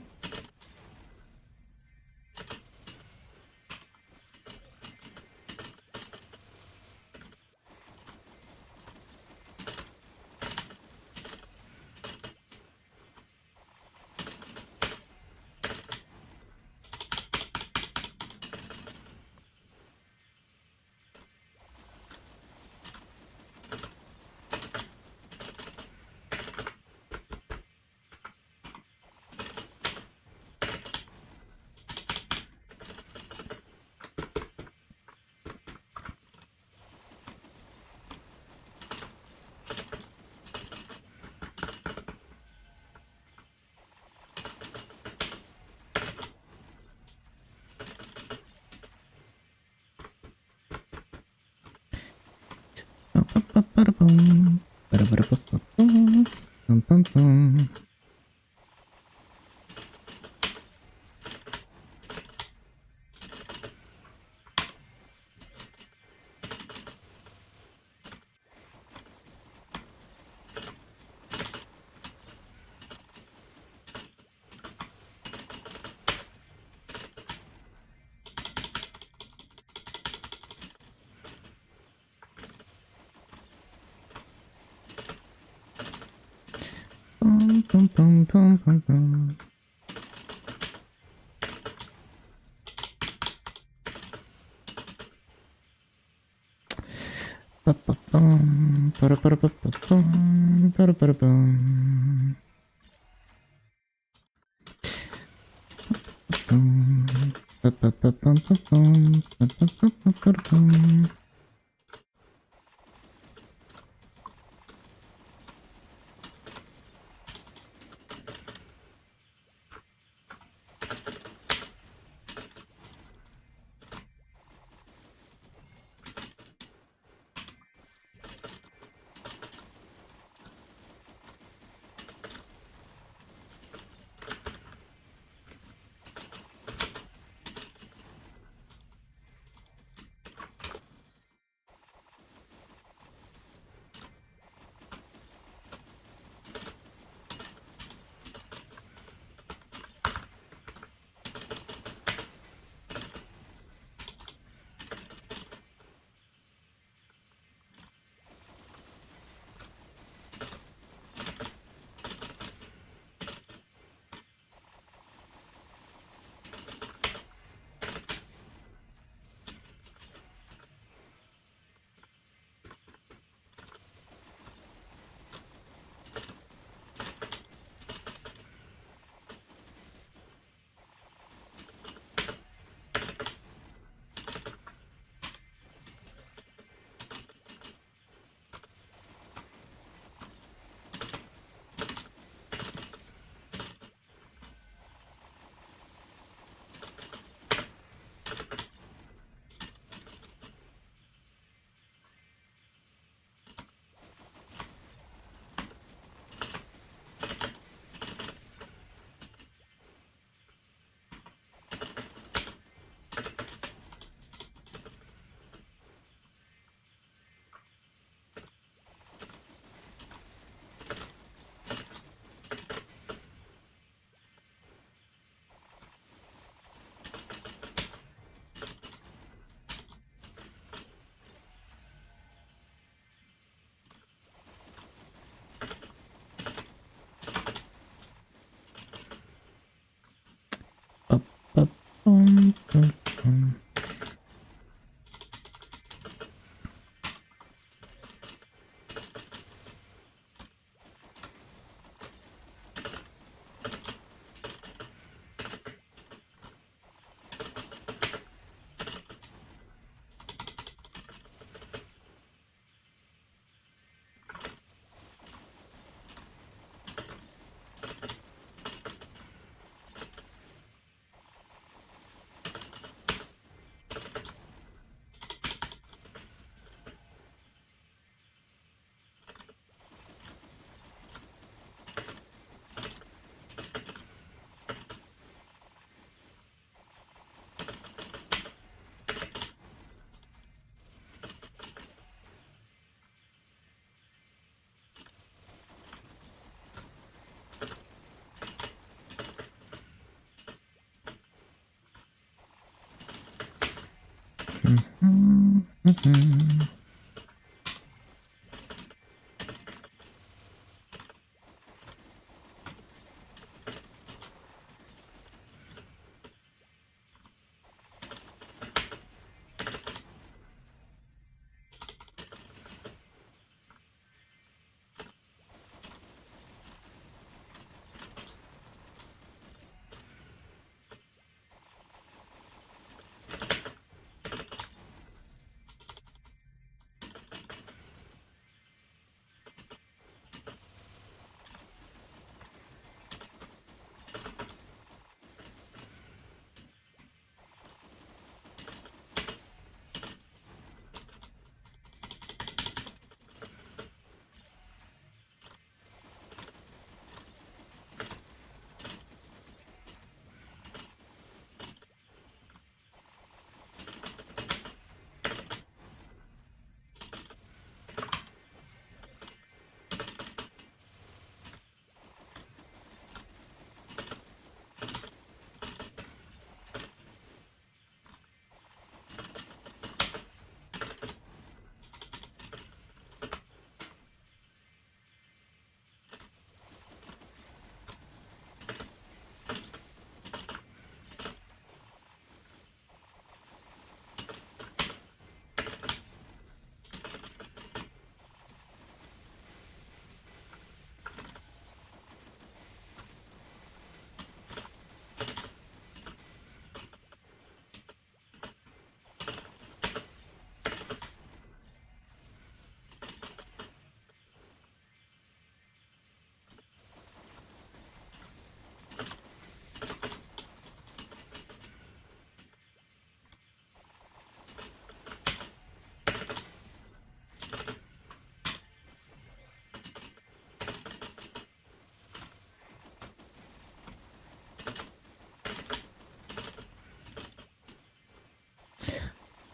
Ba-ba-ba-ba-da-bum, ba-da-ba-da-ba-ba-bum, bum-bum-bum. Bum, bum, bum, bum, bum, bum. Ba-ba-bum, ba-da-ba-da-ba-ba-bum, ba-da-ba-da-bum. Bum, ba-ba-ba-bum-ba-bum, ba-ba-ba-ba-ba-bum.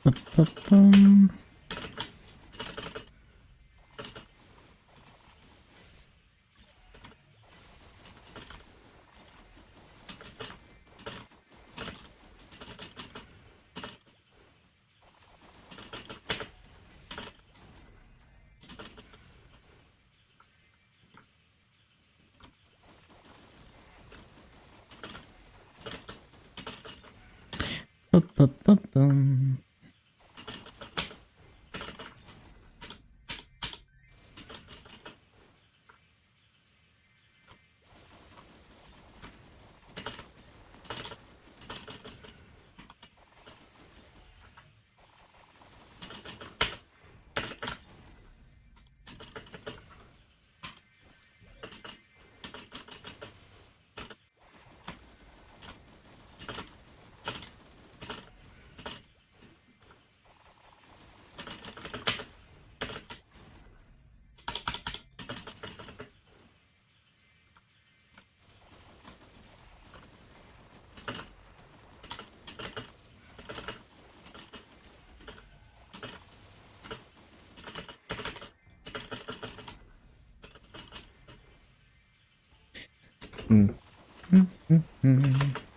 Ba-ba-bum. Ba-ba-ba-bum. Mm. Mm-hmm.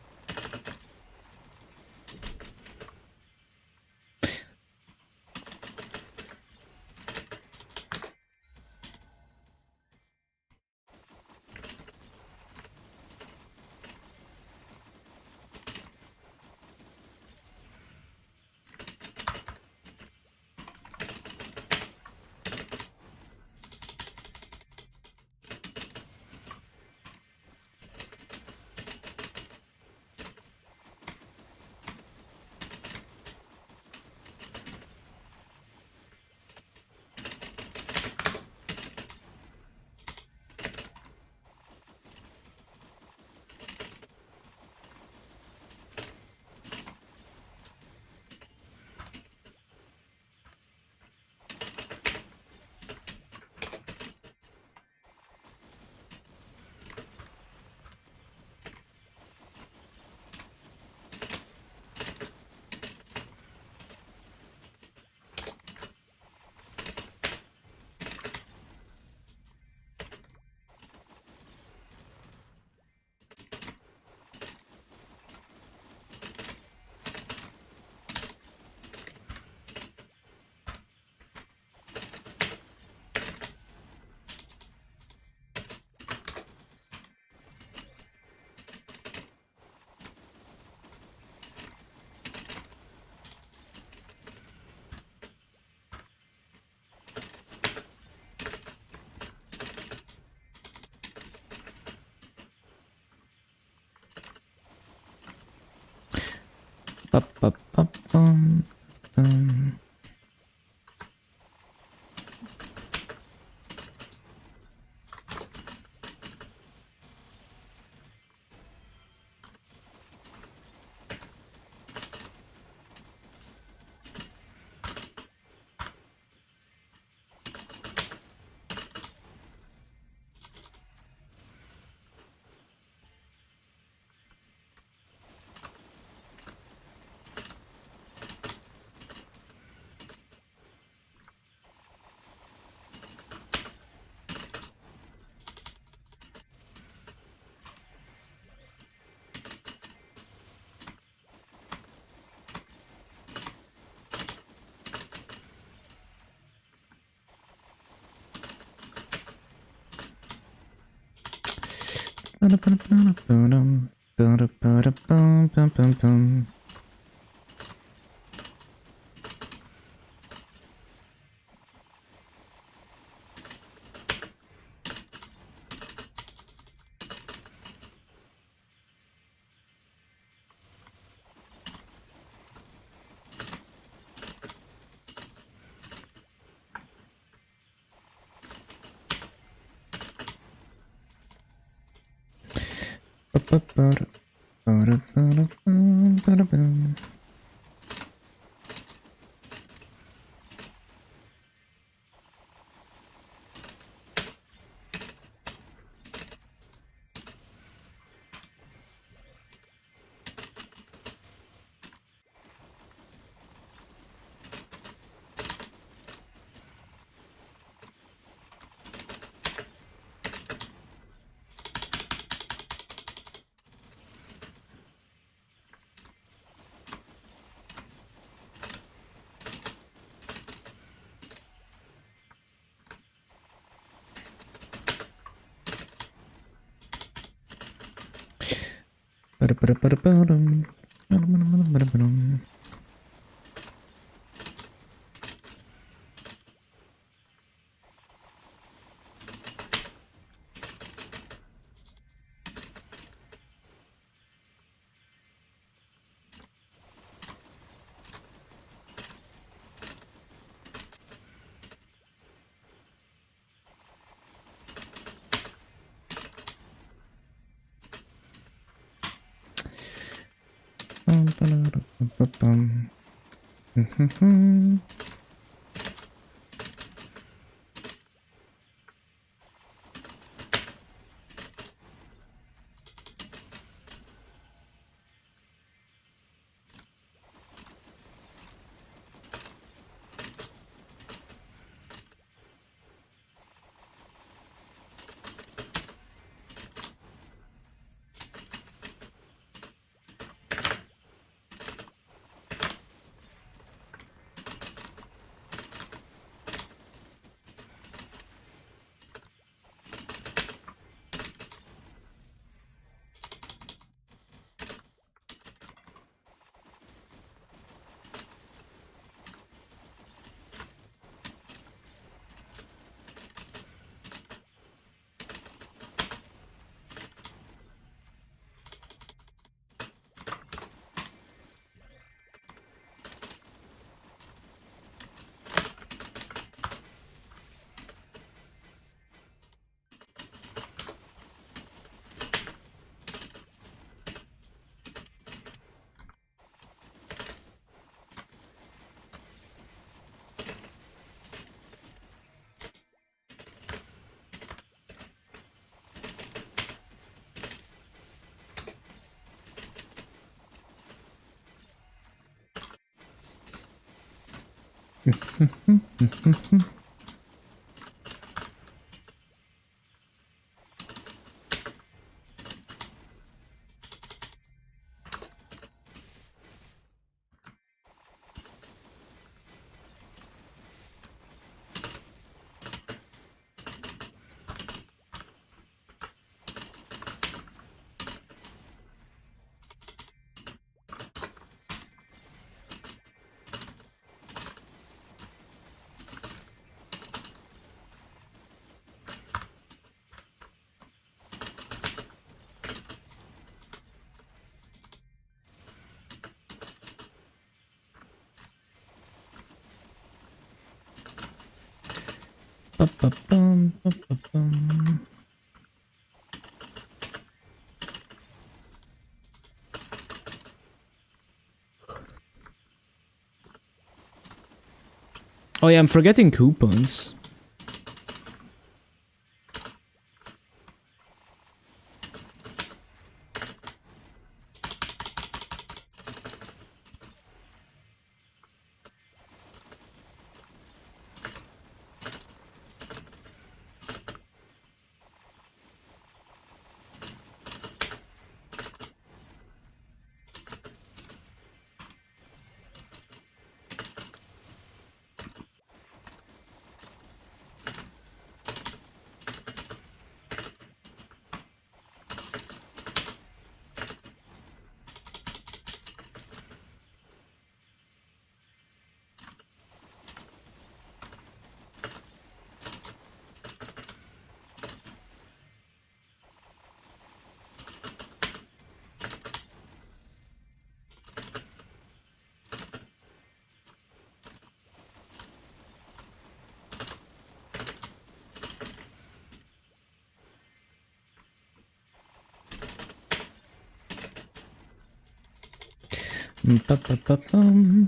Ba-ba-ba-bum, ba-da-ba-da-ba-da-ba-dum, ba-da-ba-da-bum-bum-bum-bum. Ba-ba-ba-da-ba-da-ba-da-bum. Ba-da-ba-da-ba-da-ba-dum, ba-da-ba-da-ba-da-ba-dum. Ba-da-ba-da-ba-bum. Mhm. Ba-ba-bum, ba-ba-bum. Oh yeah, I'm forgetting coupons. Ba-ba-ba-bum.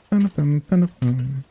Ba-da-bum, ba-da-bum.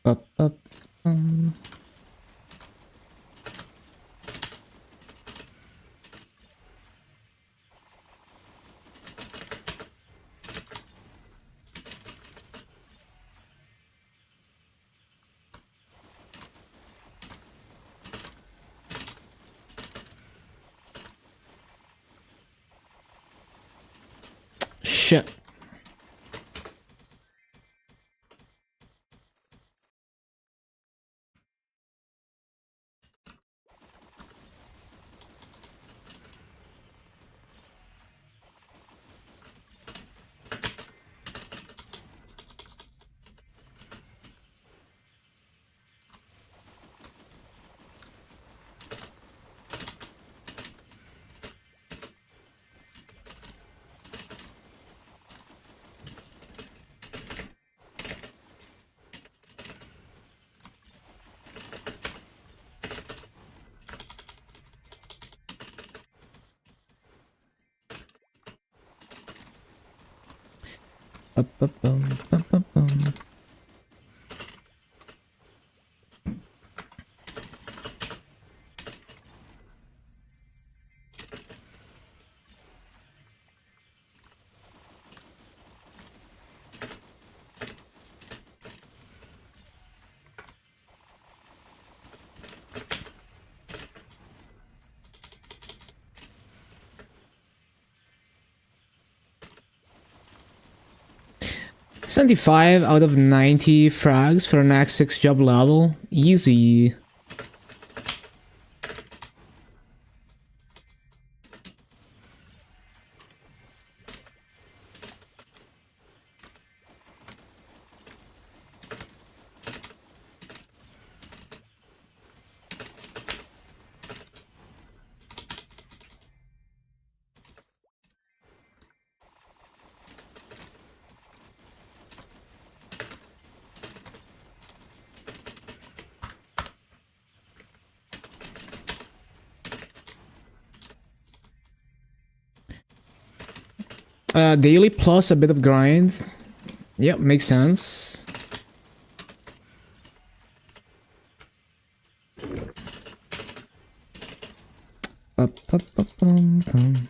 Ba-ba-bum. Shit. Ba-ba-bum. 75 out of 90 frags for an Act 6 job level. Easy. Daily plus a bit of grind. Yep, makes sense. Ba-ba-ba-bum-bum.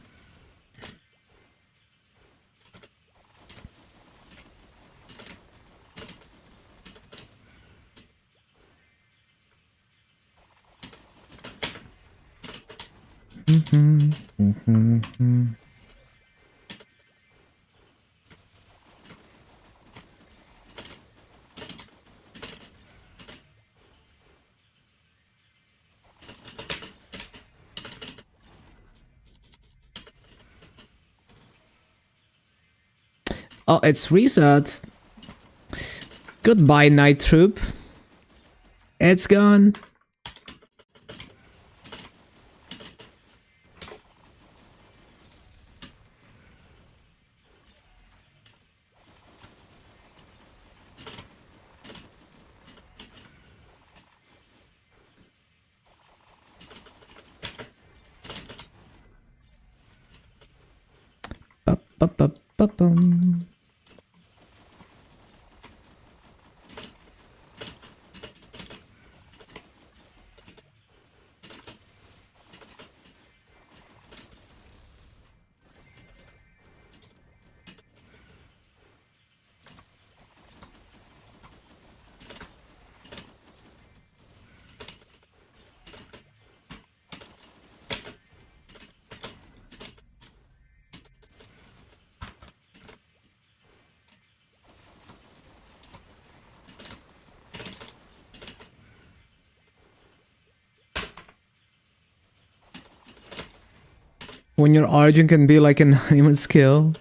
Oh, it's reset. Goodbye, Night Troop. It's gone. Ba-ba-ba-ba-bum. When your origin can be like an human skill.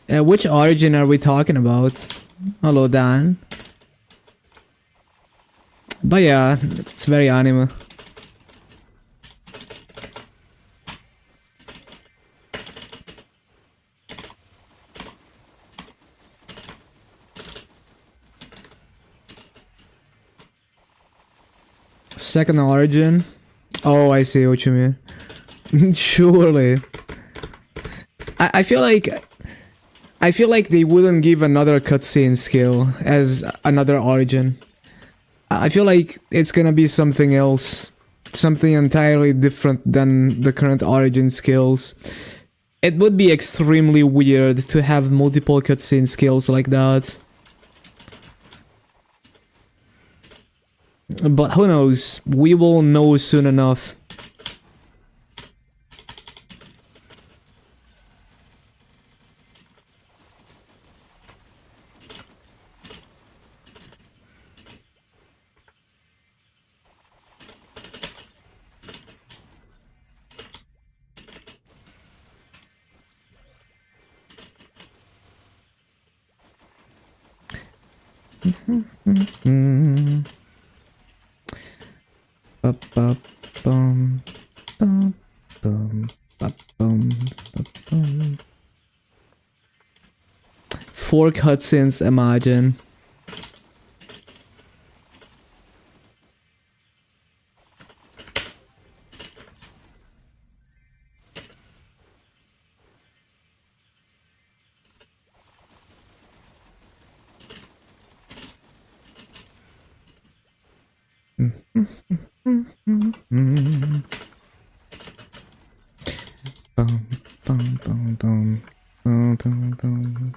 Which origin are we talking about? Hello, Dan. But yeah, it's very anime. Second origin? Oh, I see what you mean. Surely. I feel like they wouldn't give another cutscene skill as another origin. I feel like it's gonna be something else. Something entirely different than the current origin skills. It would be extremely weird to have multiple cutscene skills like that. But who knows? We will know soon enough. Ba-ba-bum, bum, bum, ba-bum, ba-bum. 4 cutscenes, imagine. Bum, bum, bum, bum. Bum, bum, bum.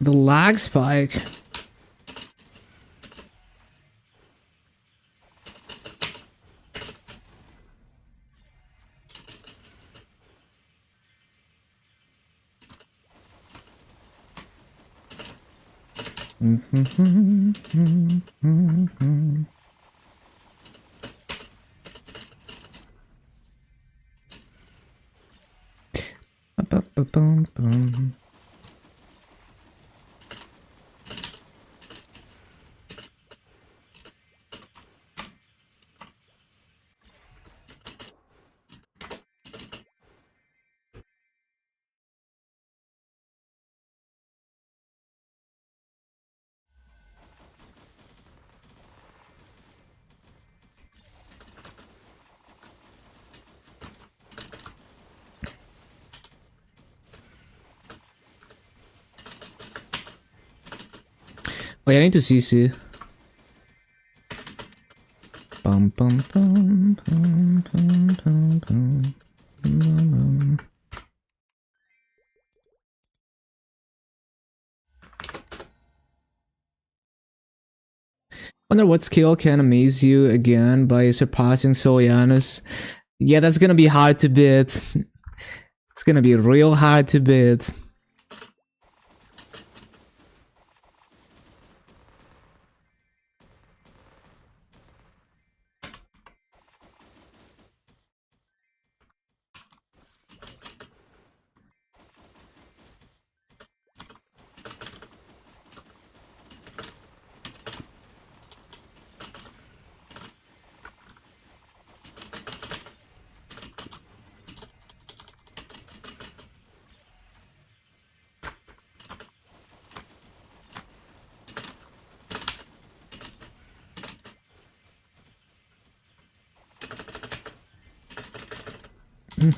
The lag spike. Ba-ba-ba-bum-bum. Wait, I need to CC. Bum bum bum bum bum bum bum bum. Wonder what skill can amaze you again by surpassing Solianus. Yeah, that's gonna be hard to beat. It's gonna be real hard to beat. Bum,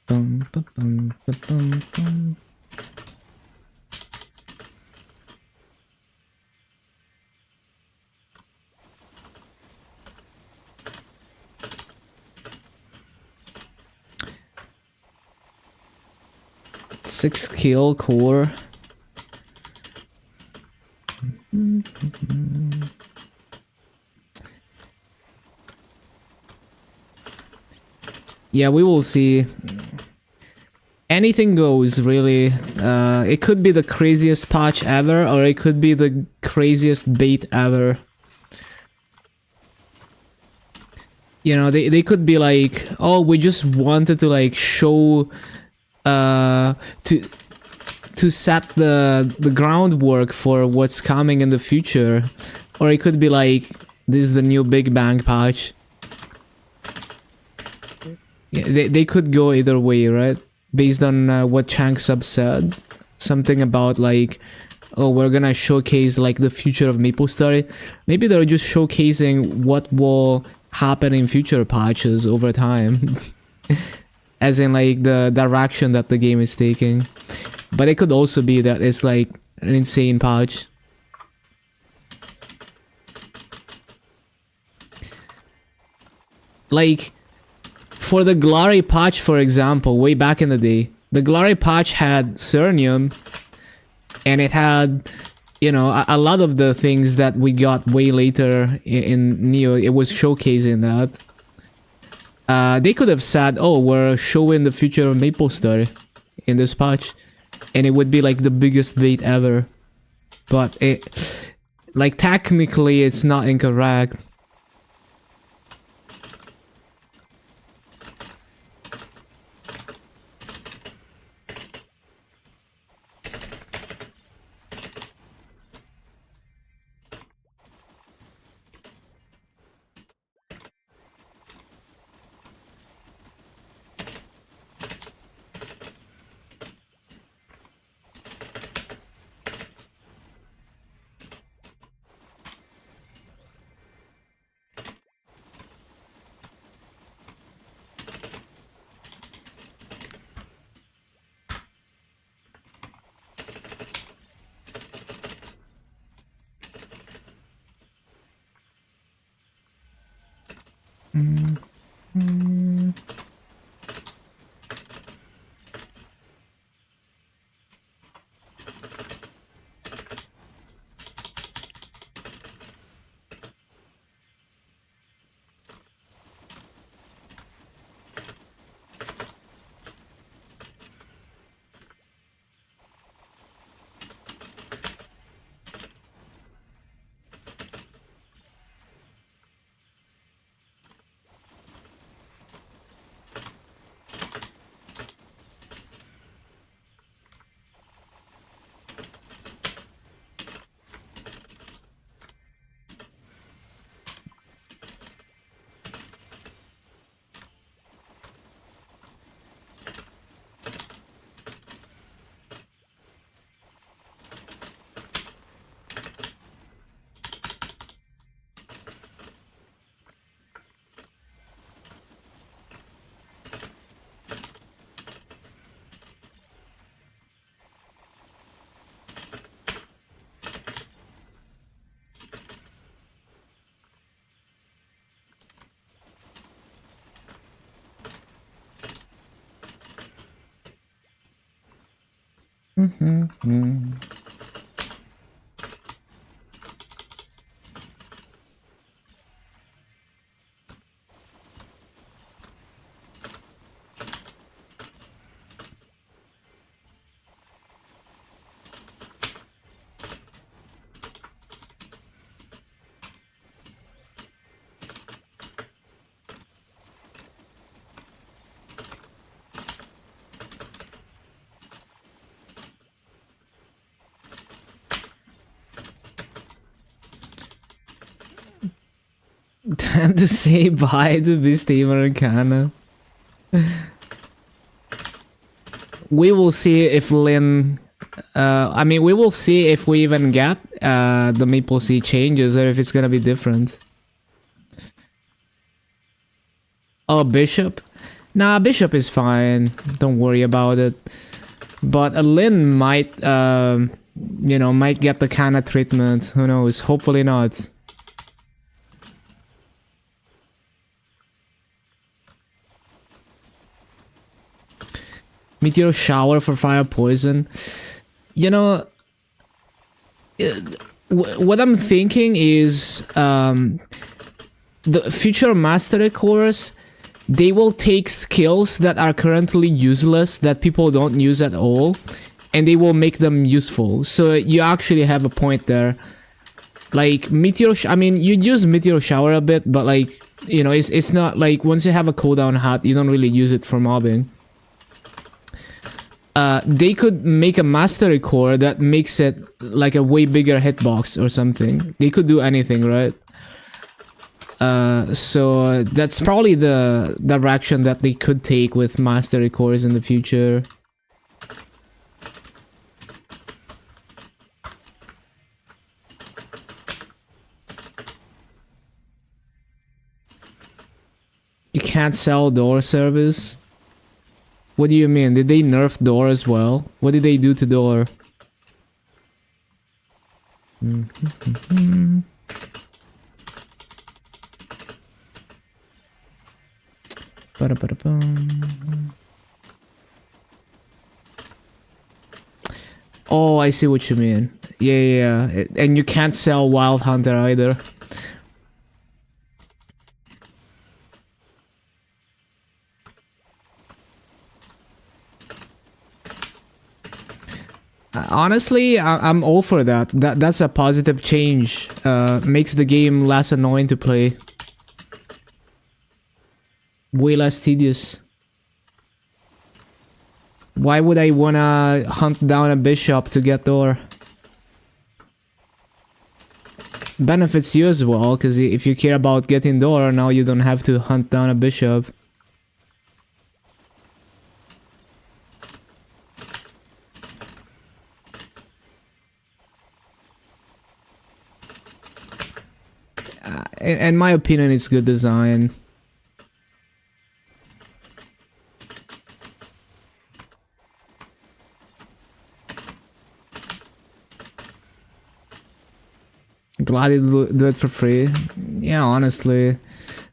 bum, bum, bum, bum, bum. Six kill core. Yeah, we will see. Anything goes, really. It could be the craziest patch ever, or it could be the craziest bait ever. You know, they could be like, oh, we just wanted to like show, to set the groundwork for what's coming in the future, or it could be like, this is the new Big Bang patch. Yeah, they could go either way, right? Based on what Chanksub said, something about like, oh, we're gonna showcase like the future of MapleStory. Maybe they're just showcasing what will happen in future patches over time. As in like the direction that the game is taking. But it could also be that it's like an insane patch. Like, for the Glory patch, for example, way back in the day, the Glory patch had Cernium, and it had, you know, a lot of the things that we got way later in Neo. It was showcasing that. They could have said, oh, we're showing the future of MapleStory in this patch, and it would be like the biggest bait ever. But it, like, technically it's not incorrect. Time to say bye to Beast Americana. We will see if Lynn I mean, we will see if we even get the Maple Sea changes or if it's gonna be different. Oh, Bishop? Nah, Bishop is fine. Don't worry about it. But a Lyn might, you know, might get the kind of treatment. Who knows? Hopefully not. Meteor Shower for fire poison. You know, what I'm thinking is the future mastery cores, they will take skills that are currently useless, that people don't use at all, and they will make them useful. So you actually have a point there. Like I mean, you use Meteor Shower a bit, but like, you know, it's not like once you have a cooldown hat, you don't really use it for mobbing. They could make a mastery core that makes it like a way bigger hitbox or something. They could do anything, right? So that's probably the direction that they could take with mastery cores in the future. You can't sell door service? What do you mean? Did they nerf door as well? What did they do to door? Oh, I see what you mean. Yeah. And you can't sell Wild Hunter either. Honestly, I'm all for that. That's a positive change. Makes the game less annoying to play. Way less tedious. Why would I wanna hunt down a bishop to get door? Benefits you as well, because if you care about getting door, now you don't have to hunt down a bishop. In my opinion, it's good design. Glad you do it for free. Yeah, honestly.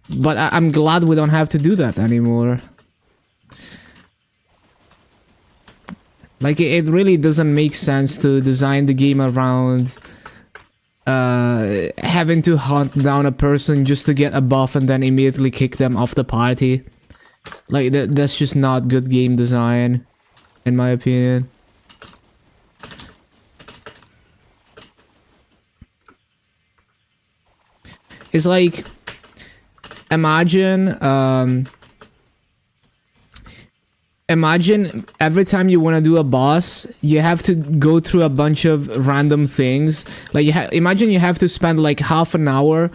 But I'm glad we don't have to do that anymore. Like, it really doesn't make sense to design the game around having to hunt down a person just to get a buff and then immediately kick them off the party. Like, that's just not good game design, in my opinion. It's like, imagine every time you want to do a boss, you have to go through a bunch of random things. Like, imagine you have to spend like half an hour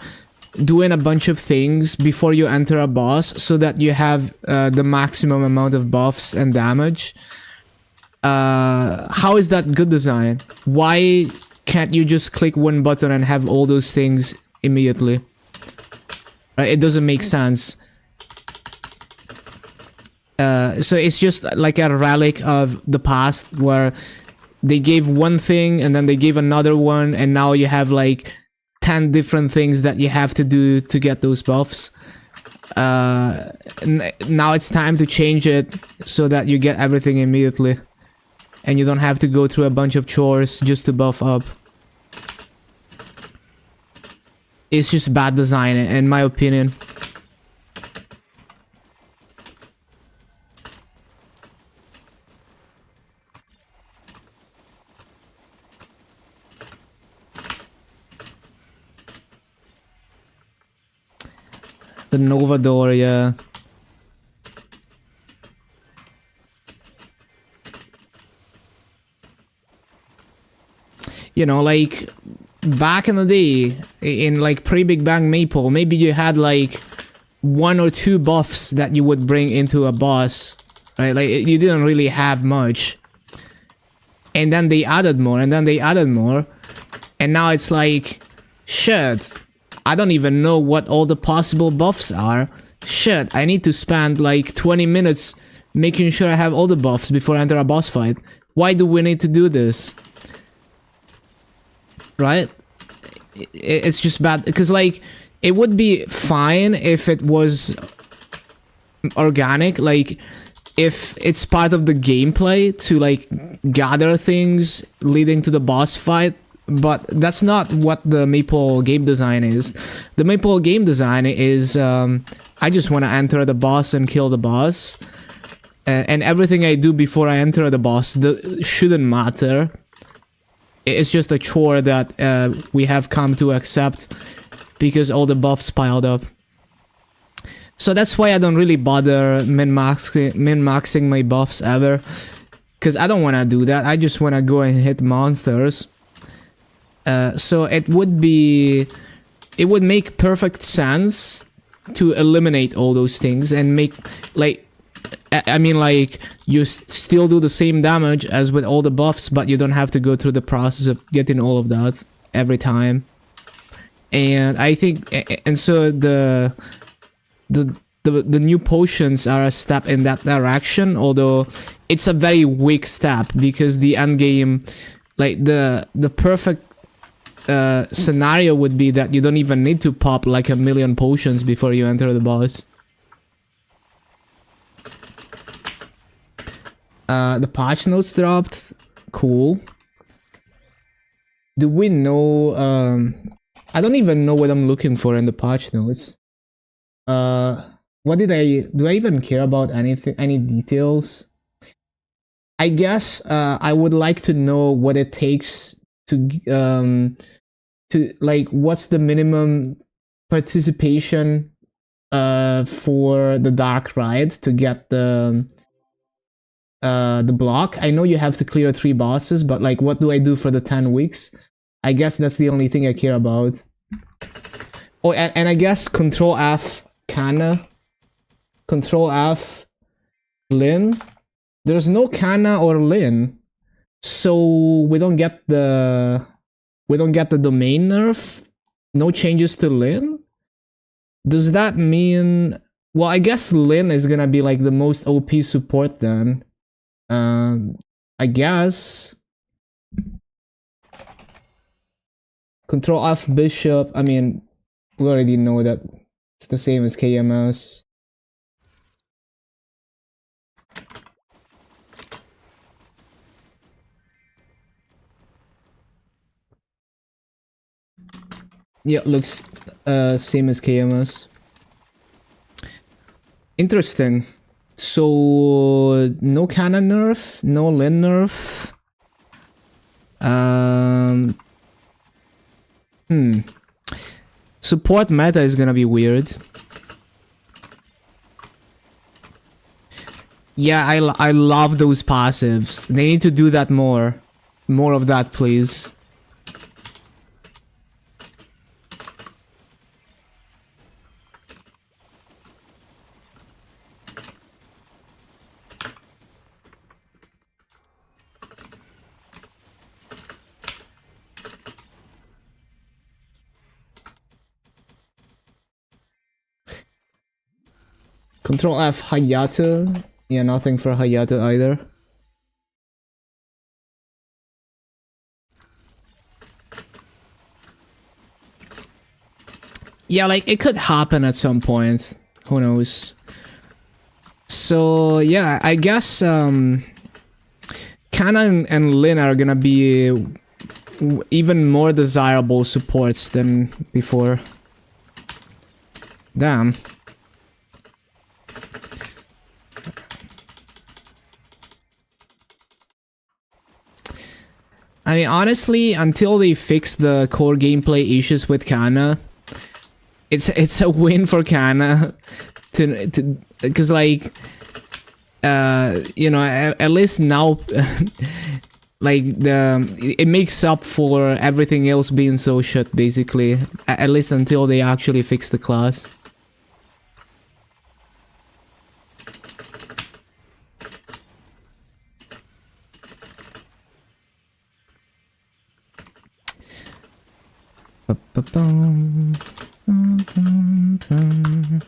doing a bunch of things before you enter a boss so that you have the maximum amount of buffs and damage. How is that good design? Why can't you just click one button and have all those things immediately? Right? It doesn't make sense. So it's just like a relic of the past where they gave one thing and then they gave another one, and now you have like 10 different things that you have to do to get those buffs. Now it's time to change it so that you get everything immediately and you don't have to go through a bunch of chores just to buff up. It's just bad design, in my opinion. The Nova door, yeah. You know, like, back in the day, in like pre-Big Bang Maple, maybe you had like 1 or 2 buffs that you would bring into a boss, right? Like, you didn't really have much. And then they added more, and then they added more. And now it's like, shit, I don't even know what all the possible buffs are. Shit, I need to spend like 20 minutes making sure I have all the buffs before I enter a boss fight. Why do we need to do this? Right? It's just bad, because like, it would be fine if it was organic, like, if it's part of the gameplay to like gather things leading to the boss fight, but that's not what the Maple game design is. The Maple game design is I just want to enter the boss and kill the boss, and everything I do before I enter the boss shouldn't matter. It's just a chore that we have come to accept because all the buffs piled up. So that's why I don't really bother min-maxing my buffs ever, because I don't want to do that. I just want to go and hit monsters. So it would make perfect sense to eliminate all those things and make, like, I mean, like, you still do the same damage as with all the buffs, but you don't have to go through the process of getting all of that every time. And I think, and so the new potions are a step in that direction, although it's a very weak step, because the end game, like, the perfect scenario would be that you don't even need to pop like 1,000,000 potions before you enter the boss. The patch notes dropped. Cool. Do we know, I don't even know what I'm looking for in the patch notes. What do I even care about anything, any details? I guess, I would like to know what it takes to like, what's the minimum participation, for the Dark Ride to get the block. I know you have to clear 3 bosses, but like, what do I do for the 10 weeks? I guess that's the only thing I care about. Oh, and I guess Control F Kana, Control F Lyn. There's no Kana or Lyn, so we don't get the domain nerf. No changes to Lyn. Does that mean? Well, I guess Lyn is gonna be like the most OP support then. I guess. Control F Bishop. I mean, we already know that it's the same as KMS. Yeah, looks same as KMS. Interesting. So no Kana nerf, no Lyn nerf. Support meta is gonna be weird. Yeah, I love those passives. They need to do that more. More of that, please. Control F Hayato. Yeah, nothing for Hayato either. Yeah, like, it could happen at some point. Who knows? So, yeah, I guess, Kana and Lyn are gonna be even more desirable supports than before. Damn. I mean, honestly, until they fix the core gameplay issues with Kana, it's a win for Kana to because, like, you know, at least now like, it makes up for everything else being so shit, basically, at least until they actually fix the class. Ba-ba-bum. Dum-dum-dum.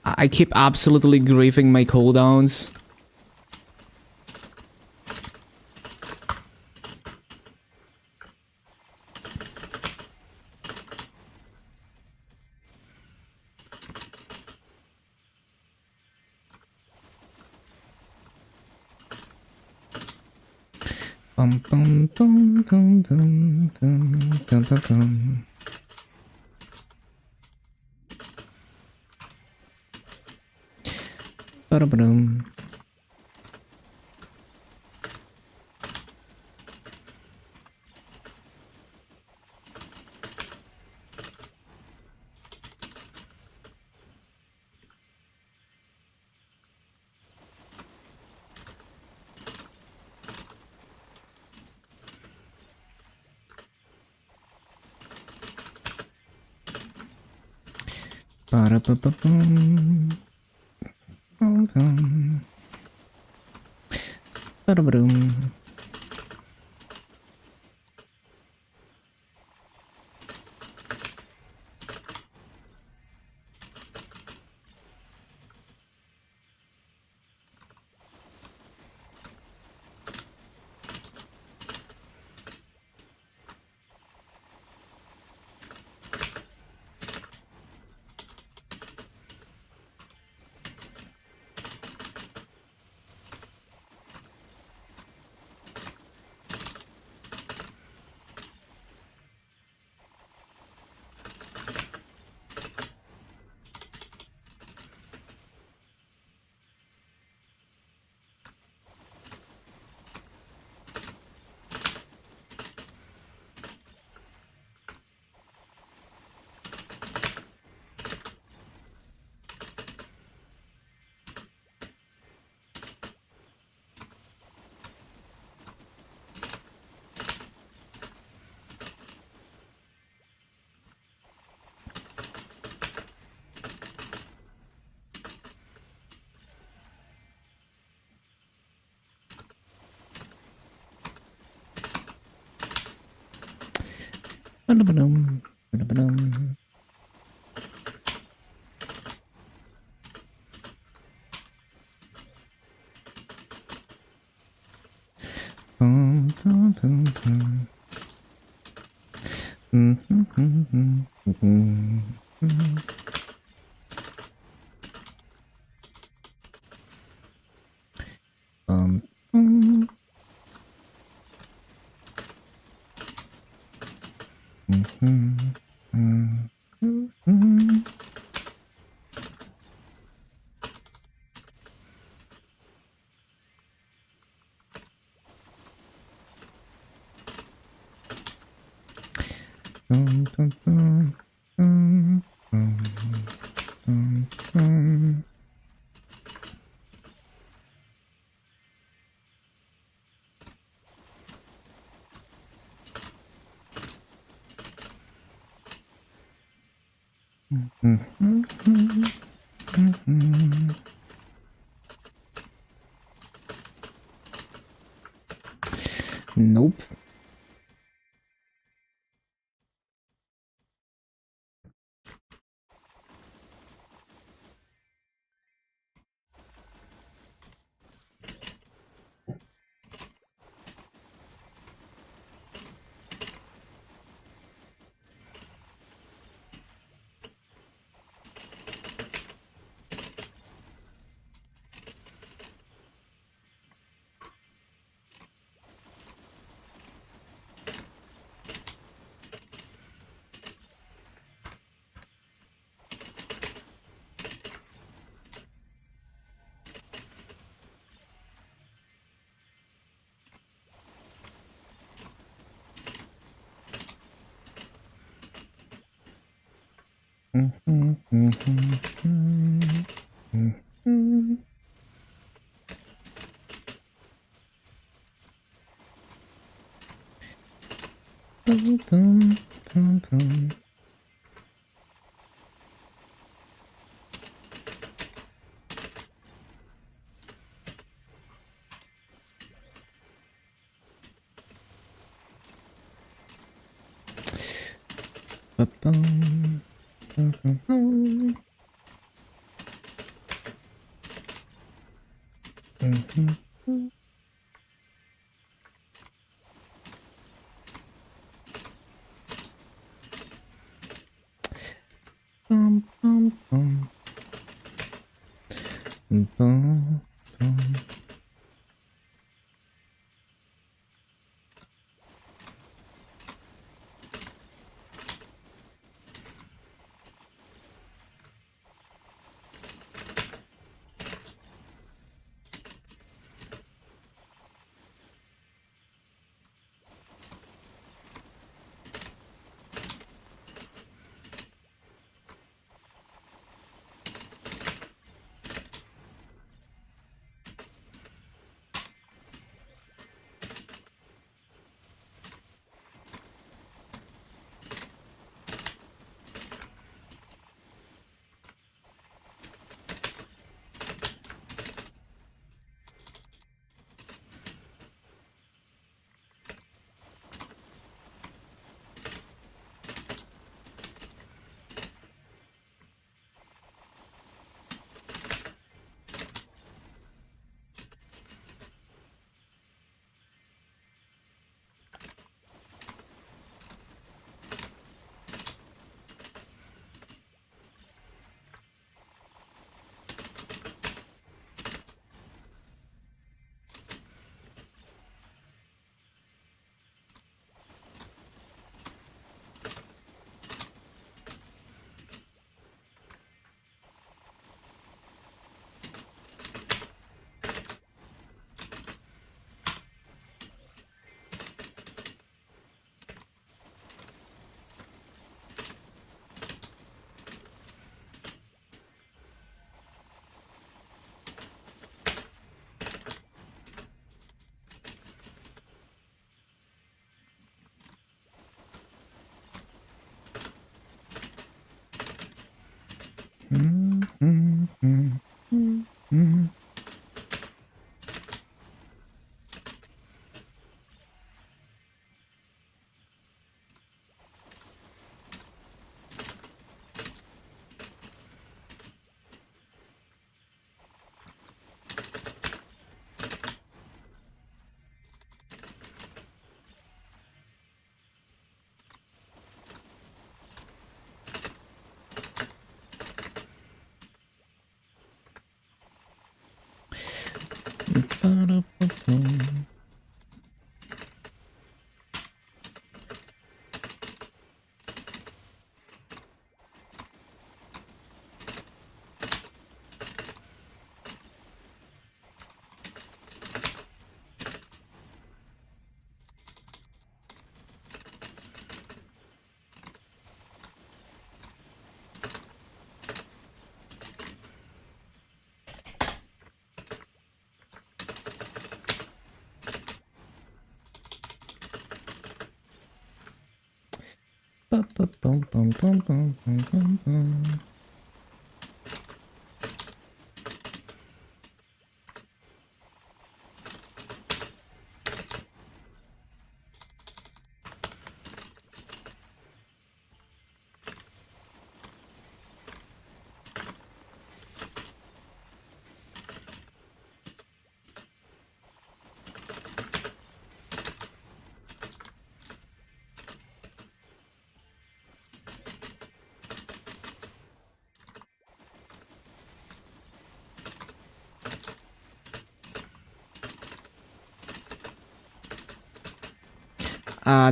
I keep absolutely griefing my cooldowns. Bum bum bum bum bum bum bum bum bum. Ba-da-ba-dum. Ba-da-ba-ba-bum. Bum bum. Ba-da-ba-dum. Ba-da-ba-dum. Ba-da-ba-dum. Bum, bum, bum, bum. Bum, bum. Dum, dum, dum, dum, dum, dum, dum. Nope.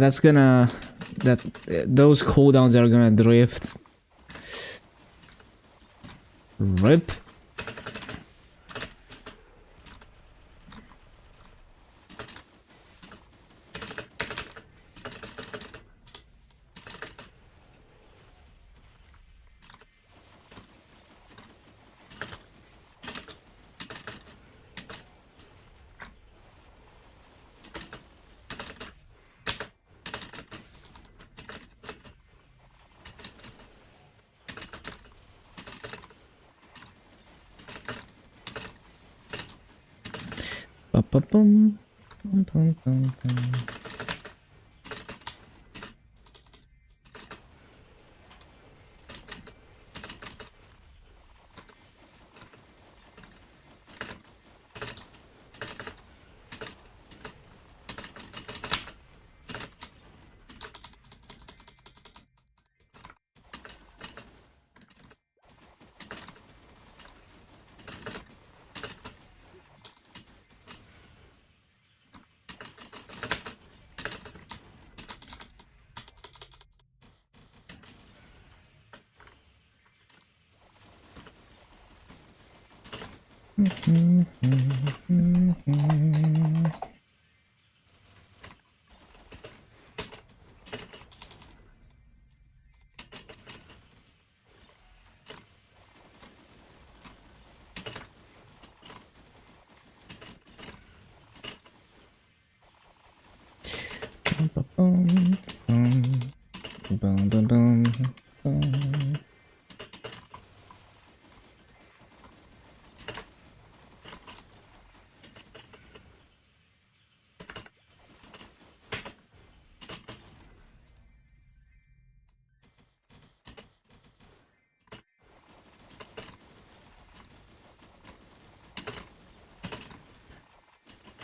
That's gonna... those cooldowns are gonna drift. RIP. Ba-ba-bum. Bum, bum, bum, bum. Bum, bum, bum, bum, bum.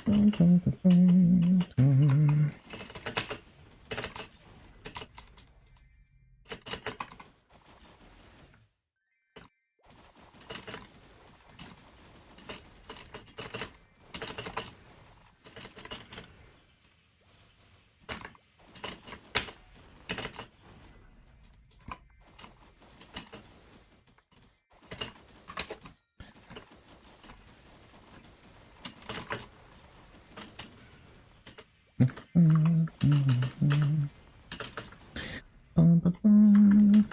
Bum, bum, bum, bum. Bum, bum, bum.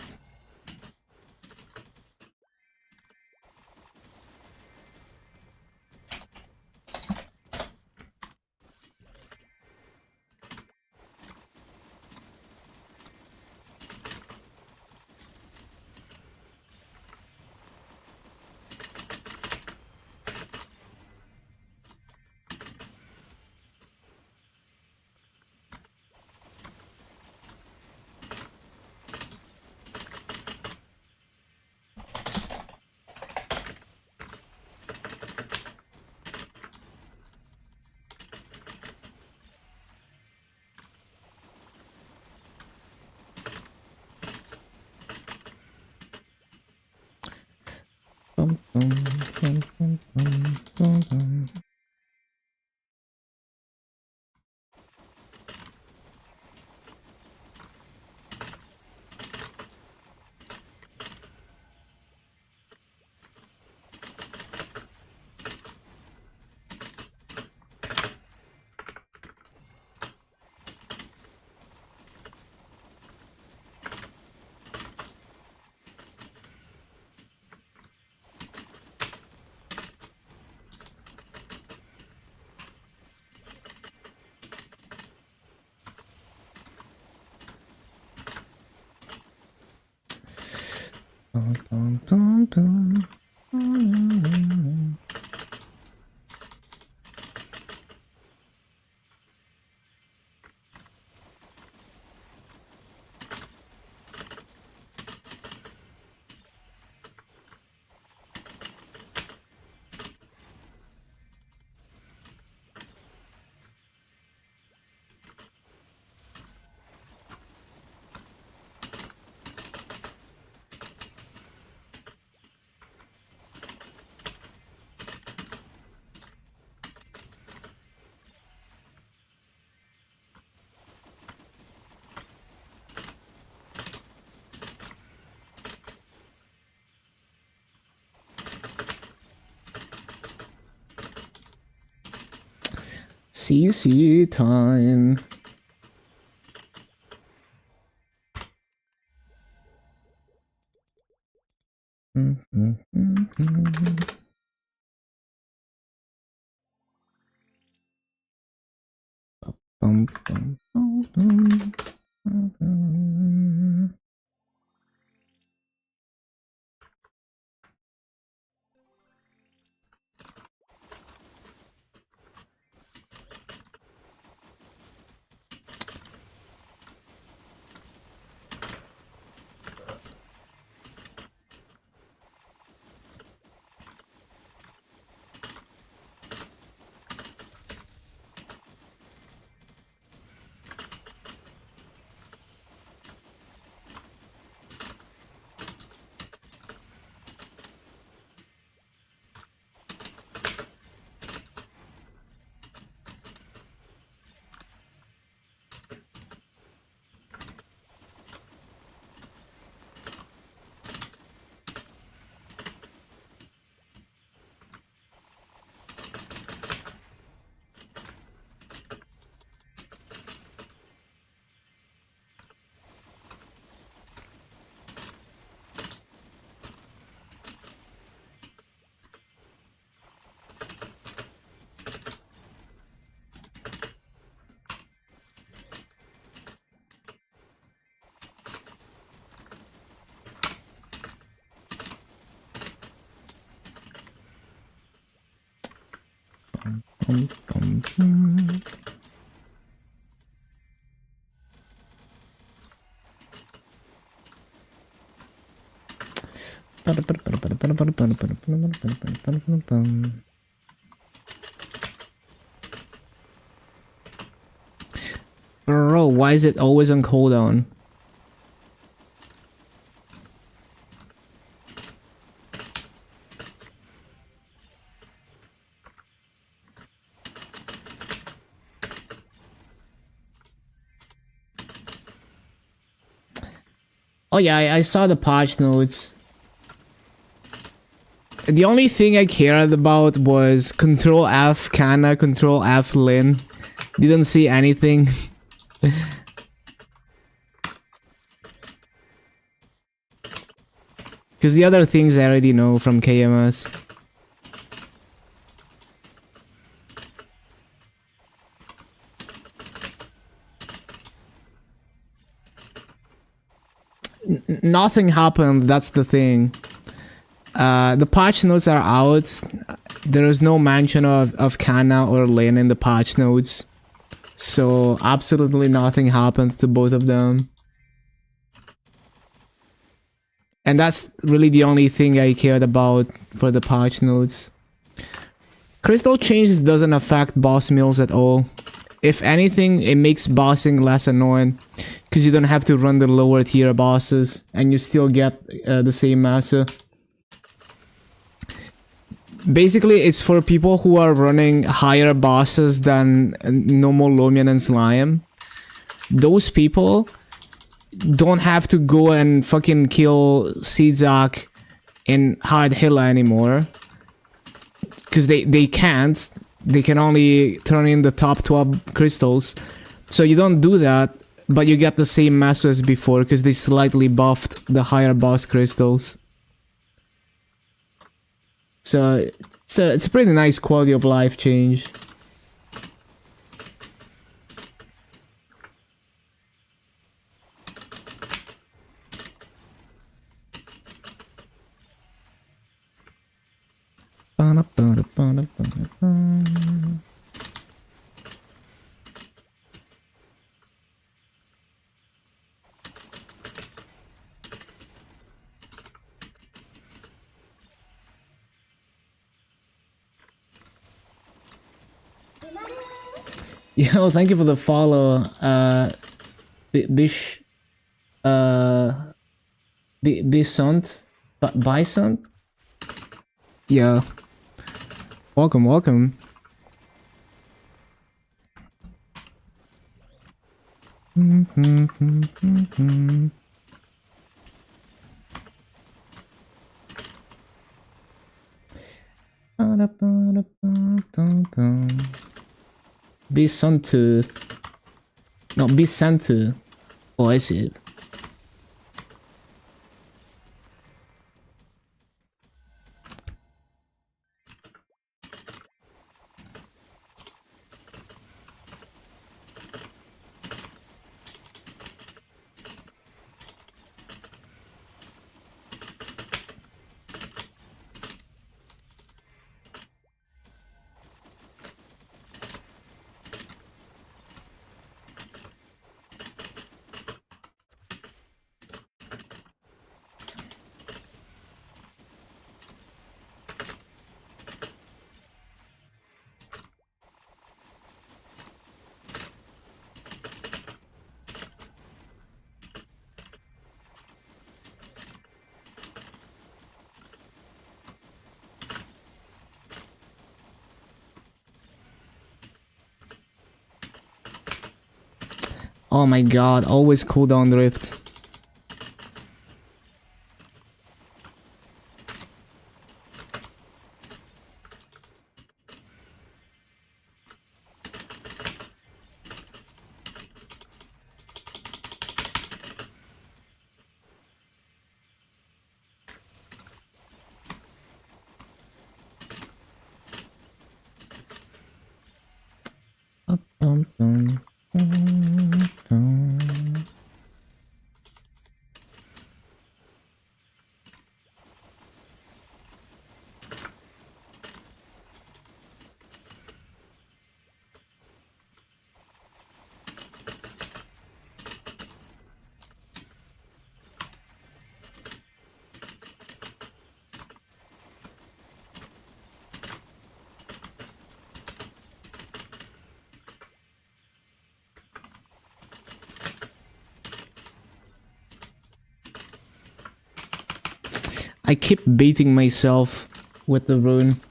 Bum, bum, bum, bum, bum, bum, bum. Bum, bum, bum, bum. CC time. Bum, bum, bum, bum, bum. Bro, why is it always on cooldown? Oh yeah, I saw the patch notes. The only thing I cared about was Control F Canna, Control F Lin. Didn't see anything. Because the other things I already know from KMS. Nothing happened, that's the thing. The patch notes are out. There is no mention of Canna or Lin in the patch notes. So absolutely nothing happened to both of them. And that's really the only thing I cared about for the patch notes. Crystal changes doesn't affect boss meals at all. If anything, it makes bossing less annoying. Because you don't have to run the lower tier bosses. And you still get the same massa. Basically, it's for people who are running higher bosses than normal Lomian and Slime. Those people don't have to go and fucking kill Seedzak in Hard Hilla anymore. Because they can't. They can only turn in the top 12 crystals. So you don't do that, but you get the same massa as before because they slightly buffed the higher boss crystals. So it's a pretty nice quality of life change. Yo, thank you for the follow. Bish, Bisont, Bison. Yeah. Welcome, welcome. Bisantu. No, Bisantu. Oh, I see it. Oh my god, always cooldown drift. I keep baiting myself with the rune.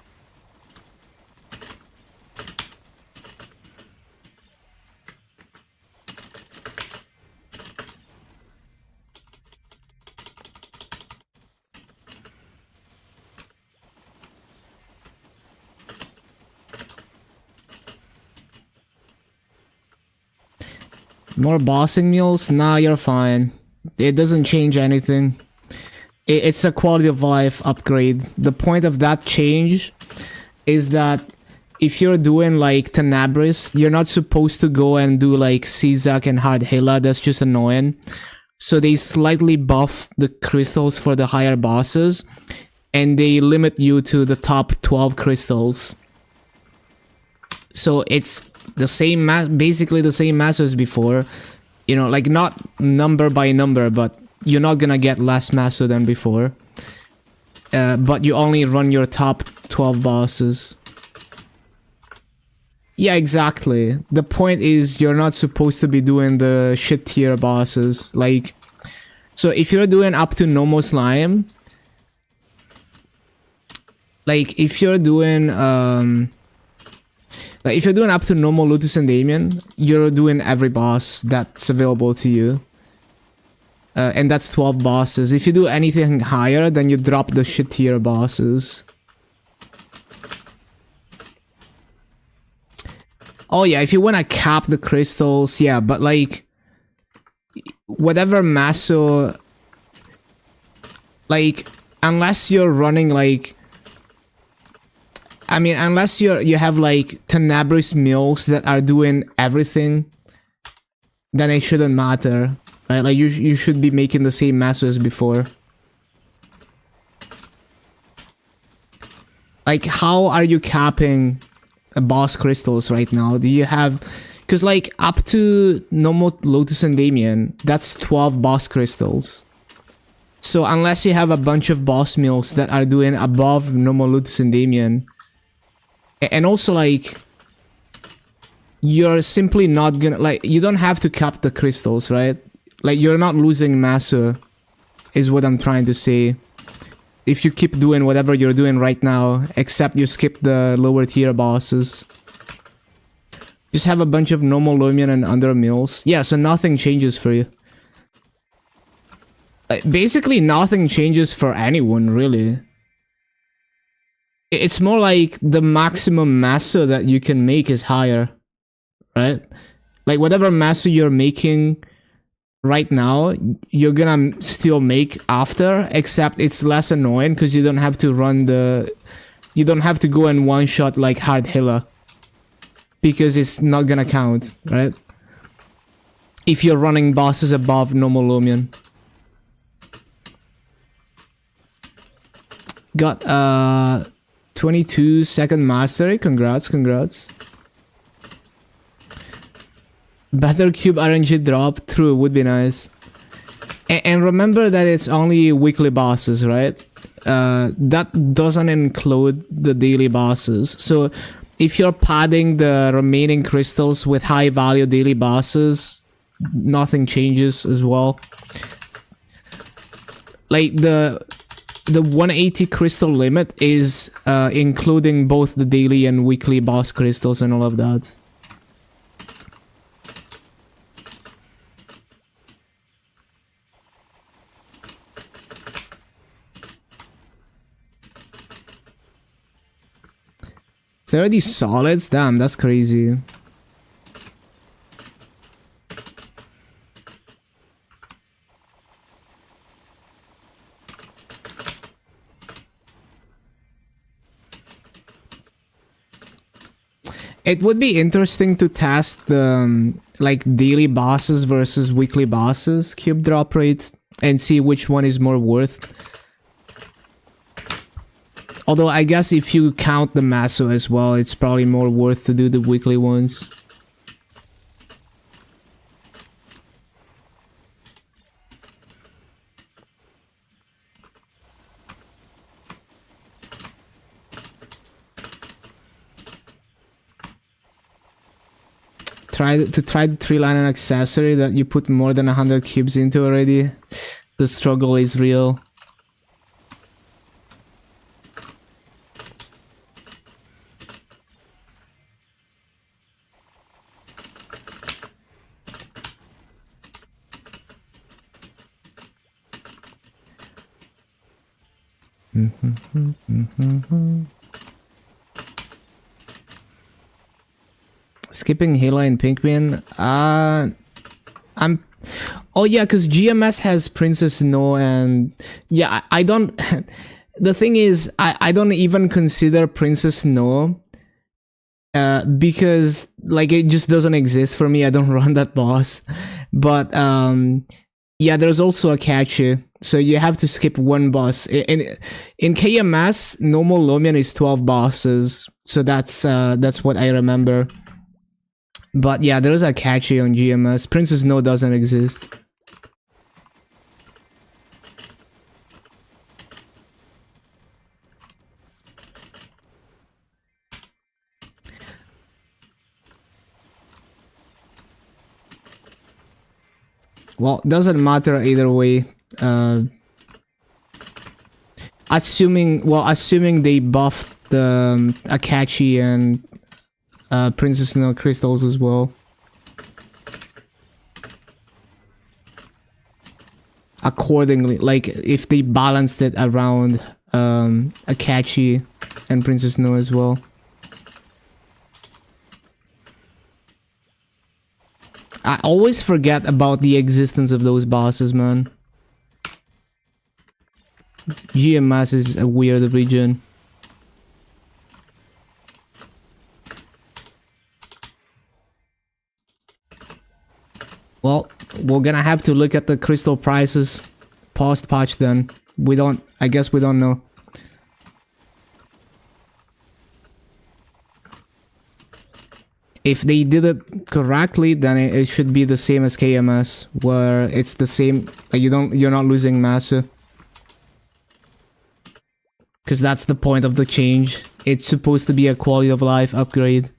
More bossing meals? Nah, you're fine. It doesn't change anything. It's a quality of life upgrade. The point of that change is that if you're doing like Tenebris, you're not supposed to go and do like Caesar and Hardhila. That's just annoying. So they slightly buff the crystals for the higher bosses, and they limit you to the top 12 crystals. So it's the same, basically the same mass as before. You know, like not number by number, but you're not gonna get less masso than before. But you only run your top 12 bosses. Yeah, exactly. The point is you're not supposed to be doing the shit tier bosses. Like, so if you're doing up to Nomo Slime, like if you're doing like if you're doing up to normal Lotus and Damien, you're doing every boss that's available to you. And that's 12 bosses. If you do anything higher, then you drop the shit tier bosses. Oh yeah, if you wanna cap the crystals, yeah, but like whatever Maso, like unless you're running like, I mean, unless you have like Tenebris mills that are doing everything, then it shouldn't matter, right? Like you should be making the same Maso as before. Like, how are you capping boss crystals right now? Do you have, because like up to normal Lotus and Damien, that's 12 boss crystals. So unless you have a bunch of boss mills that are doing above normal Lotus and Damien, and also like you're simply not gonna, like, you don't have to cap the crystals, right? Like you're not losing Maso, is what I'm trying to say. If you keep doing whatever you're doing right now, except you skip the lower tier bosses. Just have a bunch of normal Lumion and under mills. Yeah, so nothing changes for you. Basically, nothing changes for anyone, really. It's more like the maximum Maso that you can make is higher, right? Like whatever Maso you're making right now, you're gonna still make after, except it's less annoying because you don't have to run the, you don't have to go and one shot like Hardhila, because it's not gonna count, right? If you're running bosses above normal Lumion. Got 22 second mastery, congrats. Battle Cube RNG drop, true, would be nice. And remember that it's only weekly bosses, right? That doesn't include the daily bosses. So if you're padding the remaining crystals with high value daily bosses, nothing changes as well. Like the 180 crystal limit is including both the daily and weekly boss crystals and all of that. $30 solids? Damn, that's crazy. It would be interesting to test the like daily bosses versus weekly bosses cube drop rate and see which one is more worth. Although I guess if you count the Maso as well, it's probably more worth to do the weekly ones. Try the 3-line accessory that you put more than 100 cubes into already. The struggle is real. Skipping Hela and Pinkman. I'm. Oh yeah, because GMS has Princess No, and yeah, I don't. The thing is, I don't even consider Princess No. Because like it just doesn't exist for me. I don't run that boss, but yeah, there's also Akachi, so you have to skip one boss. In KMS, normal Lomian is 12 bosses, so that's what I remember. But yeah, there's Akachi on GMS. Princess No doesn't exist. Well, doesn't matter either way. Assuming they buffed the Akachi and Princess No crystals as well. Accordingly, like if they balanced it around Akachi and Princess No as well. I always forget about the existence of those bosses, man. GMS is a weird region. Well, we're gonna have to look at the crystal prices post-patch then. I guess we don't know. If they did it correctly, then it should be the same as KMS, where it's the same, like you're not losing Masa. Because that's the point of the change. It's supposed to be a quality of life upgrade.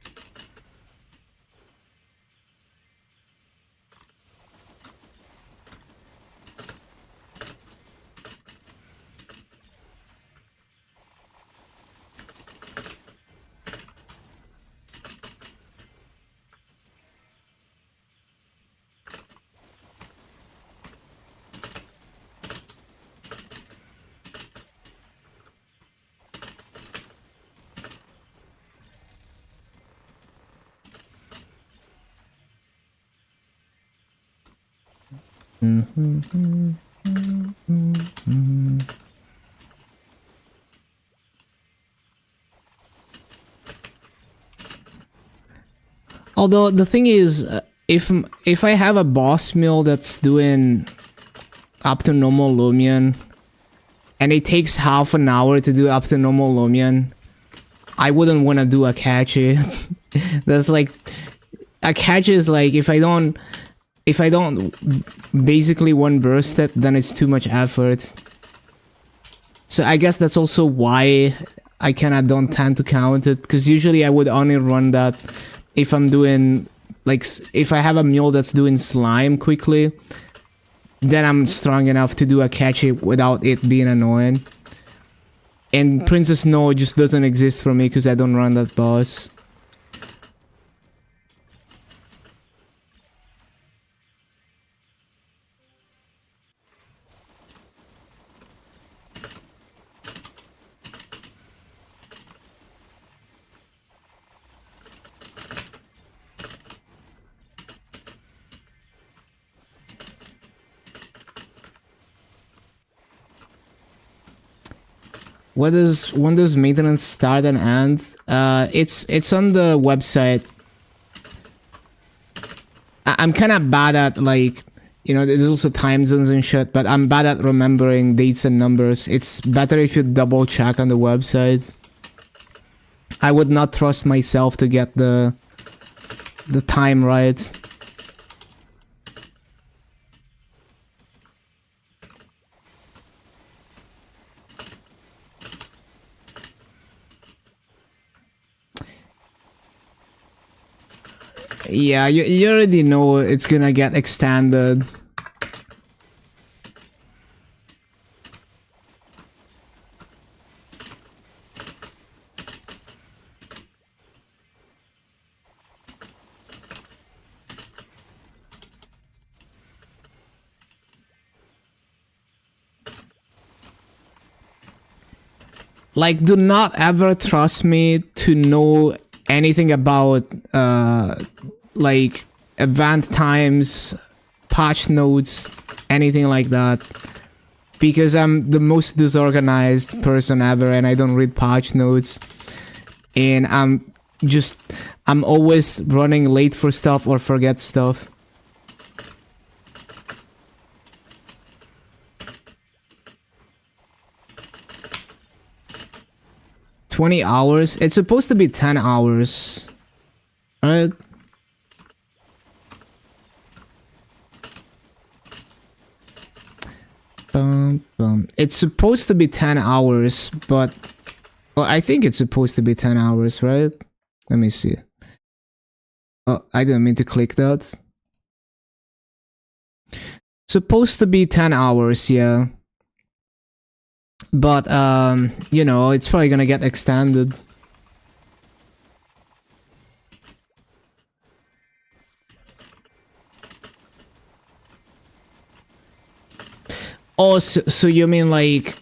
Although the thing is, if I have a boss mill that's doing up to normal Lumion, and it takes half an hour to do up to normal Lumion, I wouldn't want to do Akachi. That's like, Akachi is like, if I don't basically one burst it, then it's too much effort. So I guess that's also why I kinda don't tend to count it, because usually I would only run that if I'm doing, like, if I have a mule that's doing slime quickly, then I'm strong enough to do Akachi without it being annoying. And Princess No just doesn't exist for me because I don't run that boss. When does maintenance start and end? It's on the website. I'm kind of bad at, like, you know, there's also time zones and shit, but I'm bad at remembering dates and numbers. It's better if you double check on the website. I would not trust myself to get the time right. Yeah, you already know it's gonna get extended. Like, do not ever trust me to know anything about like event times, patch notes, anything like that, because I'm the most disorganized person ever and I don't read patch notes, and I'm always running late for stuff or forget stuff. $20? It's supposed to be 10 hours. Right? It's supposed to be 10 hours, but... Well, I think it's supposed to be 10 hours, right? Let me see. Oh, I didn't mean to click that. Supposed to be 10 hours, yeah. But, you know, it's probably gonna get extended. Oh, so you mean like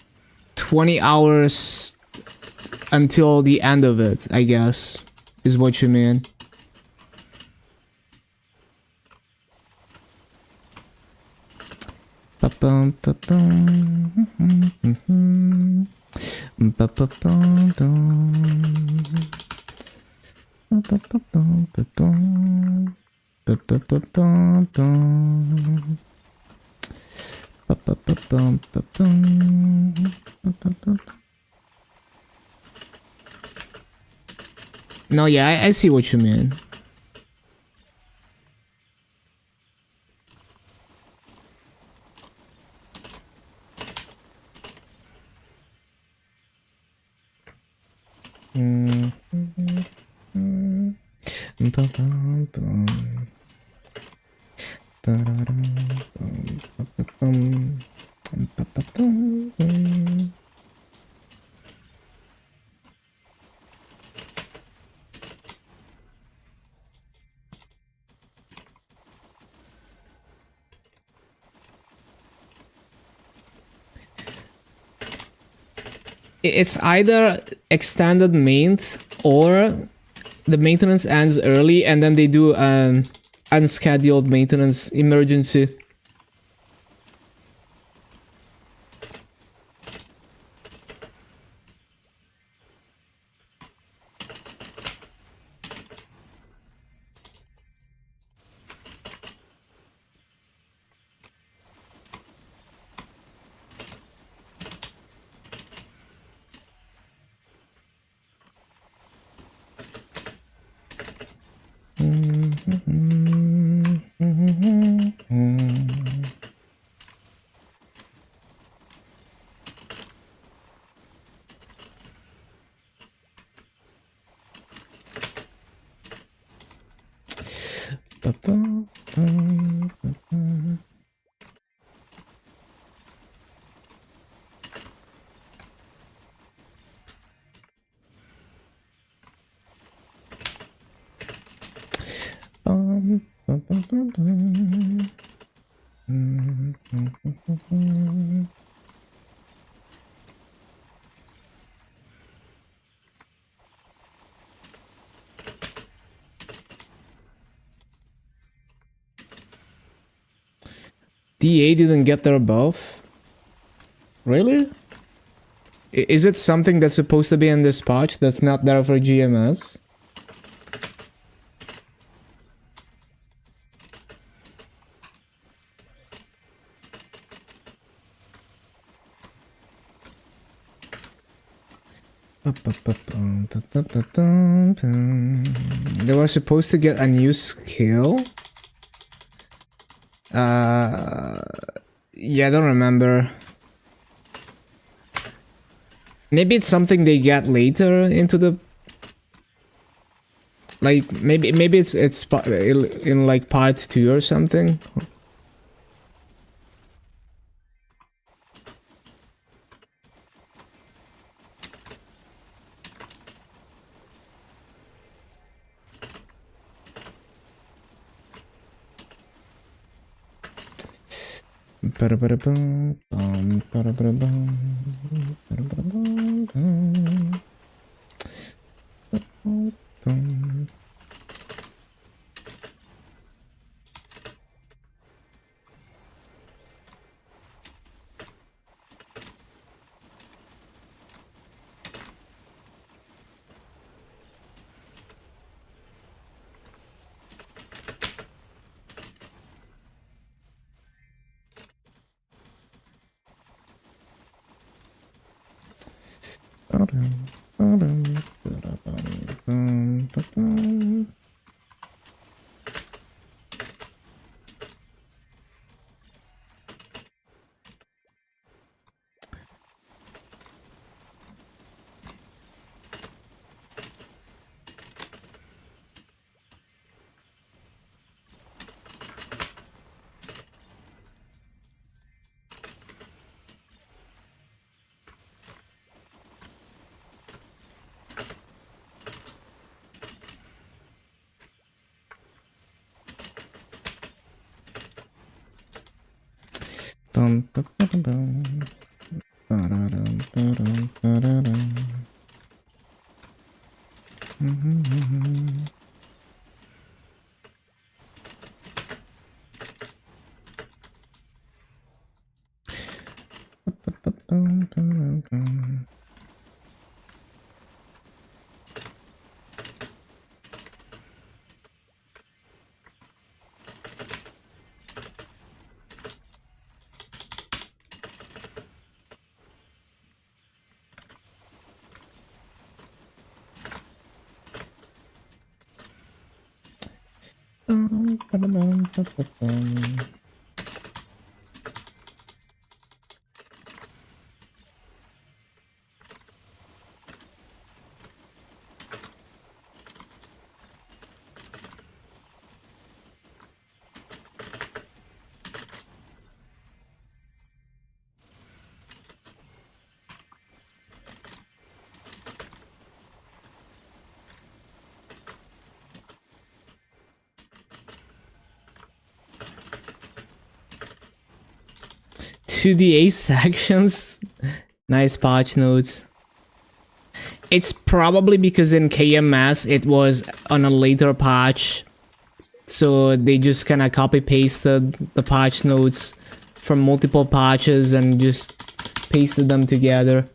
20 hours until the end of it, I guess, is what you mean. No, yeah, I see what you mean. It's either extended maint or the maintenance ends early and then they do unscheduled maintenance emergency. DA didn't get their buff? Really? Is it something that's supposed to be in this patch that's not there for GMS? They were supposed to get a new skill? Yeah, I don't remember. Maybe it's something they get later into the... Like, maybe it's in like part 2 or something. To the ace actions. Nice patch notes. It's probably because in KMS it was on a later patch, so they just kind of copy pasted the patch notes from multiple patches and just pasted them together.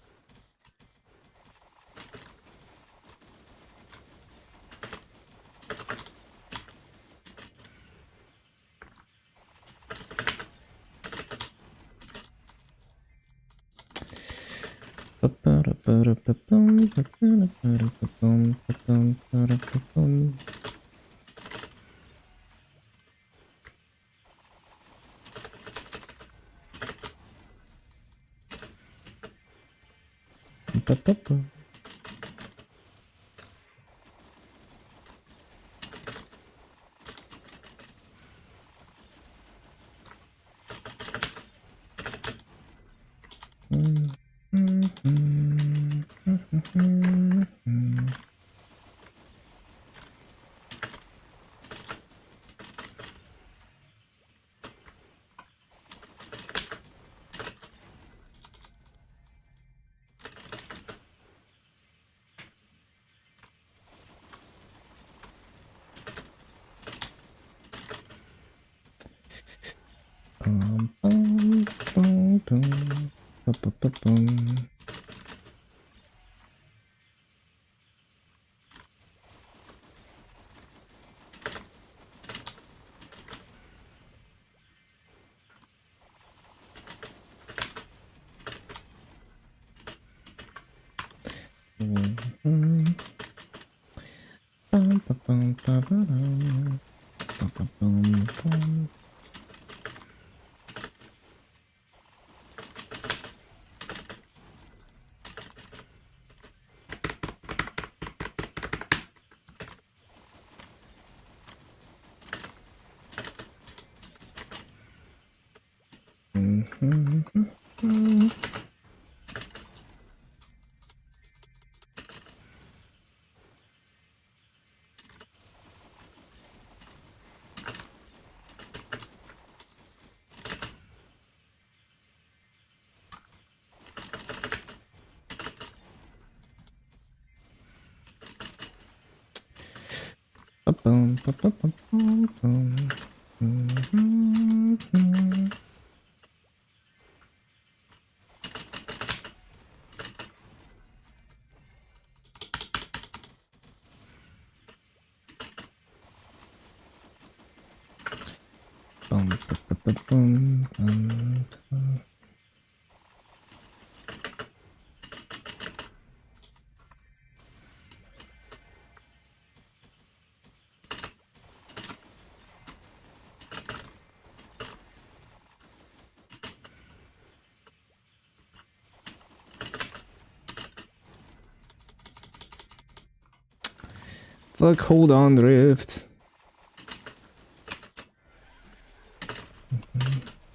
Fuck, hold on, Drift.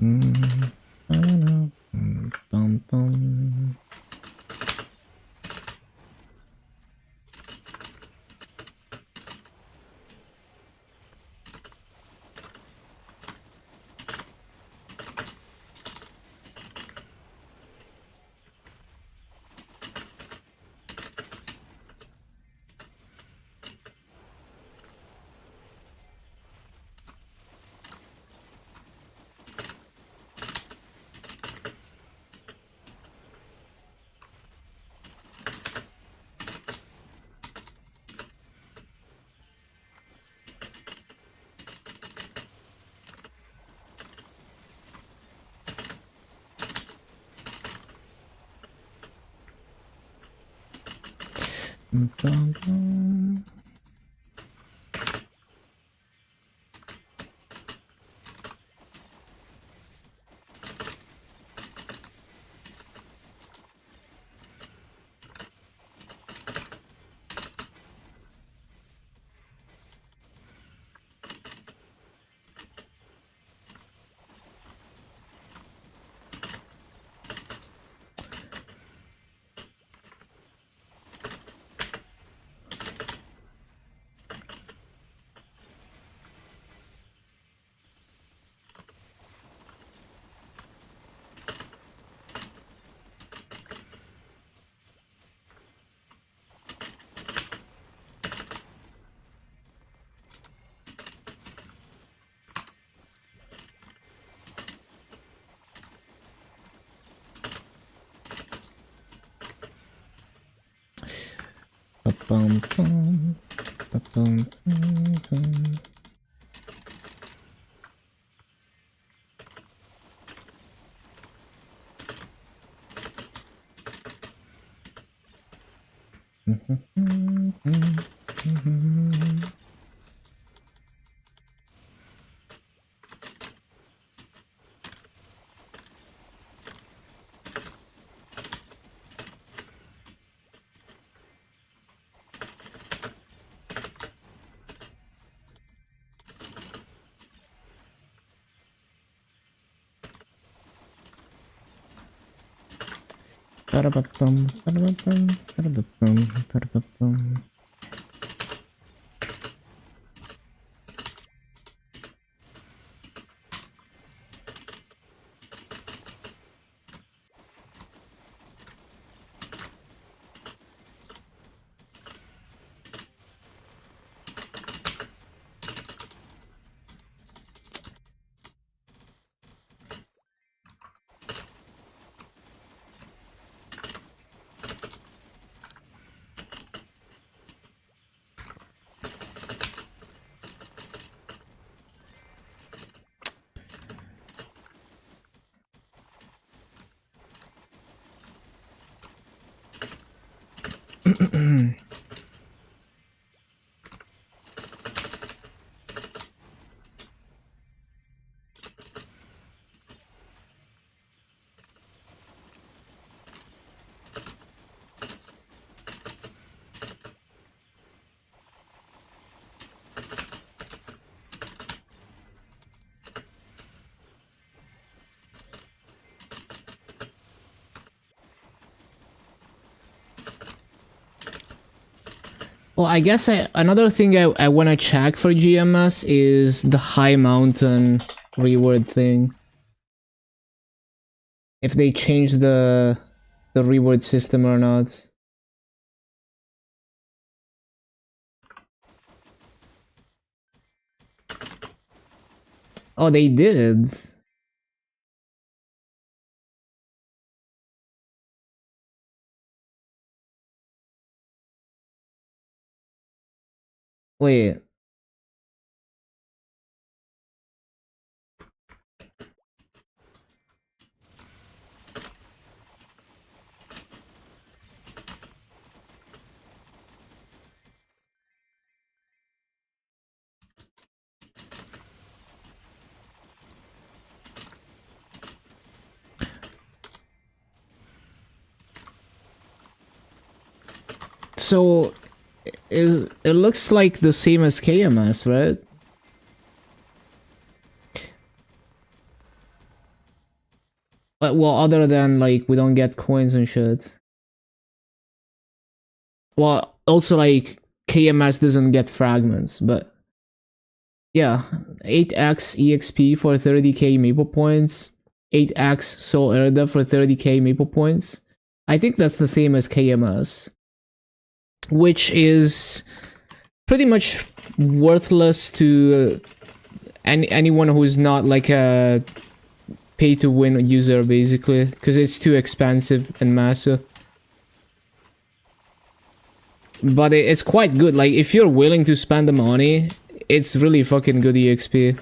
I don't know. Bum, bum. Bum, bum. Bum, bum, bum, bum, bum. Ba-da-ba-bum, ba-da-ba-bum, ba-da-ba-bum, ba-da-ba-bum. Well, I guess another thing I want to check for GMS is the high mountain reward thing. If they change the reward system or not. Oh, they did. Wait. So it looks like the same as KMS, right? But well, other than like we don't get coins and shit. Well, also like KMS doesn't get fragments, but yeah, 8x EXP for 30k maple points, 8x Soul Erda for 30k maple points. I think that's the same as KMS, which is pretty much worthless to anyone who's not like a pay to win user, basically, because it's too expensive and massive. But it's quite good. Like, if you're willing to spend the money, it's really fucking good EXP.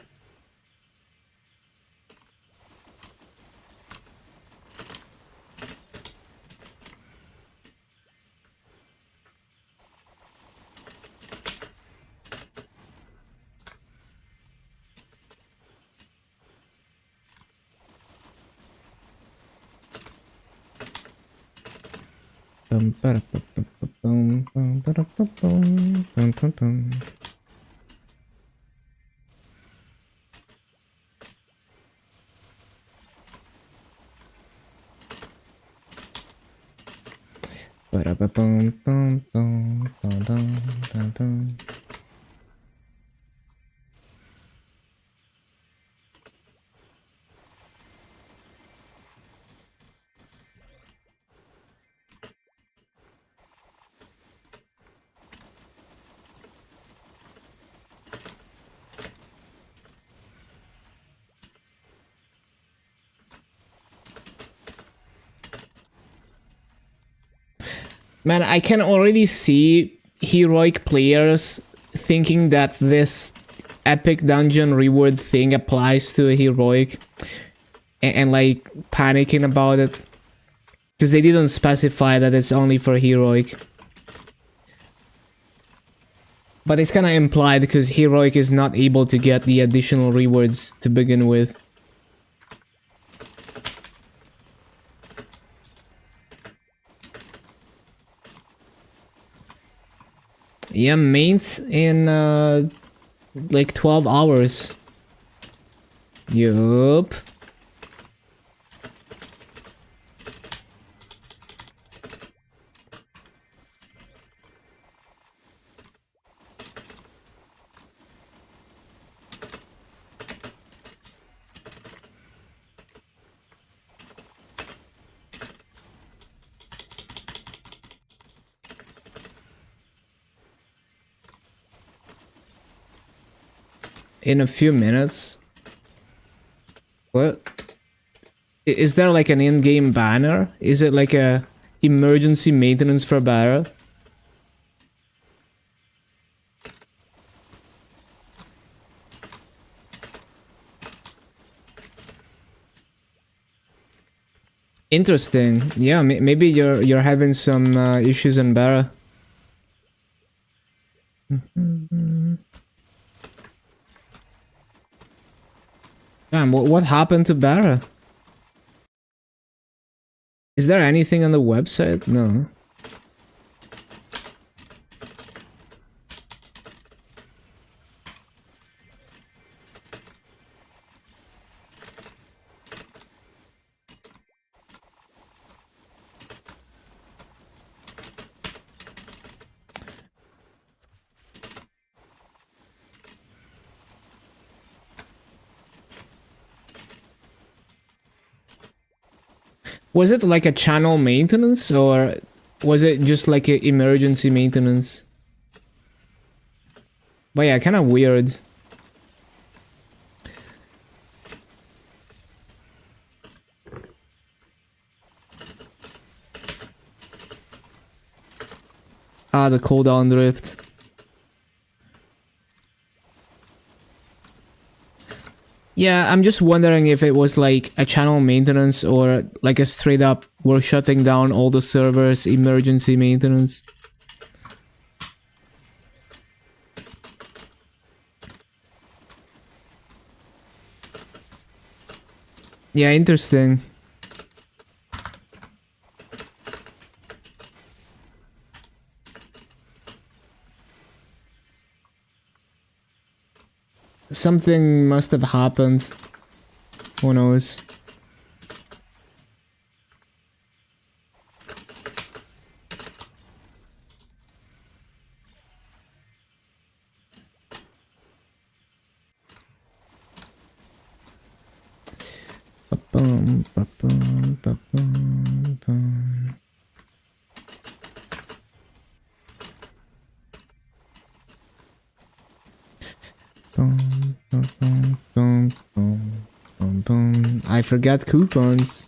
Man, I can already see heroic players thinking that this epic dungeon reward thing applies to a heroic and like panicking about it because they didn't specify that it's only for heroic. But it's kind of implied because heroic is not able to get the additional rewards to begin with. Yeah, mains in like 12 hours. Yup. In a few minutes. What? Is there like an in-game banner? Is it like a emergency maintenance for Barra? Interesting. Yeah, maybe you're having some issues in Barra. Damn, what happened to Barra? Is there anything on the website? No. Was it like a channel maintenance or was it just like an emergency maintenance? But yeah, kind of weird. Ah, the cooldown drift. Yeah, I'm just wondering if it was like a channel maintenance or like a straight up we're shutting down all the servers emergency maintenance. Yeah, interesting. Something must have happened. Who knows? Ba-bum, ba-bum, ba-bum, bum. Bum, ba-bum, bum, bum, bum, bum. I forgot coupons.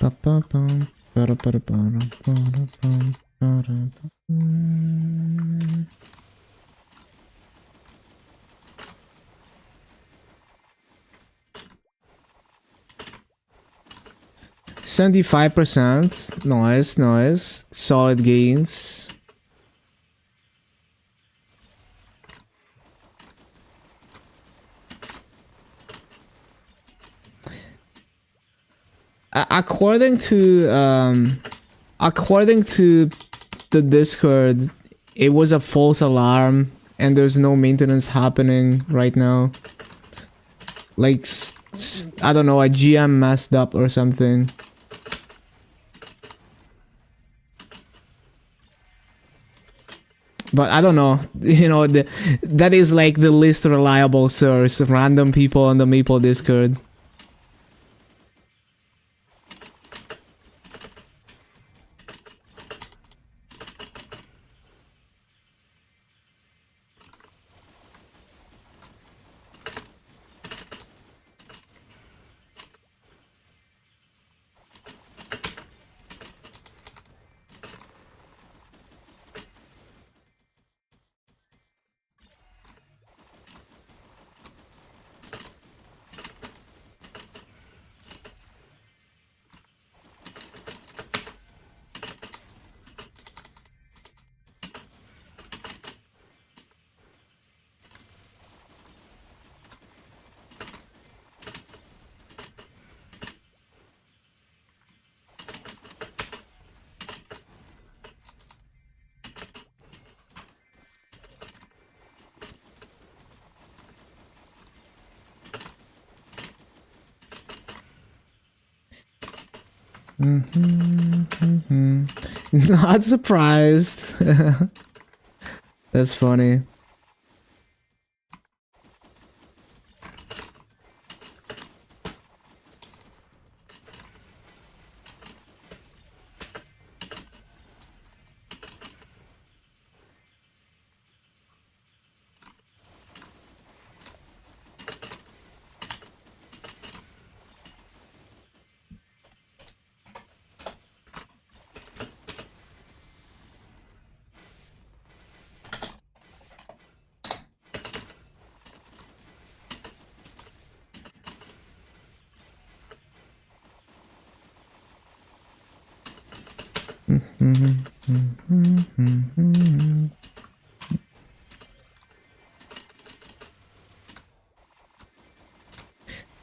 Ba-ba-bum, ba-da-ba-da-ba-dum, ba-da-bum, ba-da-ba-bum. 75%. Nice, nice. Solid gains. According to the Discord, it was a false alarm and there's no maintenance happening right now. Like, I don't know, a GM messed up or something. But I don't know, you know, that is like the least reliable source, random people on the Maple Discord. Not surprised. That's funny.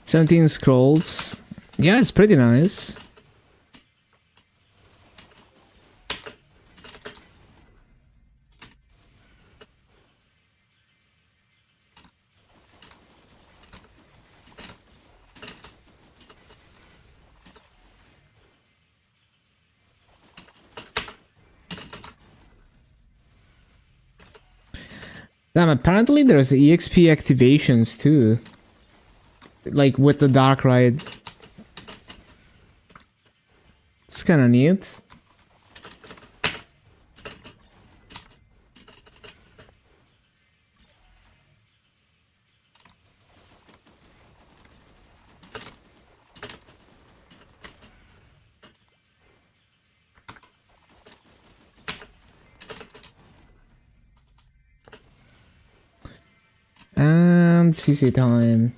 "17 scrolls." Yeah, it's pretty nice. Damn, apparently there's EXP activations too. Like with the Dark Ride. kind of neat. And CC time.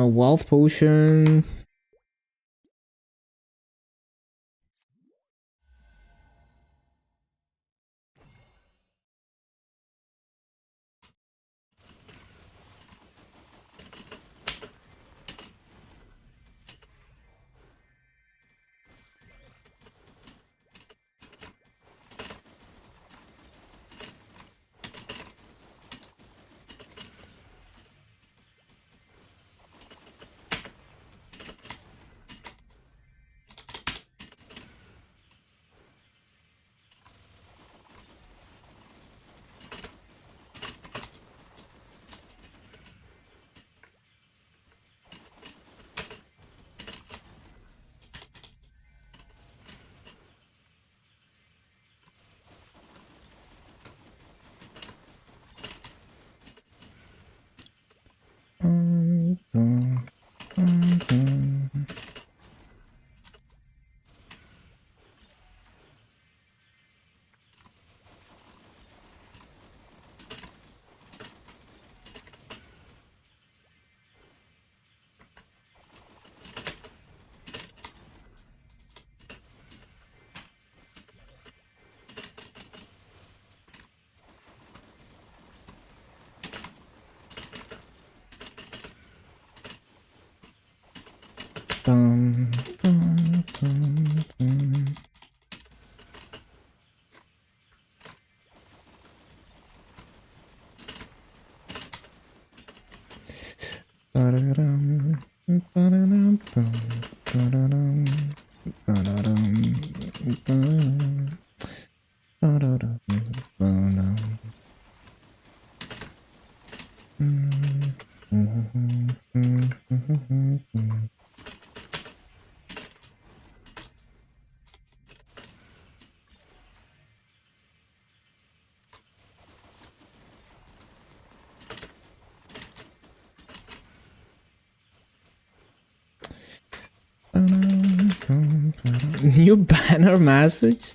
Wealth potion. Dum, dum, dum, dum. Ba-da-dum, ba-da-dum, bum, ba-da-dum, ba-da-dum, ba-dum, ba-da-dum, ba-dum. new banner message?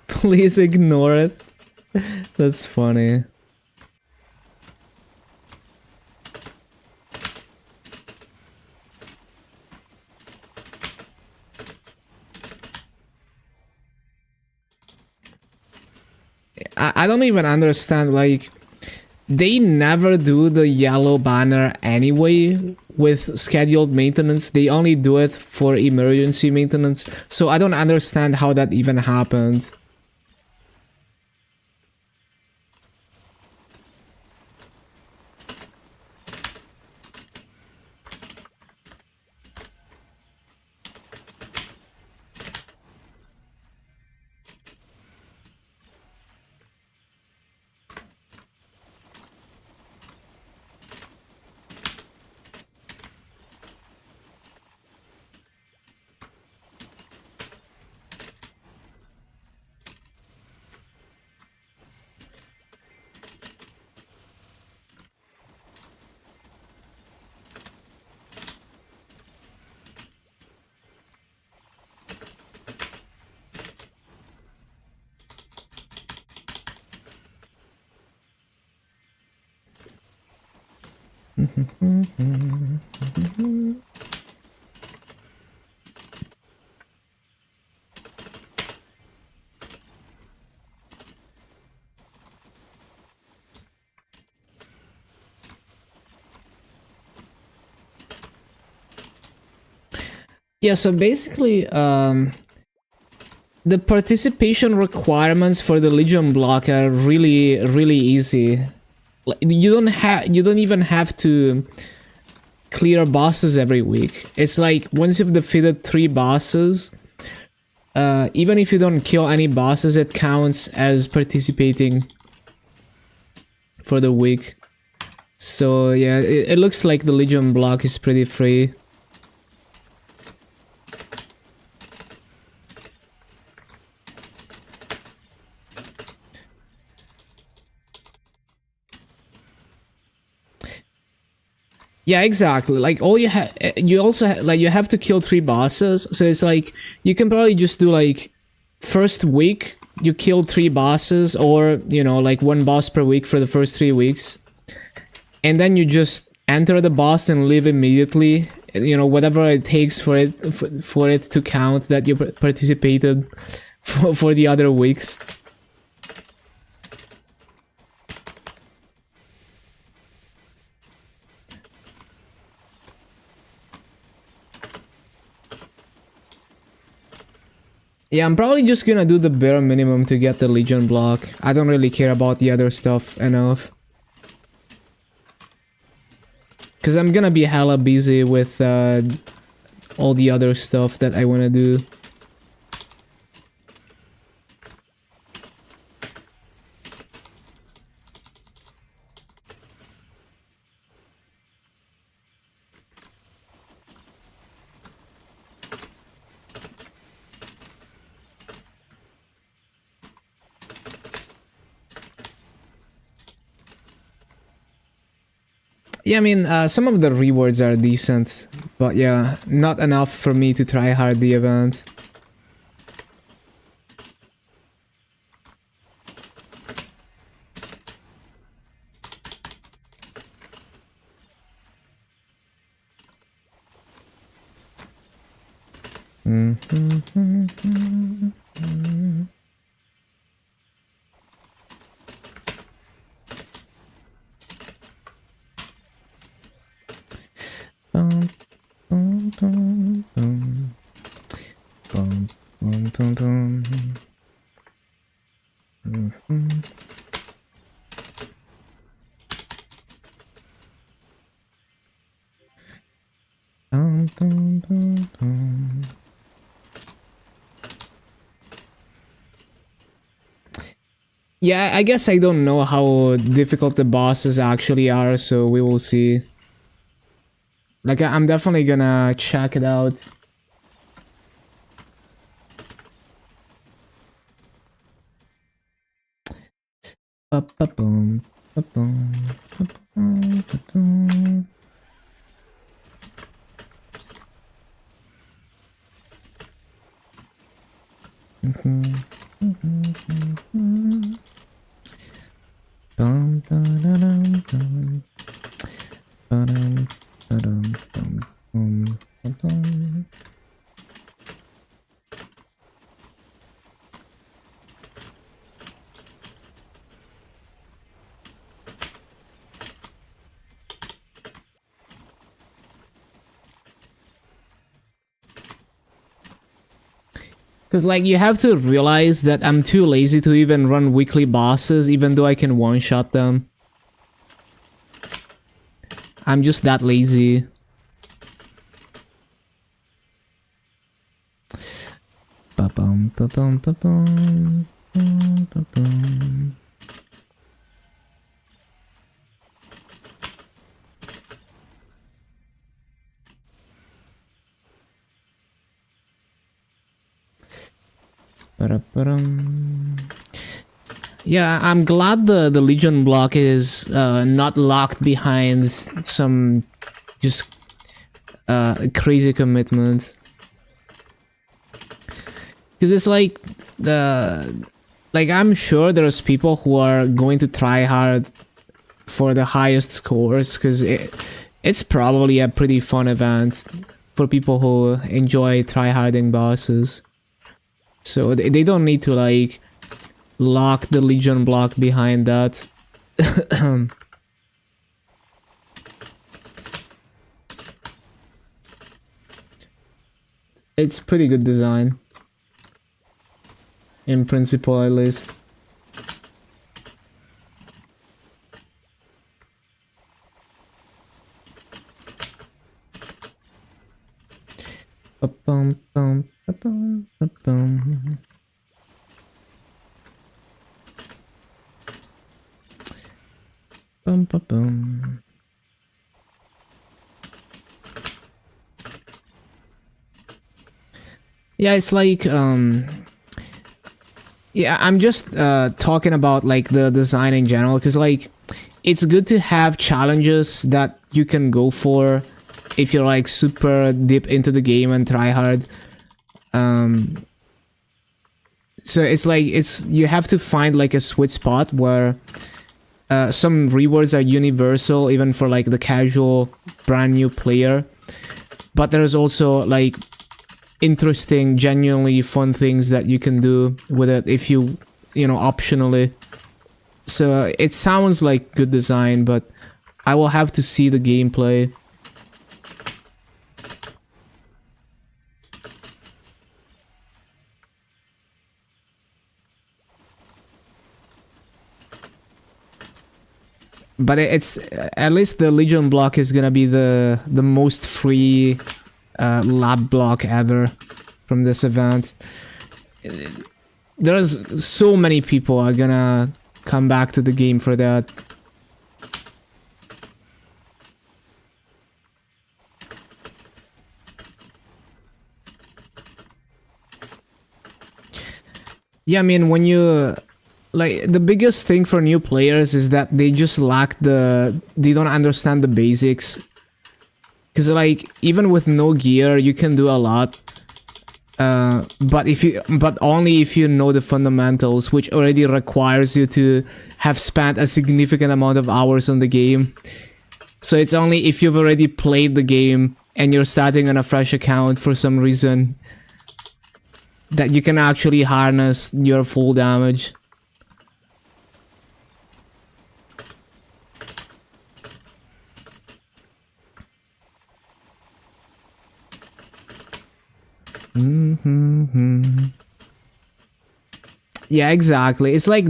Please ignore it. That's funny. I don't even understand, like, they never do the yellow banner anyway with scheduled maintenance. They only do it for emergency maintenance. So I don't understand how that even happened. Yeah, so basically, the participation requirements for the Legion block are really easy. Like, you don't even have to clear bosses every week. It's like once you've defeated 3 bosses, even if you don't kill any bosses, it counts as participating for the week. So yeah, it looks like the Legion block is pretty free. Yeah, exactly. Like all you have, you also like you have to kill 3 bosses. So it's like you can probably just do like first week you kill 3 bosses, or you know, like 1 boss per week for the first 3 weeks, and then you just enter the boss and leave immediately. You know, whatever it takes for it to count that you participated for the other weeks. Yeah, I'm probably just gonna do the bare minimum to get the Legion block. I don't really care about the other stuff enough. Cause I'm gonna be hella busy with all the other stuff that I wanna do. Yeah, I mean, some of the rewards are decent, but yeah, not enough for me to try hard the event. Yeah, I guess I don't know how difficult the bosses actually are, so we will see. Like, I'm definitely gonna check it out. Ba-ba-boom, ba-boom, ba-boom, ba-boom. Dun, dun, dun, dun, dun. Ba-dum, ba-dum, bum, bum, bum, bum. Because, like, you have to realize that I'm too lazy to even run weekly bosses, even though I can one-shot them. I'm just that lazy. Ba-bum, ba-bum, ba-bum, ba-bum. Ba-da-ba-dum. Yeah, I'm glad the Legion block is not locked behind some just crazy commitment. Because it's like I'm sure there's people who are going to try hard for the highest scores, because it's probably a pretty fun event for people who enjoy tryharding bosses. So they don't need to like lock the Legion block behind that. It's pretty good design. In principle, at least. Ba-bum, bum, ba-bum, ba-bum. Bum, ba-bum. Yeah, it's like yeah, I'm just talking about like the design in general, because like it's good to have challenges that you can go for if you're like super deep into the game and try hard. So it's like you have to find like a sweet spot where some rewards are universal even for like the casual brand new player, but there's also like interesting, genuinely fun things that you can do with it if you know, optionally. So it sounds like good design, but I will have to see the gameplay. But it's at least the Legion block is gonna be the most free lab block ever from this event. There's so many people are gonna come back to the game for that. Yeah, I mean, when you like, the biggest thing for new players is that they just lack they don't understand the basics. Because like, even with no gear, you can do a lot. But only if you know the fundamentals, which already requires you to have spent a significant amount of hours on the game. So it's only if you've already played the game and you're starting on a fresh account for some reason that you can actually harness your full damage. Yeah, exactly. It's like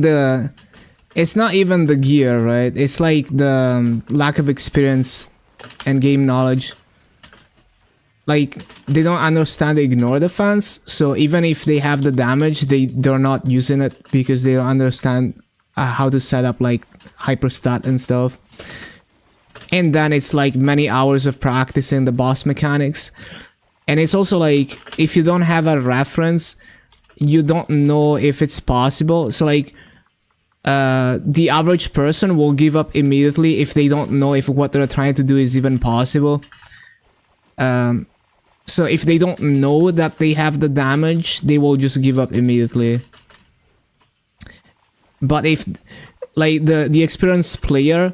it's not even the gear, right? It's like the lack of experience and game knowledge. Like, they don't understand the ignore defense, so even if they have the damage, they're not using it because they don't understand how to set up like hyperstat and stuff. And then it's like many hours of practicing the boss mechanics. And it's also like, if you don't have a reference, you don't know if it's possible. So like, the average person will give up immediately if they don't know if what they're trying to do is even possible. So if they don't know that they have the damage, they will just give up immediately. But if like the experienced player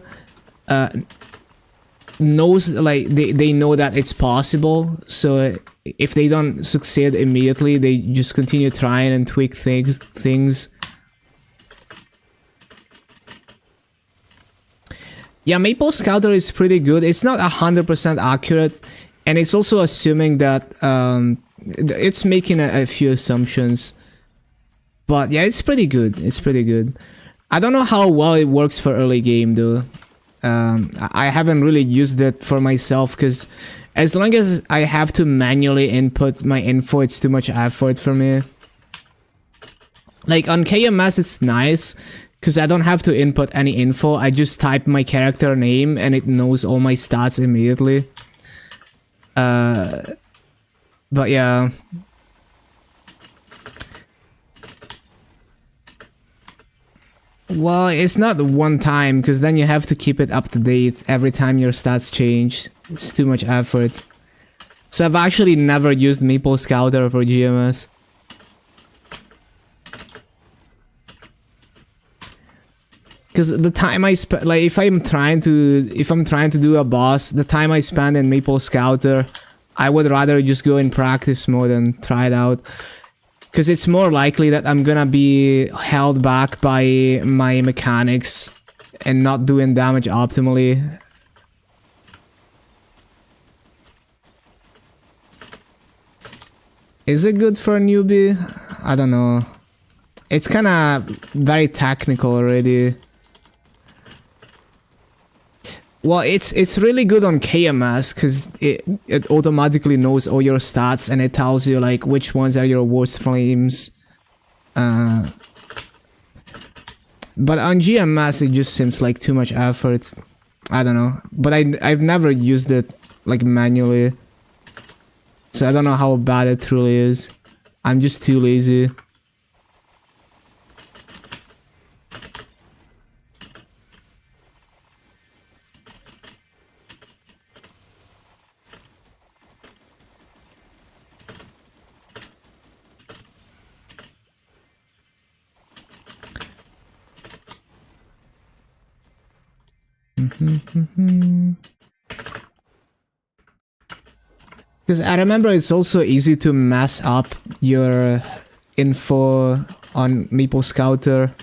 knows, like they know that it's possible, so if they don't succeed immediately, they just continue trying and tweak things. Yeah, Maple Scouter is pretty good. It's not 100% accurate, and it's also assuming that it's making a few assumptions. But yeah, it's pretty good. It's pretty good. I don't know how well it works for early game though. I haven't really used it for myself because as long as I have to manually input my info, it's too much effort for me. Like on KMS, it's nice because I don't have to input any info. I just type my character name and it knows all my stats immediately. But yeah. Well, it's not one time, because then you have to keep it up to date every time your stats change. It's too much effort. So I've actually never used Maple Scouter for GMS. Because the time I spend, like if I'm trying to do a boss, the time I spend in Maple Scouter, I would rather just go in practice mode and try it out. Because it's more likely that I'm gonna be held back by my mechanics and not doing damage optimally. Is it good for a newbie? I don't know. It's kinda very technical already. Well, it's really good on KMS because it automatically knows all your stats and it tells you like which ones are your worst flames. But on GMS it just seems like too much effort. I don't know. But I've never used it like manually. So I don't know how bad it truly is. I'm just too lazy. Because I remember it's also easy to mess up your info on Maple Scouter.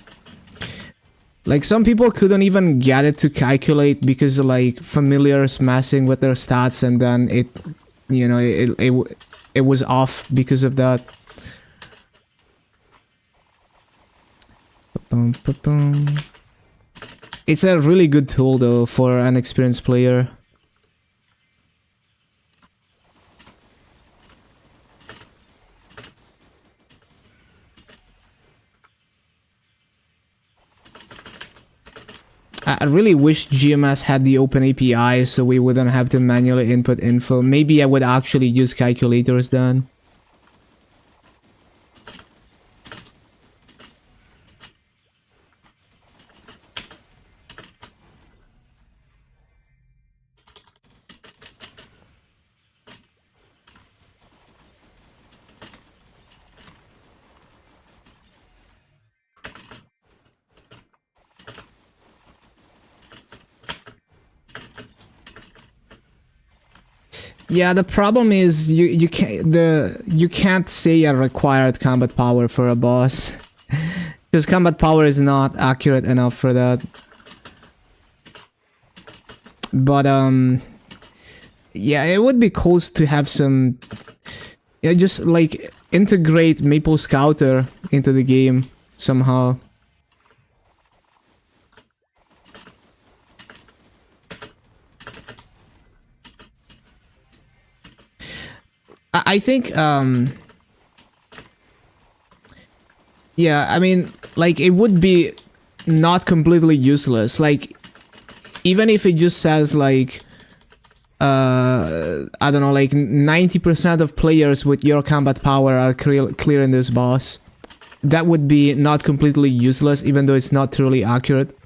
Like some people couldn't even get it to calculate because like familiars messing with their stats, and then it, you know, it was off because of that. It's a really good tool though for an experienced player. I really wish GMS had the open API so we wouldn't have to manually input info. Maybe I would actually use calculators then. Yeah, the problem is you can't say a required combat power for a boss because combat power is not accurate enough for that. But yeah, it would be cool to have some, yeah, just like integrate Maple Scouter into the game somehow. I think, yeah, I mean, like, it would be not completely useless. Like, even if it just says, like, I don't know, like, 90% of players with your combat power are clearing this boss. That would be not completely useless, even though it's not truly accurate.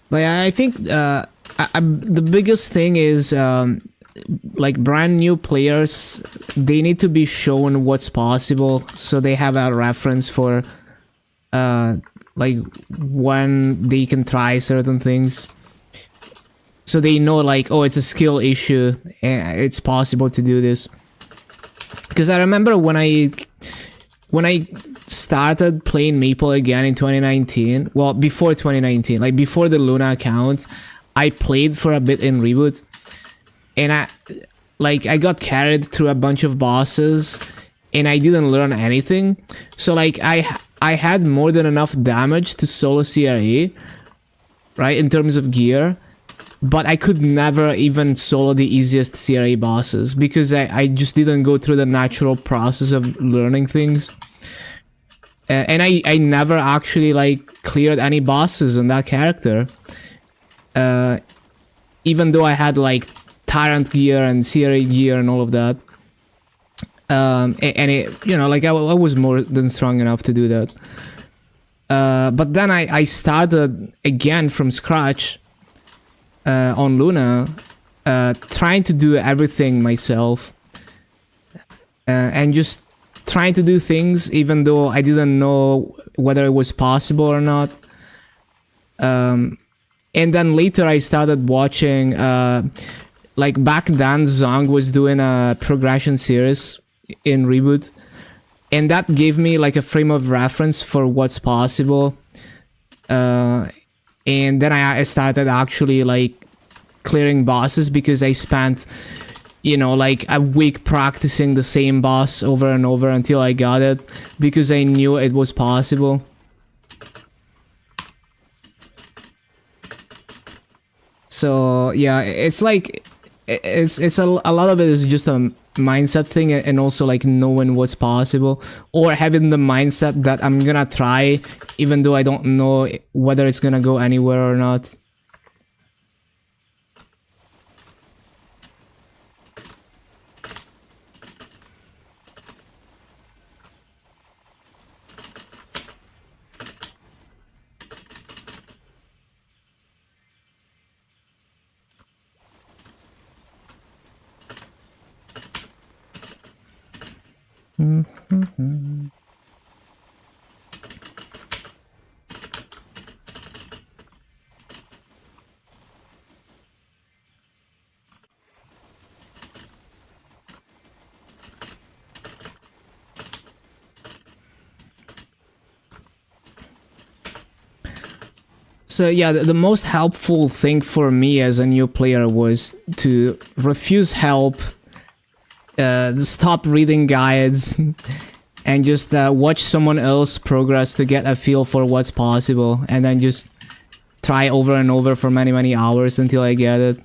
But I think the biggest thing is like brand new players, they need to be shown what's possible so they have a reference for like when they can try certain things, so they know like, oh, it's a skill issue and it's possible to do this. Because I remember when I started playing Maple again in 2019, well, before 2019, like before the Luna account, I played for a bit in Reboot, and I got carried through a bunch of bosses and I didn't learn anything. So like I had more than enough damage to solo CRE, right, in terms of gear, but I could never even solo the easiest CRE bosses because I just didn't go through the natural process of learning things. And I never actually like cleared any bosses on that character, even though I had like Tyrant gear and CRE gear and all of that. And it, you know, like I was more than strong enough to do that. But then I started again from scratch on Luna, trying to do everything myself, and just trying to do things even though I didn't know whether it was possible or not. And then later I started watching, like back then Zong was doing a progression series in Reboot, and that gave me like a frame of reference for what's possible. And then I started actually like clearing bosses because I spent, you know, like a week practicing the same boss over and over until I got it, because I knew it was possible. So yeah, it's like it's a lot of it is just a mindset thing, and also like knowing what's possible, or having the mindset that I'm gonna try even though I don't know whether it's gonna go anywhere or not. So yeah, the most helpful thing for me as a new player was to refuse help, stop reading guides, and just watch someone else progress to get a feel for what's possible, and then just try over and over for many hours until I get it.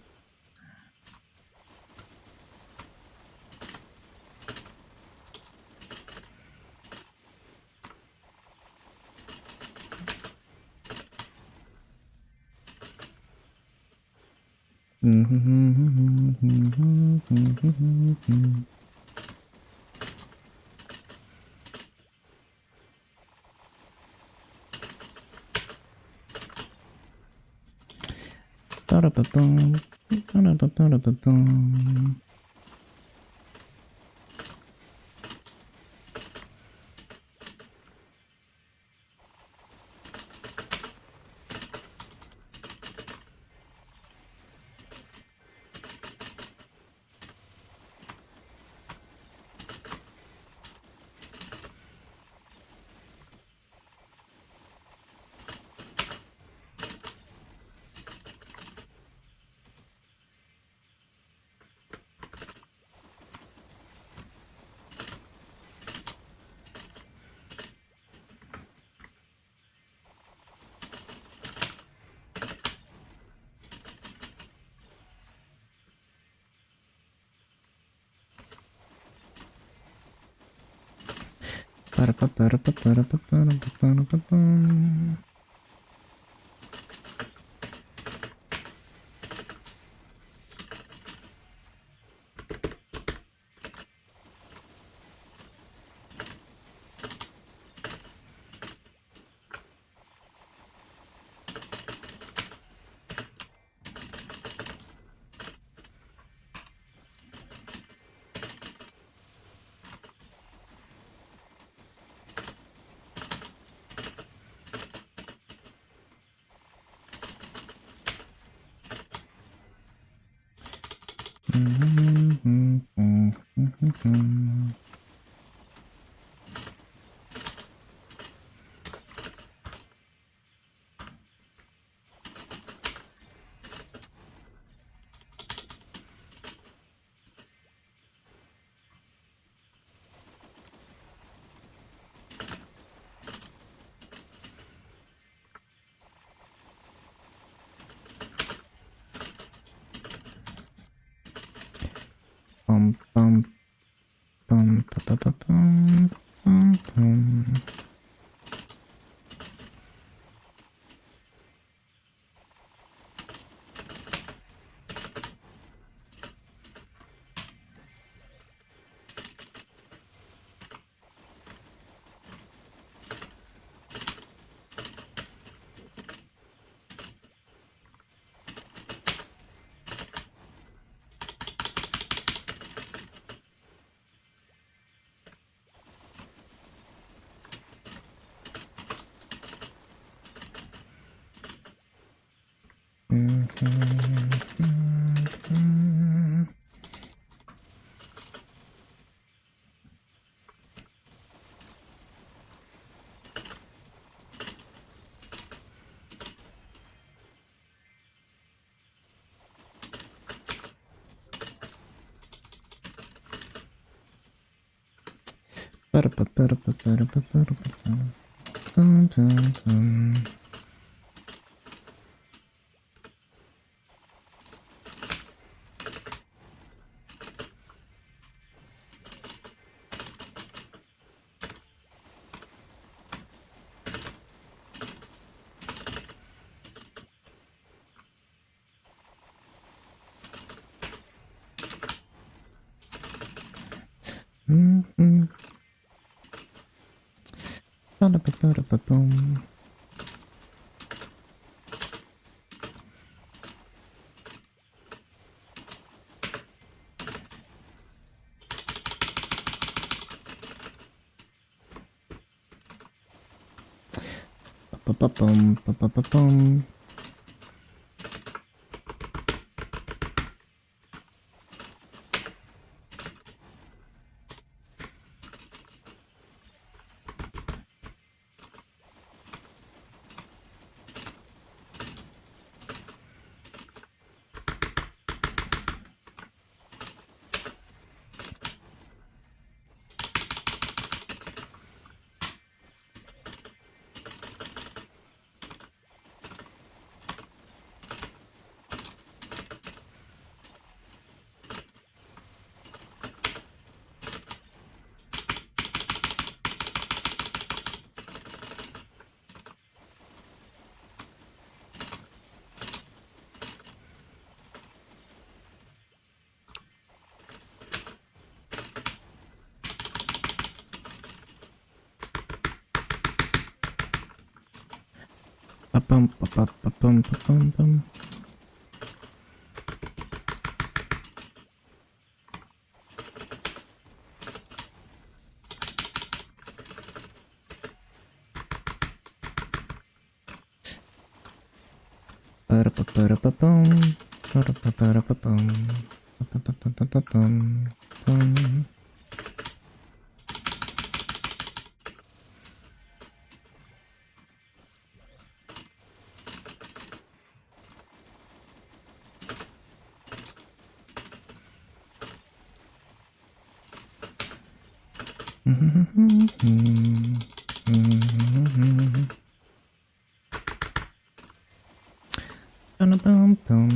Ba-ba-bum, ba-ba-ba-bum. Ba-bum, ba-ba-ba-bum, ba-bum, bum. Ba-da-ba-ba-da-ba-bum, ba-da-ba-ba-da-ba-bum, ba-ba-ba-ba-ba-bum, bum. Ba-da-bum-bum.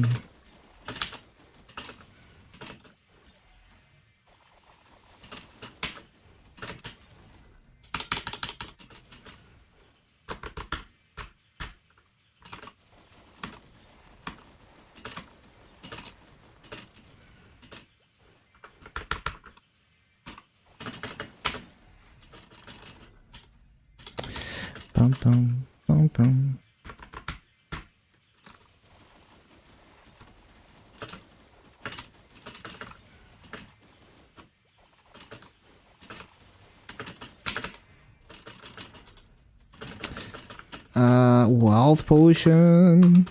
Bum-bum, bum-bum. Wealth potion.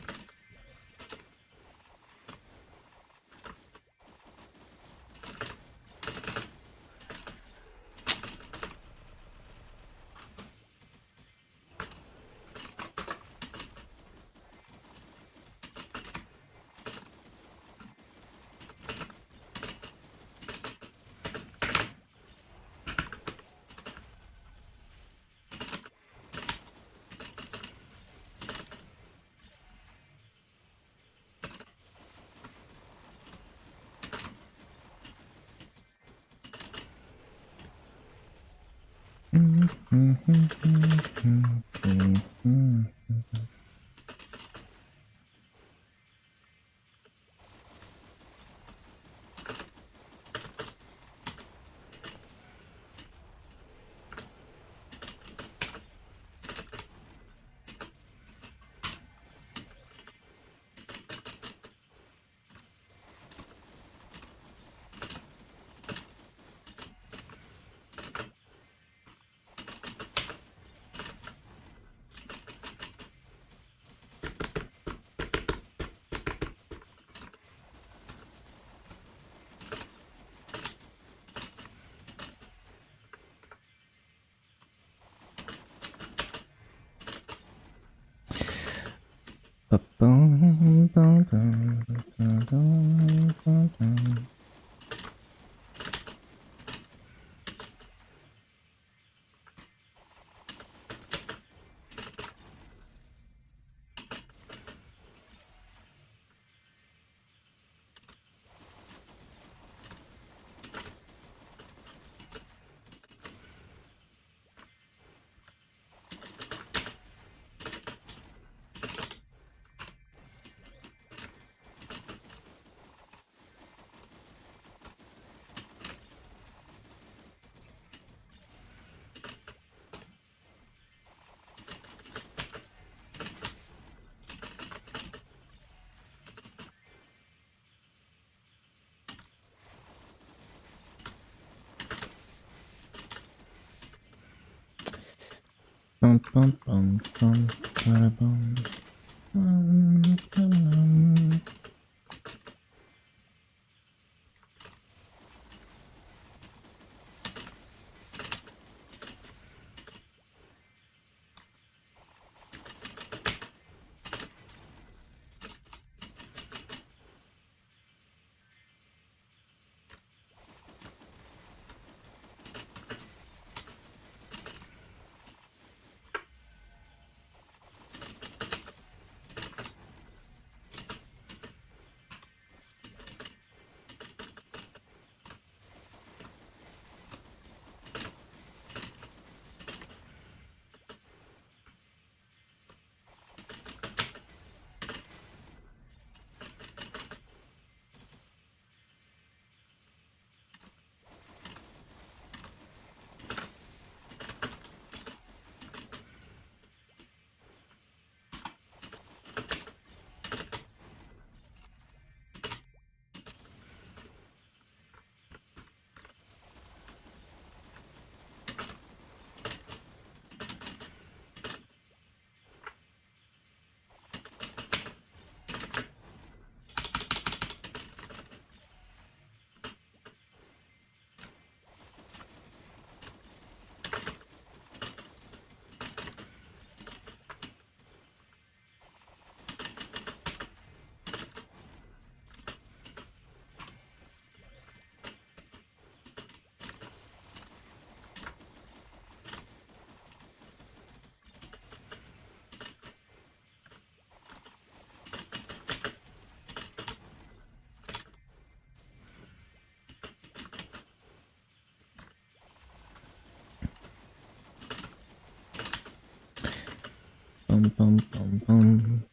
Ba-bum, bum-bum, ba-dum, ba-dum. Bum, bum, bum, bum, bum, bum, bum. Bum, bum, bum, bum.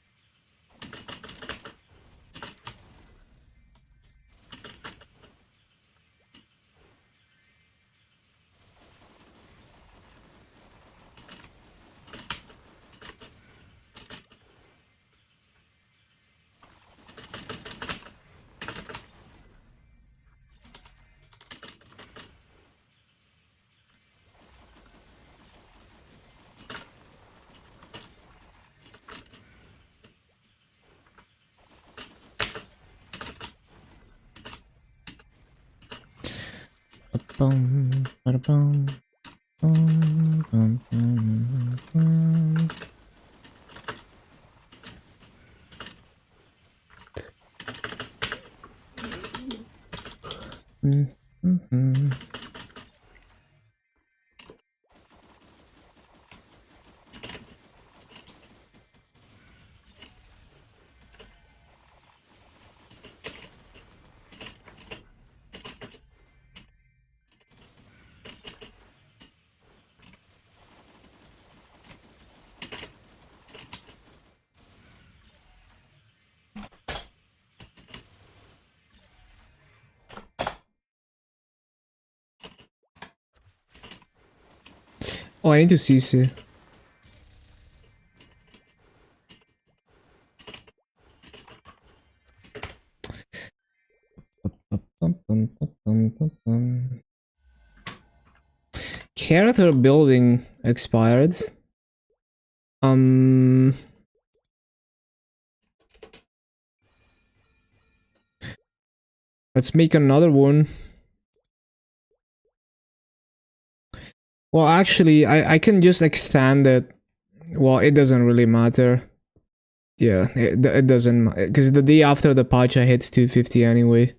Bum, bada bum, bum, bum, bum, bum. Mm-hmm. Oh, I need to see Sue. Character building expired. Let's make another one. Well, actually, I can just extend it. Well, it doesn't really matter. Yeah, it doesn't, because the day after the patch I hit 250 anyway.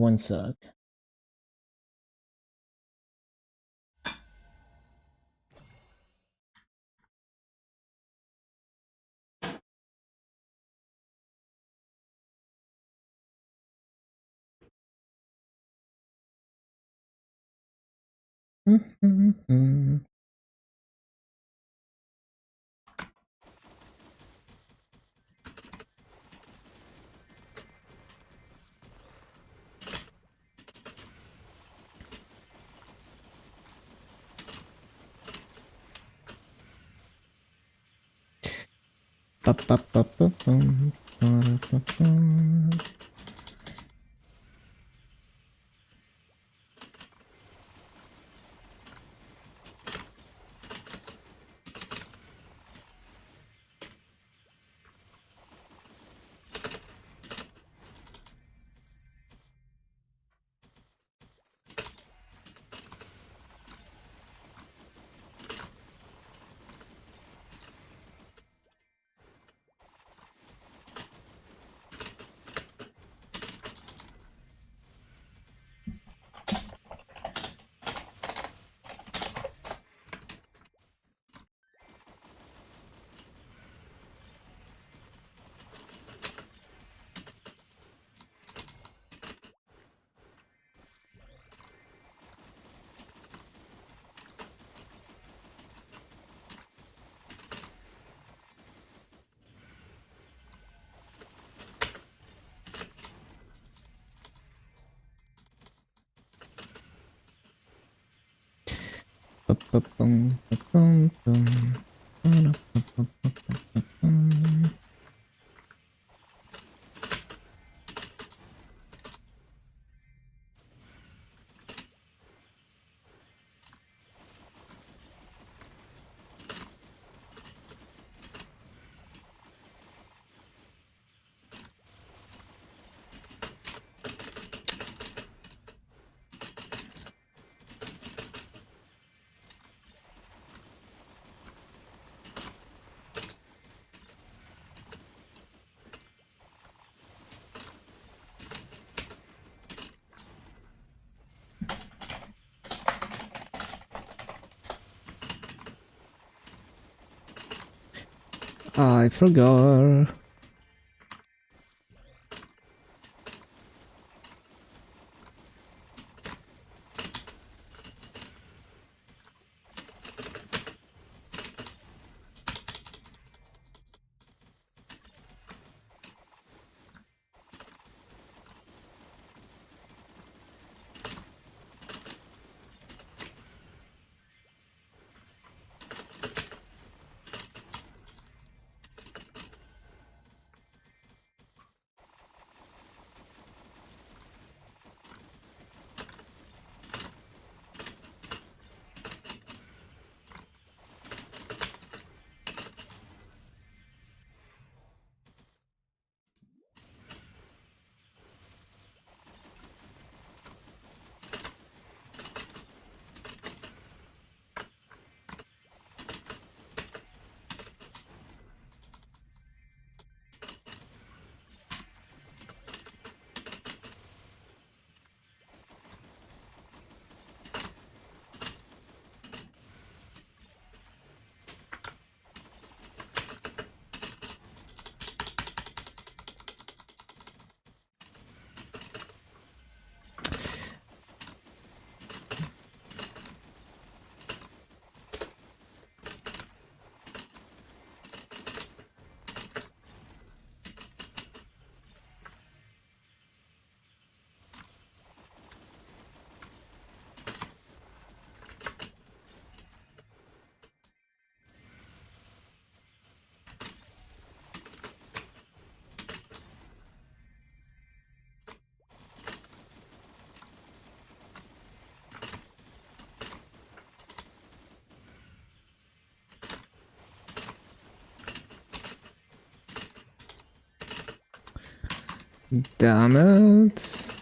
One sec. I forgot. Damn it.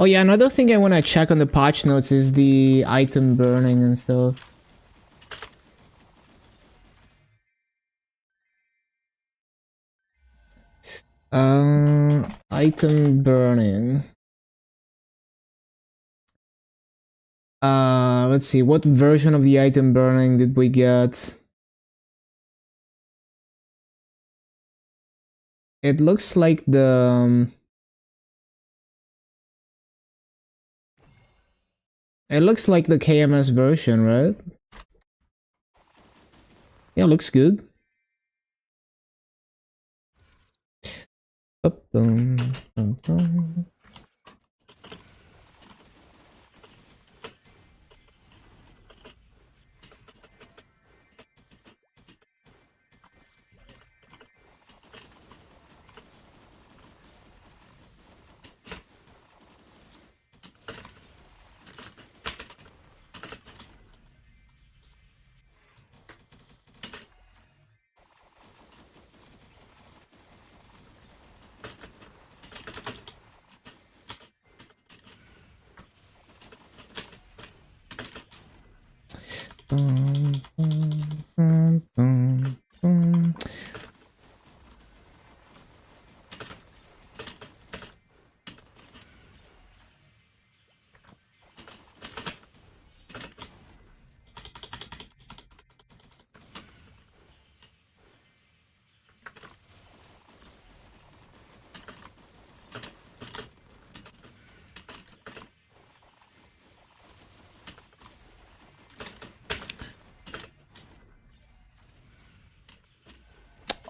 Oh yeah, another thing I want to check on the patch notes is the item burning and stuff. Item burning. Let's see, what version of the item burning did we get? It looks like the... it looks like the KMS version, right? Yeah, looks good. Boom, boom, boom. Boom, boom, boom, boom, boom.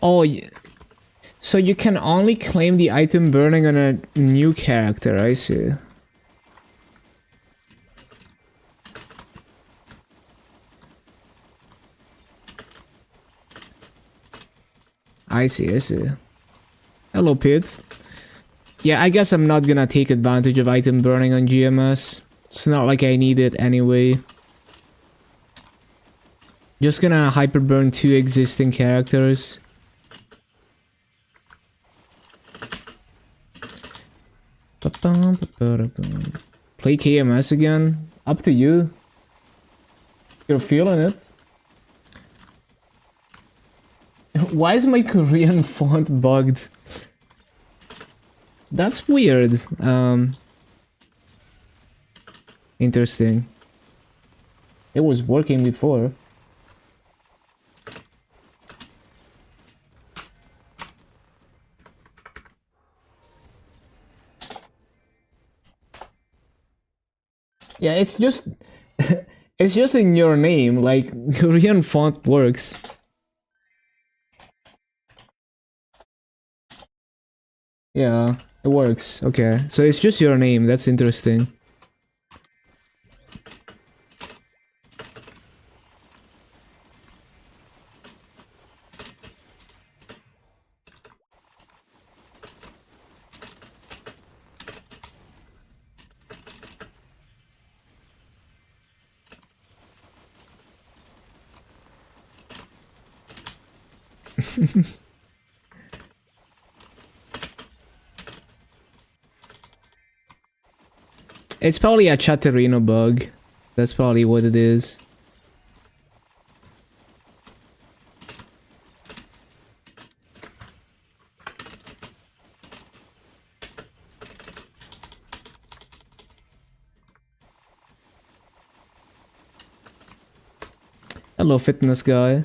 Oh, so you can only claim the item burning on a new character, I see. I see, I see. Hello, Pete. Yeah, I guess I'm not gonna take advantage of item burning on GMS. It's not like I need it anyway. Just gonna hyperburn 2 existing characters. Play KMS again? Up to you. You're feeling it. Why is my Korean font bugged? That's weird. Interesting. It was working before. Yeah, it's just it's just in your name, like Korean font works. Yeah, it works. Okay. So it's just your name. That's interesting. It's probably a Chatterino bug. That's probably what it is. Hello, fitness guy.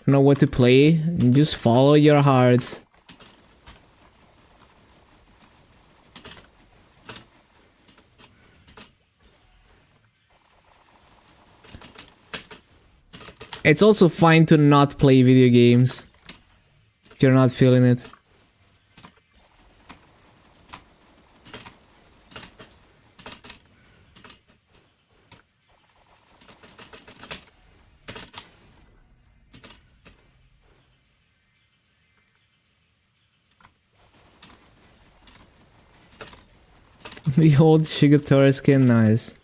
Know what to play? Just follow your heart. It's also fine to not play video games if you're not feeling it. The old Shigatara skin, nice.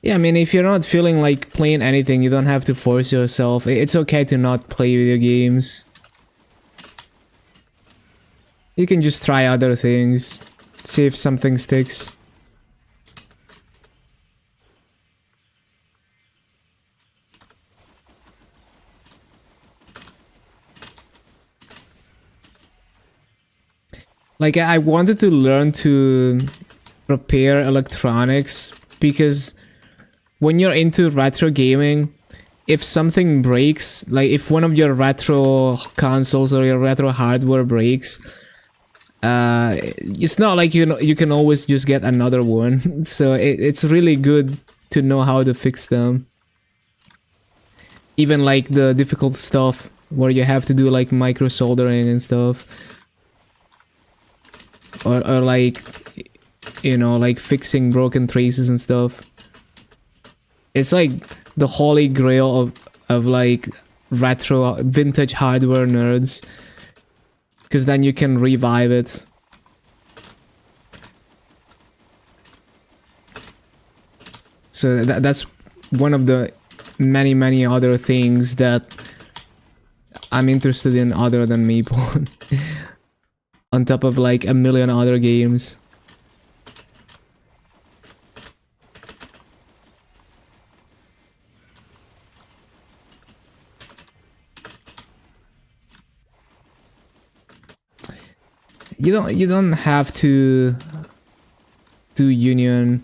Yeah, I mean, if you're not feeling like playing anything, you don't have to force yourself. It's okay to not play video games. You can just try other things, see if something sticks. Like, I wanted to learn to repair electronics because when you're into retro gaming, if something breaks, like if one of your retro consoles or your retro hardware breaks, it's not like you can always just get another one. So it's really good to know how to fix them. Even like the difficult stuff where you have to do like micro soldering and stuff. Or like, you know, like fixing broken traces and stuff. It's like the holy grail of like retro vintage hardware nerds, because then you can revive it. So that's one of the many other things that I'm interested in other than Maple. On top of like a million other games. You don't have to do Union,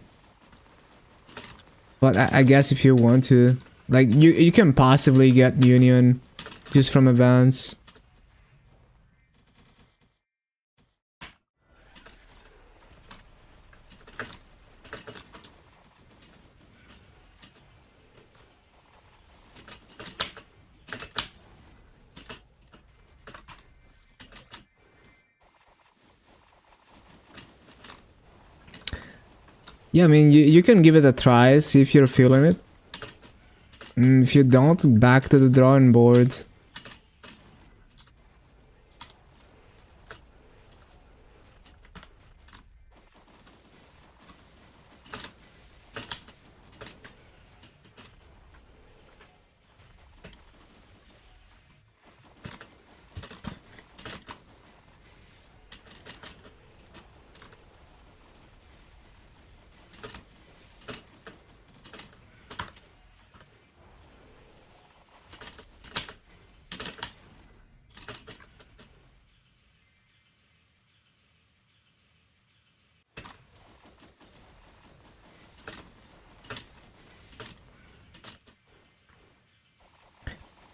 but I guess if you want to, like you can possibly get Union just from events. Yeah, I mean, you can give it a try, see if you're feeling it. If you don't, back to the drawing board.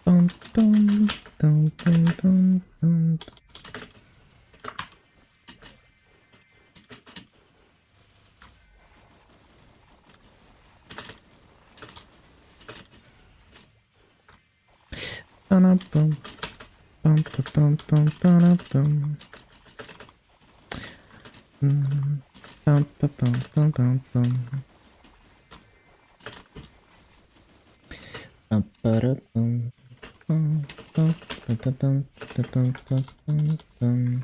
Dun, dun, dun, dun, dun, dun. Bum, bum, bum, bum, bum, bum, bum. Bum, bum, bum, bum, bum, bum. Bum, ba-da-bum. Bum, bum, ba-da-bum, ba-dum, ba-dum, bum.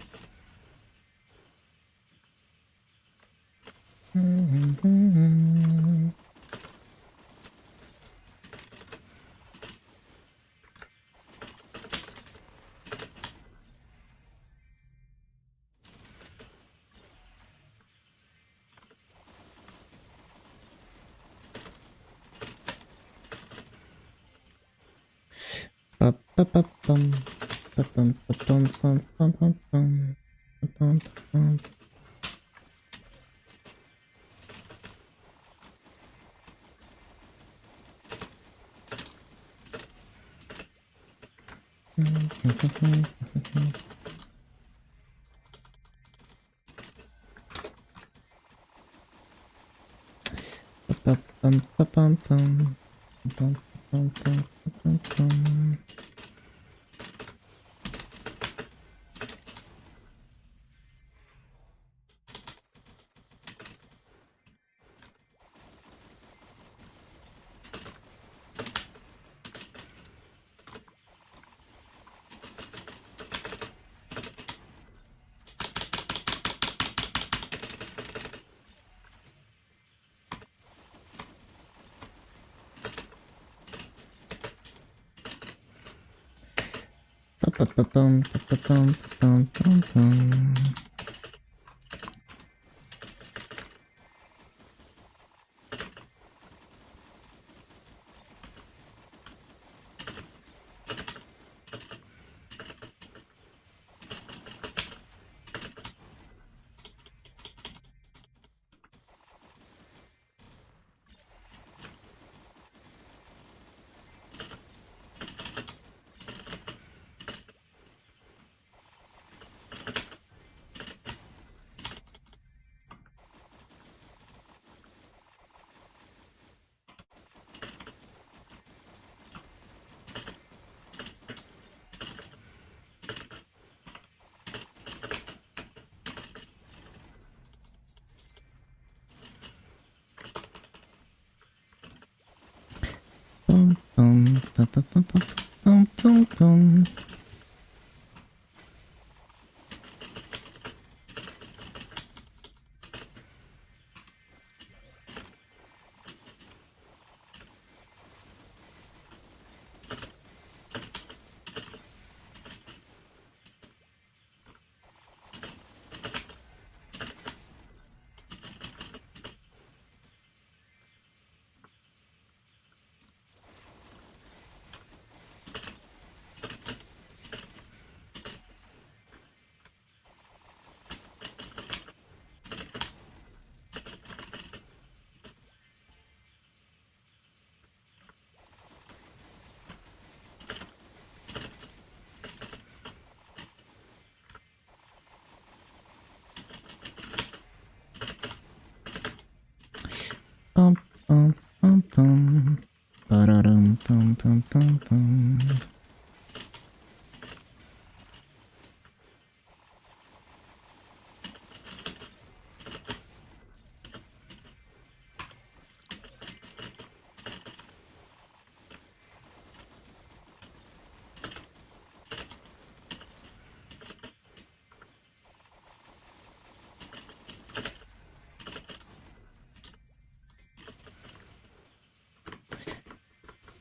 Ba-ba-ba-bum. Ba-bum, ba-bum, bum, bum, bum, bum. Ba-bum, ba-bum.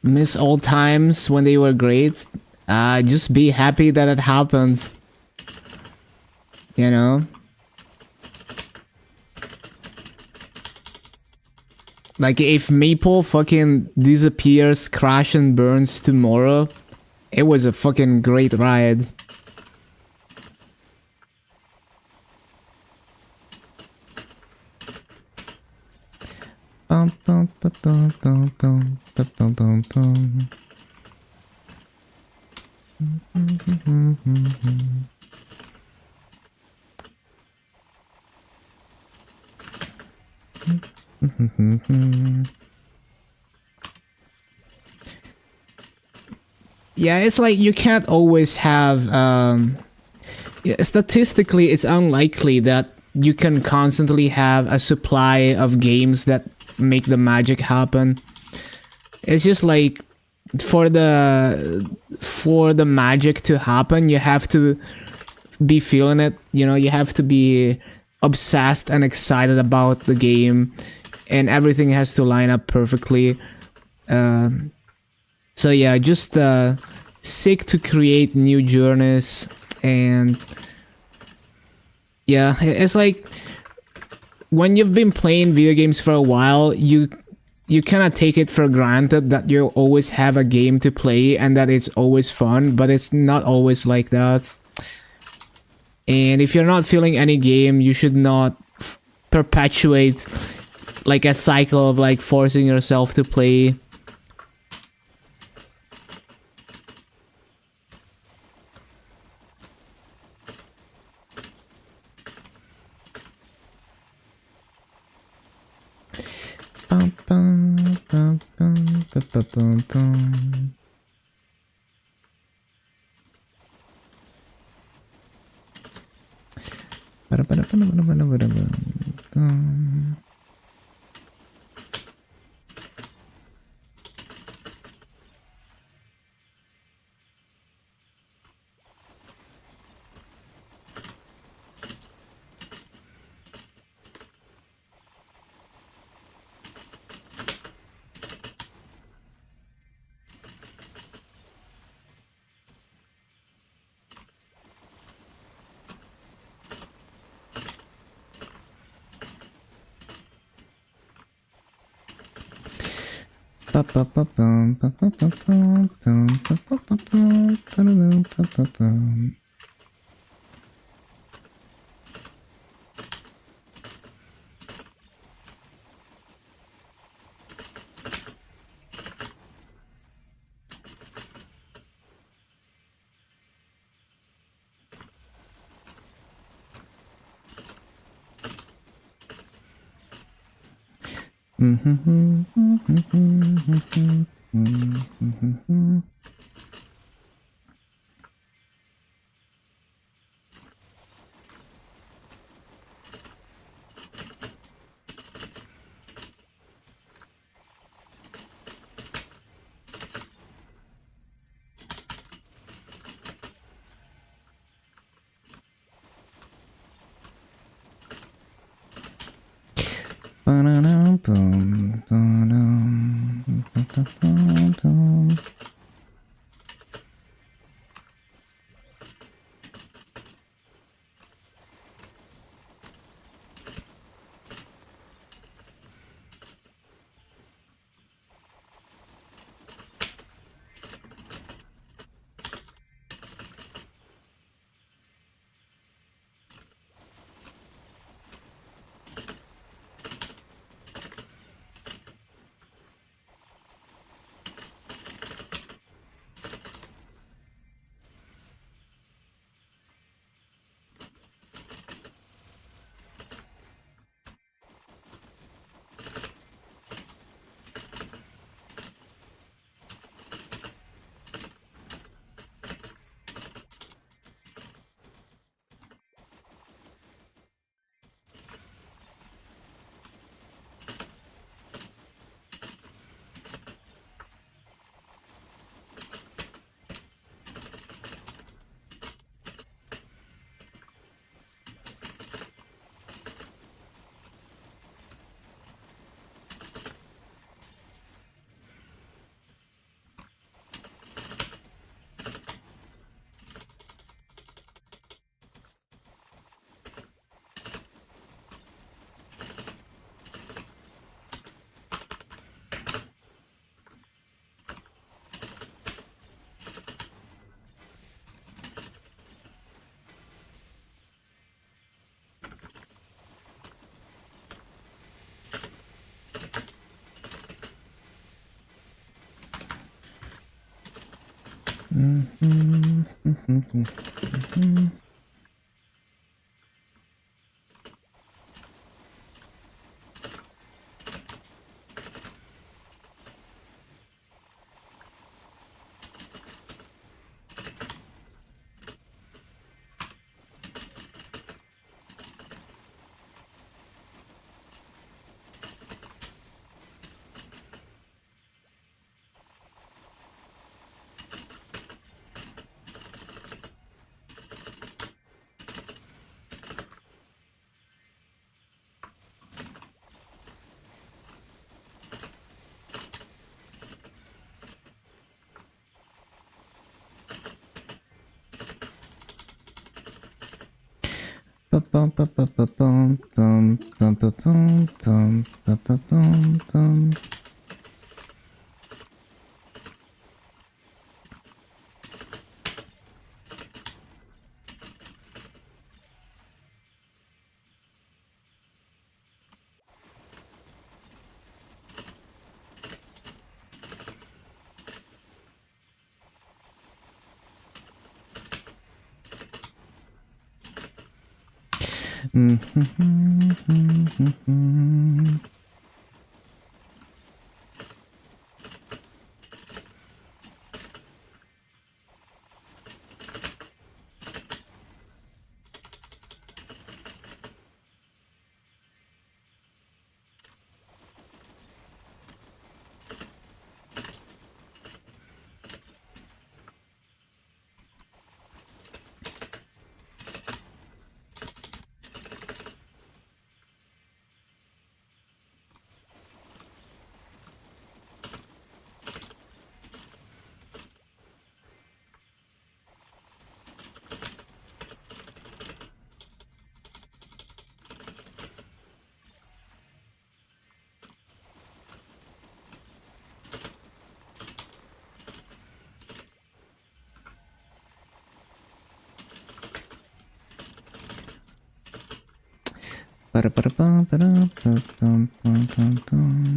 Miss old times when they were great. Just be happy that it happened. You know? Like, if Maple fucking disappears, crash and burns tomorrow, it was a fucking great ride. Yeah, it's like you can't always have yeah, statistically it's unlikely that you can constantly have a supply of games that make the magic happen. It's just like for the magic to happen, you have to be feeling it, you know, you have to be obsessed and excited about the game, and everything has to line up perfectly. So yeah, just seek to create new journeys, and yeah, it's like when you've been playing video games for a while, you kind of take it for granted that you always have a game to play and that it's always fun, but it's not always like that. And if you're not feeling any game, you should not perpetuate like a cycle of like forcing yourself to play. Ba-ba-bum-bum. Ba-da-ba-da-ba-da-ba-da-ba-da-bum. Ba-ba-ba-bum, ba-ba-ba-bum, bum, ba-ba-ba-bum, ba-da-dum, ba-ba-bum. Ba-da-dum, bum, ba-dum, ba-ba-ba-dum. Ba-bum-ba-ba-ba-bum, Ba-da-ba-da-ba-ba-da-ba-bum-bum-bum-bum. Bum-bum-bum-bum.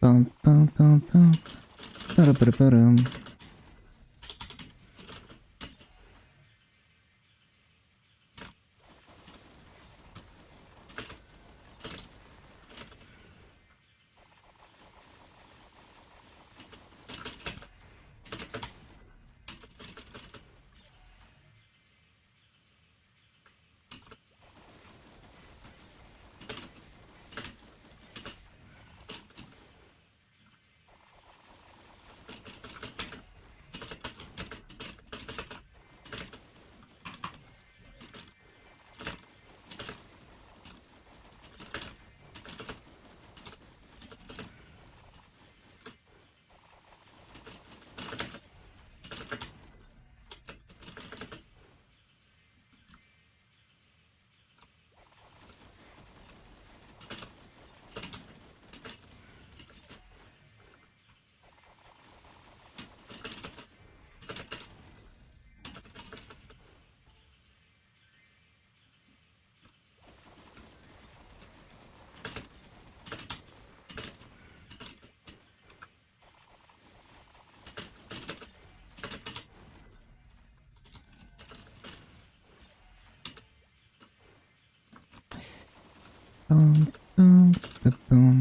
Bum-bum-bum-bum. Ba-da-ba-da-ba-dum. Bum-bum-ba-bum.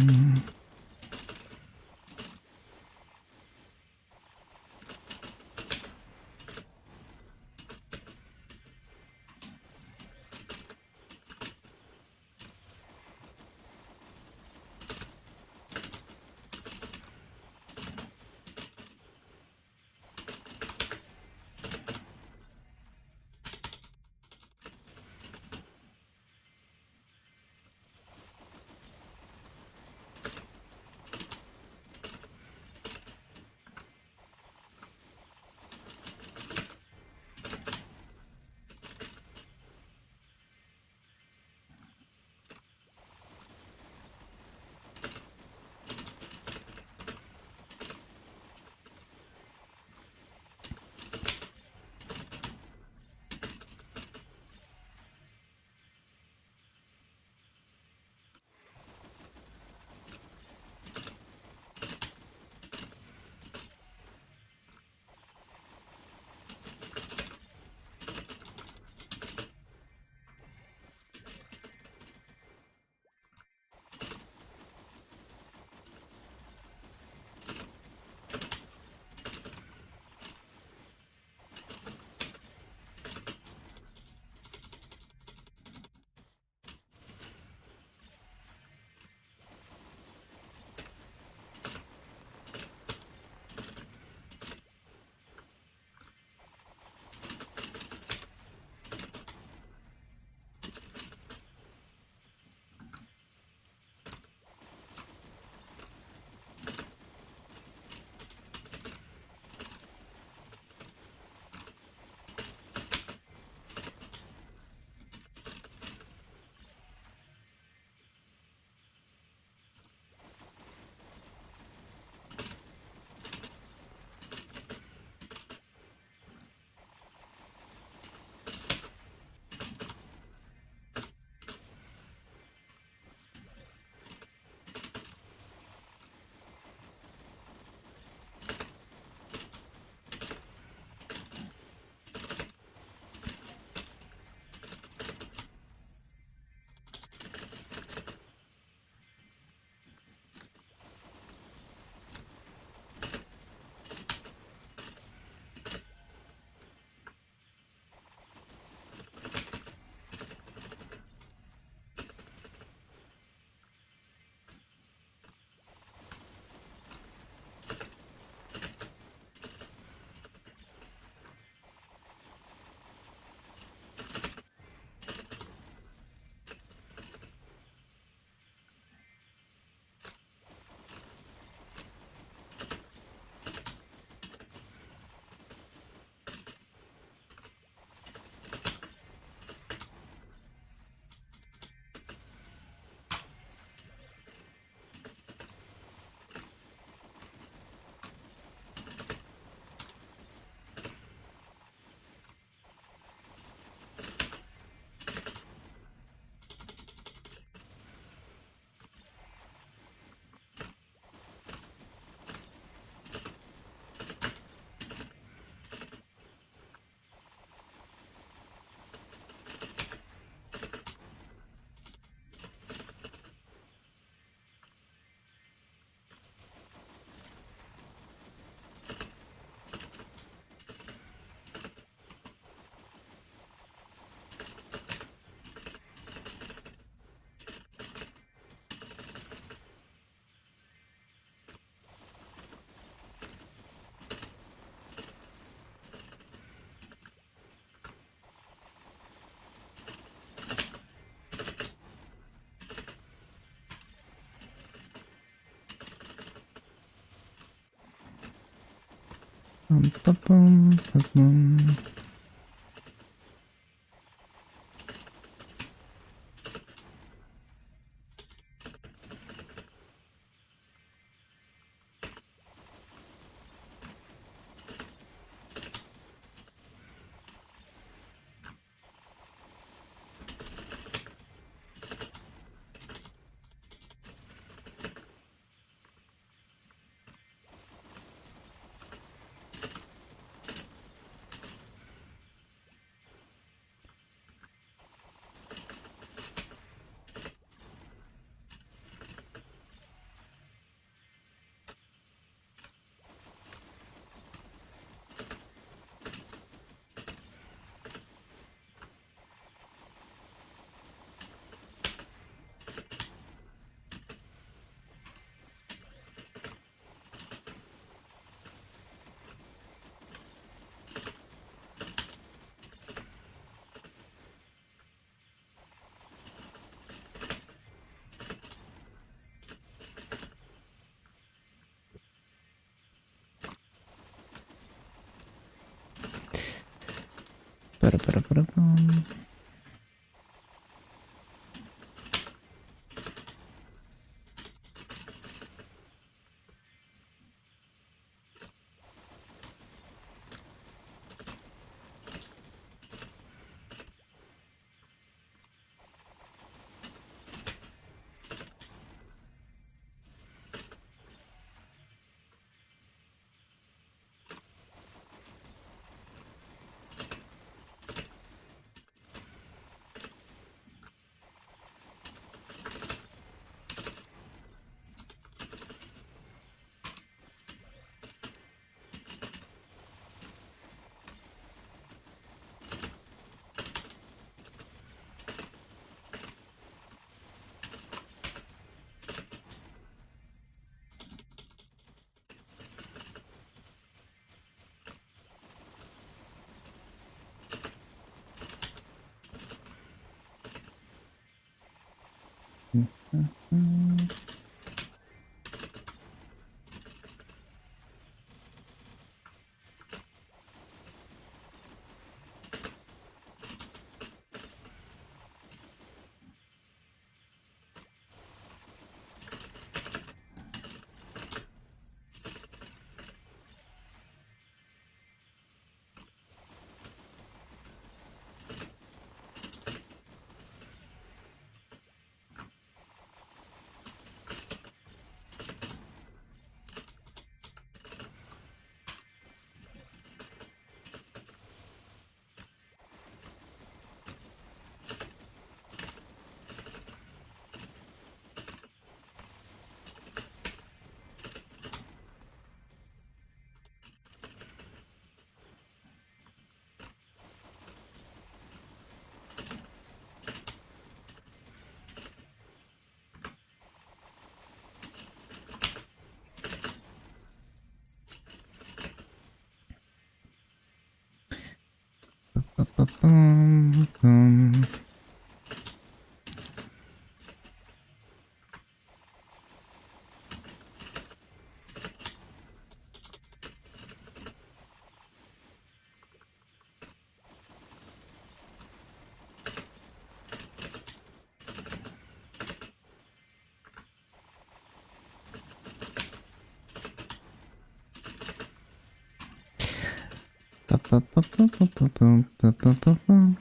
Ba-da-ba-da-ba-da-bum. Ba-bum-bum. Ba-ba-ba-ba-ba-ba-ba-ba-ba-ba.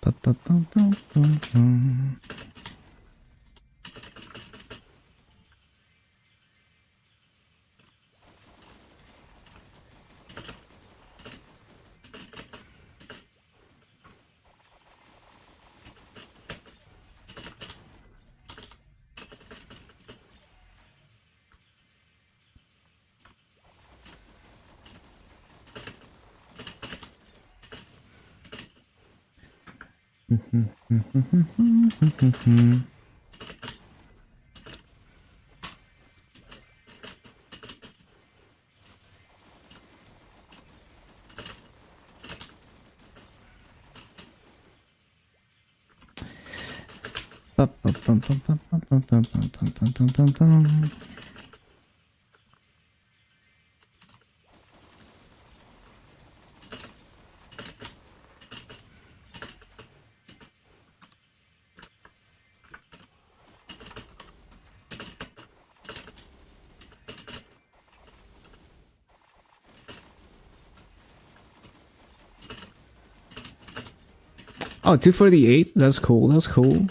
Ba-ba-ba-ba-ba-ba. Oh, 248. That's cool. That's cool.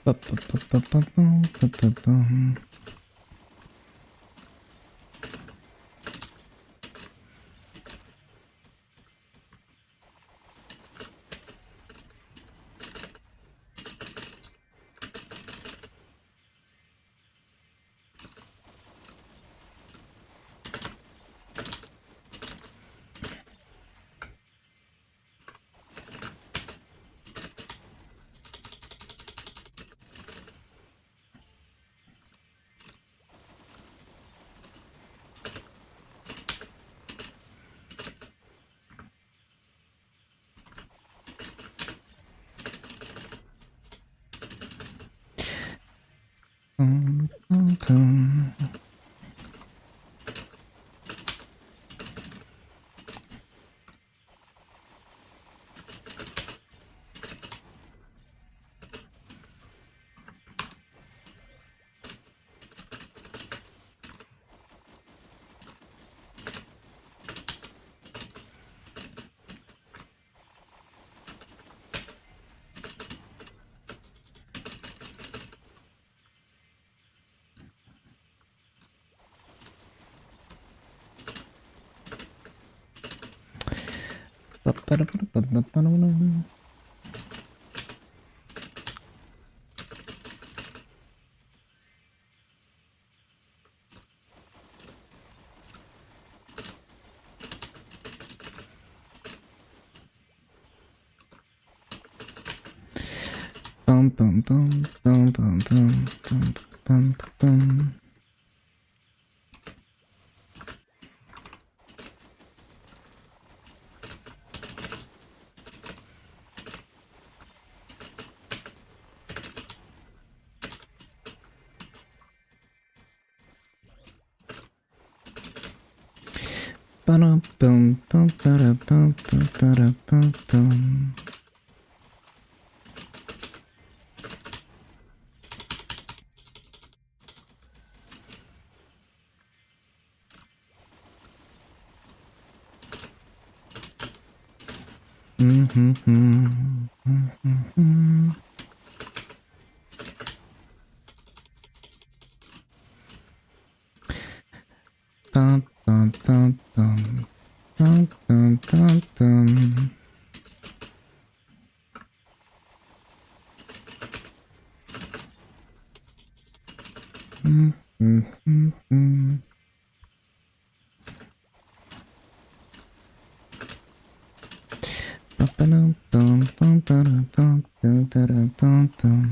Bum bum bum bum bum bum bum bum bum. Bum bum bum bum bum bum bum bum. Bum bum bum bum bum bum bum bum. Bum bum bum bum bum bum bum bum.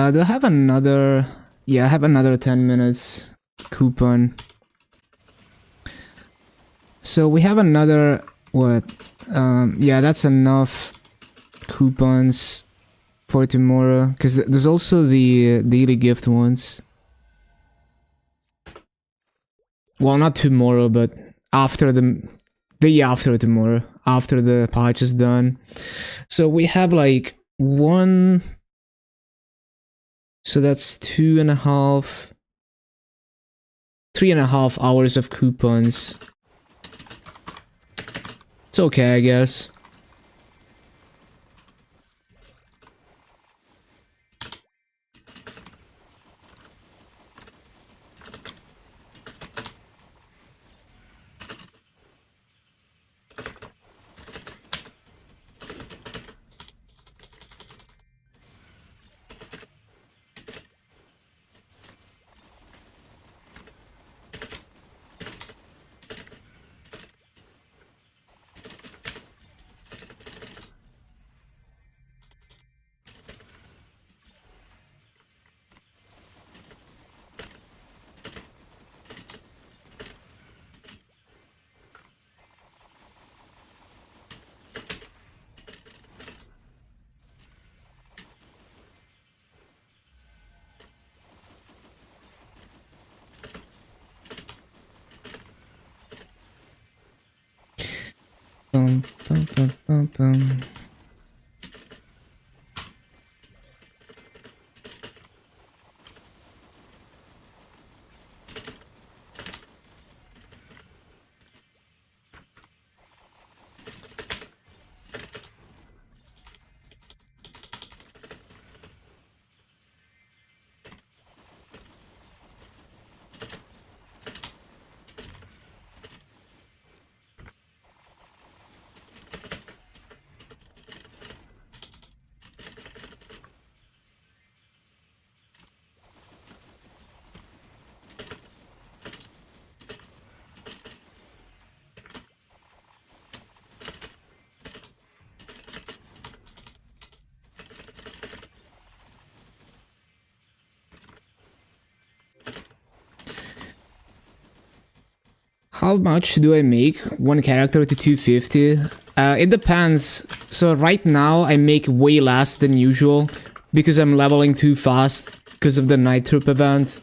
Do I have another? Yeah, I have another 10 minutes coupon. So we have another, what? Yeah, that's enough coupons for tomorrow. Because there's also the daily gift ones. Well, not tomorrow, but after the day after tomorrow. After the patch is done. So we have like one... So that's 2.5... 3.5 hours of coupons. It's okay, I guess. Bum, bum, bum, bum, bum. How much do I make one character to 250? It depends. So right now I make way less than usual because I'm leveling too fast because of the Night Troop event.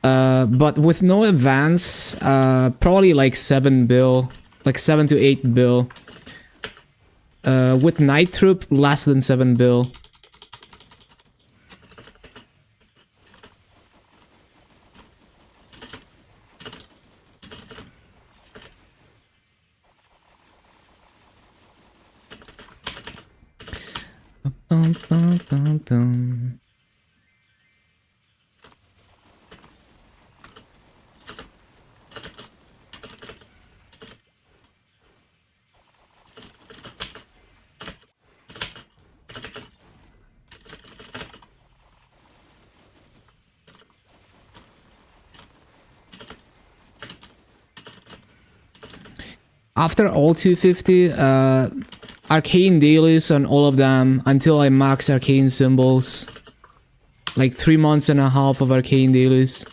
But with no advance, probably like 7 bill, like 7 to 8 bill. With Night Troop, less than 7 bill. Bum, bum, bum, bum. After all 250, arcane dailies on all of them until I max arcane symbols. Like 3 months and a half of arcane dailies.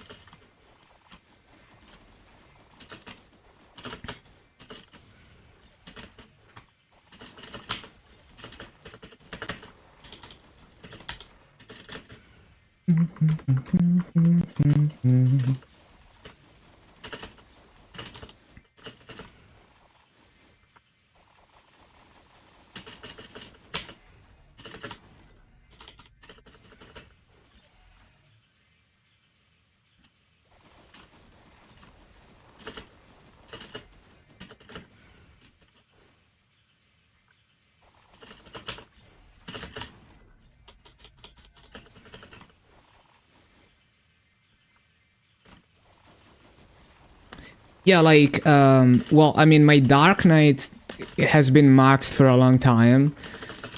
Yeah, like, well, I mean, my Dark Knight has been maxed for a long time.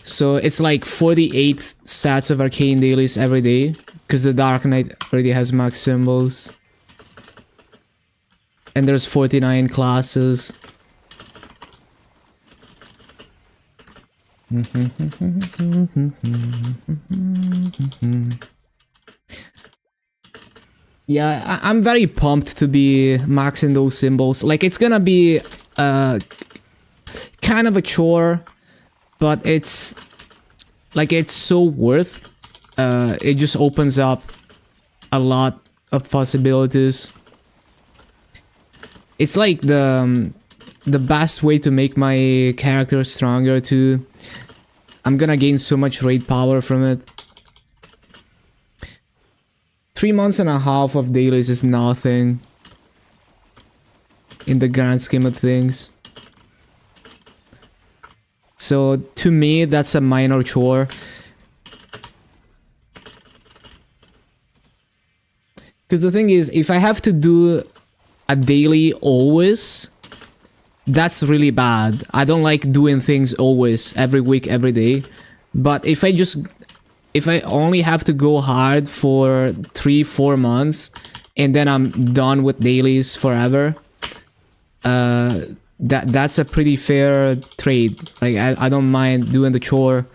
So it's like 48 sets of arcane dailies every day. Because the Dark Knight already has max symbols. And there's 49 classes. Yeah, I'm very pumped to be maxing those symbols. Like, it's gonna be kind of a chore, but it's like, it's so worth. It just opens up a lot of possibilities. It's like the best way to make my character stronger too. I'm gonna gain so much raid power from it. 3 months and a half of dailies is nothing in the grand scheme of things. So to me, that's a minor chore. Because the thing is, if I have to do a daily always, that's really bad. I don't like doing things always, every week, every day. But if I only have to go hard for 3-4 months and then I'm done with dailies forever, that's a pretty fair trade. Like, I don't mind doing the chore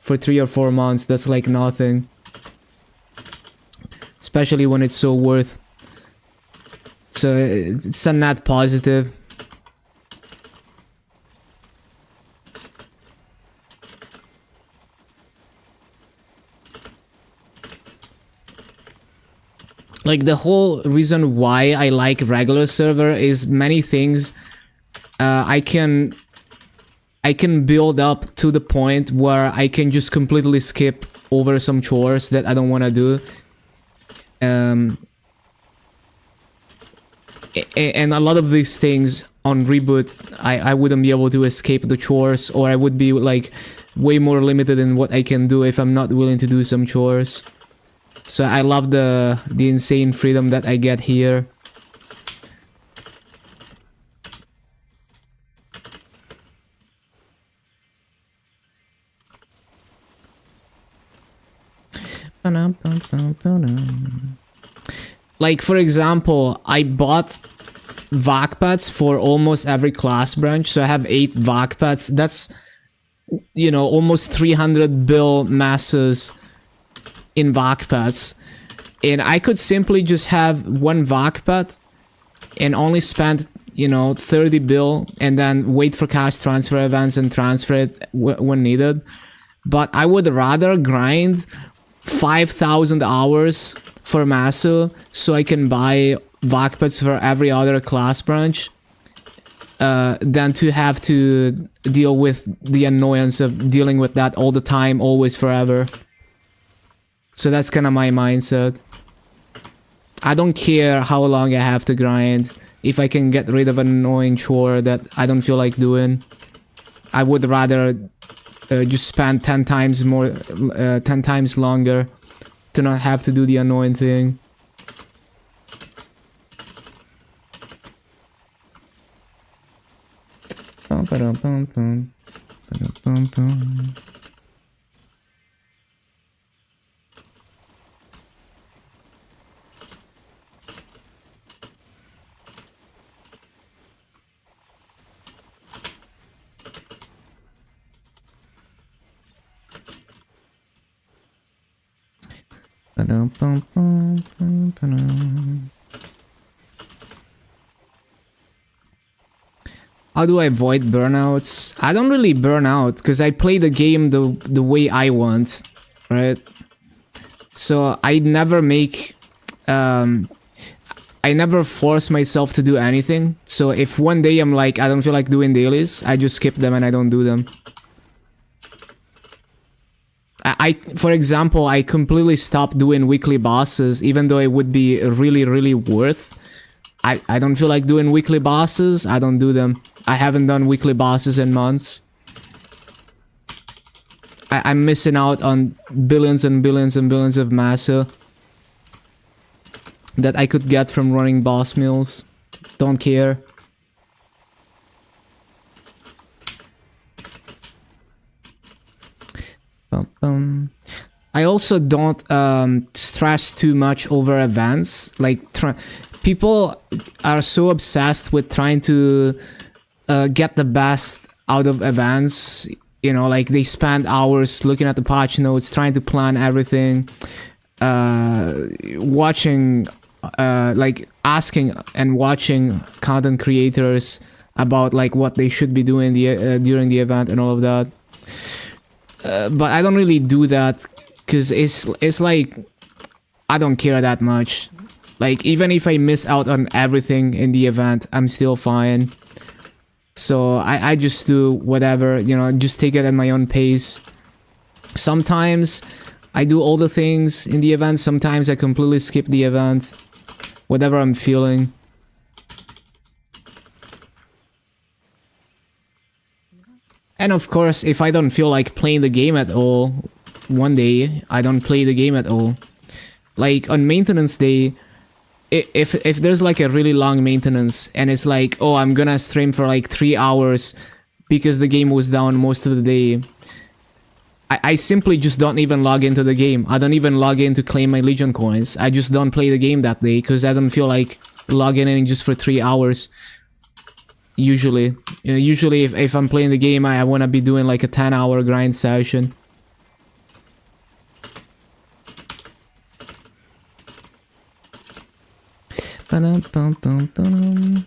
for 3 or 4 months. That's like nothing, especially when it's so worth. So it's a net positive. Like, the whole reason why I like regular server is many things I can build up to the point where I can just completely skip over some chores that I don't want to do. And a lot of these things on reboot, I wouldn't be able to escape the chores, or I would be like way more limited in what I can do if I'm not willing to do some chores. So I love the insane freedom that I get here. Like, for example, I bought VAC pets for almost every class branch, so I have 8 VAC pets. That's, you know, almost 300 bill masses in VAC pets. And I could simply just have one VAC pet and only spend, you know, 30 bill and then wait for cash transfer events and transfer it when needed. But I would rather grind 5,000 hours for Masu so I can buy Vakpets for every other class branch than to have to deal with the annoyance of dealing with that all the time, always, forever. So that's kind of my mindset. I don't care how long I have to grind. If I can get rid of an annoying chore that I don't feel like doing, I would rather just spend 10 times more, 10 times longer to not have to do the annoying thing. How do I avoid burnouts? I don't really burn out because I play the game the way I want, right? So I never make I never force myself to do anything. So if one day I'm like, I don't feel like doing dailies, I just skip them and I don't do them. For example, I completely stopped doing weekly bosses, even though it would be really, really worth. I don't feel like doing weekly bosses, I don't do them. I haven't done weekly bosses in months. I'm missing out on billions and billions and billions of massa that I could get from running boss mills. Don't care. I also don't stress too much over events. Like, people are so obsessed with trying to get the best out of events. You know, like they spend hours looking at the patch notes, trying to plan everything, watching, like asking and watching content creators about like what they should be doing during the event and all of that. But I don't really do that because it's like I don't care that much. Like, even if I miss out on everything in the event, I'm still fine. So I just do whatever, you know, just take it at my own pace. Sometimes I do all the things in the event, sometimes I completely skip the event. Whatever I'm feeling. And of course, if I don't feel like playing the game at all, one day, I don't play the game at all. Like, on maintenance day, if there's like a really long maintenance and it's like, oh, I'm gonna stream for like 3 hours because the game was down most of the day, I simply just don't even log into the game. I don't even log in to claim my Legion coins. I just don't play the game that day because I don't feel like logging in just for 3 hours. Usually. You know, usually if I'm playing the game, I want to be doing like a 10-hour grind session. Ba-dum-bum-bum-bum.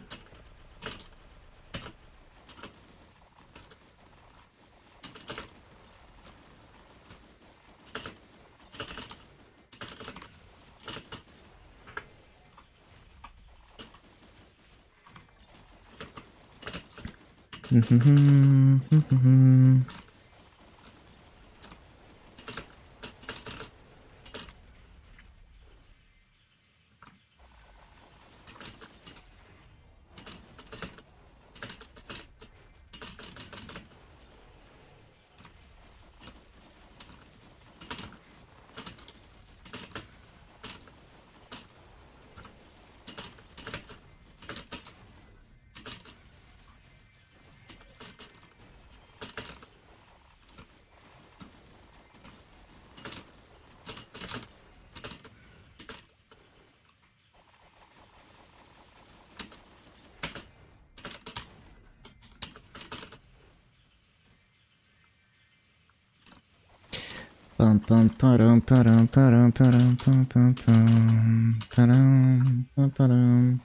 Bum bum ba-dum ba-dum ba-dum ba-dum bum bum bum ba-dum ba-dum.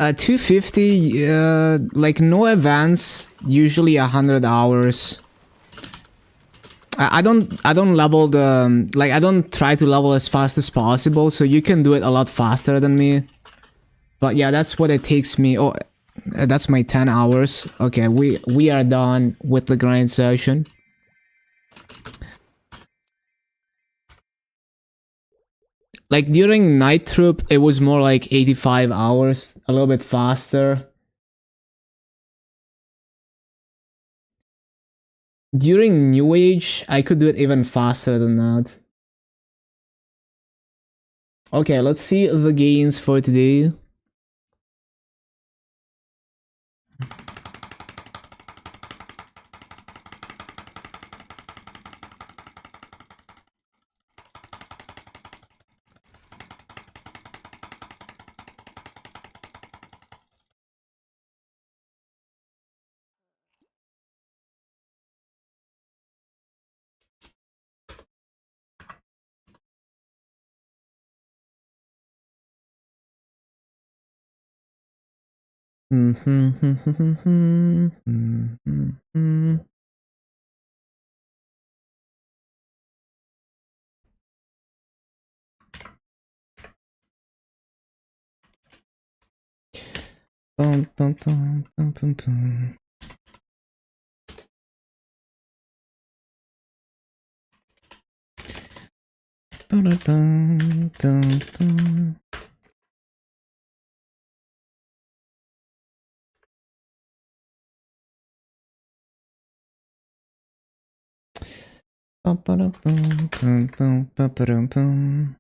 250, like no events, usually 100 hours. I don't level the, like I don't try to level as fast as possible, so you can do it a lot faster than me. But yeah, that's what it takes me. Oh, that's my 10 hours. Okay, we are done with the grind session. Like during Night Troop, it was more like 85 hours, a little bit faster. During New Age, I could do it even faster than that. Okay, let's see the gains for today. Bum, bum, bum, bum, bum, bum. Ba-da-dum, dum, dum. Ba-ba-da-bum, bum, bum, ba-ba-dum-bum.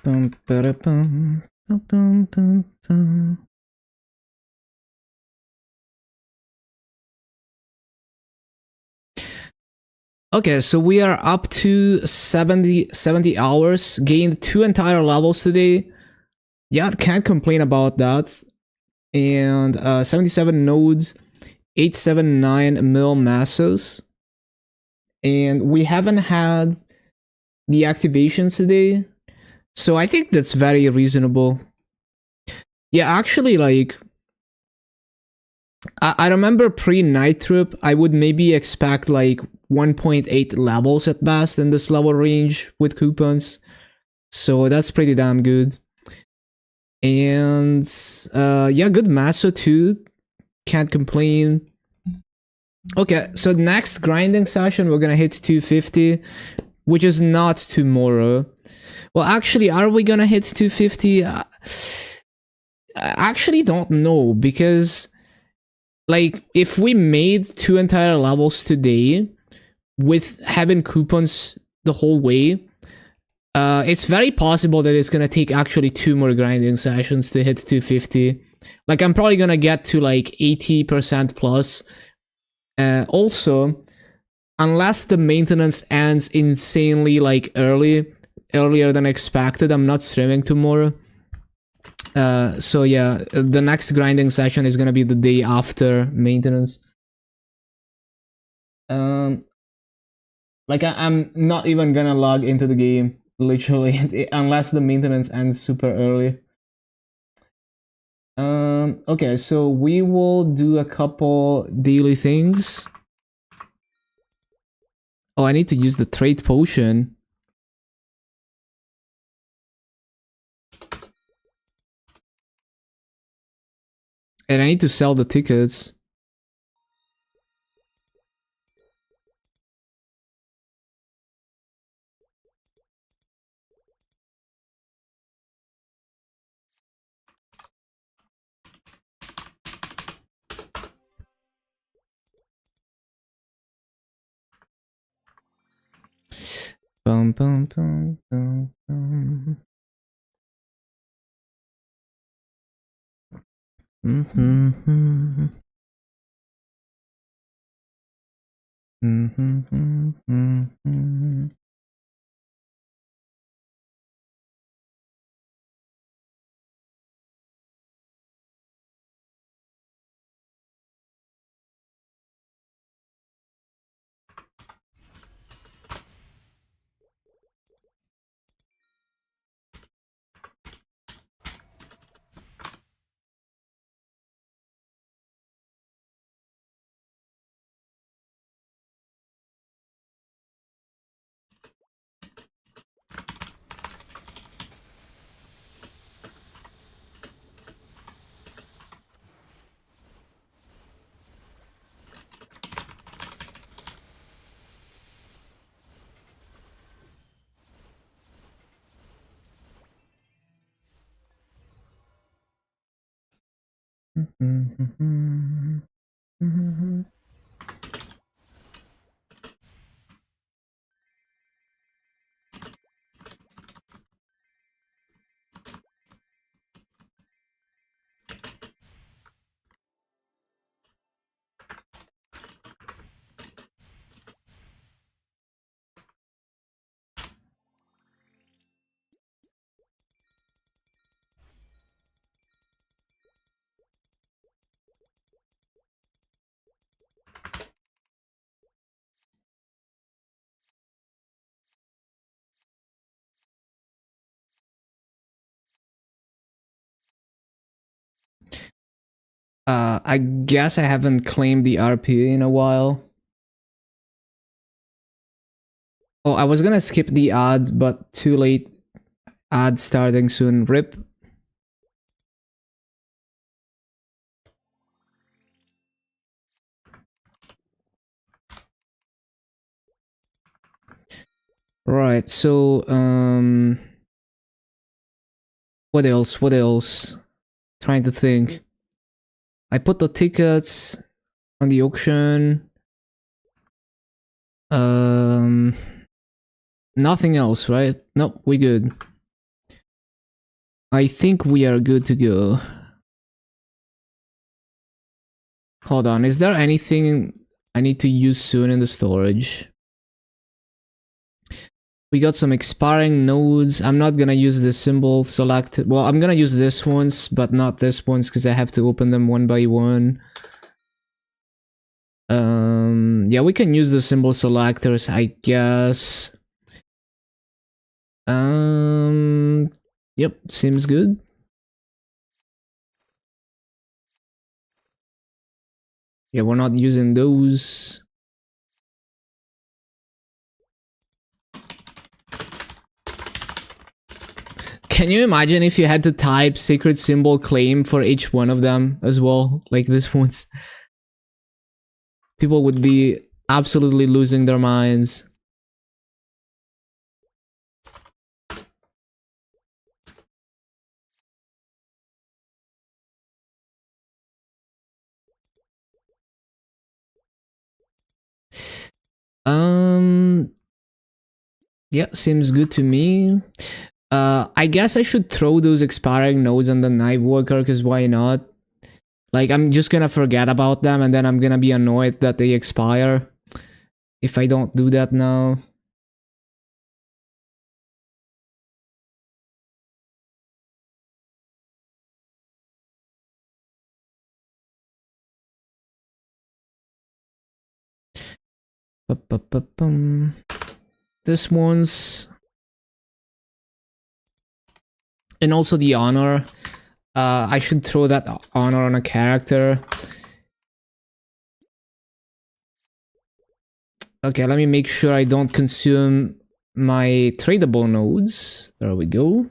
Bum, ba-da-bum, bum, bum, bum, bum. Okay, so we are up to 70 hours, gained 2 entire levels today. Yeah, can't complain about that. And 77 nodes, 879 mil masses. And we haven't had the activations today, so I think that's very reasonable. Yeah, actually, like, I remember pre-Night Troop, I would maybe expect like 1.8 levels at best in this level range with coupons. So that's pretty damn good. And yeah, good Maso too. Can't complain. Okay, so next grinding session, we're gonna hit 250, which is not tomorrow. Well, actually, are we gonna hit 250? I actually don't know, because like if we made 2 entire levels today with having coupons the whole way, it's very possible that it's gonna take actually 2 more grinding sessions to hit 250. Like I'm probably gonna get to like 80% plus. Also, unless the maintenance ends insanely like earlier than expected, I'm not streaming tomorrow. So yeah, the next grinding session is gonna be the day after maintenance. Like I'm not even gonna log into the game literally unless the maintenance ends super early. Okay, so we will do a couple daily things. Oh, I need to use the trade potion. And I need to sell the tickets. Bum, bum, bum, bum, bum. Mm-hmm. Mm-hmm. Mm-hmm. I guess I haven't claimed the RP in a while. Oh, I was gonna skip the ad, but too late. Ad starting soon. RIP. Right, so, what else? What else? Trying to think. I put the tickets on the auction. Nothing else, right? Nope, we good. I think we are good to go. Hold on, is there anything I need to use soon in the storage? We got some expiring nodes. I'm not gonna use the symbol select. Well, I'm gonna use this ones, but not this ones because I have to open them one by one. Yeah, we can use the symbol selectors, I guess. Yep, seems good. Yeah, we're not using those. Can you imagine if you had to type sacred symbol claim for each one of them as well? Like this one's. People would be absolutely losing their minds. Yeah, seems good to me. I guess I should throw those expiring nodes on the Night Worker, because why not? Like, I'm just gonna forget about them, and then I'm gonna be annoyed that they expire if I don't do that now. This one's... And also the honor. I should throw that honor on a character. Okay, let me make sure I don't consume my tradable nodes. There we go.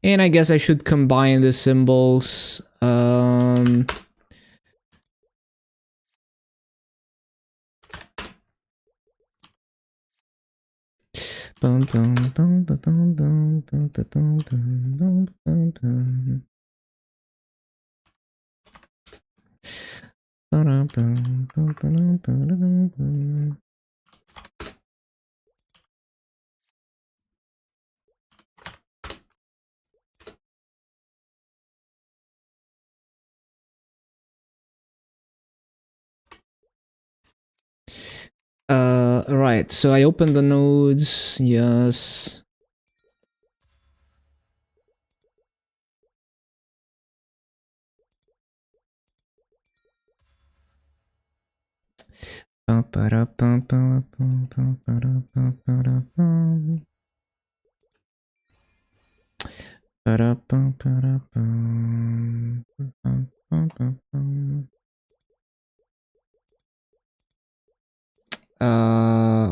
And I guess I should combine the symbols. Right, so I open the nodes, yes.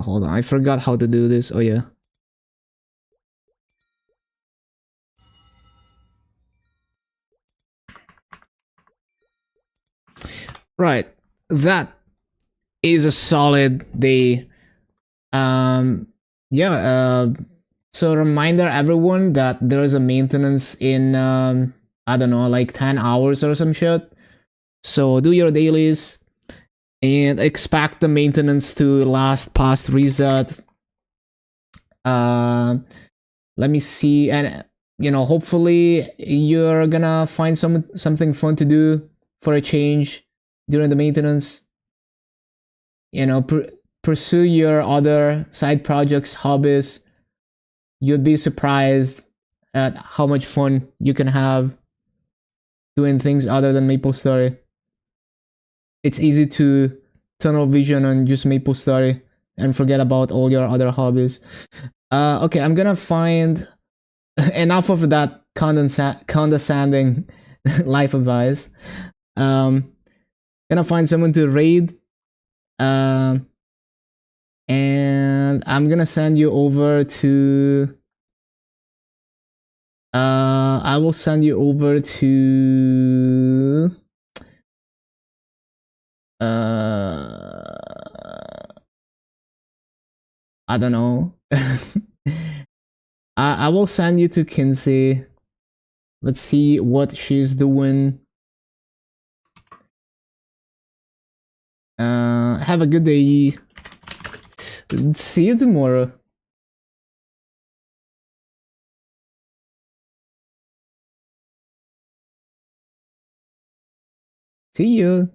Hold on, I forgot how to do this. Oh yeah. Right, that is a solid day. Yeah, so reminder everyone that there is a maintenance in I don't know, like 10 hours or some shit. So do your dailies and expect the maintenance to last past reset. Let me see, and hopefully you're gonna find something fun to do for a change during the maintenance. Pursue your other side projects, hobbies. You'd be surprised at how much fun you can have doing things other than MapleStory. It's easy to tunnel vision on just MapleStory and forget about all your other hobbies. Okay, I'm gonna find enough of that condescending life advice. Gonna find someone to raid. And I'm gonna send you over to. I will send you over to. I don't know. I will send you to Kinsey. Let's see what she's doing. Have a good day. See you tomorrow. See you.